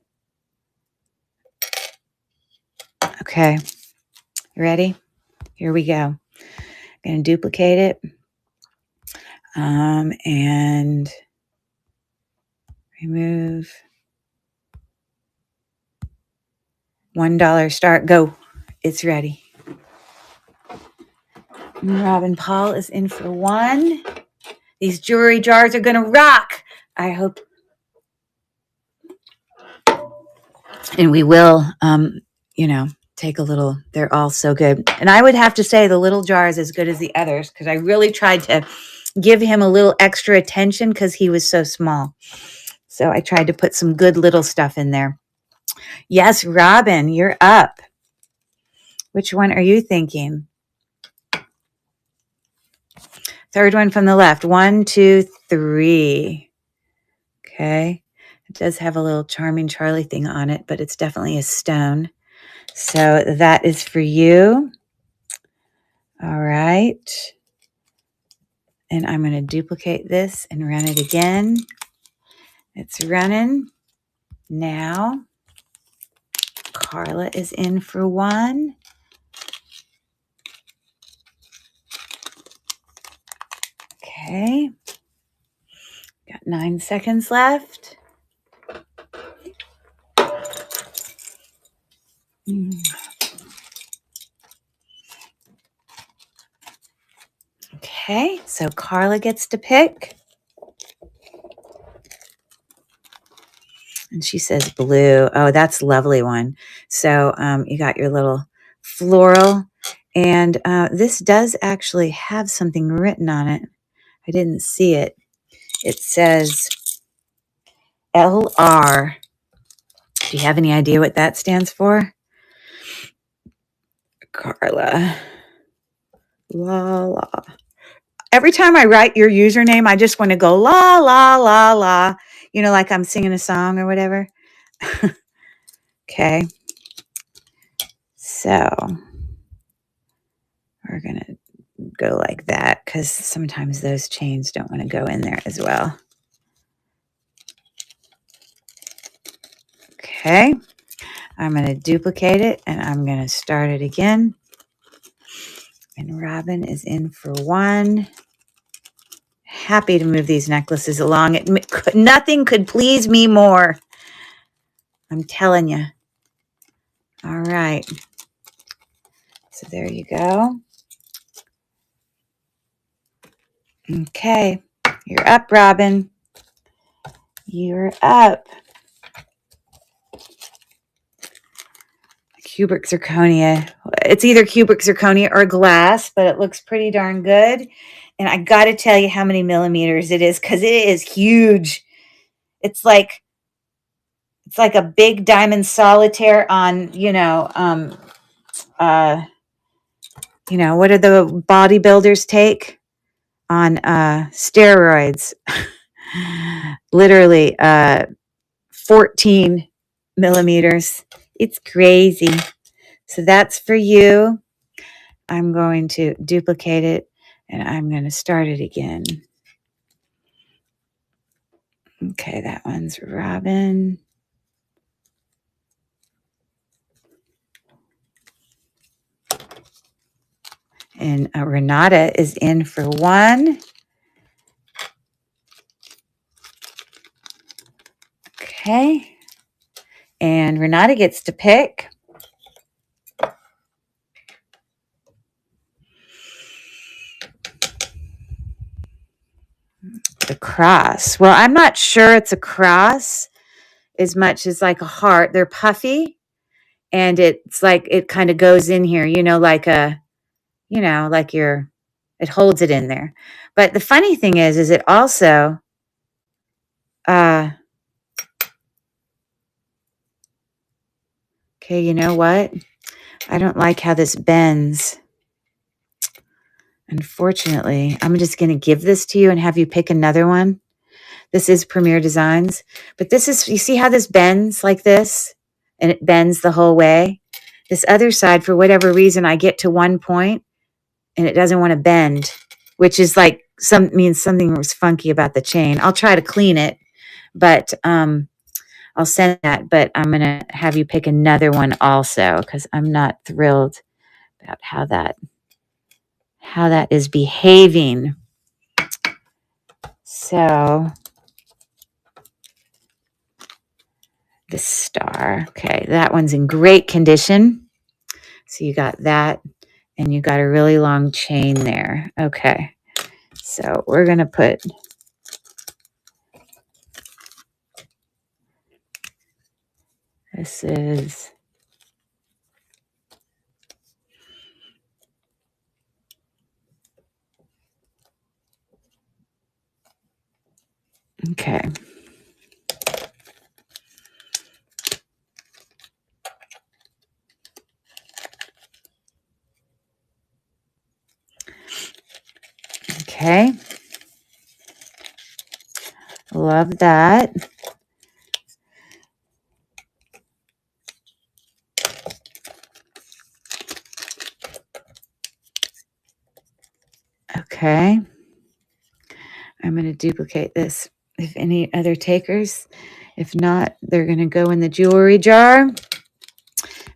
Okay, you ready? Here we go. I'm going to duplicate it. And remove. $1 start. Go. It's ready. Robin Paul is in for one. These jewelry jars are going to rock. I hope. And we will, take a little. They're all so good. And I would have to say the little jar is as good as the others because I really tried to give him a little extra attention because he was so small. So I tried to put some good little stuff in there. Yes, Robin, you're up. Which one are you thinking? Third one from the left. 1, 2, 3. Okay. It does have a little Charming Charlie thing on it, but it's definitely a stone. So that is for you. All right. And I'm going to duplicate this and run it again. It's running. Now, Carla is in for one. Okay. Got 9 seconds left. Okay, so Carla gets to pick. And she says blue. Oh, that's a lovely one. So you got your little floral. And this does actually have something written on it. I didn't see it. It says LR. Do you have any idea what that stands for? Carla. La la. Every time I write your username, I just want to go la la la la. You know, like I'm singing a song or whatever. Okay. So we're going to go like that because sometimes those chains don't want to go in there as well. Okay. I'm going to duplicate it and I'm going to start it again. And Robin is in for one. Happy to move these necklaces along. Nothing could please me more. I'm telling you. All right. So there you go. Okay. You're up, Robin. You're up. Cubic zirconia. It's either cubic zirconia or glass, but it looks pretty darn good. And I got to tell you how many millimeters it is because it is huge. It's like a big diamond solitaire on, what do the bodybuilders take on steroids? Literally 14 millimeters. It's crazy. So that's for you. I'm going to duplicate it and I'm going to start it again. Okay, that one's Robin. And Renata is in for one. Okay. And Renata gets to pick. The cross. Well, I'm not sure it's a cross as much as like a heart. They're puffy and it's like it kind of goes in here, like it holds it in there. But the funny thing is it also okay, you know what? I don't like how this bends. Unfortunately, I'm just going to give this to you and have you pick another one. This is Premier Designs, but you see how this bends like this and it bends the whole way. This other side, for whatever reason, I get to one point and it doesn't want to bend, which is like means something was funky about the chain. I'll try to clean it, but I'll send that, but I'm going to have you pick another one also because I'm not thrilled about how that is behaving. So the star. Okay, that one's in great condition. So you got that, and you got a really long chain there. Okay, so we're going to put this is okay. Okay. Love that. Okay. I'm going to duplicate this. If any other takers, if not, they're going to go in the jewelry jar.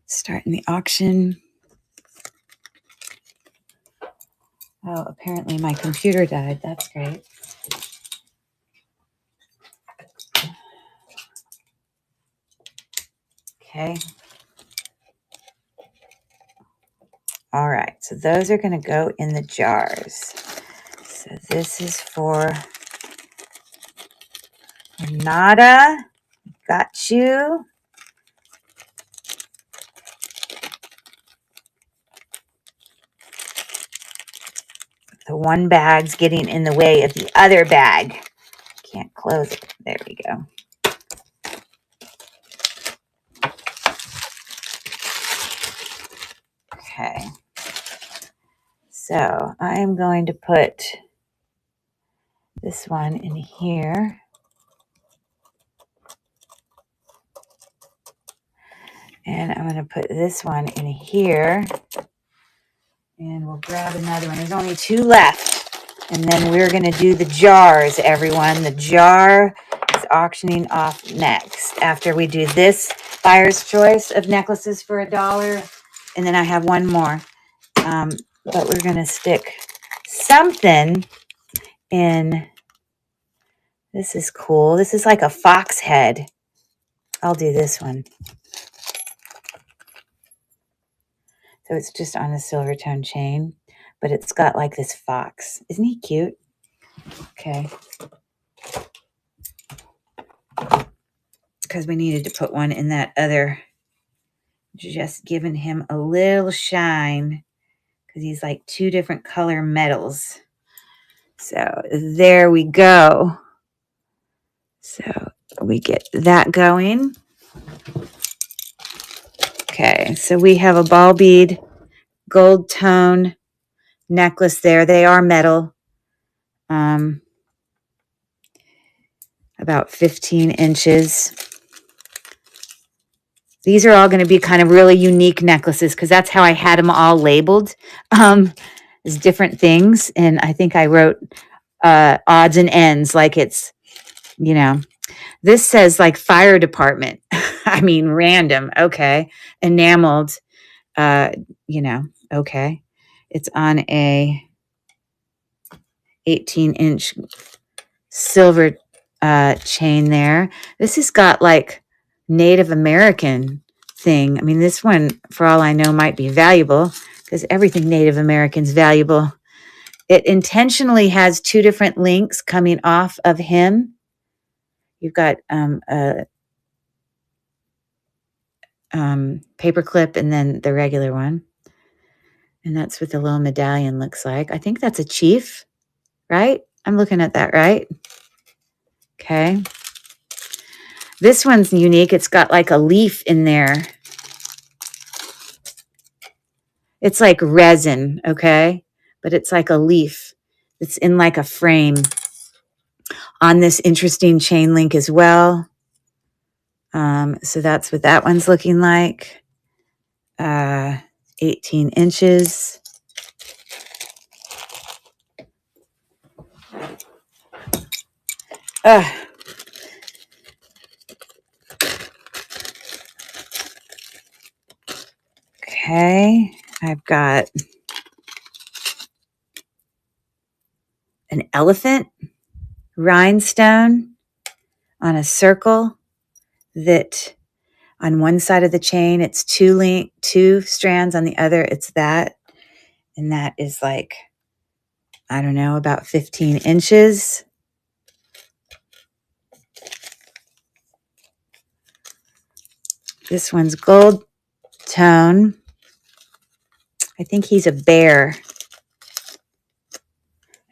Starting the auction. Oh, apparently my computer died. That's great. Okay. All right. So those are going to go in the jars. So this is for Renata. Got you. The one bag's getting in the way of the other bag. Can't close it. There we go. Okay. So I am going to put this one in here. And I'm going to put this one in here. And we'll grab another one. There's only 2 left. And then we're going to do the jars, everyone. The jar is auctioning off next. After we do this buyer's choice of necklaces for $1. And then I have one more. But we're going to stick something in. This is cool. This is like a fox head. I'll do this one. So it's just on a silver tone chain, but it's got like this fox. Isn't he cute? Okay. Because we needed to put one in that other. Just giving him a little shine because he's like 2 different color metals. So there we go. So we get that going. Okay, so we have a ball bead gold tone necklace there. They are metal. About 15 inches. These are all going to be kind of really unique necklaces because that's how I had them all labeled as different things. And I think I wrote odds and ends like it's, you know. This says like fire department. I mean, random. Okay. Enameled. You know, okay. It's on a 18-inch silver chain there. This has got like Native American thing. I mean, this one, for all I know, might be valuable because everything Native American's valuable. It intentionally has 2 different links coming off of him. You've got a paper clip and then the regular one. And that's what the little medallion looks like. I think that's a chief, right? I'm looking at that, right? Okay. This one's unique. It's got like a leaf in there. It's like resin, okay? But it's like a leaf. It's in like a frame on this interesting chain link as well. So that's what that one's looking like. 18 inches. Okay, I've got an elephant rhinestone on a circle that on one side of the chain, it's 2 strands. On the other, it's that. And that is like, I don't know, about 15 inches. This one's gold tone. I think he's a bear.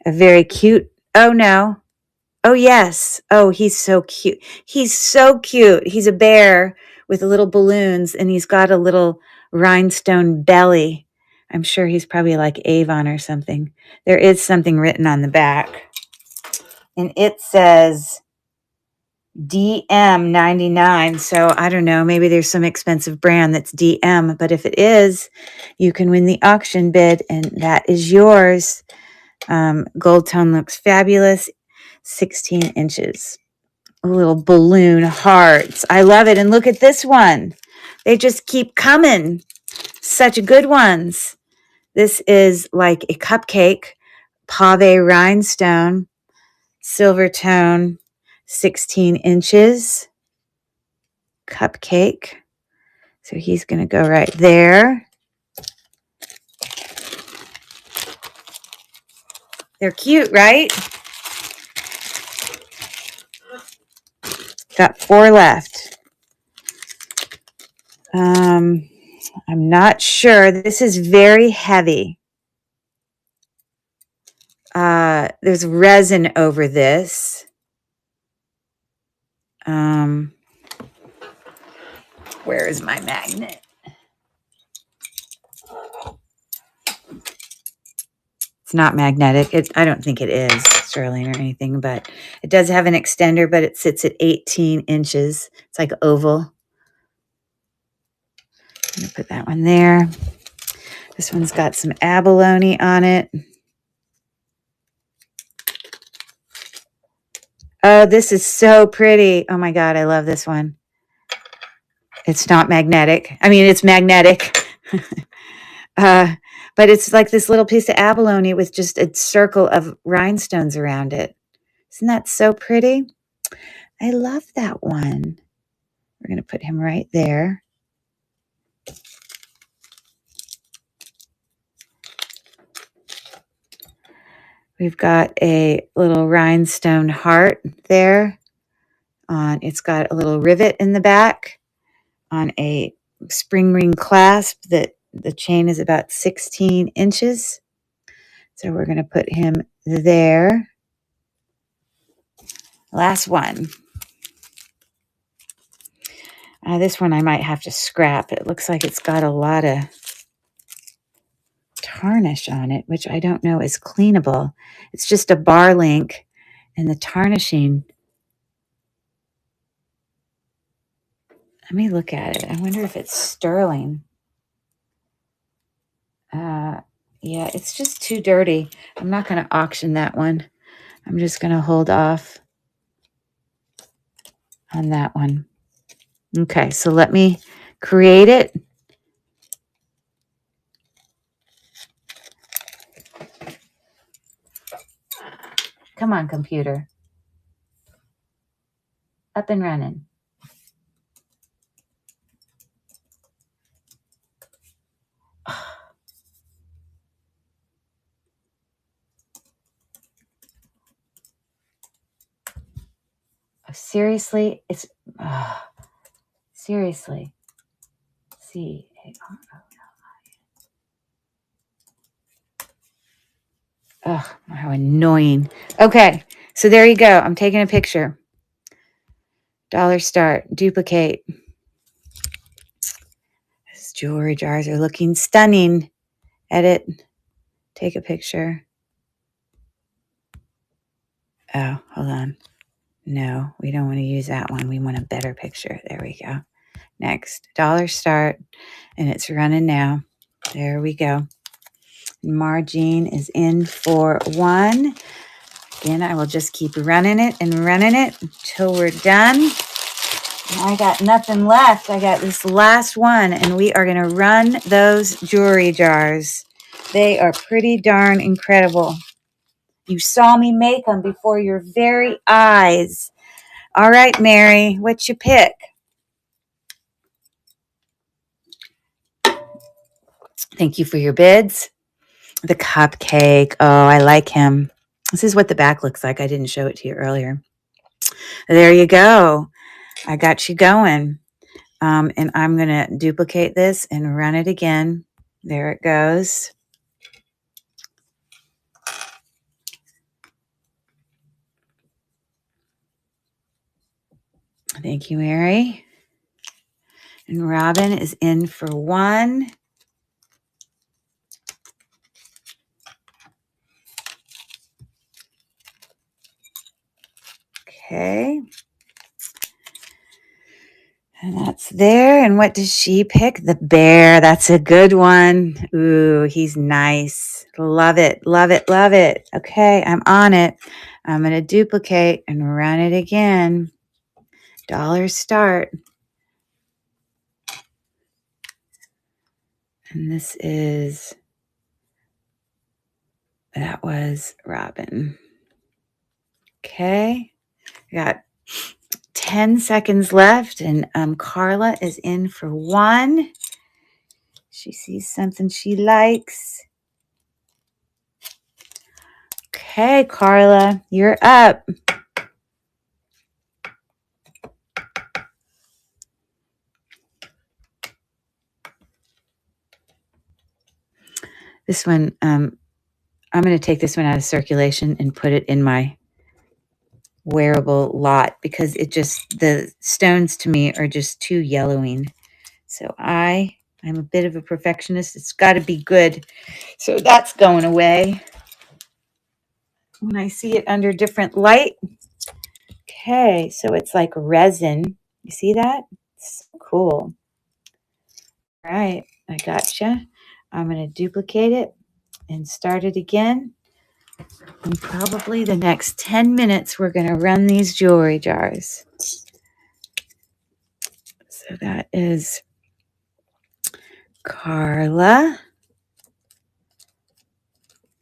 A very cute. Oh, no. Oh, yes. Oh, he's so cute. He's so cute. He's a bear with little balloons, and he's got a little rhinestone belly. I'm sure he's probably like Avon or something. There is something written on the back. And it says DM99. So I don't know. Maybe there's some expensive brand that's DM. But if it is, you can win the auction bid, and that is yours. Gold tone looks fabulous. 16 inches. Little balloon hearts. I love it. And look at this one. They just keep coming. Such good ones. This is like a cupcake. Pave rhinestone. Silver tone. 16 inches. Cupcake. So he's going to go right there. They're cute, right? Got 4 left. I'm not sure. This is very heavy. There's resin over this. Where is my magnet? It's not magnetic. I don't think it is, Sterling, or anything, but it does have an extender, but it sits at 18 inches. It's like oval. I'm going to put that one there. This one's got some abalone on it. Oh, this is so pretty. Oh my God, I love this one. It's not magnetic. I mean, it's magnetic. But it's like this little piece of abalone with just a circle of rhinestones around it. Isn't that so pretty? I love that one. We're going to put him right there. We've got a little rhinestone heart there. It's got a little rivet in the back on a spring ring clasp that the chain is about 16 inches. So we're going to put him there. Last one. This one I might have to scrap. It looks like it's got a lot of tarnish on it, which I don't know is cleanable. It's just a bar link, and the tarnishing. Let me look at it. I wonder if it's sterling. Yeah, it's just too dirty. I'm not going to auction that one. I'm just going to hold off on that one. Okay, so let me create it. Come on, computer. Up and running. Seriously, it's seriously. C-A-R-O-L-I. Ugh, how annoying. Okay, so there you go. I'm taking a picture. Dollar start, duplicate. These jewelry jars are looking stunning. Edit, take a picture. Oh, hold on. No, we don't want to use that one. We want a better picture. There we go. Next, dollar start, and it's running now. There we go. Margine is in for 1. Again, I will just keep running it until we're done. And I got nothing left. I got this last one, and we are going to run those jewelry jars. They are pretty darn incredible. You saw me make them before your very eyes. All right, Mary, what you pick? Thank you for your bids. The cupcake. Oh, I like him. This is what the back looks like. I didn't show it to you earlier. There you go. I got you going. And I'm going to duplicate this and run it again. There it goes. Thank you, Mary. And Robin is in for 1. Okay. And that's there. And what does she pick? The bear. That's a good one. Ooh, he's nice. Love it. Love it. Love it. Okay, I'm on it. I'm going to duplicate and run it again. Dollar start. And that was Robin. Okay. I got 10 seconds left, and Carla is in for 1. She sees something she likes. Okay, Carla, you're up. This one, I'm going to take this one out of circulation and put it in my wearable lot because the stones to me are just too yellowing. So I'm a bit of a perfectionist. It's got to be good. So that's going away when I see it under different light. Okay, so it's like resin. You see that? It's so cool. All right, I gotcha. I'm going to duplicate it and start it again. And probably the next 10 minutes, we're going to run these jewelry jars. So that is Carla.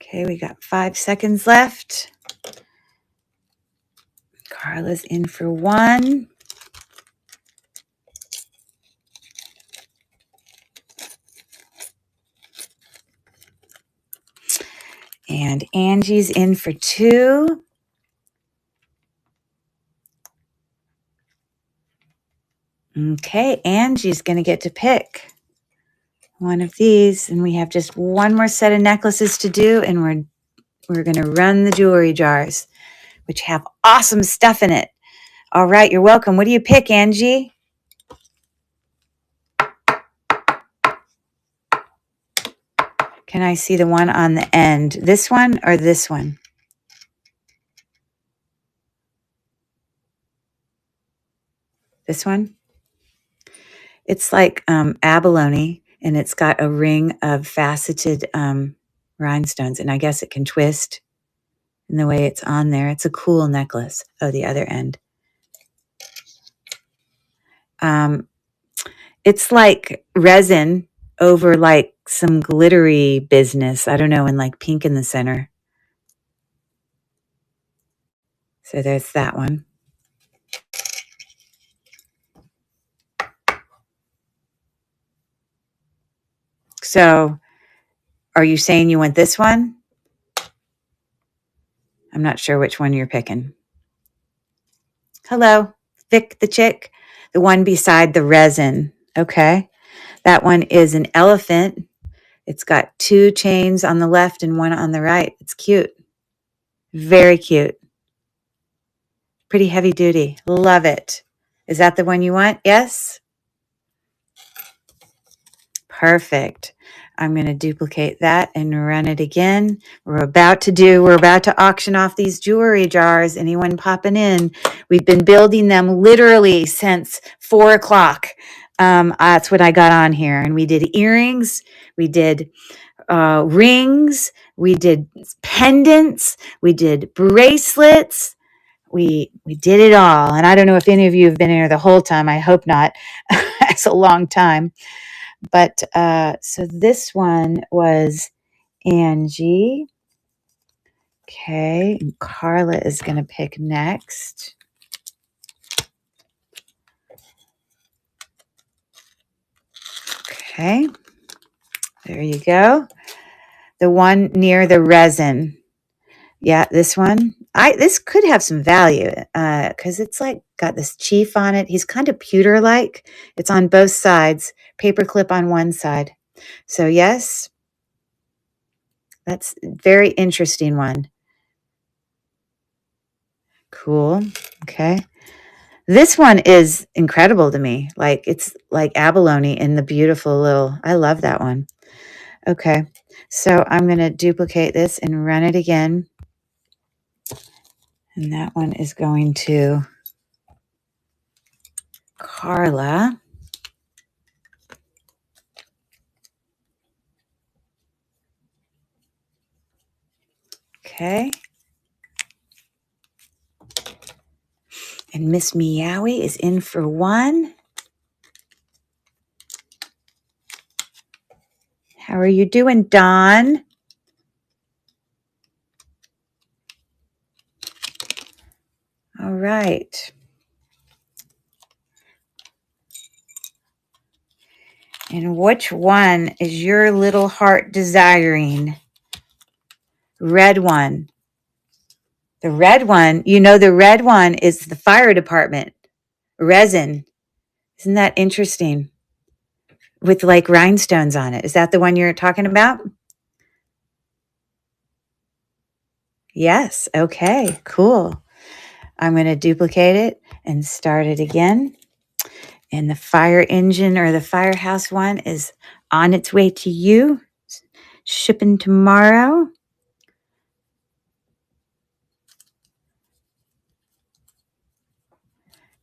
Okay, we got 5 seconds left. Carla's in for 1. And Angie's in for 2. Okay, Angie's going to get to pick one of these. And we have just one more set of necklaces to do. And we're going to run the jewelry jars, which have awesome stuff in it. All right, you're welcome. What do you pick, Angie? Can I see the one on the end? This one or this one? This one? It's like abalone, and it's got a ring of faceted rhinestones, and I guess it can twist in the way it's on there. It's a cool necklace. Oh, the other end. It's like resin over like some glittery business. I don't know, and like pink in the center. So there's that one. So are you saying you want this one? I'm not sure which one you're picking. Hello, Vic the chick. The one beside the resin. Okay. That one is an elephant. It's got 2 chains on the left and 1 on the right. It's cute. Very cute. Pretty heavy duty. Love it. Is that the one you want? Yes? Perfect. I'm going to duplicate that and run it again. We're about to auction off these jewelry jars. Anyone popping in? We've been building them literally since 4 o'clock. That's what I got on here. And we did earrings. We did rings. We did pendants. We did bracelets. We did it all. And I don't know if any of you have been here the whole time. I hope not. It's a long time. But so this one was Angie. Okay. And Carla is going to pick next. Okay. There you go. The one near the resin. Yeah, this one. This could have some value because it's like got this chief on it. He's kind of pewter-like. It's on both sides. Paperclip on one side. So yes, that's a very interesting one. Cool. Okay. This one is incredible to me. Like it's like abalone in the beautiful little. I love that one. Okay. So I'm going to duplicate this and run it again. And that one is going to Carla. Okay. And Miss Meowie is in for 1. How are you doing, Dawn? All right. And which one is your little heart desiring? Red one. The red one, the red one is the fire department. Resin. Isn't that interesting? With like rhinestones on it. Is that the one you're talking about? Yes. Okay, cool. I'm going to duplicate it and start it again. And the fire engine or the firehouse one is on its way to you, shipping tomorrow.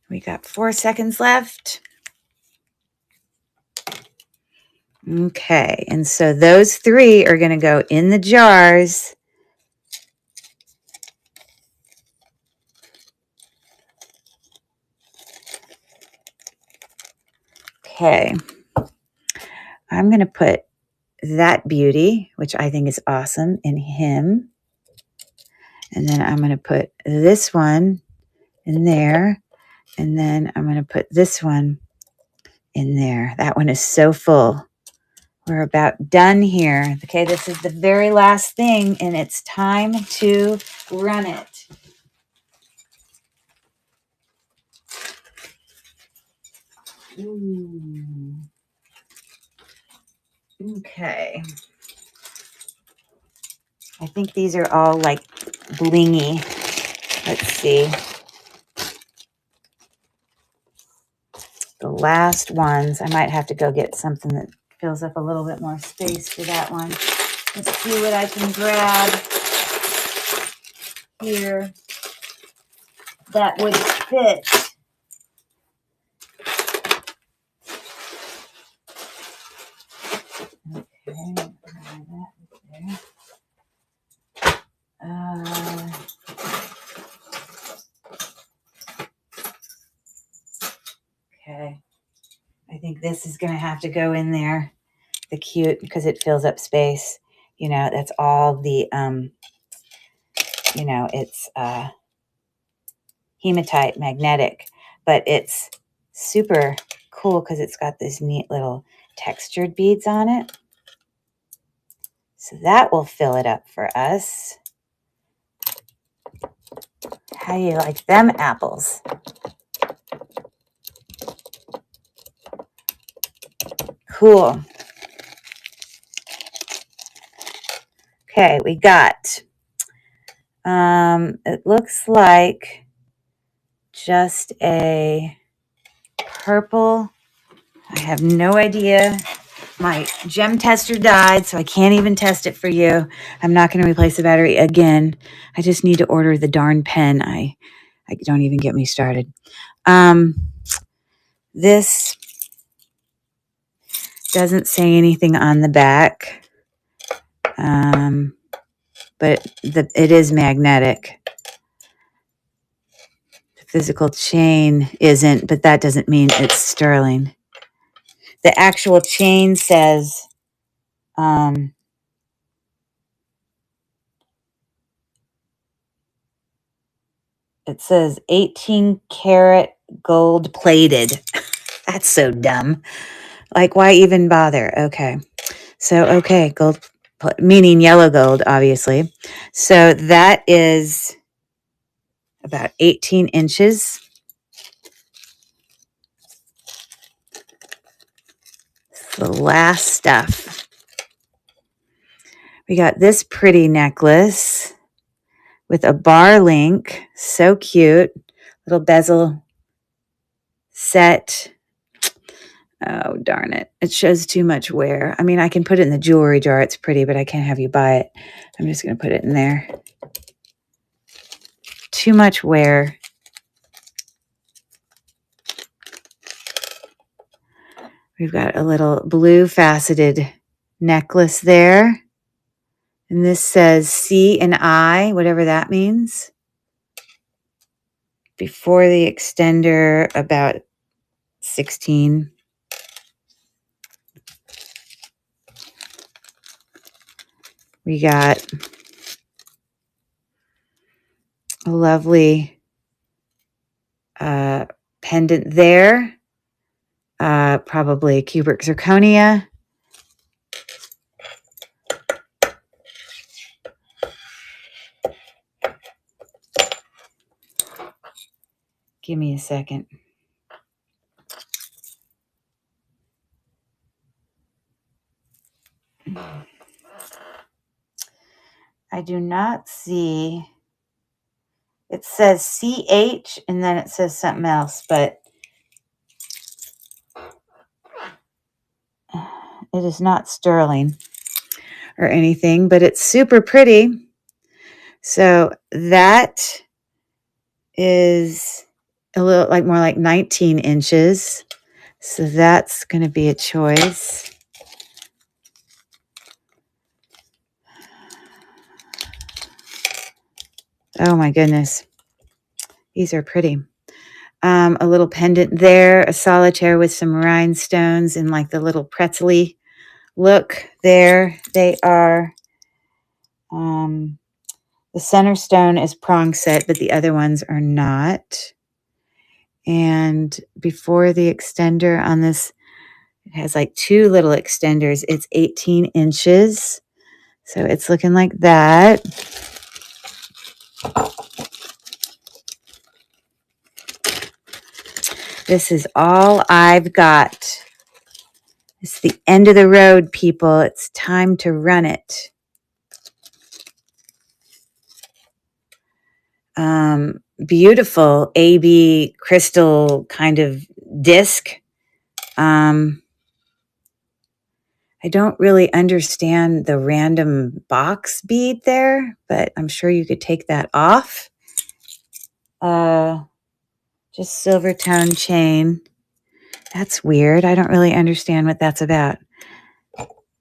We got 4 seconds left. Okay, and so those 3 are going to go in the jars. Okay, I'm going to put that beauty, which I think is awesome, in him. And then I'm going to put this one in there. And then I'm going to put this one in there. That one is so full. We're about done here. Okay, this is the very last thing, and it's time to run it. Ooh. Okay. I think these are all like blingy. Let's see. The last ones, I might have to go get something that fills up a little bit more space for that one. Let's see what I can grab here that would fit. Okay, okay. I think this is going to have to go in there. The cute, because it fills up space. You know, that's all the, you know, it's hematite magnetic, but it's super cool because it's got this neat little textured beads on it. So that will fill it up for us. How do you like them apples? Cool. Okay, we got, it looks like just a purple. I have no idea. My gem tester died, so I can't even test it for you. I'm not going to replace the battery again. I just need to order the darn pen. I don't even get me started. This doesn't say anything on the back, but it is magnetic. The physical chain isn't, but that doesn't mean it's sterling. The actual chain says, it says 18 karat gold plated. That's so dumb. Like, why even bother? Okay. So, okay, gold, meaning yellow gold, obviously. So that is about 18 inches. It's the last stuff. We got this pretty necklace with a bar link. So cute. Little bezel set. Oh, darn it. It shows too much wear. I mean, I can put it in the jewelry jar. It's pretty, but I can't have you buy it. I'm just going to put it in there. Too much wear. We've got a little blue faceted necklace there. And this says C and I, whatever that means. Before the extender, about 16. We got a lovely pendant there. Probably cubic zirconia. Give me a second. I do not see, it says CH and then it says something else, but it is not sterling or anything, but it's super pretty. So that is a little like more like 19 inches. So that's going to be a choice. Oh my goodness. These are pretty. A little pendant there, a solitaire with some rhinestones and like the little pretzely look there. They are, the center stone is prong set, but the other ones are not. And before the extender on this, it has like two little extenders. It's 18 inches. So it's looking like that. This is all I've got. It's the end of the road, people. It's time to run it. Beautiful AB crystal kind of disc. I don't really understand the random box bead there, but I'm sure you could take that off. Just silver tone chain. That's weird. I don't really understand what that's about.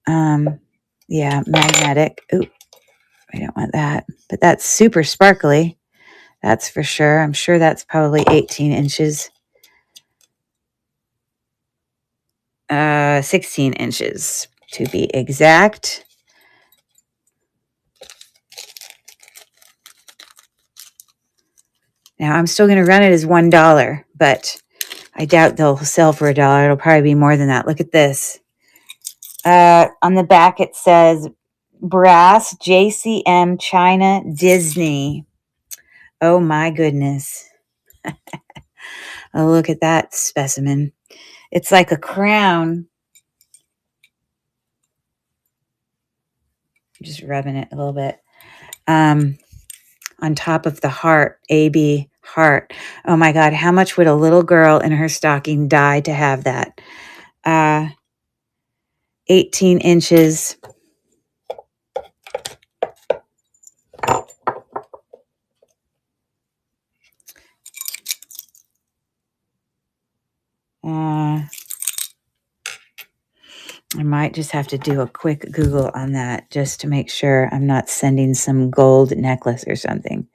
Yeah, magnetic. Ooh, I don't want that. But that's super sparkly. That's for sure. I'm sure that's probably 18 inches. 16 inches to be exact. Now, I'm still going to run it as $1, but I doubt they'll sell for $1. It'll probably be more than that. Look at this. On the back, it says brass JCM China Disney. Oh my goodness. Oh, look at that specimen. It's like a crown. I'm just rubbing it a little bit. On top of the heart, AB heart. Oh my God, how much would a little girl in her stocking die to have that? 18 inches. I might just have to do a quick Google on that just to make sure I'm not sending some gold necklace or something.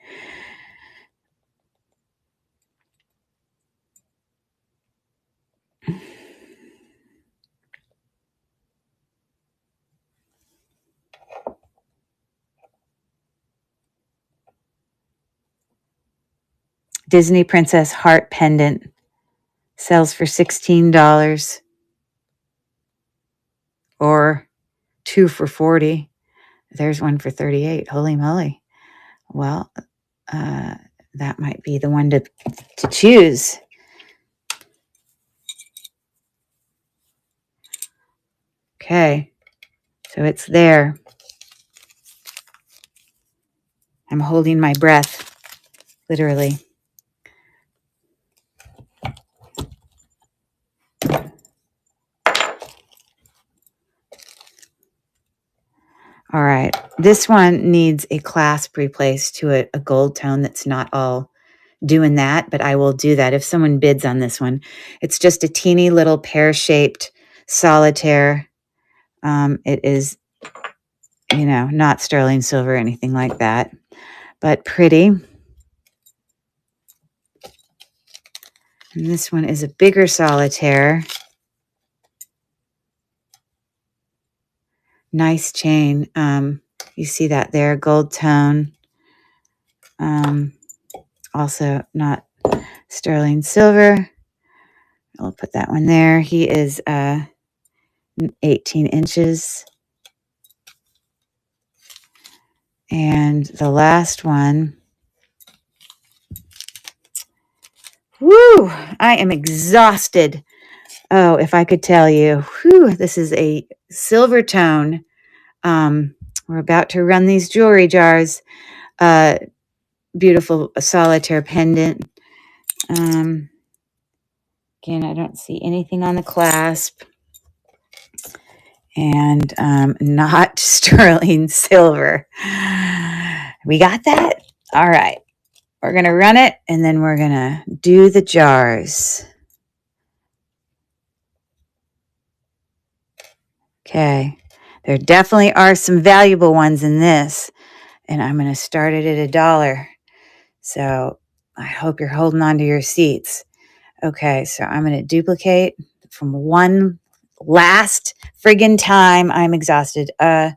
Disney Princess Heart Pendant sells for $16 or 2 for $40. There's one for $38. Holy moly. Well, that might be the one to choose. Okay, so it's there. I'm holding my breath, literally. All right, this one needs a clasp replaced to a gold tone that's not all doing that, but I will do that if someone bids on this one. It's just a teeny little pear-shaped solitaire. It is, not sterling silver or anything like that, but pretty. And this one is a bigger solitaire. Nice chain. You see that there, gold tone. Also not sterling silver. I'll put that one there. He is 18 inches. And the last one. Woo! I am exhausted. Oh, if I could tell you. Whew, this is a silver tone. We're about to run these jewelry jars. Beautiful solitaire pendant. Again, I don't see anything on the clasp. And not sterling silver. We got that? All right. We're going to run it, and then we're going to do the jars. Okay. There definitely are some valuable ones in this, and I'm going to start it at $1. So I hope you're holding on to your seats. Okay, so I'm going to duplicate from one last friggin' time. I'm exhausted. I'm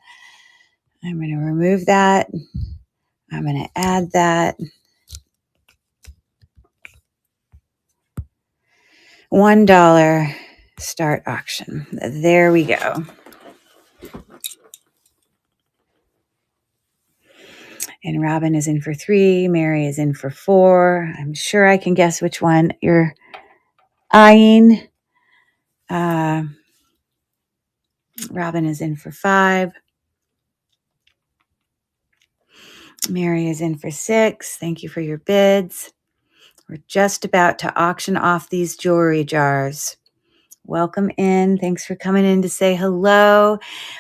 going to remove that. I'm going to add that. $1 start auction. There we go. And Robin is in for 3. Mary is in for 4. I'm sure I can guess which one you're eyeing. Robin is in for 5. Mary is in for 6. Thank you for your bids. We're just about to auction off these jewelry jars. Welcome in. Thanks for coming in to say hello.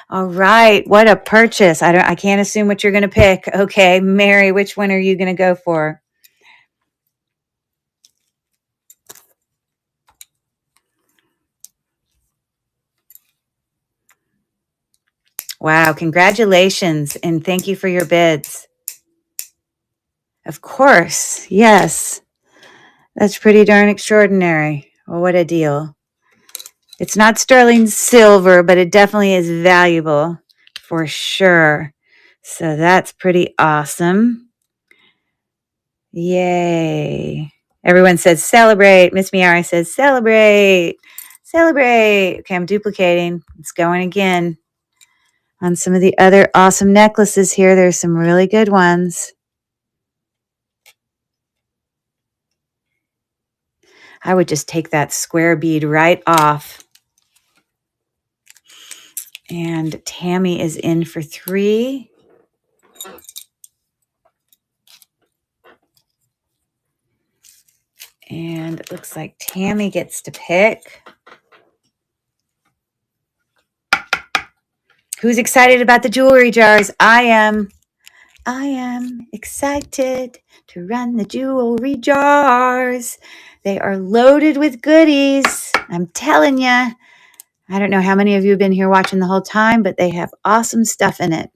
All right. What a purchase. I can't assume what you're going to pick. Okay, Mary, which one are you going to go for? Wow, congratulations, and thank you for your bids. Of course, yes. That's pretty darn extraordinary. Well, what a deal. It's not sterling silver, but it definitely is valuable for sure. So that's pretty awesome. Yay. Everyone says celebrate. Miss Miara says celebrate. Celebrate. Okay, I'm duplicating. It's going again. On some of the other awesome necklaces here, there's some really good ones. I would just take that square bead right off. And Tammy is in for 3. And it looks like Tammy gets to pick. Who's excited about the jewelry jars? I am. I am excited to run the jewelry jars. They are loaded with goodies. I'm telling you. I don't know how many of you have been here watching the whole time, but they have awesome stuff in it.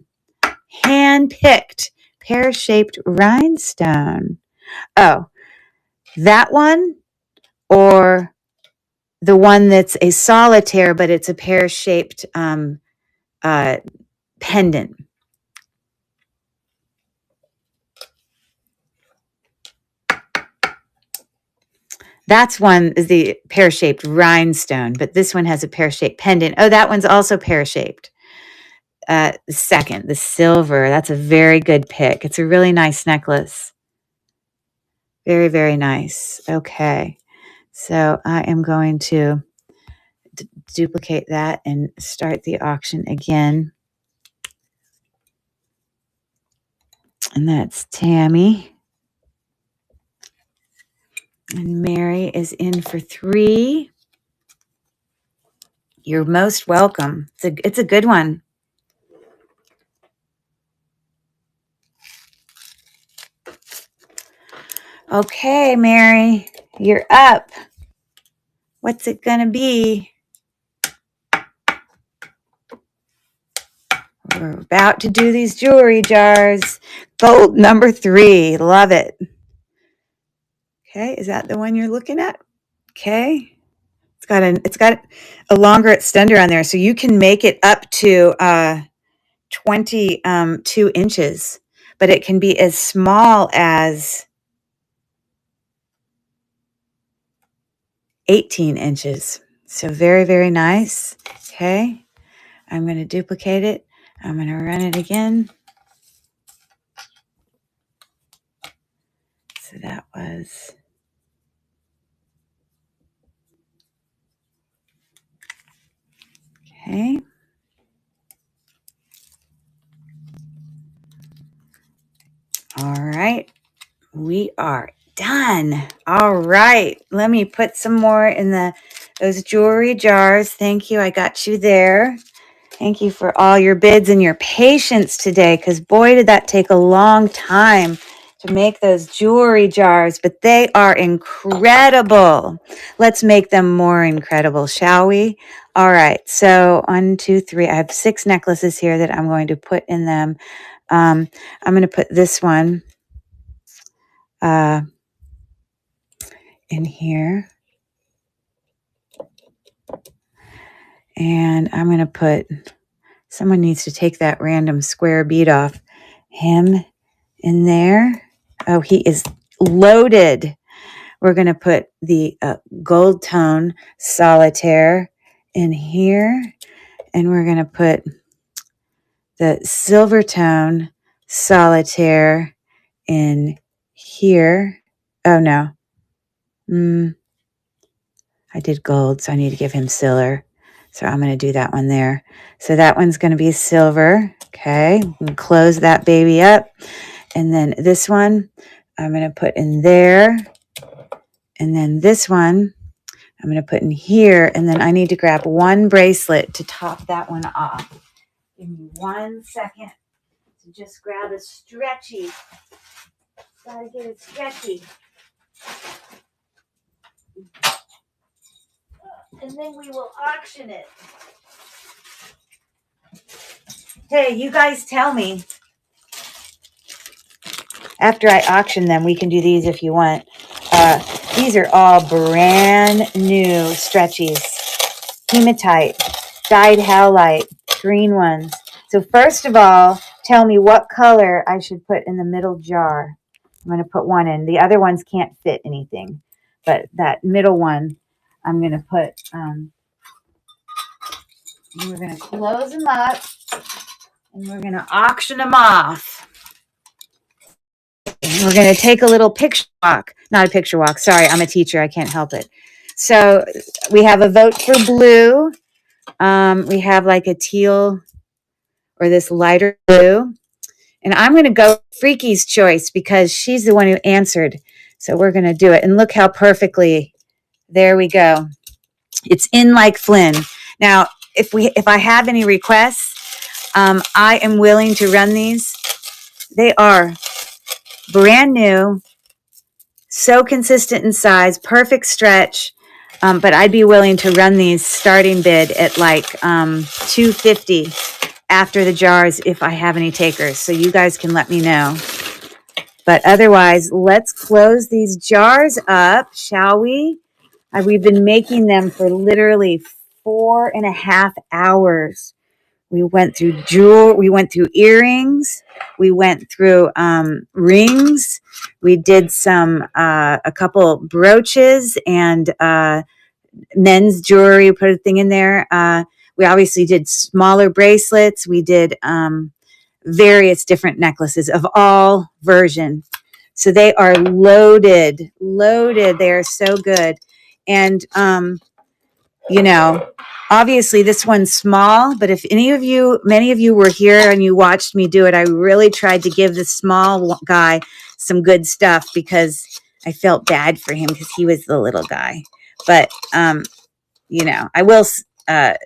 Hand-picked, pear-shaped rhinestone. Oh, that one or the one that's a solitaire, but it's a pear-shaped pendant. That's one is the pear-shaped rhinestone, but this one has a pear-shaped pendant. Oh, that one's also pear-shaped. Second, the silver. That's a very good pick. It's a really nice necklace. Very, very nice. Okay. So I am going to duplicate that and start the auction again. And that's Tammy. And Mary is in for 3. You're most welcome. It's a good one. Okay, Mary, you're up. What's it going to be? We're about to do these jewelry jars. Gold number 3. Love it. Okay, is that the one you're looking at? Okay. It's got a longer extender on there, so you can make it up to 22 inches, but it can be as small as 18 inches. So very, very nice. Okay. I'm going to duplicate it. I'm going to run it again. So that was okay. All right. We are done. All right. Let me put some more in those jewelry jars. Thank you. I got you there. Thank you for all your bids and your patience today, because boy, did that take a long time to make those jewelry jars, but they are incredible. Let's make them more incredible, shall we? All right. So 1, 2, 3. I have 6 necklaces here that I'm going to put in them. I'm going to put this one in here. And I'm going to put, someone needs to take that random square bead off him in there. Oh, he is loaded. We're going to put the gold tone solitaire in here. And we're going to put the silver tone solitaire in here. Oh, no. I did gold, so I need to give him silver. So I'm going to do that one there. So that one's going to be silver. Okay. And close that baby up. And then this one, I'm going to put in there. And then this one, I'm going to put in here. And then I need to grab one bracelet to top that one off. Give me 1 second to just grab a stretchy. Gotta get it stretchy. And then we will auction it. Hey, you guys tell me. After I auction them, we can do these if you want. These are all brand new stretchies. Hematite, dyed howlite, green ones. So first of all, tell me what color I should put in the middle jar. I'm going to put one in. The other ones can't fit anything. But that middle one, I'm going to put, we're going to close them up. And we're going to auction them off. We're going to take a little picture walk. Not a picture walk. Sorry, I'm a teacher. I can't help it. So we have a vote for blue. We have like a teal or this lighter blue. And I'm going to go Freaky's choice because she's the one who answered. So we're going to do it. And look how perfectly. There we go. It's in like Flynn. Now, if I have any requests, I am willing to run these. They are brand new, so consistent in size, perfect stretch. But I'd be willing to run these starting bid at like $250 after the jars if I have any takers. So you guys can let me know. But otherwise, let's close these jars up, shall we? We've been making them for literally 4.5 hours. We went through we went through earrings, we went through rings, we did a couple brooches and men's jewelry. We put a thing in there. We obviously did smaller bracelets. We did various different necklaces of all version. So they are loaded. They are so good. And obviously this one's small, but if many of you were here and you watched me do it, I really tried to give the small guy some good stuff because I felt bad for him because he was the little guy. But, I will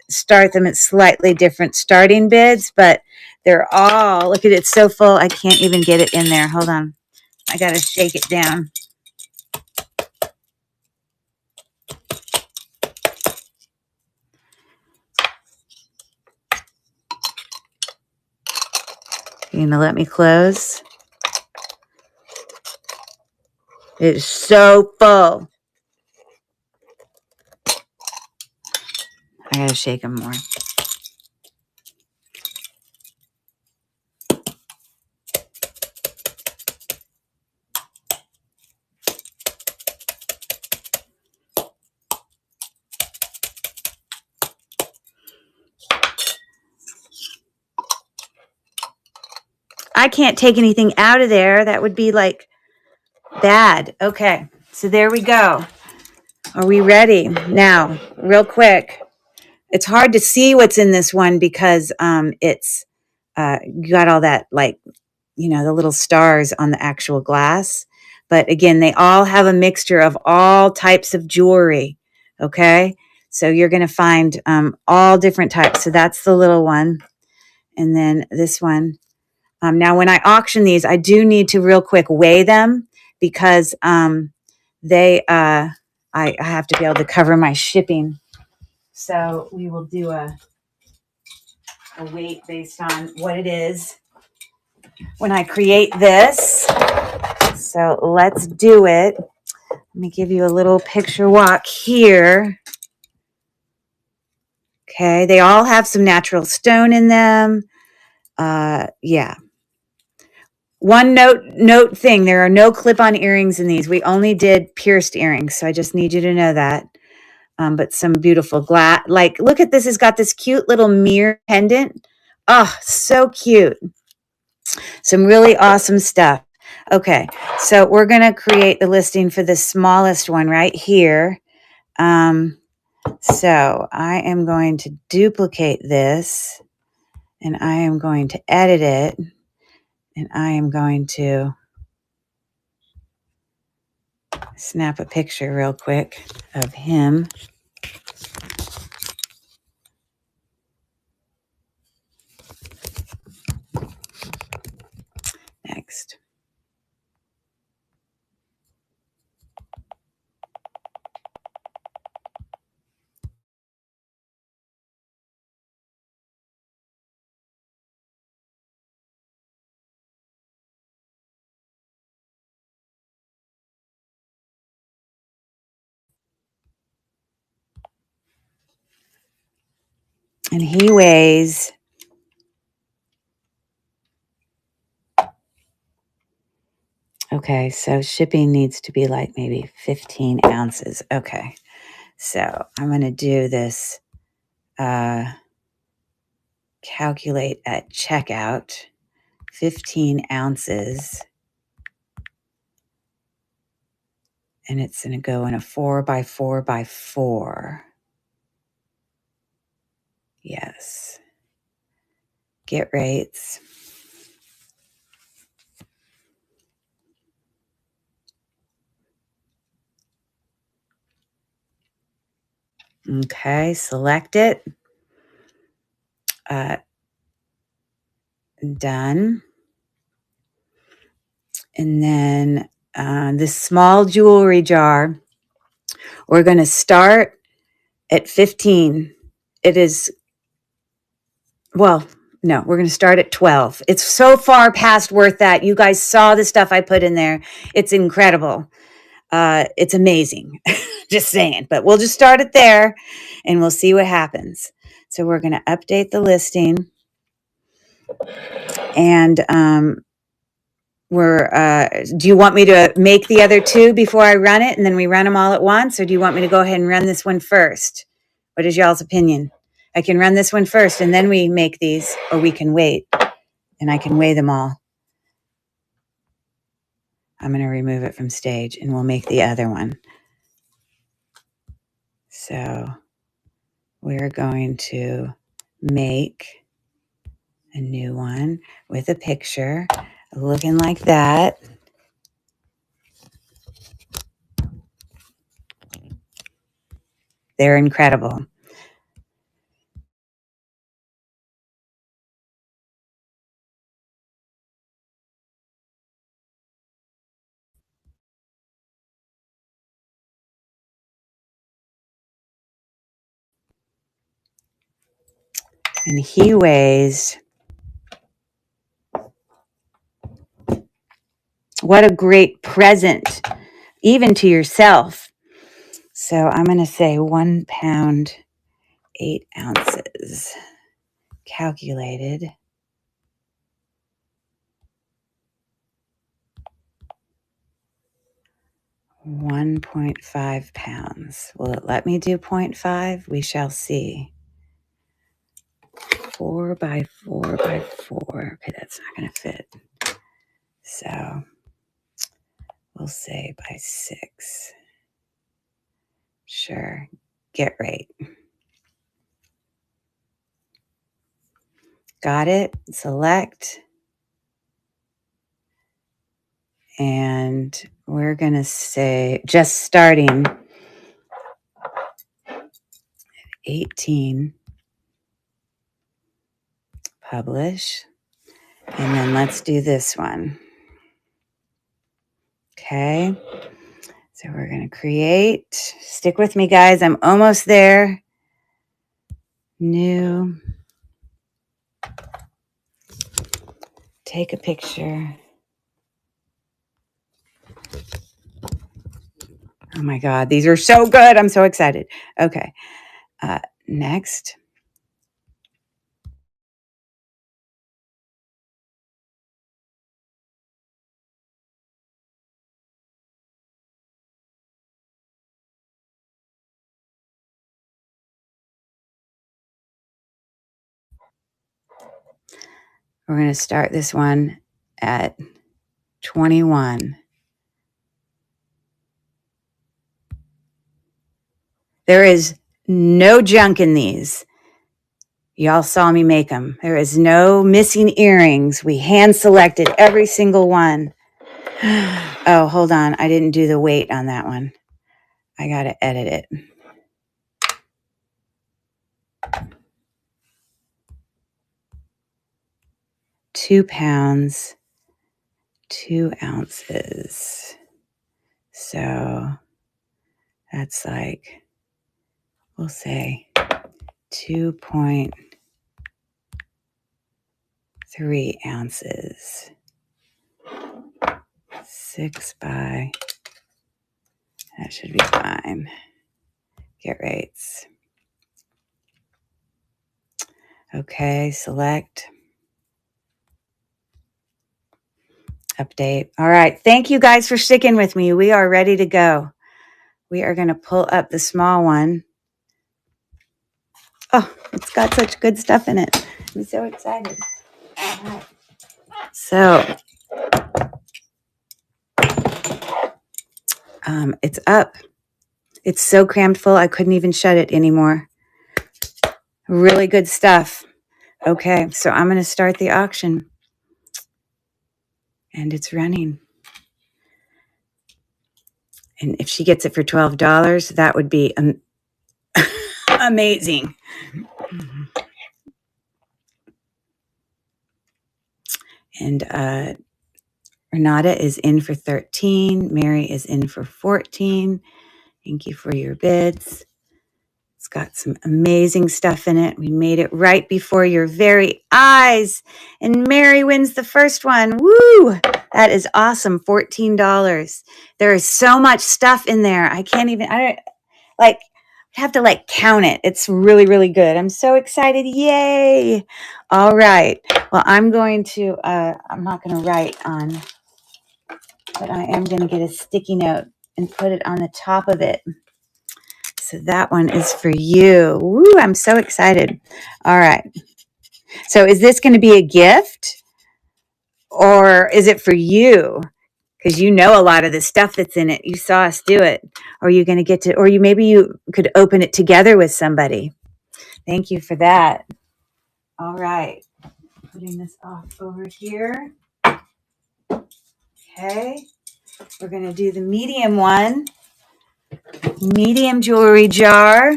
start them at slightly different starting bids, but they're all, look at it, so full. I can't even get it in there. Hold on. I got to shake it down. You going to let me close? It's so full. I got to shake them more. I can't take anything out of there. That would be like bad. Okay, so there we go. Are we ready? Now, real quick. It's hard to see what's in this one because it's you got all that you know, the little stars on the actual glass. But again, they all have a mixture of all types of jewelry. Okay. So you're going to find all different types. So that's the little one. And then this one. Now, when I auction these, I do need to real quick weigh them because I have to be able to cover my shipping. So we will do a weight based on what it is when I create this. So let's do it. Let me give you a little picture walk here. Okay, they all have some natural stone in them. Yeah. One note thing, there are no clip-on earrings in these. We only did pierced earrings, so I just need you to know that. But some beautiful glass. Like, look at this. It's got this cute little mirror pendant. Oh, so cute. Some really awesome stuff. Okay, so we're going to create the listing for the smallest one right here. So I am going to duplicate this, and I am going to edit it, and I am going to snap a picture real quick of him. Next. And he weighs, okay, so shipping needs to be like maybe 15 ounces. Okay, so I'm going to do this calculate at checkout, 15 ounces. And it's going to go in a 4x4x4. Yes. Get rates. Okay, select it. Done. And then this small jewelry jar, we're going to start at 15. It is, well, no, we're going to start at 12. It's so far past worth that. You guys saw the stuff I put in there. It's incredible. It's amazing. Just saying. But we'll just start it there and we'll see what happens. So we're going to update the listing. And do you want me to make the other two before I run it and then we run them all at once? Or do you want me to go ahead and run this one first? What is y'all's opinion? I can run this one first and then we make these, or we can wait and I can weigh them all. I'm going to remove it from stage and we'll make the other one. So we're going to make a new one with a picture looking like that. They're incredible. And he weighs, what a great present, even to yourself. So I'm going to say 1 pound, 8 ounces. Calculated. $1.5 pounds. Will it let me do 0.5? We shall see. 4x4x4. Okay, that's not going to fit. So we'll say by 6. Sure. Get right. Got it. Select. And we're going to say just starting 18, publish. And then let's do this one. Okay. So we're going to create. Stick with me, guys. I'm almost there. New. Take a picture. Oh my God, these are so good. I'm so excited. Okay. Next. We're going to start this one at 21. There is no junk in these. Y'all saw me make them. There is no missing earrings. We hand selected every single one. Oh, hold on. I didn't do the weight on that one. I got to edit it. £2, 2 ounces. So that's like, we'll say 2.3 ounces. 6 by, that should be fine. Get rates. Okay, select. Update. All right. Thank you guys for sticking with me. We are ready to go. We are going to pull up the small one. Oh, it's got such good stuff in it. I'm so excited. All right. So, it's up. It's so crammed full, I couldn't even shut it anymore. Really good stuff. Okay, so I'm going to start the auction. And it's running. And if she gets it for $12, that would be amazing. And Renata is in for 13. Mary is in for 14. Thank you for your bids. It's got some amazing stuff in it. We made it right before your very eyes. And Mary wins the first one. Woo! That is awesome. $14. There is so much stuff in there. I have to count it. It's really, really good. I'm so excited. Yay. All right. Well, I'm not going to write on, but I am going to get a sticky note and put it on the top of it. So that one is for you. Woo, I'm so excited. All right. So is this going to be a gift or is it for you? Because you know a lot of the stuff that's in it. You saw us do it. Or are you going to get to, or maybe you could open it together with somebody. Thank you for that. All right. Putting this off over here. Okay. We're going to do the medium one. Medium jewelry jar.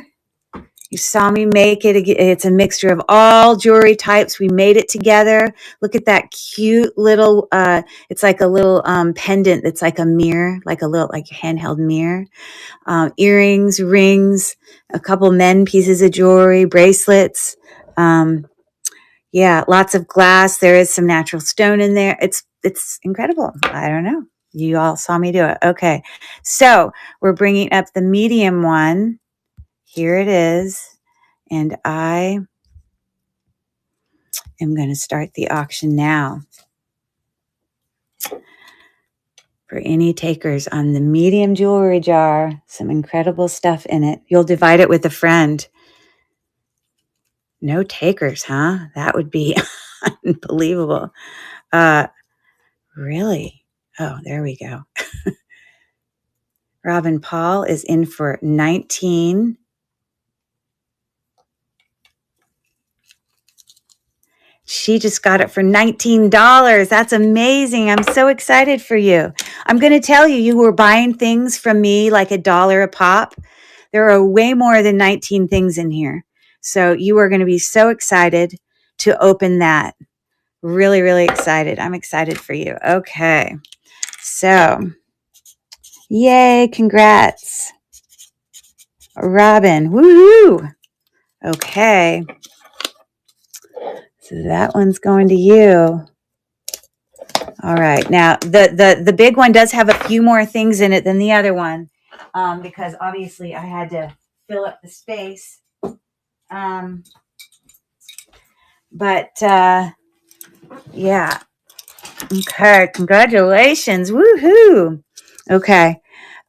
You saw me make it. It's a mixture of all jewelry types. We made it together. Look at that cute little, it's like a little pendant that's like a mirror, like a handheld mirror. Earrings, rings, a couple men pieces of jewelry, bracelets. Yeah, lots of glass. There is some natural stone in there. It's incredible. I don't know. You all saw me do it. Okay. So we're bringing up the medium one. Here it is. And I am going to start the auction now. For any takers on the medium jewelry jar, some incredible stuff in it. You'll divide it with a friend. No takers, huh? That would be unbelievable. Really? Oh, there we go. Robin Paul is in for 19. She just got it for $19. That's amazing. I'm so excited for you. I'm going to tell you, you were buying things from me like $1 a pop. There are way more than 19 things in here. So you are going to be so excited to open that. Really, really excited. I'm excited for you. Okay. So, yay. Congrats, Robin. Woohoo. Okay. So that one's going to you. All right. Now, the big one does have a few more things in it than the other one, because obviously I had to fill up the space. But yeah. Okay. Congratulations. Woohoo. Okay.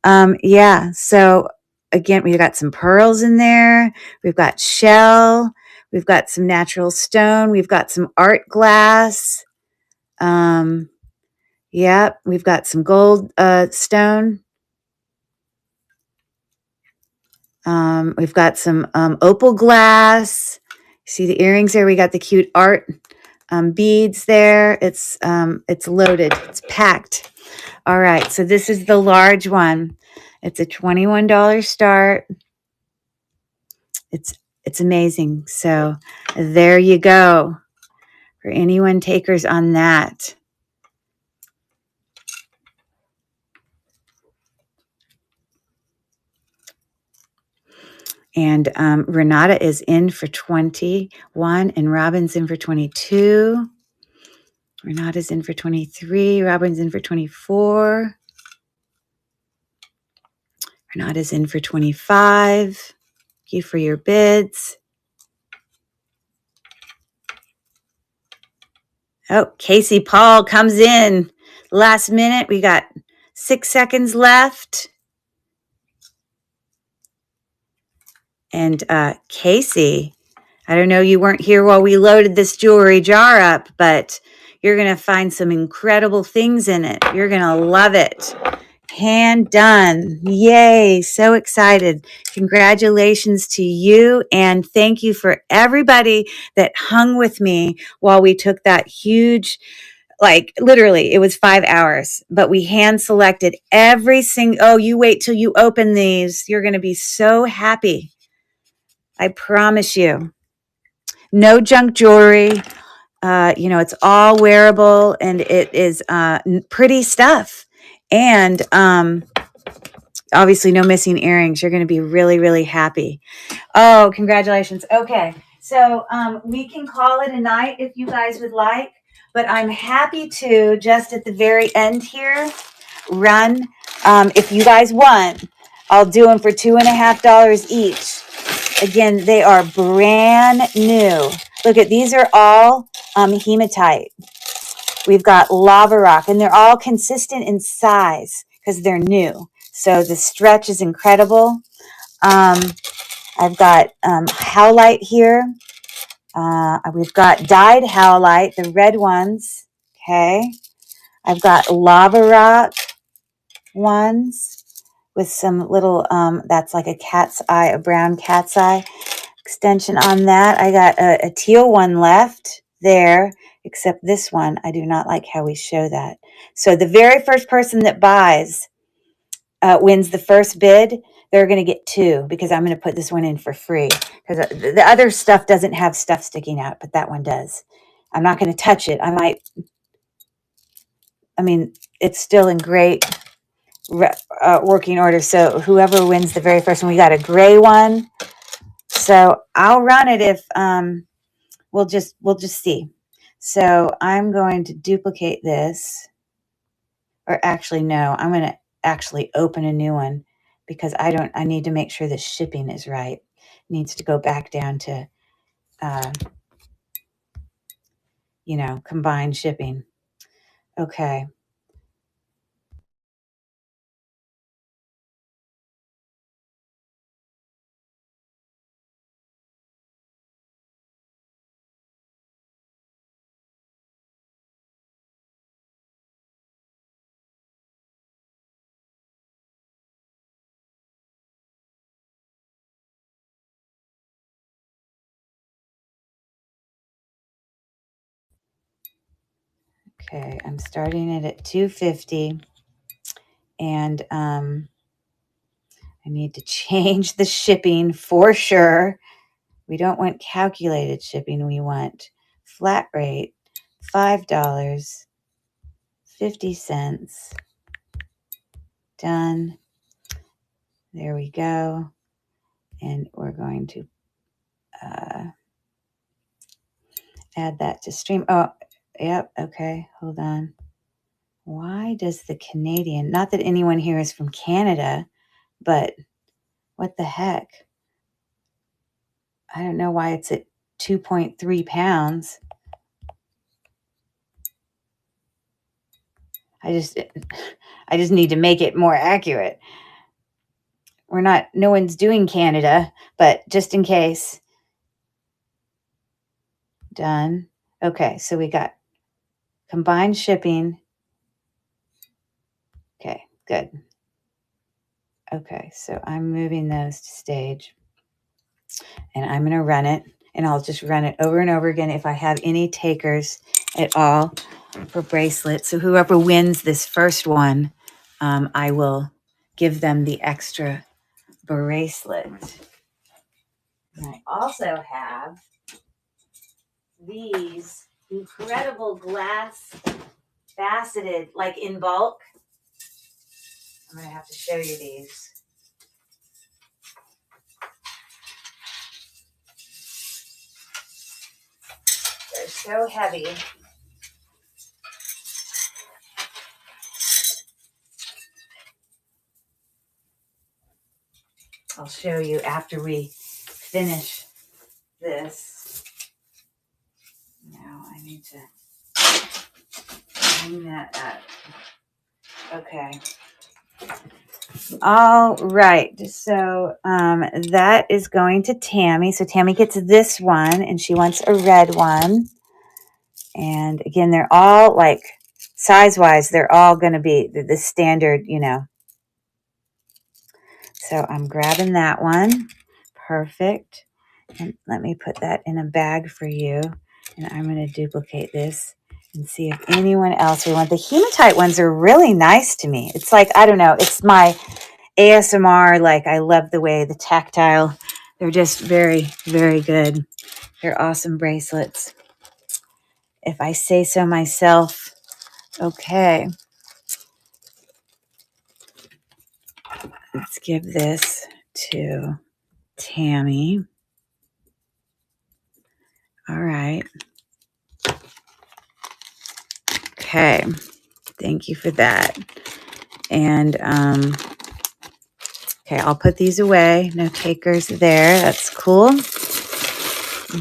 Yeah. So again, we've got some pearls in there. We've got shell. We've got some natural stone. We've got some art glass. Yep. We've got some gold stone. We've got some opal glass. See the earrings there? We got the cute art beads there. It's loaded. It's packed. All right. So this is the large one. It's a $21 start. It's amazing. So there you go for anyone takers on that. And Renata is in for 21 and Robin's in for 22. Renata's in for 23. Robin's in for 24. Renata's in for 25. Thank you for your bids. Oh, Casey Paul comes in last minute. We got 6 seconds left. And Casey, I don't know, you weren't here while we loaded this jewelry jar up, but you're going to find some incredible things in it. You're going to love it. Hand done. Yay. So excited. Congratulations to you. And thank you for everybody that hung with me while we took that huge, like literally it was 5 hours, but we hand selected every single, oh, you wait till you open these. You're going to be so happy. I promise you. No junk jewelry. It's all wearable and it is pretty stuff. And obviously no missing earrings. You're going to be really, really happy. Oh, congratulations. Okay. So we can call it a night if you guys would like, but I'm happy to just at the very end here run. If you guys want, I'll do them for $2.50 each. Again, they are brand new. Look at these are all hematite. We've got lava rock, and they're all consistent in size because they're new. So the stretch is incredible. I've got howlite here. We've got dyed howlite, the red ones. Okay. I've got lava rock ones with some little, that's like a cat's eye, a brown cat's eye extension on that. I got a teal one left there, except this one, I do not like how we show that. So the very first person that buys wins the first bid. They're going to get 2 because I'm going to put this one in for free because the other stuff doesn't have stuff sticking out, but that one does. I'm not going to touch it. It's still in great working order. So whoever wins the very first one, we got a gray one. So I'll run it if we'll just see. So I'm going to duplicate this, or actually no, I'm going to actually open a new one because I need to make sure the shipping is right. It needs to go back down to combined shipping. Okay. Okay, I'm starting it at 250, and I need to change the shipping for sure. We don't want calculated shipping. We want flat rate, $5.50. Done. There we go. And we're going to add that to stream. Oh, yep. Okay, hold on. Why does the Canadian, not that anyone here is from Canada, but what the heck? I don't know why it's at 2.3 pounds. I just need to make it more accurate. No one's doing Canada, but just in case. Done. Okay, so we got combined shipping. Okay, good. Okay, so I'm moving those to stage, and I'm going to run it, and I'll just run it over and over again if I have any takers at all for bracelets. So whoever wins this first one, I will give them the extra bracelet. And I also have these incredible glass faceted, like in bulk. I'm going to have to show you these. They're so heavy. I'll show you after we finish this. Now I need to clean that up. Okay. All right. So that is going to Tammy. So Tammy gets this one, and she wants a red one. And again, they're all like size-wise, they're all going to be the standard, you know. So I'm grabbing that one. Perfect. And let me put that in a bag for you. And I'm going to duplicate this and see if anyone else will want. The hematite ones are really nice to me. It's like, I don't know, it's my ASMR. Like, I love the way the tactile. They're just very, very good. They're awesome bracelets, if I say so myself. Okay. Let's give this to Tammy. All right. Okay. Thank you for that. And okay, I'll put these away. No takers there. That's cool.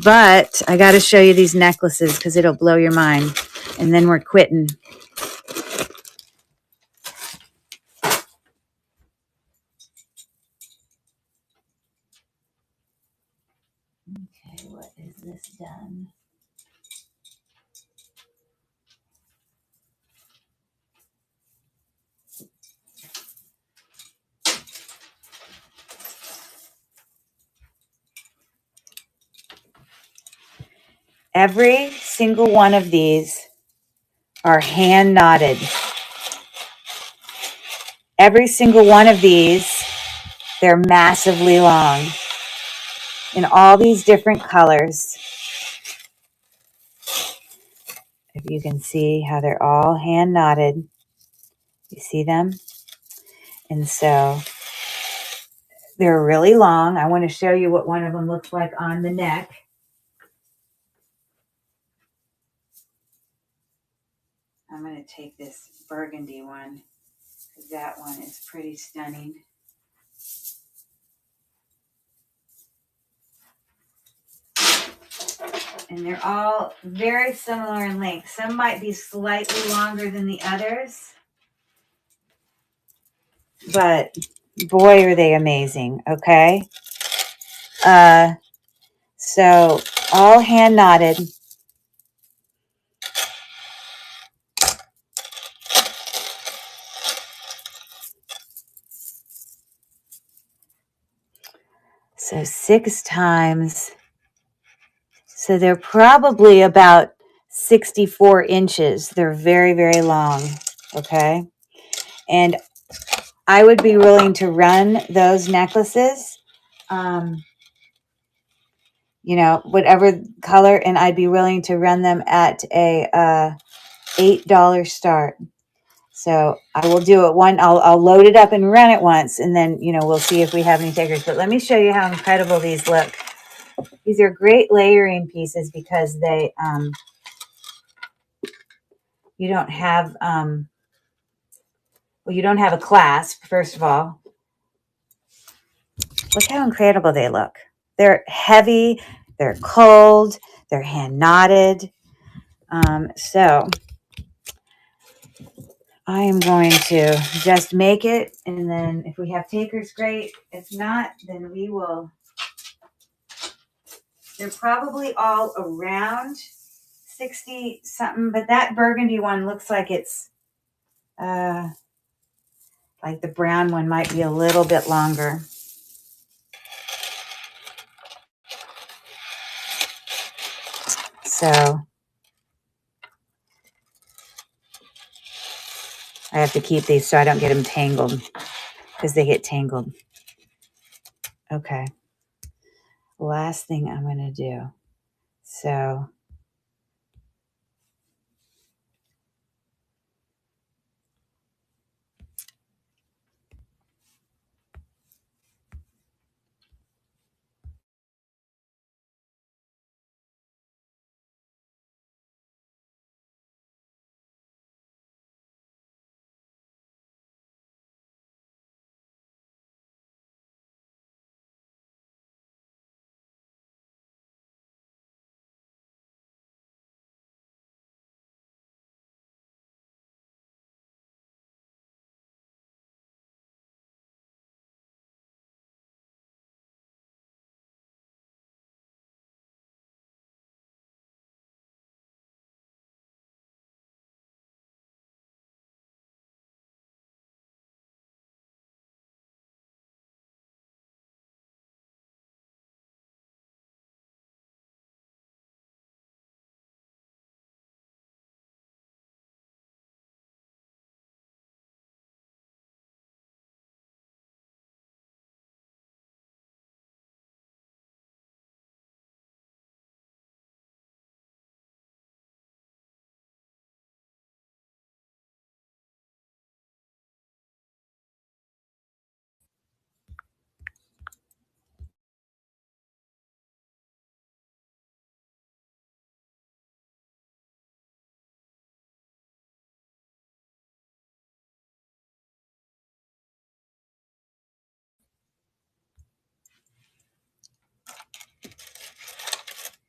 But I got to show you these necklaces because it'll blow your mind. And then we're quitting. Okay, what is this done? Every single one of these are hand knotted. Every single one of these, they're massively long in all these different colors. If you can see how they're all hand knotted, you see them? And so they're really long. I want to show you what one of them looks like on the neck. I'm going to take this burgundy one because that one is pretty stunning. And they're all very similar in length. Some might be slightly longer than the others, but boy, are they amazing. Okay. So all hand knotted. So 6 times. So they're probably about 64 inches. They're very, very long. Okay. And I would be willing to run those necklaces, you know, whatever color, and I'd be willing to run them at a $8 start. So I will do it I'll load it up and run it once, and then, you know, we'll see if we have any takers. But let me show you how incredible these look. These are great layering pieces because they, you don't have, well, you don't have a clasp, first of all. Look how incredible they look. They're heavy, they're cold, they're hand knotted. So I am going to just make it, and then if we have takers, great. If not, then we will. They're probably all around 60 something, but that burgundy one looks like it's like the brown one might be a little bit longer. So I have to keep these so I don't get them tangled, because they get tangled. Okay. Last thing I'm going to do. So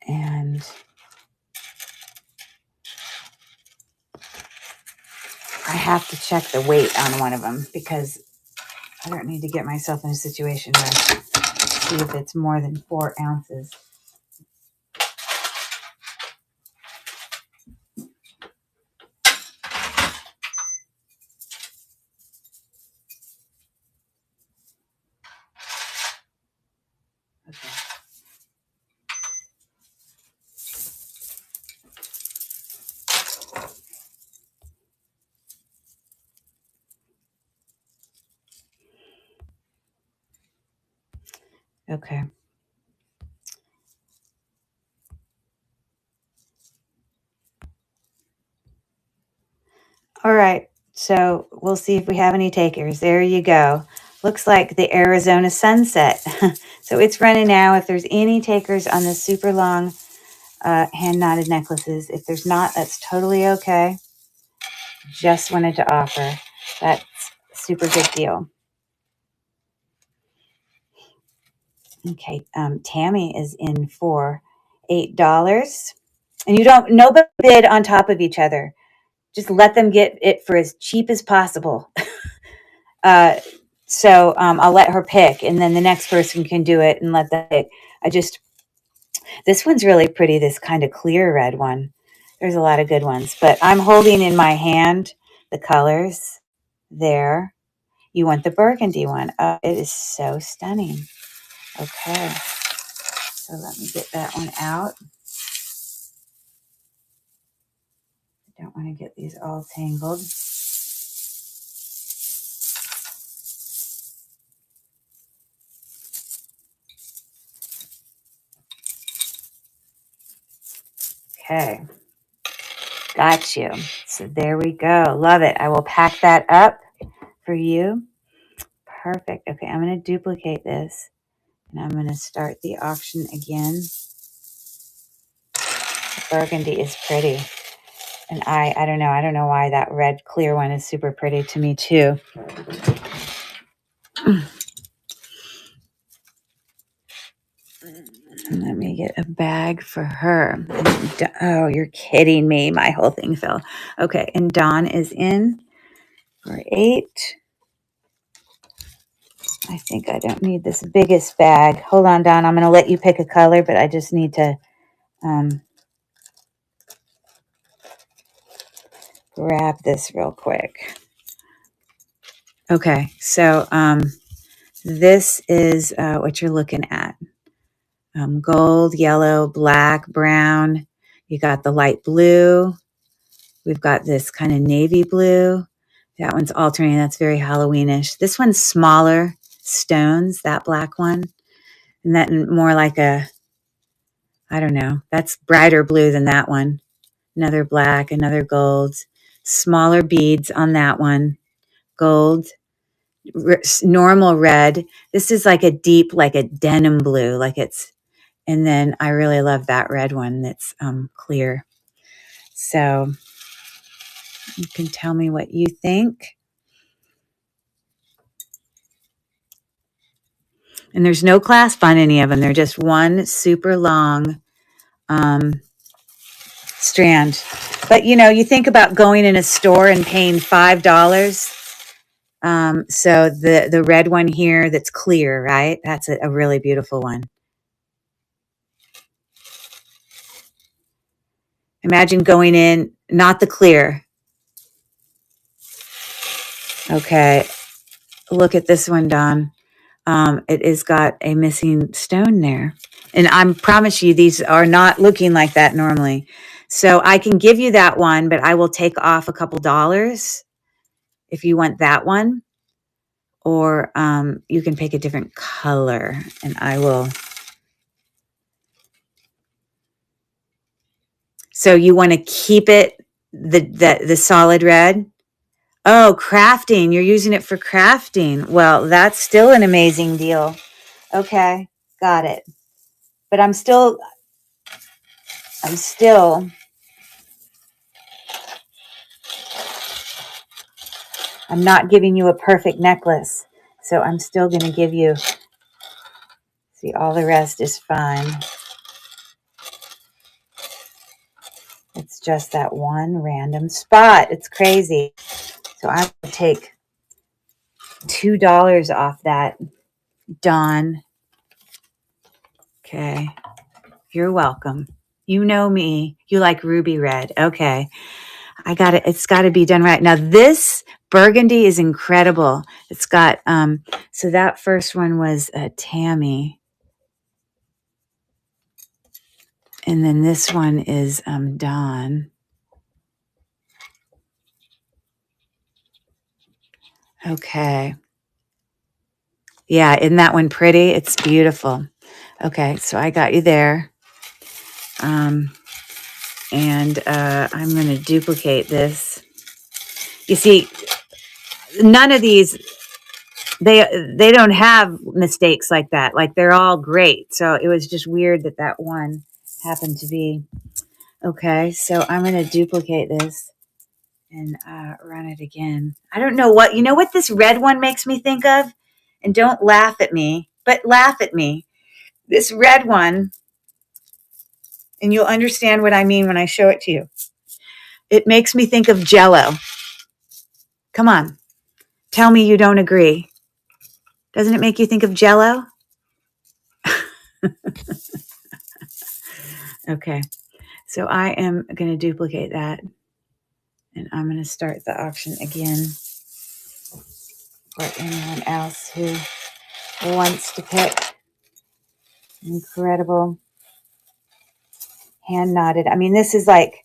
and I have to check the weight on one of them, because I don't need to get myself in a situation where I see if it's more than 4 ounces. Okay. Okay. All right. So we'll see if we have any takers. There you go. Looks like the Arizona sunset. So it's running now. If there's any takers on the super long hand knotted necklaces, if there's not, that's totally okay. Just wanted to offer. That's a super good deal. Okay. Tammy is in for $8. And you don't, nobody bid on top of each other. Just let them get it for as cheap as possible. So I'll let her pick, and then the next person can do it and let them pick. This one's really pretty, this kind of clear red one. There's a lot of good ones, but I'm holding in my hand the colors there. You want the burgundy one. It is so stunning. Okay, so let me get that one out. Don't want to get these all tangled. Okay. Got you. So there we go. Love it. I will pack that up for you. Perfect. Okay, I'm going to duplicate this and I'm going to start the auction again. Burgundy is pretty. And I don't know. I don't know why that red clear one is super pretty to me too. Let me get a bag for her. Oh, you're kidding me. My whole thing fell. Okay, and Dawn is in for 8. I think I don't need this biggest bag. Hold on, Dawn. I'm going to let you pick a color, but I just need to grab this real quick. Okay, so this is what you're looking at. Gold, yellow, black, brown. You got the light blue. We've got this kind of navy blue. That one's alternating. That's very Halloweenish. This one's smaller stones, that black one. And that more like a, I don't know, that's brighter blue than that one. Another black, another gold. Smaller beads on that one. Gold, normal red. This is like a deep, like a denim blue, like it's, and then I really love that red one that's clear. So you can tell me what you think. And there's no clasp on any of them. They're just one super long strand. But, you know, you think about going in a store and paying $5. So the red one here that's clear, right? That's a really beautiful one. Imagine going in, not the clear. Okay. Look at this one, Dawn. It has got a missing stone there. And I promise you, these are not looking like that normally. So I can give you that one, but I will take off a couple dollars if you want that one. Or you can pick a different color and I will. So you want to keep it the solid red? Oh, crafting. You're using it for crafting. Well, that's still an amazing deal. Okay, got it. But I'm not giving you a perfect necklace. So I'm still going to give you, see, all the rest is fine. It's just that one random spot. It's crazy. So I'm going to take $2 off that, Dawn. Okay. You're welcome. You know me. You like ruby red. Okay. I got it. It's got to be done right. Now this burgundy is incredible. It's got, so that first one was Tammy. And then this one is Dawn. Okay. Yeah, isn't that one pretty? It's beautiful. Okay, so I got you there. And I'm going to duplicate this. You see, none of these, they don't have mistakes like that. Like they're all great. So it was just weird that that one happened to be. Okay, so I'm going to duplicate this and run it again. I don't know what, you know what this red one makes me think of? And don't laugh at me, but laugh at me. This red one, and you'll understand what I mean when I show it to you. It makes me think of Jell-O. Come on. Tell me you don't agree. Doesn't it make you think of Jell-O? Okay. So I am going to duplicate that. And I'm going to start the auction again for anyone else who wants to pick. Incredible. Hand knotted. I mean, this is like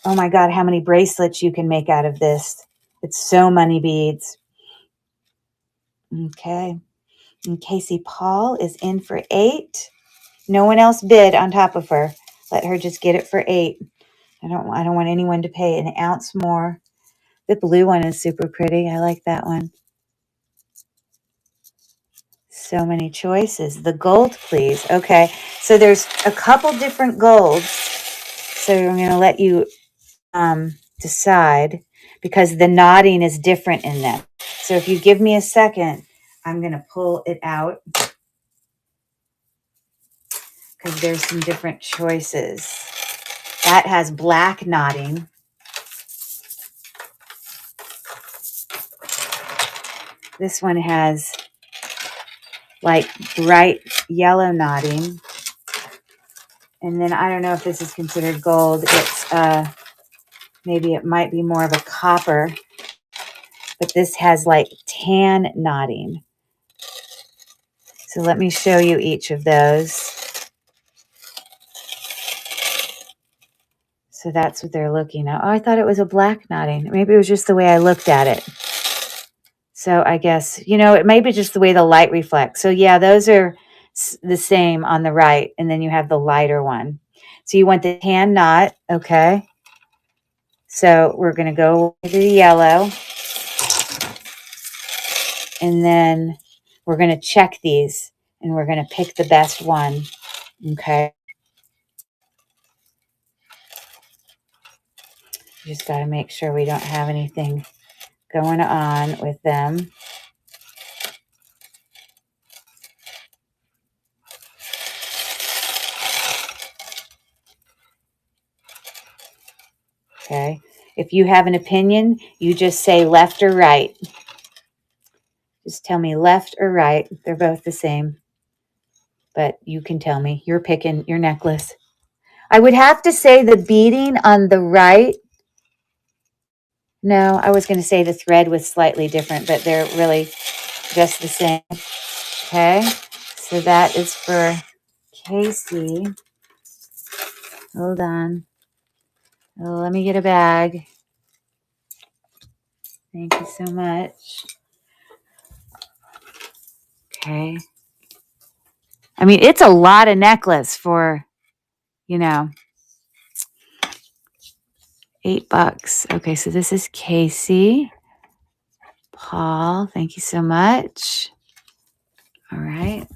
Oh my God, how many bracelets you can make out of this. It's so many beads. Okay. And Casey Paul is in for 8. No one else bid on top of her. Let her just get it for 8. I don't want anyone to pay an ounce more. The blue one is super pretty. I like that one. So many choices. The gold, please. Okay. So there's a couple different golds. So I'm going to let you decide because the knotting is different in them. So if you give me a second, I'm going to pull it out because there's some different choices. That has black knotting. This one has like bright yellow knotting. And then I don't know if this is considered gold. It's maybe it might be more of a copper. But this has like tan knotting. So let me show you each of those. So that's what they're looking at. Oh, I thought it was a black knotting. Maybe it was just the way I looked at it. So I guess, it may be just the way the light reflects. So yeah, those are the same on the right. And then you have the lighter one. So you want the tan knot. Okay. So we're going to go to the yellow. And then we're going to check these. And we're going to pick the best one. Okay. Just got to make sure we don't have anything going on with them. Okay. If you have an opinion, you just say left or right. Just tell me left or right. They're both the same. But you can tell me. You're picking your necklace. I would have to say the beading on the right. No, I was going to say the thread was slightly different, but they're really just the same. Okay. So that is for Casey. Hold on. Oh, let me get a bag. Thank you so much. Okay. I mean, it's a lot of necklace for, $8. Okay, so this is Casey. Paul, thank you so much. All right.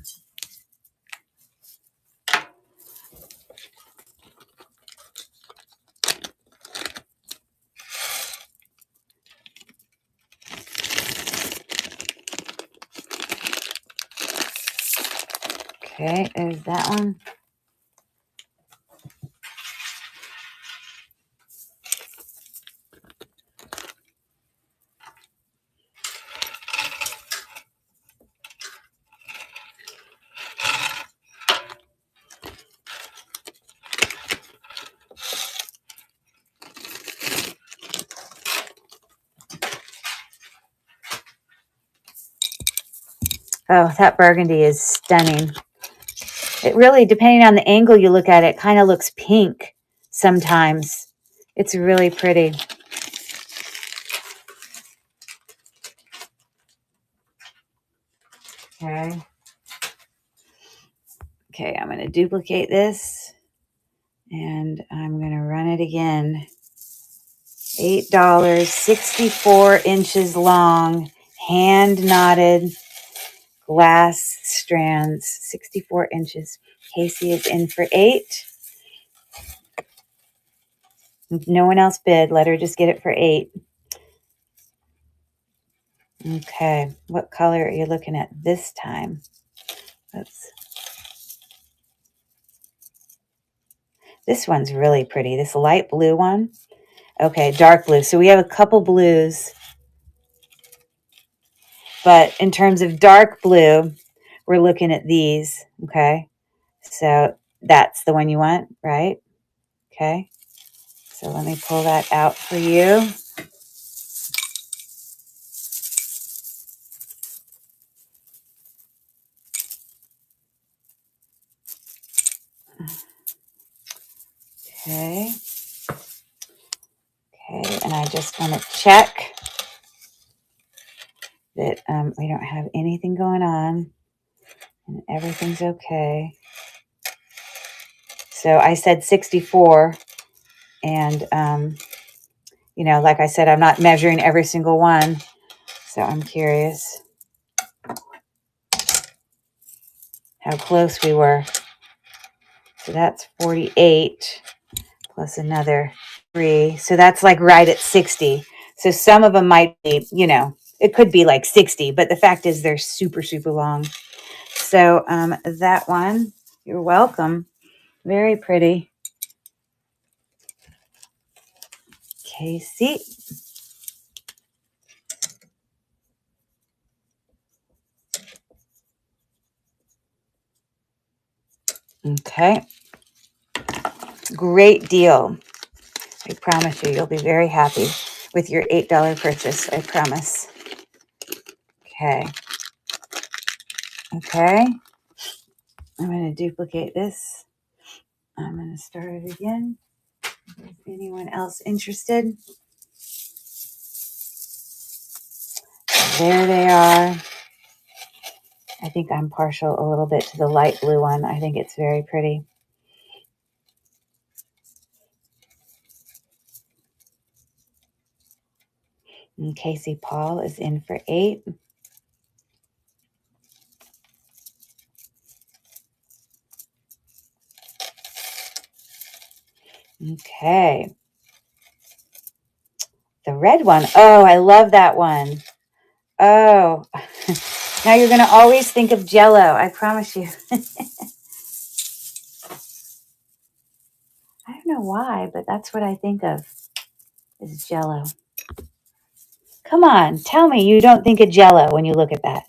Okay, there's that one. Oh, that burgundy is stunning. It really, depending on the angle you look at it, kind of looks pink sometimes. It's really pretty. Okay. Okay, I'm going to duplicate this. And I'm going to run it again. $8, 64 inches long, hand knotted glass strands, 64 inches. Casey is in for 8. No one else bid. Let her just get it for 8. Okay. What color are you looking at this time? Oops. This one's really pretty. This light blue one. Okay, dark blue. So we have a couple blues. But in terms of dark blue, we're looking at these. Okay. So that's the one you want, right? Okay. So let me pull that out for you. Okay. And I just want to check that we don't have anything going on and everything's okay. So I said 64, and you know, like I said, I'm not measuring every single one, so I'm curious how close we were. So that's 48 plus another 3, so that's like right at 60. So some of them might be, you know, it could be like 60, but the fact is they're super, super long. So that one, you're welcome. Very pretty. Casey. Okay. Great deal. I promise you, you'll be very happy with your $8 purchase. I promise. Okay. Okay. I'm going to duplicate this. I'm going to start it again. Is anyone else interested? There they are. I think I'm partial a little bit to the light blue one. I think it's very pretty. And Casey Paul is in for 8. Okay. The red one. Oh, I love that one. Oh, now you're going to always think of Jell-O. I promise you. I don't know why, but that's what I think of is Jell-O. Come on, tell me you don't think of Jell-O when you look at that.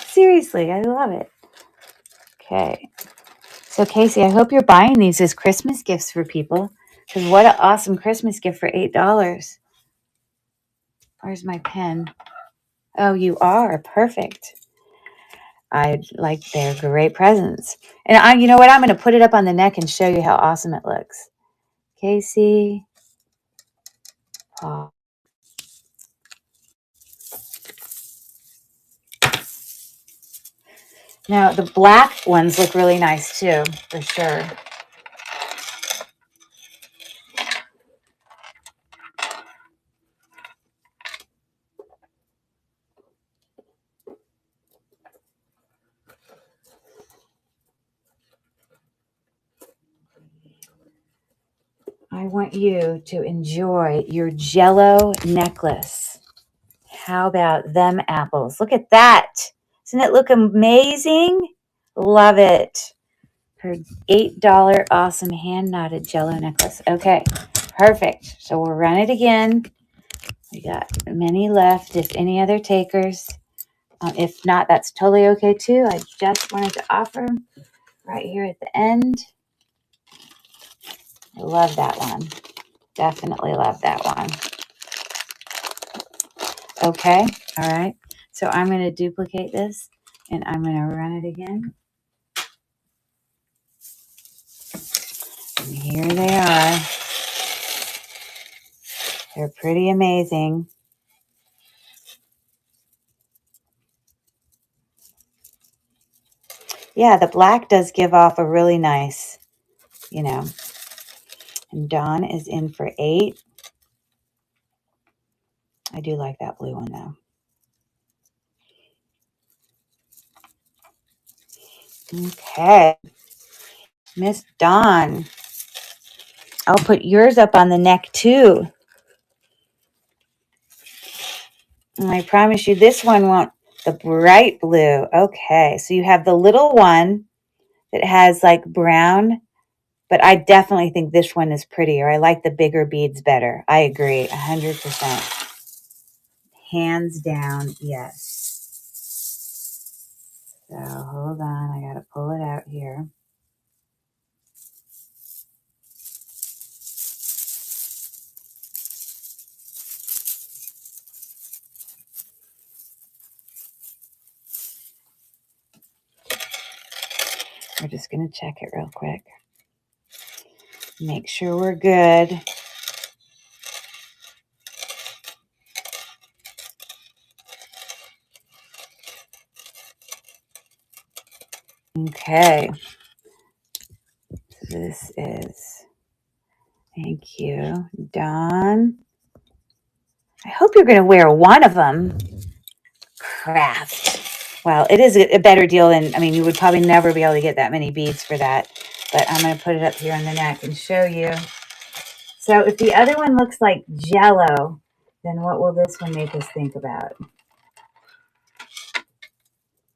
Seriously, I love it. Okay. So, Casey, I hope you're buying these as Christmas gifts for people, because what an awesome Christmas gift for $8. Where's my pen? Oh, you are. Perfect. They're great presents. And you know what? I'm going to put it up on the neck and show you how awesome it looks. Casey Paul. Now, the black ones look really nice too, for sure. I want you to enjoy your Jell-O necklace. How about them apples? Look at that. Doesn't it look amazing? Love it. Her $8 awesome hand knotted Jell-O necklace. Okay, perfect. So we'll run it again. We got many left. If any other takers, if not, that's totally okay too. I just wanted to offer right here at the end. I love that one. Definitely love that one. Okay, all right. So I'm going to duplicate this and I'm going to run it again. And here they are. They're pretty amazing. Yeah, the black does give off a really nice, you know. And Dawn is in for 8. I do like that blue one though. Okay. Miss Dawn. I'll put yours up on the neck too. And I promise you this one won't. The bright blue. Okay. So you have the little one that has like brown, but I definitely think this one is prettier. I like the bigger beads better. I agree. 100%. Hands down, yes. So hold on. I got to pull it out here. We're just going to check it real quick. Make sure we're good. Okay. This is, thank you, Dawn. I hope you're going to wear one of them. Craft. Well, it is a better deal than, I mean, you would probably never be able to get that many beads for that. But I'm going to put it up here on the neck and show you. So if the other one looks like Jello, then what will this one make us think about?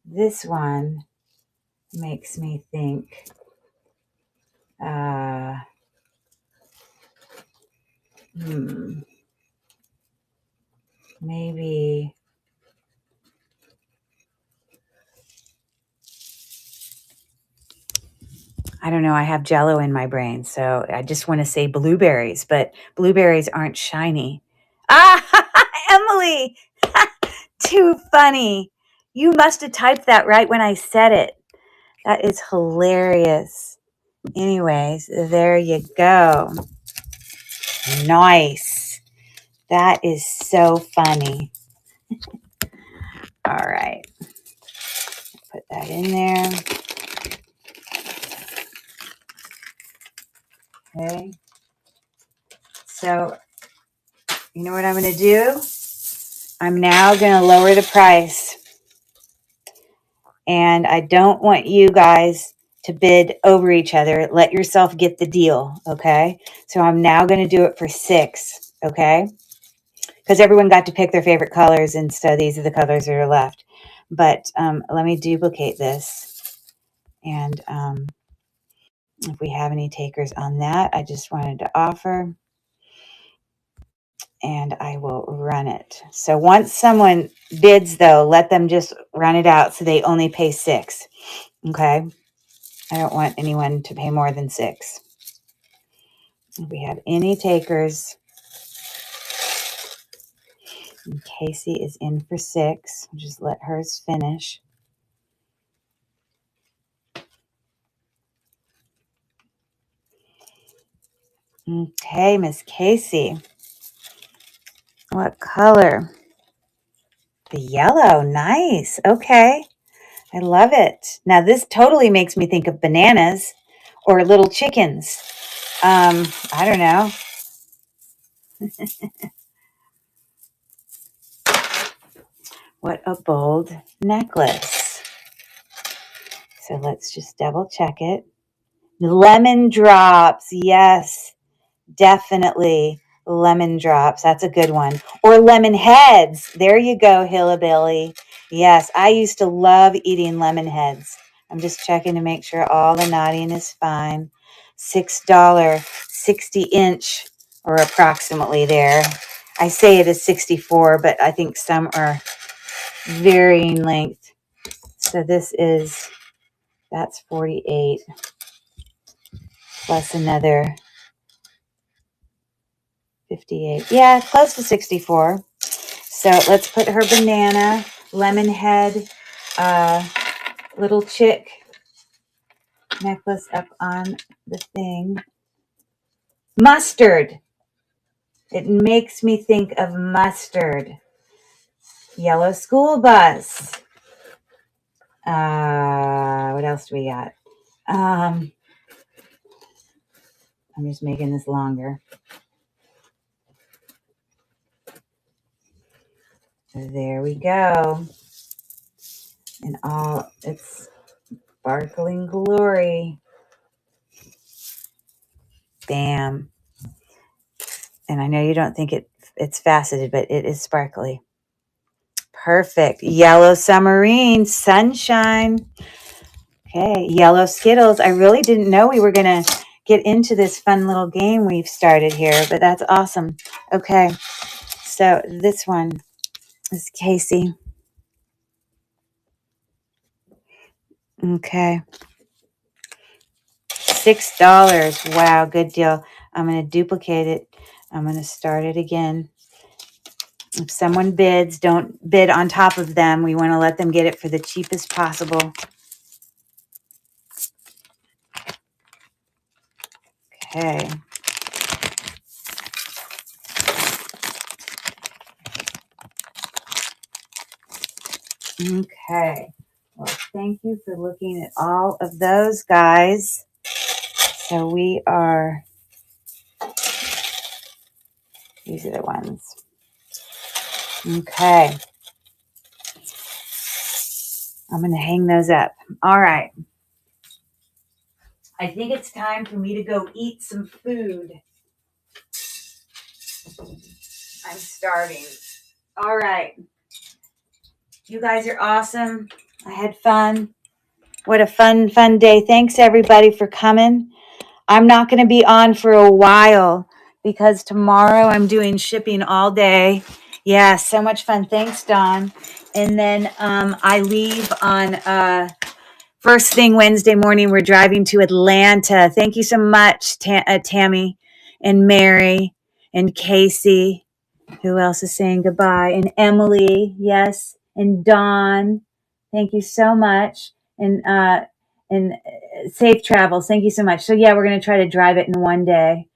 This one makes me think, maybe, I don't know, I have Jello in my brain, so I just want to say blueberries, but blueberries aren't shiny. Ah, Emily, too funny. You must have typed that right when I said it. That is hilarious. Anyways, there you go. Nice. That is so funny. All right. Put that in there. Okay. So, you know what I'm going to do? I'm now going to lower the price. And I don't want you guys to bid over each other. Let yourself get the deal, okay? So I'm now going to do it for $6, okay? Because everyone got to pick their favorite colors, and so these are the colors that are left. But let me duplicate this. And if we have any takers on that, I just wanted to offer. And I will run it. So once someone bids, though, let them just run it out so they only pay $6, okay? I don't want anyone to pay more than $6. If we have any takers, and Casey is in for $6. I'll just let hers finish. Okay, Miss Casey. What color? The yellow. Nice. Okay. I love it. Now, this totally makes me think of bananas or little chickens. I don't know. What a bold necklace. So let's just double check it. Lemon drops. Yes, definitely. Lemon drops. That's a good one. Or lemon heads. There you go, Hillabilly. Yes, I used to love eating lemon heads. I'm just checking to make sure all the knotting is fine. $6, 60-inch, or approximately there. I say it is 64, but I think some are varying length. So this is, that's 48 plus another 58. Yeah, close to 64. So let's put her banana, lemon head, little chick necklace up on the thing. Mustard. It makes me think of mustard. Yellow school bus. What else do we got? I'm just making this longer. There we go. In all its sparkling glory. Bam. And I know you don't think it's faceted, but it is sparkly. Perfect. Yellow submarine, sunshine. Okay, yellow Skittles. I really didn't know we were going to get into this fun little game we've started here, but that's awesome. Okay, so this one is Casey. Okay. $6. Wow, good deal. I'm going to duplicate it. I'm going to start it again. If someone bids, don't bid on top of them. We want to let them get it for the cheapest possible. Okay. Okay. Well, thank you for looking at all of those, guys. So we are, these are the ones. Okay. I'm going to hang those up. All right. I think it's time for me to go eat some food. I'm starving. All right. You guys are awesome. I had fun. What a fun day. Thanks everybody for coming. I'm not going to be on for a while because tomorrow I'm doing shipping all day. Yeah, so much fun. Thanks, Dawn. And then I leave on first thing Wednesday morning. We're driving to Atlanta. Thank you so much, Tammy and Mary and Casey. Who else is saying goodbye? And Emily, yes, and Dawn. Thank you so much. And safe travels. Thank you so much. So yeah, we're going to try to drive it in one day.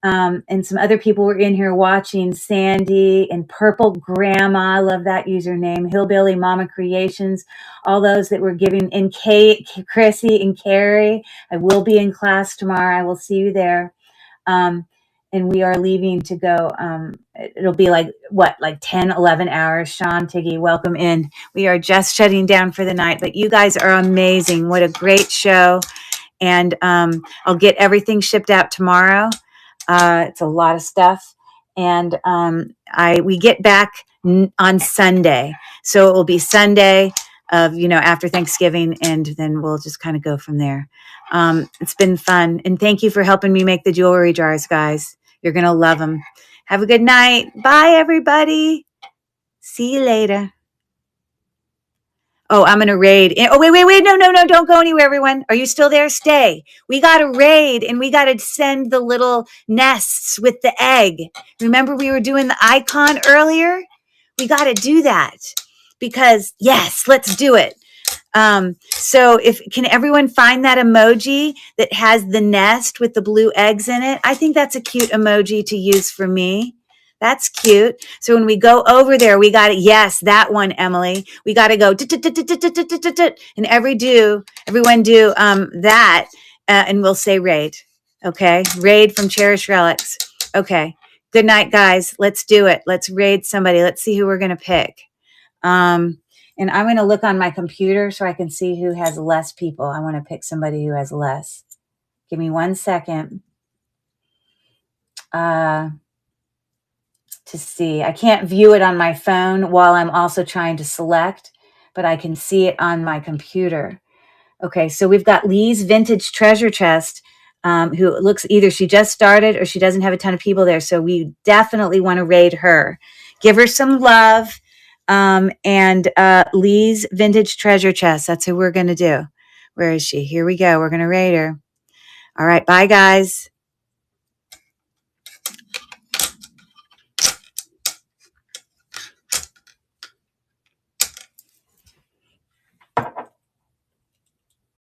And some other people were in here watching. Sandy and Purple Grandma. I love that username. Hillbilly Mama Creations. All those that were giving. And Kate, Chrissy, and Carrie. I will be in class tomorrow. I will see you there. And we are leaving to go. It'll be like 10, 11 hours. Sean, Tiggy, welcome in. We are just shutting down for the night, but you guys are amazing. What a great show. And I'll get everything shipped out tomorrow. It's a lot of stuff. And we get back on Sunday. So it will be Sunday of, after Thanksgiving, and then we'll just kind of go from there. It's been fun. And thank you for helping me make the jewelry jars, guys. You're going to love them. Have a good night. Bye, everybody. See you later. Oh, I'm going to raid. Oh, wait. No. Don't go anywhere, everyone. Are you still there? Stay. We got to raid, and we got to send the little nests with the egg. Remember we were doing the icon earlier? We got to do that because, yes, let's do it. So can everyone find that emoji that has the nest with the blue eggs in it? I think that's a cute emoji to use for me. That's cute. So when we go over there, we got to, yes, that one, Emily, we got to go and everyone do that. And we'll say raid. Okay. Raid from Cherish Relics. Okay. Good night, guys. Let's do it. Let's raid somebody. Let's see who we're going to pick. And I'm going to look on my computer so I can see who has less people. I want to pick somebody who has less. Give me 1 second to see. I can't view it on my phone while I'm also trying to select, but I can see it on my computer. Okay, so we've got Lee's Vintage Treasure Chest, who looks either she just started or she doesn't have a ton of people there. So we definitely want to raid her. Give her some love. And Lee's Vintage Treasure Chest. That's who we're going to do. Where is she? Here we go. We're going to raid her. All right. Bye, guys.